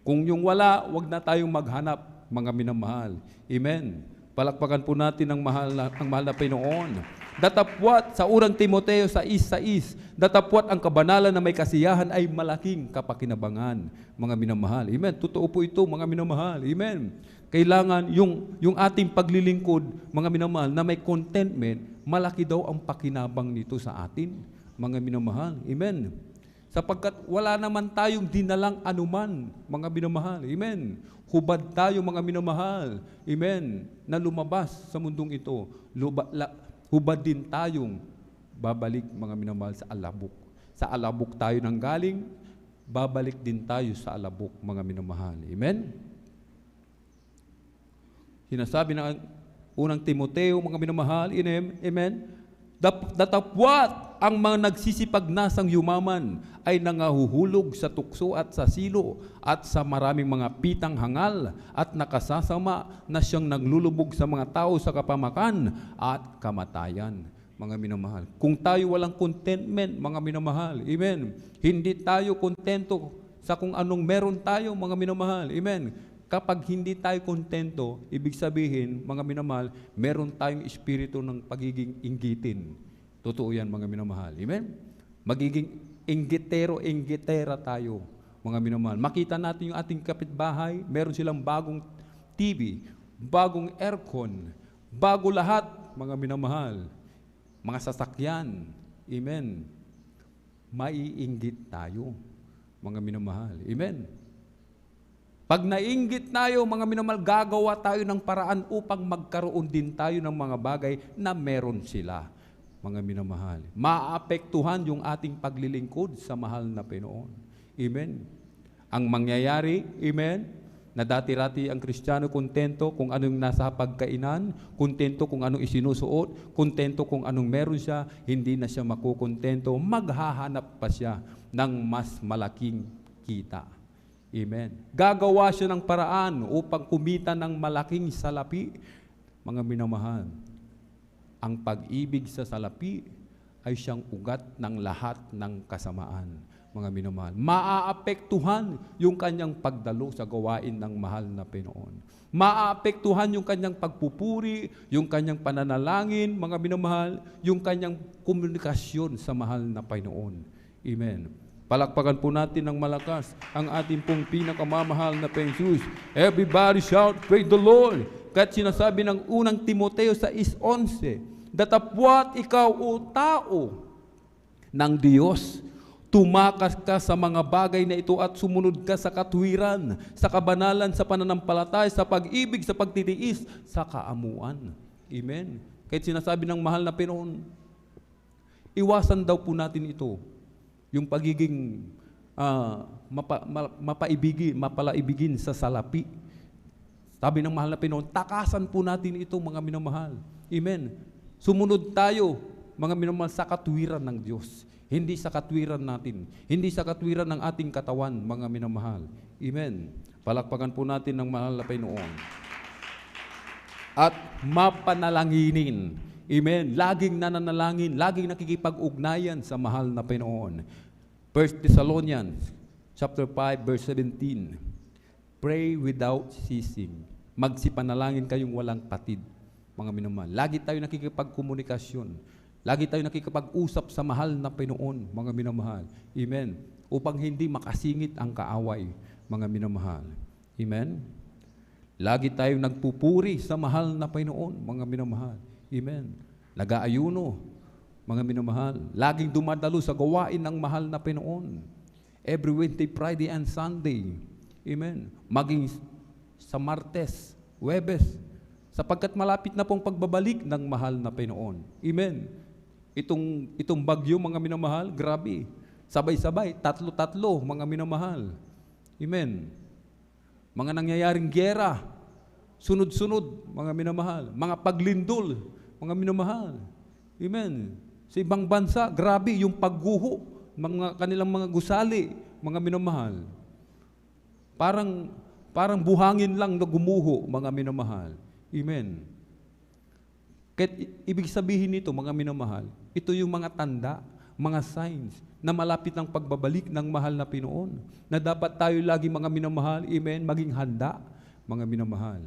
Kung yung wala, huwag na tayong maghanap, mga minamahal. Amen? Palakpakan po natin ang mahal na Panginoon. Datapwat sa urang Timoteo sa 6:6, datapwat ang kabanalan na may kasiyahan ay malaking kapakinabangan, mga minamahal. Amen. Totoo po ito, mga minamahal. Amen. Kailangan yung ating paglilingkod, mga minamahal, na may contentment, malaki daw ang pakinabang nito sa atin, mga minamahal. Amen. Sapagkat wala naman tayong dinalang anuman, mga minamahal. Amen. Hubad tayo, mga minamahal. Amen. Na lumabas sa mundong ito. Hubad din tayong babalik, mga minamahal, sa alabok. Sa alabok tayo nang galing, babalik din tayo sa alabok, mga minamahal. Amen? Sinasabi ng unang Timoteo, mga minamahal, amen? Datapwat ang mga nagsisipag-nasang yumaman ay nangahuhulog sa tukso at sa silo at sa maraming mga pitang hangal at nakasasama na siyang naglulubog sa mga tao sa kapamakan at kamatayan, mga minamahal. Kung tayo walang contentment, mga minamahal, amen, hindi tayo kontento sa kung anong meron tayo, mga minamahal, amen. Kapag hindi tayo kontento, ibig sabihin, mga minamahal, meron tayong espiritu ng pagiging inggitin. Totoo yan, mga minamahal. Amen? Magiging inggitera tayo, mga minamahal. Makita natin yung ating kapitbahay, meron silang bagong TV, bagong aircon, bago lahat, mga minamahal. Mga sasakyan. Amen? Maiinggit tayo, mga minamahal. Amen? Pag nainggit tayo, mga minamahal, gagawa tayo ng paraan upang magkaroon din tayo ng mga bagay na meron sila, mga minamahal. Maapektuhan yung ating paglilingkod sa mahal na Panginoon. Amen. Ang mangyayari, amen, na dati-rati ang Kristiyano kontento kung anong nasa pagkainan, kontento kung anong isinusuot, kontento kung anong meron siya, hindi na siya makukontento, maghahanap pa siya ng mas malaking kita. Amen. Gagawa siya ng paraan upang kumita ng malaking salapi, mga minamahal. Ang pag-ibig sa salapi ay siyang ugat ng lahat ng kasamaan, mga minamahal. Maaapektuhan yung kanyang pagdalo sa gawain ng mahal na Panginoon. Maaapektuhan yung kanyang pagpupuri, yung kanyang pananalangin, mga minamahal, yung kanyang komunikasyon sa mahal na Panginoon. Amen. Palakpakan po natin ng malakas ang ating pong pinakamamahal na Panginoon. Everybody shout, praise the Lord. Kahit sinasabi ng unang Timoteo sa 6:11, datapwat ikaw o tao ng Diyos, tumakas ka sa mga bagay na ito at sumunod ka sa katuwiran, sa kabanalan, sa pananampalataya, sa pag-ibig, sa pagtitiis, sa kaamuan. Amen. Kahit sinasabi ng mahal na Panginoon, iwasan daw po natin ito, yung pagiging mapalaibigin sa salapi. Sabi ng mahal na Panginoon, takasan po natin ito, mga minamahal. Amen. Sumunod tayo, mga minamahal, sa katwiran ng Diyos. Hindi sa katwiran natin. Hindi sa katwiran ng ating katawan, mga minamahal. Amen. Palakpakan po natin ng mahal na Panginoon. At mapanalanginin. Amen. Laging nananalangin, laging nakikipag-ugnayan sa mahal na Panginoon. 1 Thessalonians chapter 5 verse 17. Pray without ceasing. Magsipanalangin kayong walang patid, mga minamahal. Lagi tayo nakikipagkomunikasyon. Lagi tayo nakikipag-usap sa mahal na Panginoon, mga minamahal. Amen. Upang hindi makasingit ang kaaway, mga minamahal. Amen. Lagi tayong nagpupuri sa mahal na Panginoon, mga minamahal. Amen. Nag-aayuno, mga minamahal. Laging dumadalo sa gawain ng mahal na Panginoon. Every Wednesday, Friday, and Sunday. Amen. Maging sa Martes, Huwebes, sapagkat malapit na pong pagbabalik ng mahal na Panginoon. Amen. Itong bagyo, mga minamahal, grabe. Sabay-sabay, tatlo-tatlo, mga minamahal. Amen. Mga nangyayaring gyera, sunod-sunod, mga minamahal. Mga paglindol, mga minamahal. Amen. Sa ibang bansa, grabe yung pagguho, mga kanilang mga gusali, mga minamahal. Parang buhangin lang na gumuho, mga minamahal. Amen. Kahit ibig sabihin nito, mga minamahal, ito yung mga tanda, mga signs na malapit ang pagbabalik ng mahal na Pinoon. Na dapat tayo lagi, mga minamahal, amen, maging handa, mga minamahal.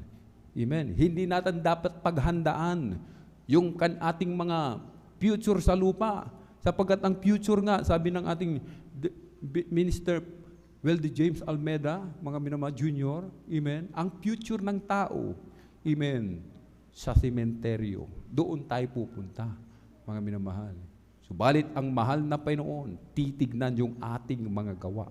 Amen. Hindi natin dapat paghandaan yung ating mga future sa lupa. Sapagkat ang future nga, sabi ng ating Minister Weldy James Almeda, mga minamahal, Junior, amen, ang future ng tao, amen, sa sementeryo. Doon tayo pupunta, mga minamahal. Subalit ang mahal na Panginoon, titignan yung ating mga gawa,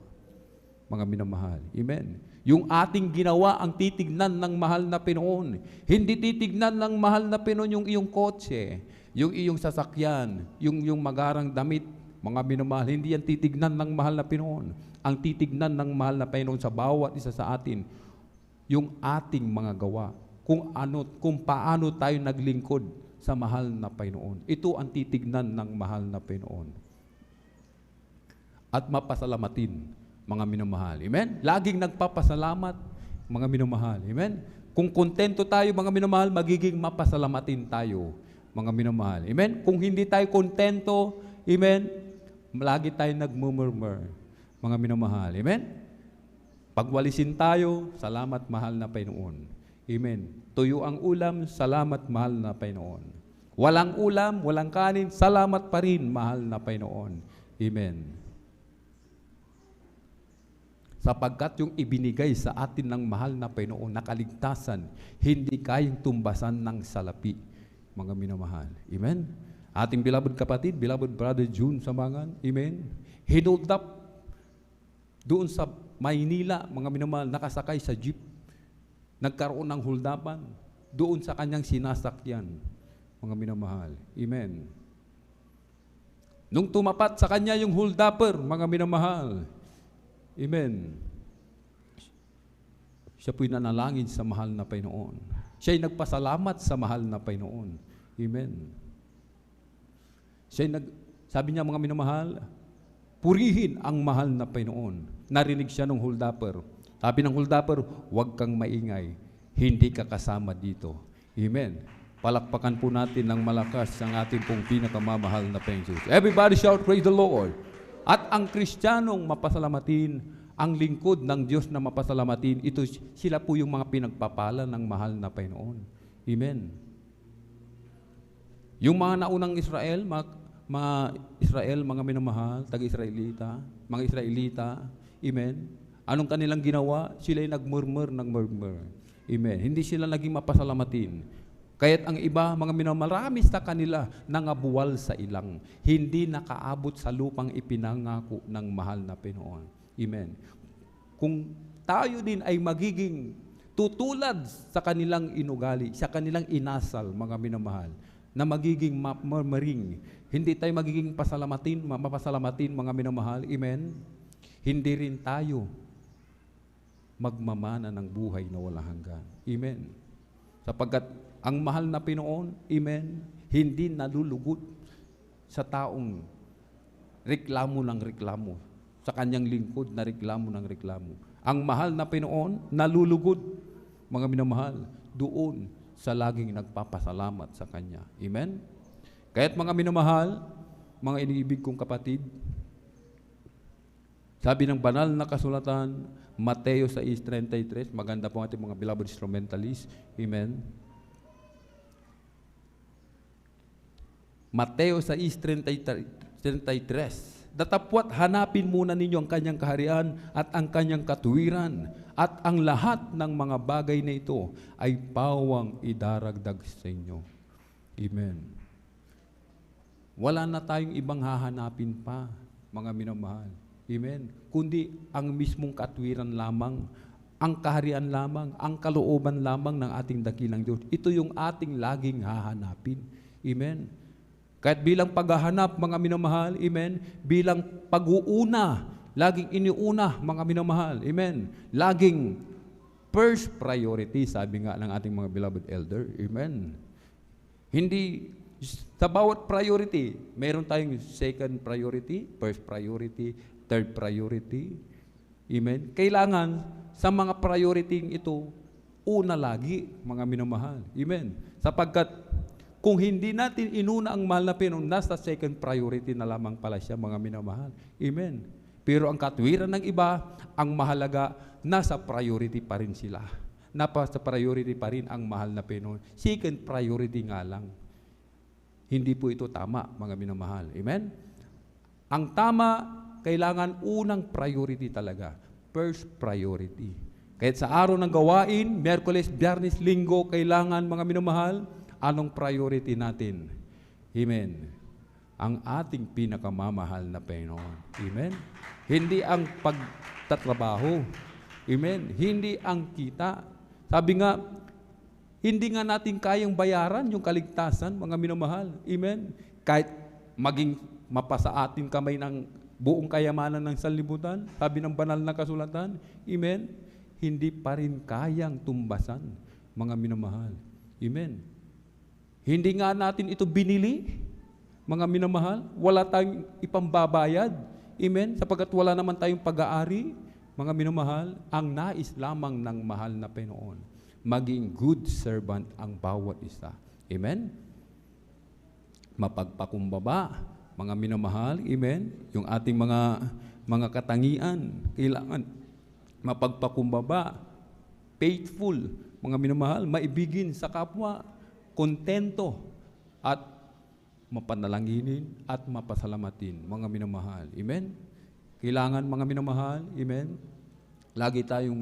mga minamahal. Amen. Yung ating ginawa ang titignan ng mahal na Panginoon. Hindi titignan ng mahal na Panginoon yung iyong kotse, yung iyong sasakyan, yung magarang damit, mga minamahal. Hindi yan titignan ng mahal na Panginoon. Ang titignan ng mahal na Panginoon sa bawat isa sa atin, yung ating mga gawa. Kung paano tayo naglingkod sa mahal na Panginoon. Ito ang titignan ng mahal na Panginoon. At mapasalamatin, mga minamahal. Amen? Laging nagpapasalamat, mga minamahal. Amen? Kung kontento tayo, mga minamahal, magiging mapasalamatin tayo, mga minamahal. Amen? Kung hindi tayo kontento, amen, lagi tayo nagmumurmur, mga minamahal. Amen? Pagwalisin tayo, salamat mahal na Panginoon. Amen. Tuyo ang ulam, salamat mahal na Panginoon. Walang ulam, walang kanin, salamat pa rin mahal na Panginoon. Amen. Sapagkat yung ibinigay sa atin ng mahal na Panginoon na kaligtasan, hindi kayang tumbasan ng salapi, mga minamahal. Amen. Ating beloved kapatid, beloved brother June Samangan, amen. Hinold up doon sa Maynila, mga minamahal, nakasakay sa jeep. Nagkaroon ng huldapan doon sa kanyang sinasakyan, mga minamahal. Amen. Nung tumapat sa kanya yung huldapper, mga minamahal, amen, siya po'y nanalangin sa mahal na Panginoon. Siya'y nagpasalamat sa mahal na Panginoon. Amen. Sabi niya, mga minamahal, purihin ang mahal na Panginoon. Narinig siya ng huldapper. Sabi ng huldapper, huwag kang maingay, hindi ka kasama dito. Amen. Palakpakan po natin ng malakas ang ating pong pinakamamahal na Panginoon. Everybody shout, praise the Lord. At ang Kristiyanong mapasalamatin, ang lingkod ng Diyos na mapasalamatin, ito sila po yung mga pinagpapala ng mahal na Panginoon. Amen. Yung mga naunang Israel, mga minamahal, taga-Israelita, mga Israelita, amen. Anong kanilang ginawa? Sila'y nagmurmur ng murmur. Amen. Hindi sila naging mapasalamatin. Kaya't ang iba, mga marami sa kanila nangabuwal sa ilang. Hindi nakaabot sa lupang ipinangako ng mahal na Panginoon. Amen. Kung tayo din ay magiging tutulad sa kanilang inugali, sa kanilang inasal, mga minamahal, na magiging murmuring, hindi tayo magiging mapasalamatin, mga minamahal. Amen. Hindi rin tayo magmamana ng buhay na walang hanggan. Amen. Sapagkat ang mahal na Panginoon, amen, hindi nalulugot sa taong reklamo ng reklamo, sa kanyang lingkod na reklamo ng reklamo. Ang mahal na Panginoon, nalulugot, mga minamahal, doon sa laging nagpapasalamat sa Kanya. Amen? Kaya't mga minamahal, mga iniibig kong kapatid, sabi ng banal na kasulatan, Mateo 6:33, maganda po ating mga beloved instrumentalist. Amen. Mateo 6:33, datapwat hanapin muna ninyo ang kanyang kaharian at ang kanyang katuwiran, at ang lahat ng mga bagay na ito ay pawang idaragdag sa inyo. Amen. Wala na tayong ibang hahanapin pa, mga minamahal. Amen. Kundi ang mismong katwiran lamang, ang kaharian lamang, ang kalooban lamang ng ating dakilang Diyos. Ito yung ating laging hahanapin. Amen. Kahit bilang paghahanap, mga minamahal, amen, bilang pag-uuna, laging iniuna, mga minamahal, amen, laging first priority, sabi nga ng ating mga beloved elder, amen. Hindi, sa bawat priority, meron tayong second priority, first priority, third priority, Amen? Kailangan sa mga priority ito, una lagi, mga minamahal. Amen? Sapagkat kung hindi natin inuna ang mahal na Panginoon, nasa second priority na lamang pala siya, mga minamahal. Amen? Pero ang katwiran ng iba, ang mahalaga, nasa priority pa rin sila. Nasa priority pa rin ang mahal na Panginoon. Second priority nga lang. Hindi po ito tama, mga minamahal. Amen? Ang tama, kailangan unang priority talaga. First priority. Kahit sa araw ng gawain, Miyerkules, Biyernes, Linggo, kailangan, mga minamahal, anong priority natin? Amen. Ang ating pinakamamahal na Panginoon. Amen. Hindi ang pagtatrabaho. Amen. Hindi ang kita. Sabi nga, hindi nga natin kayang bayaran yung kaligtasan, mga minamahal. Amen. Kahit maging mapasa atin kamay ng buong kayamanan ng sanlibutan, sabi ng banal na kasulatan, amen, hindi pa rin kayang tumbasan, mga minamahal. Amen. Hindi nga natin ito binili, mga minamahal, wala tayong ipambabayad, amen, sapagkat wala naman tayong pag-aari, mga minamahal, ang nais lamang ng mahal na Panginoon, maging good servant ang bawat isa. Amen? Mapagpakumbaba, mga minamahal, amen, yung ating mga katangian, kailangan mapagpakumbaba, faithful, mga minamahal, maibigin sa kapwa, kontento, at mapanalanginin at mapasalamatin, mga minamahal. Amen? Kailangan, mga minamahal, amen, lagi tayong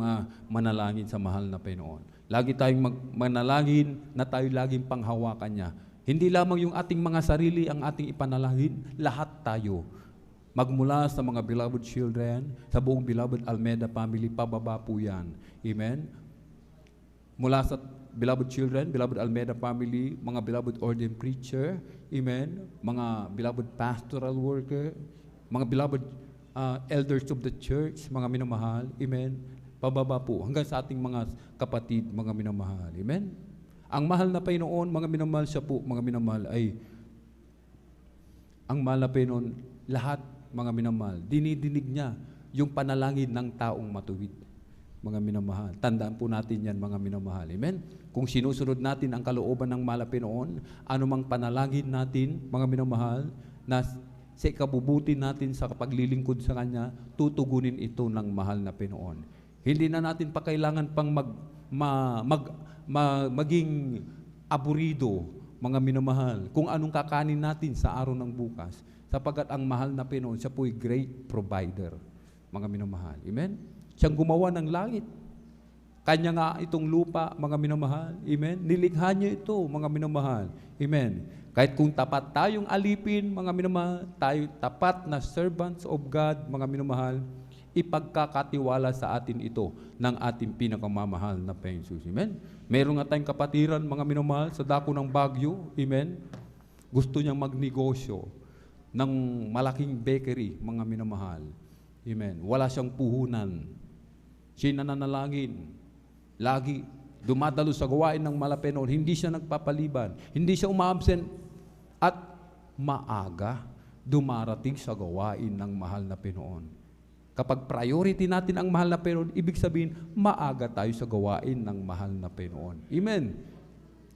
manalangin sa mahal na Panginoon. Lagi tayong manalangin na tayo laging panghawakan niya. Hindi lamang yung ating mga sarili ang ating ipanalangin, lahat tayo. Magmula sa mga beloved children, sa buong beloved Almeida family, pababa po yan. Amen? Mula sa beloved children, beloved Almeida family, mga beloved ordained preacher, amen? Mga beloved pastoral worker, mga beloved elders of the church, mga minamahal, amen? Pababa po, hanggang sa ating mga kapatid, mga minamahal, amen? Ang mahal na Panginoon, mga minamahal siya po, mga minamahal, ay ang mahal na Panginoon, lahat, mga minamahal, dinidinig niya yung panalangin ng taong matuwid, mga minamahal. Tandaan po natin yan, mga minamahal. Amen? Kung sinusunod natin ang kalooban ng mahal na Panginoon, anumang panalangin natin, mga minamahal, na sa ikabubuti natin sa paglilingkod sa Kanya, tutugunin ito ng mahal na Panginoon. Hindi na natin pa kailangan pang maging aburido, mga minamahal, kung anong kakanin natin sa araw ng bukas, sapagkat ang mahal na Panginoon, siya po'y great provider, mga minamahal. Amen? Siyang gumawa ng langit. Kanya nga itong lupa, mga minamahal. Amen? Nilikha niya ito, mga minamahal. Amen? Kahit kung tapat tayong alipin, mga minamahal, tayo tapat na servants of God, mga minamahal, ipagkakatiwala sa atin ito ng ating pinakamamahal na Panginoon Jesus. Amen? Meron nga tayong kapatiran, mga minamahal, sa dako ng Baguio. Amen? Gusto niyang magnegosyo ng malaking bakery, mga minamahal. Amen? Wala siyang puhunan. Siya nananalangin. Lagi dumadalo sa gawain ng Malapenon. Hindi siya nagpapaliban. Hindi siya umaabsent. At maaga dumarating sa gawain ng mahal na Panginoon. Kapag priority natin ang mahal na Panginoon, ibig sabihin, maaga tayo sa gawain ng mahal na Panginoon. Amen?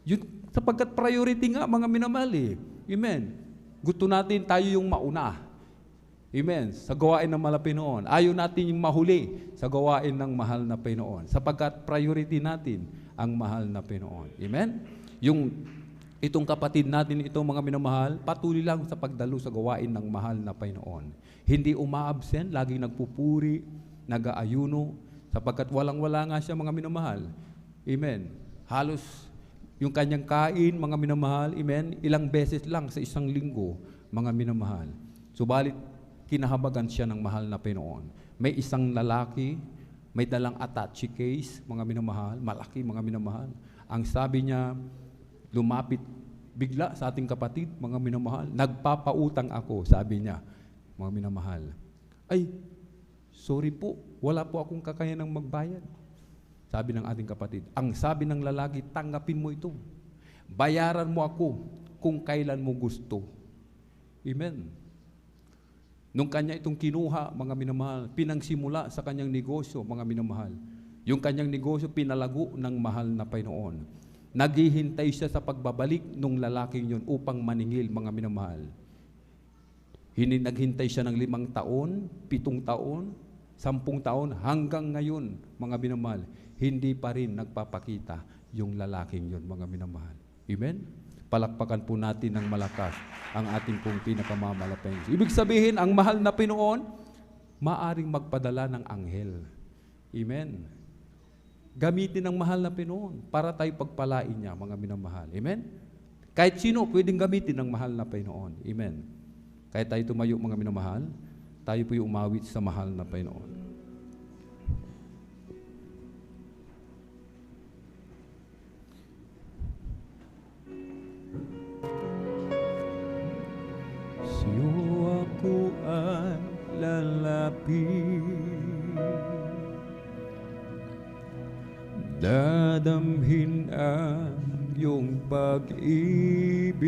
Yun, sapagkat priority nga, mga minamahal eh. Amen? Gusto natin tayo yung mauna. Amen? Sa gawain ng mahal na Panginoon. Ayaw natin yung mahuli sa gawain ng mahal na Panginoon. Sapagkat priority natin ang mahal na Panginoon. Amen? Itong kapatid natin, itong mga minamahal, patuloy lang sa pagdalo sa gawain ng mahal na Panginoon. Hindi umaabsent, laging nagpupuri, nag-aayuno, sapagkat walang-wala nga siya, mga minamahal. Amen. Halos yung kanyang kain, mga minamahal, amen, ilang beses lang sa isang linggo, mga minamahal. Subalit, kinahabagan siya ng mahal na Panginoon. May isang lalaki, may dalang attache case, mga minamahal, malaki, mga minamahal. Ang sabi niya, lumapit bigla sa ating kapatid, mga minamahal, nagpapautang ako, sabi niya, mga minamahal. Ay, sorry po, wala po akong kakayanang magbayad. Sabi ng ating kapatid. Ang sabi ng lalaki, tanggapin mo ito. Bayaran mo ako kung kailan mo gusto. Amen. Nung kanya itong kinuha, mga minamahal, pinangsimula sa kanyang negosyo, mga minamahal. Yung kanyang negosyo, pinalago ng mahal na Panginoon. Naghihintay siya sa pagbabalik ng lalaking yun upang maningil, mga minamahal. Naghintay siya ng 5 taon, 7 taon, 10 taon, hanggang ngayon, mga minamahal, hindi pa rin nagpapakita yung lalaking yun, mga minamahal. Amen? Palakpakan po natin ng malakas ang ating pong pinakamamalapay. Ibig sabihin, ang mahal na Panginoon, maaring magpadala ng anghel. Amen? Gamitin ng mahal na Panginoon para tayo pagpalain niya, mga minamahal. Amen? Kahit sino pwedeng gamitin ng mahal na Panginoon. Amen? Kahit tayo tumayo, mga minamahal, tayo po'y umawit sa mahal na Panginoon. Sa'yo ako ay lalapit, dadamhin ang iyong pag-ibig,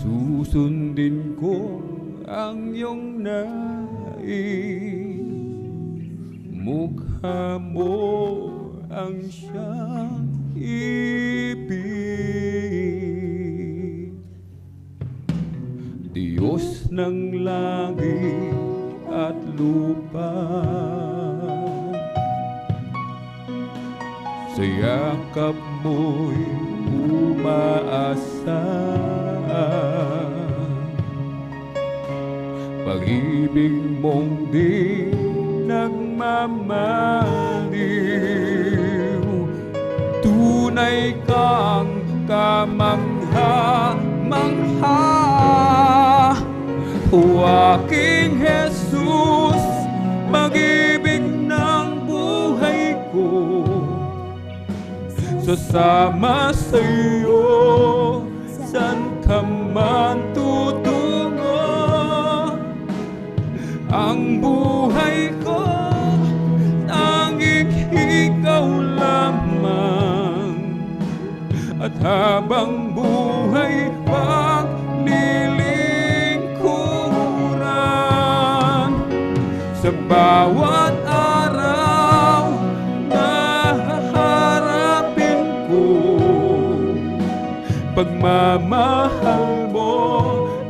susundin ko ang iyong nais, mukha mo ang siyang ibig. Diyos ng langit at lupa, sa yakap mo'y umaasa, pag-ibig mong di nagmamaliw, tunay kang kamangha-mangha. O aking Jesus, pag-ibig ng buhay ko, sasama sa iyo, saan ka man tutungo. Ang buhay ko, tanging ikaw lamang, at habang buhay pang nilingkuran, sa bawat araw na haharapin ko, pagmamahal mo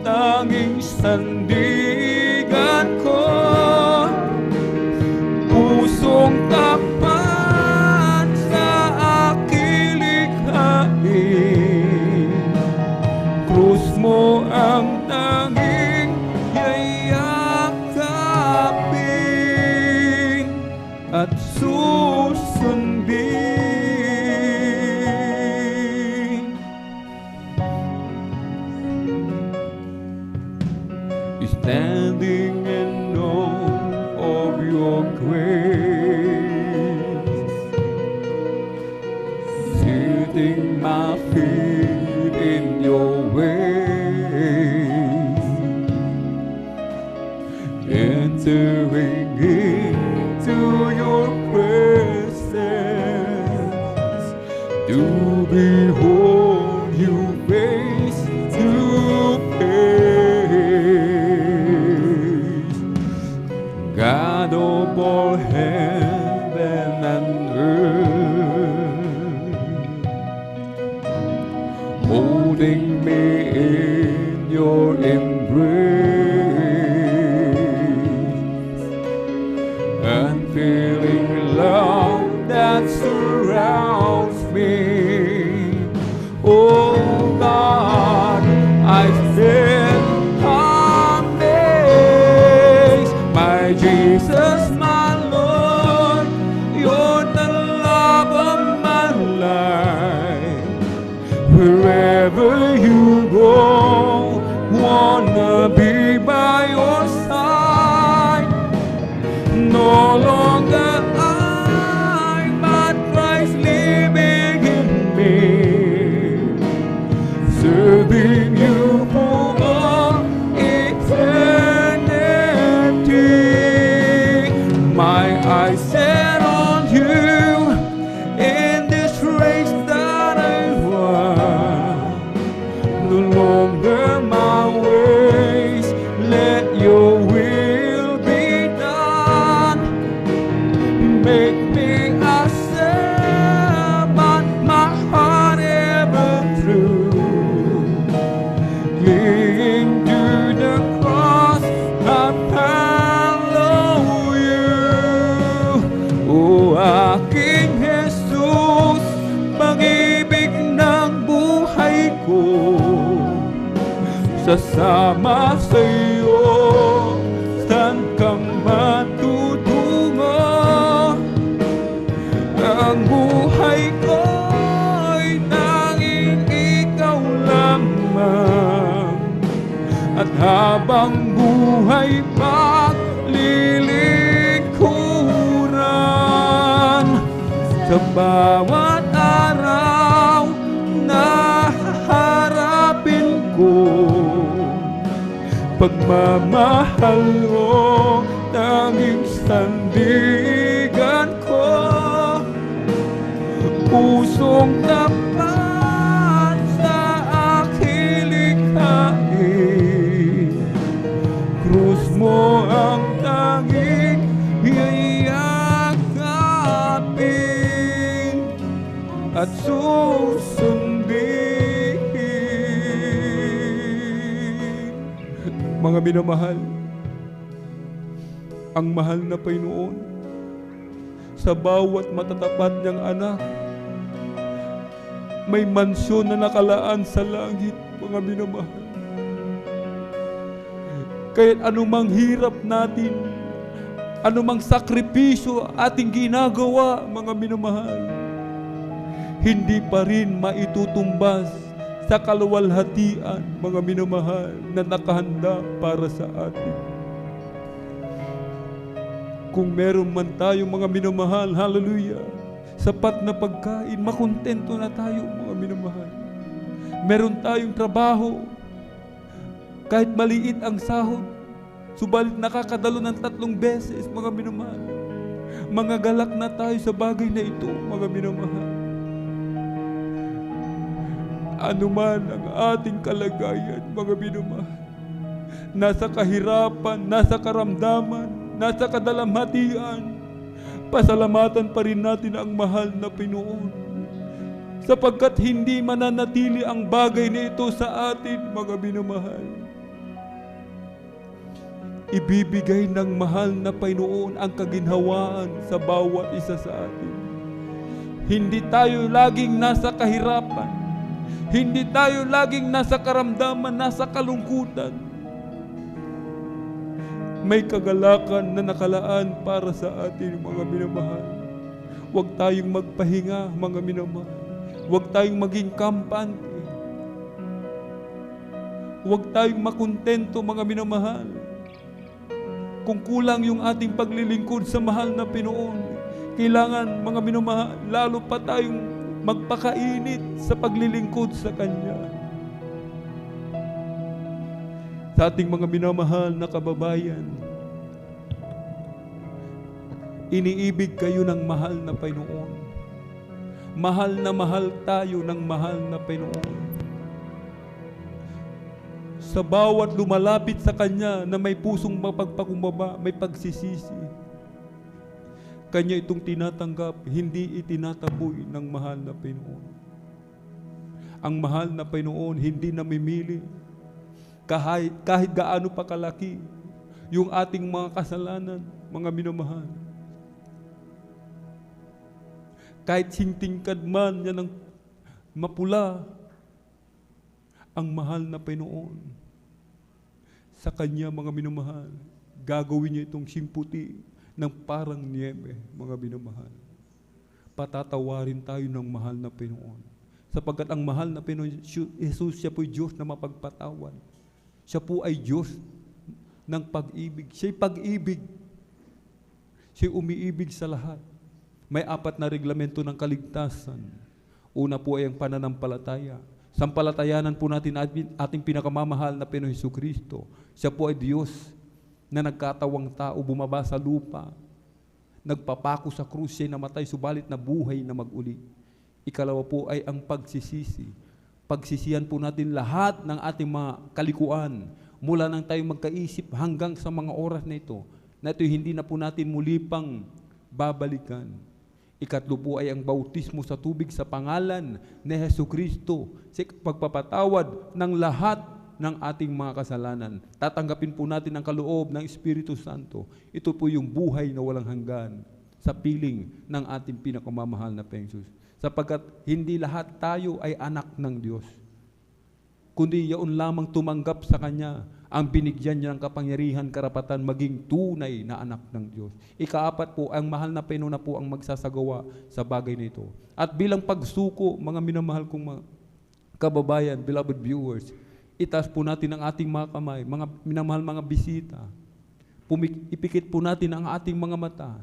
tanging sandigan ko. Pusong tapat sa aking likhain, krus mo ang tanging yayakapin at susundin. Standing in awe of your grace, sitting my feet in your ways, entering into your presence, to behold you face to face. God of all heaven and earth, holding me in your embrace, and feeling love that surrounds me. Oh God, I stand amazed, my Jesus, my Lord, you're the love of my life. Wherever you go, wanna be by your side. No longer I, but Christ living in me, serving you forever. sasama sa'yo, saan kang matutungo. Ang buhay ko'y tanging ikaw lamang, at habang buhay paglilingkuran, sa bawat araw na haharapin ko, pagmamahal mo tanging sandigan ko. Pusong tapat sa aking likhain, krus mo ang tanging yayakapin at susundin. Mga minamahal, ang mahal na Panginoon sa bawat matatapat niyang anak, may mansyon na nakalaan sa langit, mga minamahal. Kahit anumang hirap natin, anumang sakripisyo ating ginagawa, mga minamahal, hindi pa rin maitutumbas sa kaluwalhatian, mga minamahal, na nakahanda para sa atin. Kung meron man tayong mga minamahal, hallelujah, sapat na pagkain, makontento na tayo, mga minamahal. Meron tayong trabaho, kahit maliit ang sahod, subalit nakakadalo ng 3 beses, mga minamahal. Mga galak na tayo sa bagay na ito, mga minamahal. Ano man ang ating kalagayan, mga minamahal, nasa kahirapan, nasa karamdaman, nasa kadalamhatian, pasalamatan pa rin natin ang mahal na Panginoon, sapagkat hindi mananatili ang bagay na ito sa atin, mga minamahal. Ibibigay ng mahal na Panginoon ang kaginhawaan sa bawat isa sa atin. Hindi tayo laging nasa kahirapan, hindi tayo laging nasa karamdaman, nasa kalungkutan. May kagalakan na nakalaan para sa atin, mga minamahal. Huwag tayong magpahinga, mga minamahal. Huwag tayong maging kampante. Huwag tayong makontento, mga minamahal. Kung kulang yung ating paglilingkod sa mahal na Panginoon, kailangan, mga minamahal, lalo pa tayong magpakainit sa paglilingkod sa Kanya. Sa ating mga minamahal na kababayan, iniibig kayo ng mahal na Panginoon. Mahal na mahal tayo ng mahal na Panginoon. Sa bawat lumalapit sa Kanya na may pusong mapagpakumbaba, may pagsisisi, Kanya itong tinatanggap, hindi itinataboy ng mahal na Panginoon. Ang mahal na Panginoon hindi namimili kahit gaano pa kalaki yung ating mga kasalanan, mga minamahal. Kahit singtingkad man yan ng mapula, ang mahal na Panginoon, sa Kanya, mga minamahal, gagawin niya itong simputi ng parang niebe, mga minamahal. Patatawarin tayo ng mahal na Panginoon. Sapagkat ang mahal na Panginoon, Jesus, siya po'y Diyos na mapagpatawad. Siya po ay Diyos ng pag-ibig. Siya'y pag-ibig. Siya'y umiibig sa lahat. May 4 na reglamento ng kaligtasan. Una po ay ang pananampalataya. Sampalatayanan po natin ating pinakamamahal na Panginoon Jesucristo. Siya po ay Diyos na nagkatawang tao, bumaba sa lupa. Nagpapako sa krus, siya'y namatay, subalit na buhay na mag-uli. Ikalawa po ay ang pagsisisi. Pagsisihan po natin lahat ng ating mga kalikuan mula nang tayo magkaisip hanggang sa mga oras na ito hindi na po natin muli pang babalikan. Ikatlo po ay ang bautismo sa tubig sa pangalan ni Jesucristo, sa pagpapatawad ng lahat ng ating mga kasalanan. Tatanggapin po natin ang kaloob ng Espiritu Santo. Ito po yung buhay na walang hanggan sa piling ng ating pinakamamahal na Panginoon. Sapagkat hindi lahat tayo ay anak ng Diyos. kundi yaon lamang tumanggap sa Kanya ang binigyan niya ng kapangyarihan, karapatan, maging tunay na anak ng Diyos. Ikaapat po, ang mahal na Panginoon na po ang magsasagawa sa bagay nito. At bilang pagsuko, mga minamahal kong mga kababayan, beloved viewers, itaas po natin ang ating mga kamay, mga minamahal mga bisita. Ipikit po natin ang ating mga mata.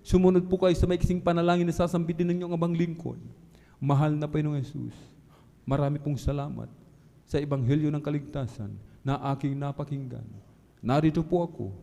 Sumunod po kayo sa maiksing panalangin na sasambitin ng inyong abang lingkod. Mahal na Panginoong Jesus, marami pong salamat sa Ebanghelyo ng Kaligtasan na aking napakinggan. Narito po ako,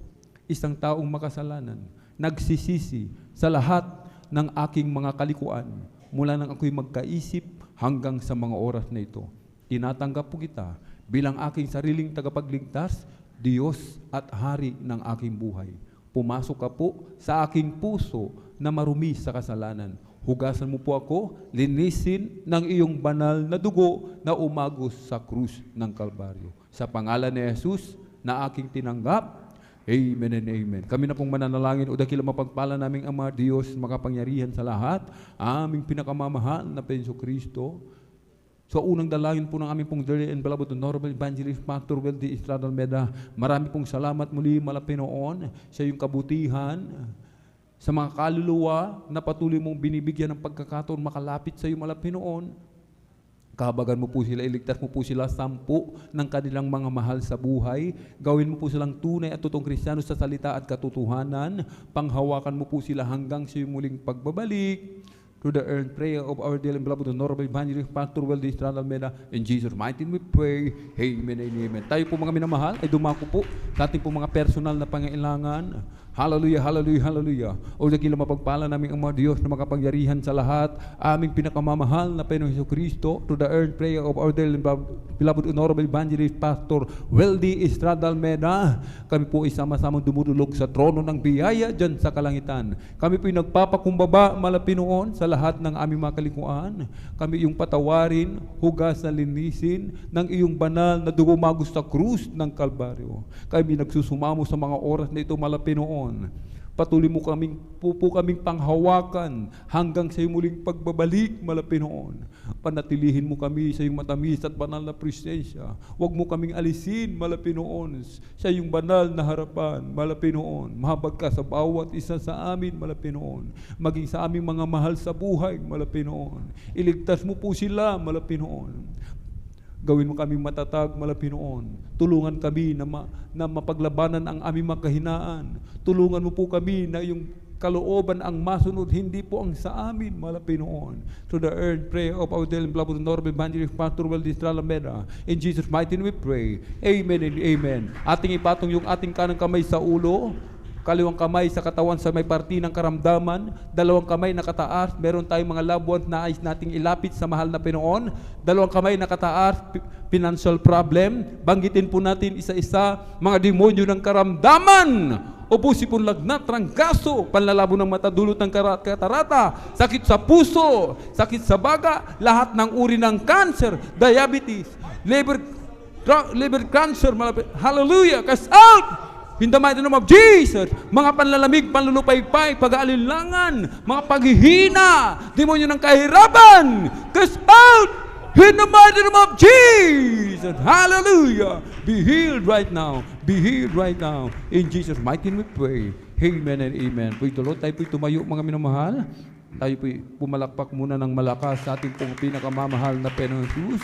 isang taong makasalanan, nagsisisi sa lahat ng aking mga kalikuan mula nang ako'y magkaisip hanggang sa mga oras na ito. Tinatanggap po kita bilang aking sariling tagapagligtas, Diyos at Hari ng aking buhay. Pumasok ka po sa aking puso na marumi sa kasalanan. Hugasan mo po ako, linisin ng iyong banal na dugo na umagos sa krus ng Kalbaryo. Sa pangalan ni Jesus na aking tinanggap, amen and amen. Kami na pong mananalangin o dakila mapagpala naming Ama, Diyos, makapangyarihan sa lahat, aming pinakamamahal na Penso Kristo. So unang dalangin po ng aming pong dearly and beloved Honorable Evangelist Pastor Weldy Estrada Almeda, marami pong salamat muli, Malapinoon, sa iyong kabutihan, sa mga kaluluwa na patuloy mong binibigyan ng pagkakataon makalapit sa iyo, Malapinoon. Kahabagan mo po sila, iligtas mo po sila 10 ng kanilang mga mahal sa buhay. Gawin mo po silang tunay at totoong Kristiyano sa salita at katotohanan. Panghawakan mo po sila hanggang sa iyong muling pagbabalik. Through the earned prayer of our dear and beloved Honorable Evangelist Pastor Weldy Estrada Almeda, in Jesus' mighty name we pray. Amen and amen. Tayo po mga minamahal ay dumako po sa ating po mga personal na pangailangan. Hallelujah, hallelujah, hallelujah. O dakila mapagpala namin ang mga Diyos na makapangyarihan sa lahat, aming pinakamamahal na Panginoong Jesucristo, to the earned prayer of our dear and beloved Honorable Evangelist Pastor Weldy Estrada Almeda. Kami po ay sama-samang dumudulog sa trono ng biyaya dyan sa kalangitan. Kami po ay nagpapakumbaba, Malapinoon, sa lahat ng aming mga kalikuan. Kami yung patawarin, hugas na linisin ng iyong banal na dugo magos sa krus ng Kalbaryo. Kami nagsusumamo sa mga oras na ito, Malapinoon. Patuloy mo kaming panghawakan hanggang sa iyong muling pagbabalik, Malapinoon. Panatilihin mo kami sa iyong matamis at banal na presensya. Huwag mo kaming alisin, Malapinoon, sa iyong banal na harapan, Malapinoon. Mahabag ka sa bawat isa sa amin, Malapinoon. Maging sa aming mga mahal sa buhay, Malapinoon. Iligtas mo po sila, Malapinoon. Gawin mo kaming matatag, Malapinoon. Tulungan kami na mapaglabanan ang aming mga kahinaan. Tulungan mo po kami na yung kalooban ang masunod, hindi po ang sa amin, Malapinoon. To the earned prayer of our dear and beloved Honorable Evangelist Pastor Weldy Estrada Almeda. In Jesus' mighty name we pray. Amen and amen. Ating ipatong yung ating kanang kamay sa ulo, kaliwang kamay sa katawan sa may parti ng karamdaman, dalawang kamay na kataas, meron tayong mga loved ones na ayos nating ilapit sa mahal na Panginoon, dalawang kamay na kataas, financial problem, banggitin po natin isa-isa, mga demonyo ng karamdaman, ubusin po lagnat, trangkaso, panlalabo ng mata, dulot ng katarata, sakit sa puso, sakit sa baga, lahat ng uri ng cancer, diabetes, liver cancer, hallelujah, cast out! In the mighty name of Jesus, mga panlalamig, panlulupaypay, pag-aalilangan, mga paghihina, demonyo ng kahirapan, cast out! In the mighty name of Jesus, hallelujah! Be healed right now, be healed right now. In Jesus' mighty name we pray. Amen and amen. Praise the Lord. Tayo po'y tumayo, mga minamahal. Tayo po'y pumalakpak muna ng malakas sa ating pong pinakamamahal na Panginoong Jesus.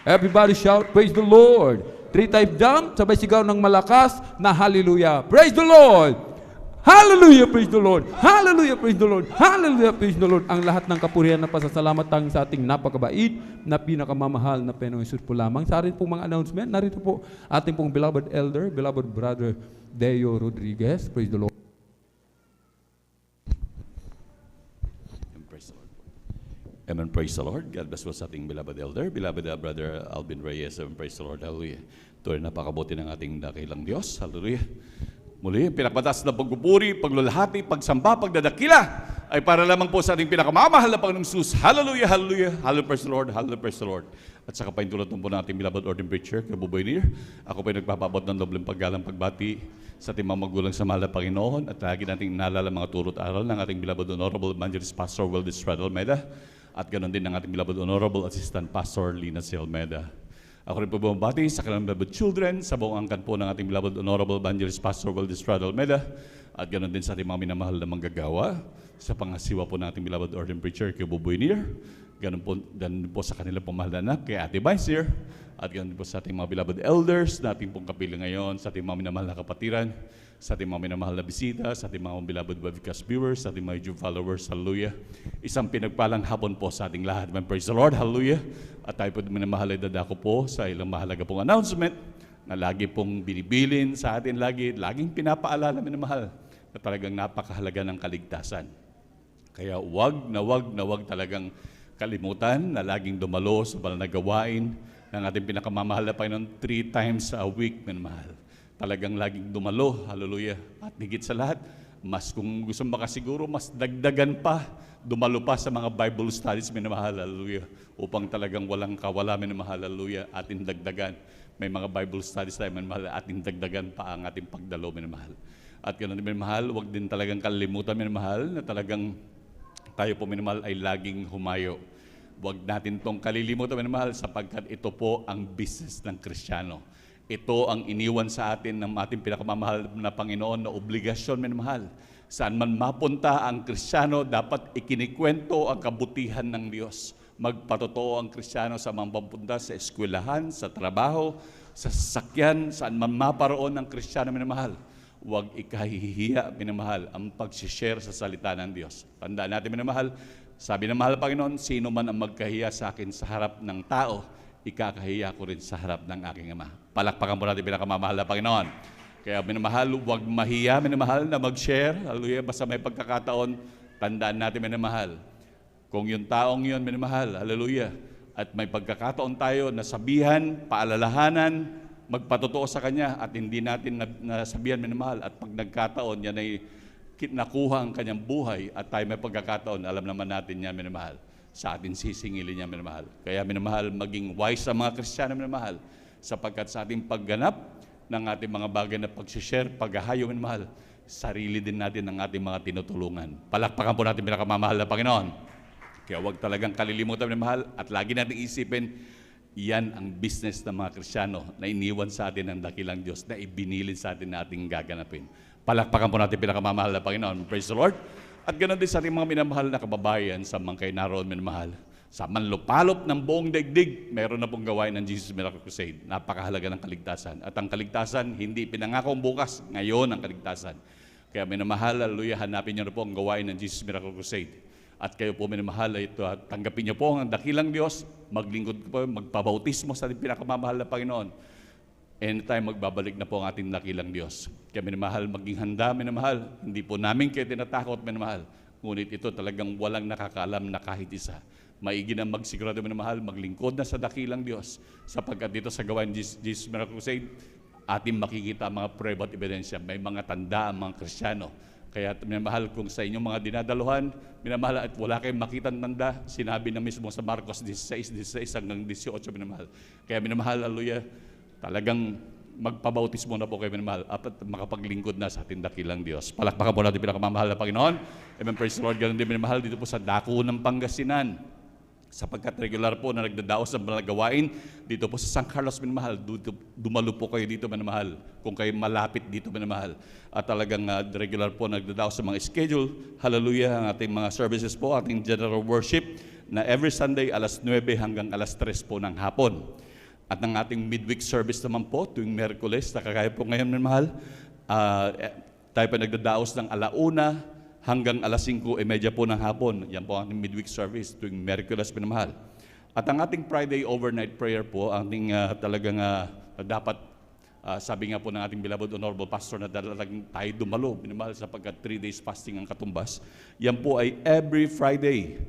Everybody shout, praise the Lord. 3 times down, sabay sigaw ng malakas na hallelujah. Praise the Lord! Hallelujah, praise the Lord! Hallelujah, praise the Lord! Hallelujah, praise the Lord! Ang lahat ng kapurihan na pasasalamat tanging sa ating napakabait na pinakamamahal na Panginoong Jesus po lamang. Sa ating pong mga announcement, narito po ating pong beloved elder, beloved brother Deo Rodriguez. Praise the Lord. Amen. Praise the Lord. God bless po sa ating beloved elder, beloved brother Alvin Reyes. Amen. Praise the Lord. Hallelujah. Ito rin napakabuti ng ating dakilang Diyos. Hallelujah. Muli, pinagpatas na pagpupuri, paglulahati, pagsamba, pagdadakila ay para lamang po sa ating pinakamamahal na Panginoong Jesus. Hallelujah, hallelujah. Hallelujah, praise the Lord. Hallelujah, praise the Lord. At saka pa yung tulad po natin beloved ordained preacher, Kabuboy Neer. Ako pa yung nagpapabot ng dobleng paggalang pagbati sa ating mga magulang sa mahal na Panginoon at lagi nating naalala mga turot aral ng ating beloved honorable evangelist Pastor Weldy Estrada Almeda. At ganoon din ang ating beloved Honorable Assistant Pastor Lina C. Almeda. Ako rin po bumabati sa kanilang beloved children, sa buong angkan po ng ating beloved Honorable Evangelist Pastor Valdez Estrada Almeida, at ganoon din sa ating mga minamahal na manggagawa, sa pangasiwa po ng ating beloved Ordained Preacher, kay Buboy Nier, ganoon po sa kanilang pong mahal na anak, kay Ate Vicer, at ganoon din po sa ating mga beloved elders, na ating pong kapiling ngayon, sa ating mga minamahal na kapatiran, sa ating mga minamahal na bisita, sa ating mga beloved webcast viewers, sa ating mga YouTube followers, hallelujah. Isang pinagpalang hapon po sa ating lahat. Praise the Lord, hallelujah. At tayo po minamahal ay dadako po sa ilang mahalaga pong announcement na lagi pong binibilin sa atin, laging pinapaalala minamahal na talagang napakahalaga ng kaligtasan. Kaya wag na wag talagang kalimutan na laging dumalo sa banal na gawain ng ating pinakamamahal na Panginoon 3 times a week, minamahal. Talagang laging dumalo, hallelujah. At higit sa lahat, mas kung gusto makasiguro, mas dagdagan pa, dumalo pa sa mga Bible studies, minamahal, hallelujah. Upang talagang walang kawala, minamahal, hallelujah, ating dagdagan. May mga Bible studies tayo, minamahal, ating dagdagan pa ang ating pagdalo, minamahal. At ganoon din, minamahal, huwag din talagang kalimutan, minamahal, na talagang tayo po, minamahal, ay laging humayo. Huwag natin itong kalilimutan, minamahal, sapagkat ito po ang business ng Kristiyano. Ito ang iniwan sa atin ng ating pinakamamahal na Panginoon na obligasyon, minamahal. Saan man mapunta ang Kristiyano, dapat ikinikwento ang kabutihan ng Diyos. Magpatotoo ang Kristiyano sa mga papunta sa eskwelahan, sa trabaho, sa sasakyan, saan man maparoon ang Kristiyano, minamahal. Huwag ikahihiya, minamahal, ang pag-share sa salita ng Diyos. Tandaan natin, minamahal, sabi ng mahal Panginoon, sino man ang magkahiya sa akin sa harap ng tao, ikakahiya ko rin sa harap ng aking Ama. Palakpakan po natin pinakamamahal na Panginoon. Kaya minamahal, huwag mahiya, minamahal, na mag-share. Hallelujah, basta may pagkakataon, tandaan natin, minamahal. Kung yung taong yun, minamahal, hallelujah, at may pagkakataon tayo na sabihan, paalalahanan, magpatotoo sa Kanya, at hindi natin nasabihan, minamahal, at pag nagkataon, yan ay nakuha ang kanyang buhay, at tayo may pagkakataon, alam naman natin yan, minamahal, sa atin sisingilin niya, minamahal. Kaya minamahal, maging wise sa mga Kristiyano, minamahal, sapagkat sa ating pagganap ng ating mga bagay na pag-share, paghahayo, minamahal, sarili din natin ang ating mga tinutulungan. Palakpakan po natin pinakamamahal na Panginoon. Kaya huwag talagang kalilimutan, minamahal, at lagi natin isipin, yan ang business ng mga Kristiyano na iniwan sa atin ng dakilang Diyos na ibinilin sa atin na ating gaganapin. Palakpakan po natin pinakamamahal na Panginoon. Praise the Lord. At ganoon din sa ating mga minamahal na kababayan sa mga kayo naroon, minamahal. Sa manlupalop ng buong daigdig, meron na pong gawain ng Jesus Miracle Crusade. Napakahalaga ng kaligtasan. At ang kaligtasan, hindi pinangako bukas, ngayon ang kaligtasan. Kaya minamahal, hallelujah, hanapin niyo na po ang gawain ng Jesus Miracle Crusade. At kayo po, minamahal, ito, tanggapin niyo po ang dakilang Diyos, maglingkod po, magpabautismo sa ating pinakamamahal na Panginoon. Anytime magbabalik na po ang ating dakilang Diyos. Kaya minamahal, maging handa, minamahal. Hindi po namin kayo tinatakot, minamahal. Ngunit ito talagang walang nakakaalam na kahit isa. Maigi na magsigurado, minamahal, maglingkod na sa dakilang Diyos. Sapagkat dito sa gawain Jesus Miracle Crusade, ating makikita ang mga prueba at ebidensya. May mga tanda ang mga Kristiyano. Kaya minamahal, kung sa inyong mga dinadaluhan, minamahal, at wala kayong makitang tanda, sinabi na mismo sa Marcos 16 hanggang 18, minamahal. Kaya minamahal, hallelujah, talagang magpabautismo na po kayo, minamahal, at makapaglingkod na sa ating dakilang Diyos. Palakpakan po natin pinakamamahal na Panginoon. Amen, praise the Lord. Ganun din, minamahal, dito po sa dako ng Pangasinan. Sapagkat regular po na nagdadaos ng mga gawain dito po sa San Carlos, minamahal. Dumalo po kayo dito, minamahal. Kung kayo malapit dito, minamahal. At talagang regular po nagdadaos sa mga schedule. Hallelujah, ang ating mga services po, ating general worship na every Sunday alas 9 hanggang alas 3 po ng hapon. At ang ating midweek service naman po, tuwing Merkules, nakakaya po ngayon, minamahal, tayo pa nagdadaos ng 1:00 hanggang alas 5:30 po ng hapon. Yan po ang ating midweek service tuwing Merkules, minamahal. At ang ating Friday overnight prayer po, ang ating talagang dapat, sabi nga po ng ating beloved honorable pastor na talagang tayo dumalo, minamahal, sapagkat 3 days fasting ang katumbas. Yan po ay every Friday.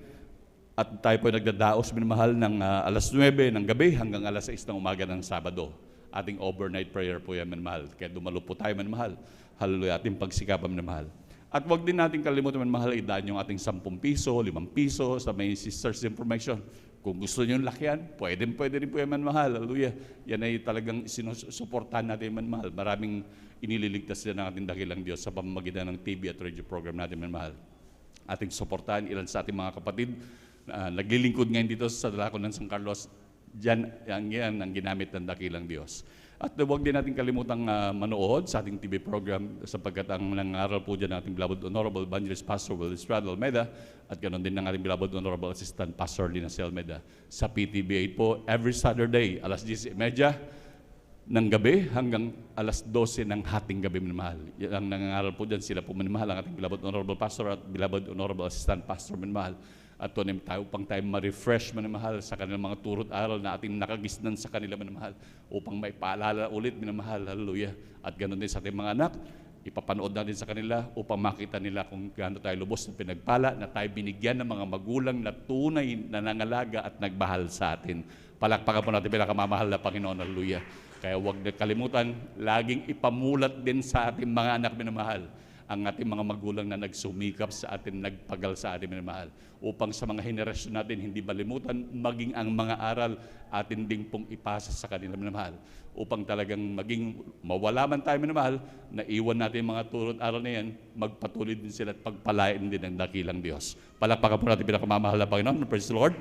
At tayo po nagdadaos, minamahal, ng alas 9 ng gabi hanggang alas 6 ng umaga ng Sabado. Ating overnight prayer po yan, minamahal. Kaya dumalo po tayo, minamahal. Hallelujah, ating pagsikapan, minamahal. At wag din natin kalimutan, minamahal, idaan yung ating 10 piso, 5 piso sa may sisters information. Kung gusto nyo lakihan, pwede rin po yan, minamahal. Hallelujah. Yan ay talagang sinusuportahan natin, minamahal. Maraming inililigtas din ng ating dakilang Diyos sa pamamagitan ng TV at radio program natin, minamahal. Ating suportahan ilan sa ating mga kapatid. Naglilingkod ngayon dito sa Dalako ng San Carlos. Yan ang ginamit ng dakilang Diyos. At huwag din natin kalimutang manood sa ating TV program sapagkat ang nangaral po dyan ng ating beloved Honorable Evangelist Pastor Will Estrada Almeida at ganoon din ng ating beloved Honorable Assistant Pastor Lina C. Almeida sa PTV8 po every Saturday, alas 10:30 ng gabi hanggang alas 12 ng hating gabi, minamahal. Yan ang nangangaral po dyan, sila po minamahal, ang ating beloved Honorable Pastor at beloved Honorable Assistant Pastor minamahal. At upang tayo ma-refresh minamahal sa kanilang mga turot aral na ating nakagisnan sa kanila minamahal upang may paalala ulit minamahal. Hallelujah. At ganoon din sa ating mga anak, ipapanood natin sa kanila upang makita nila kung gaano tayo lubos na pinagpala na tayo binigyan ng mga magulang na tunay na nangalaga at nagmahal sa atin. Palakpakan po natin pinakamamahal na Panginoon. Hallelujah. Kaya huwag na kalimutan, laging ipamulat din sa ating mga anak minamahal ang ating mga magulang na nagsumikap sa atin, nagpagal sa atin minamahal. Upang sa mga henerasyon natin hindi malimutan, maging ang mga aral atin ding pong ipasa sa kanila minamahal. Upang talagang maging mawala man tayo minamahal, na iwan natin mga turot aral na yan, magpatuloy din sila at pagpalain din ng dakilang Diyos. Palakpakan po natin pinakamamahal na Panginoon. Praise the Lord.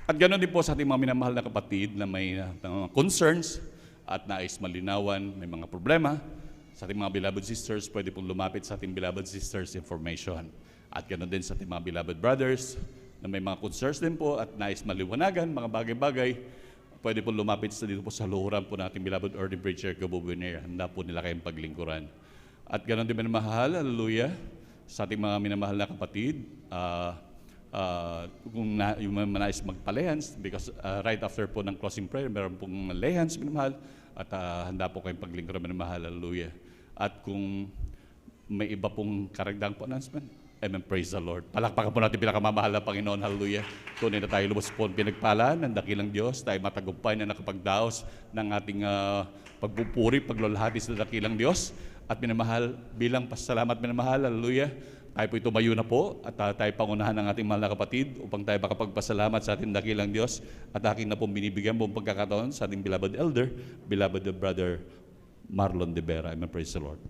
At ganoon din po sa ating mga minamahal na kapatid na may mga concerns at nais malinawan, may mga problema. Sa ating mga beloved sisters, pwede pong lumapit sa ating beloved sisters information. At ganoon din sa ating mga beloved brothers na may mga concerns din po at nais maliwanagan, mga bagay-bagay, pwede pong lumapit dito po sa luhuran po nating beloved Order Preacher Gabobiner. Handa po nila kayong paglingkuran. At ganoon din minamahal, hallelujah, sa ating mga minamahal na kapatid, kung yung manais magpa-lehans, because right after po ng closing prayer, meron pong lehans minamahal at handa po kayong paglingkuran minamahal, hallelujah. At kung may iba pong karagdagang po announcement, amen, praise the Lord. Palakpakan po natin pinakamamahal na Panginoon, hallelujah. Tunay na tayo lubos po pinagpala ng dakilang Diyos, tayo matagumpay na nakapagdaos ng ating pagpupuri, paglalahati sa dakilang Diyos. At minamahal, bilang pasalamat minamahal, hallelujah, tayo po tumayo na po at tayo pangunahan ng ating mahal na kapatid upang tayo makapagpasalamat sa ating dakilang Diyos. At aking na pong binibigyan buong pagkakataon sa ating beloved elder, beloved brother Marlon de Vera. Amen, praise the Lord.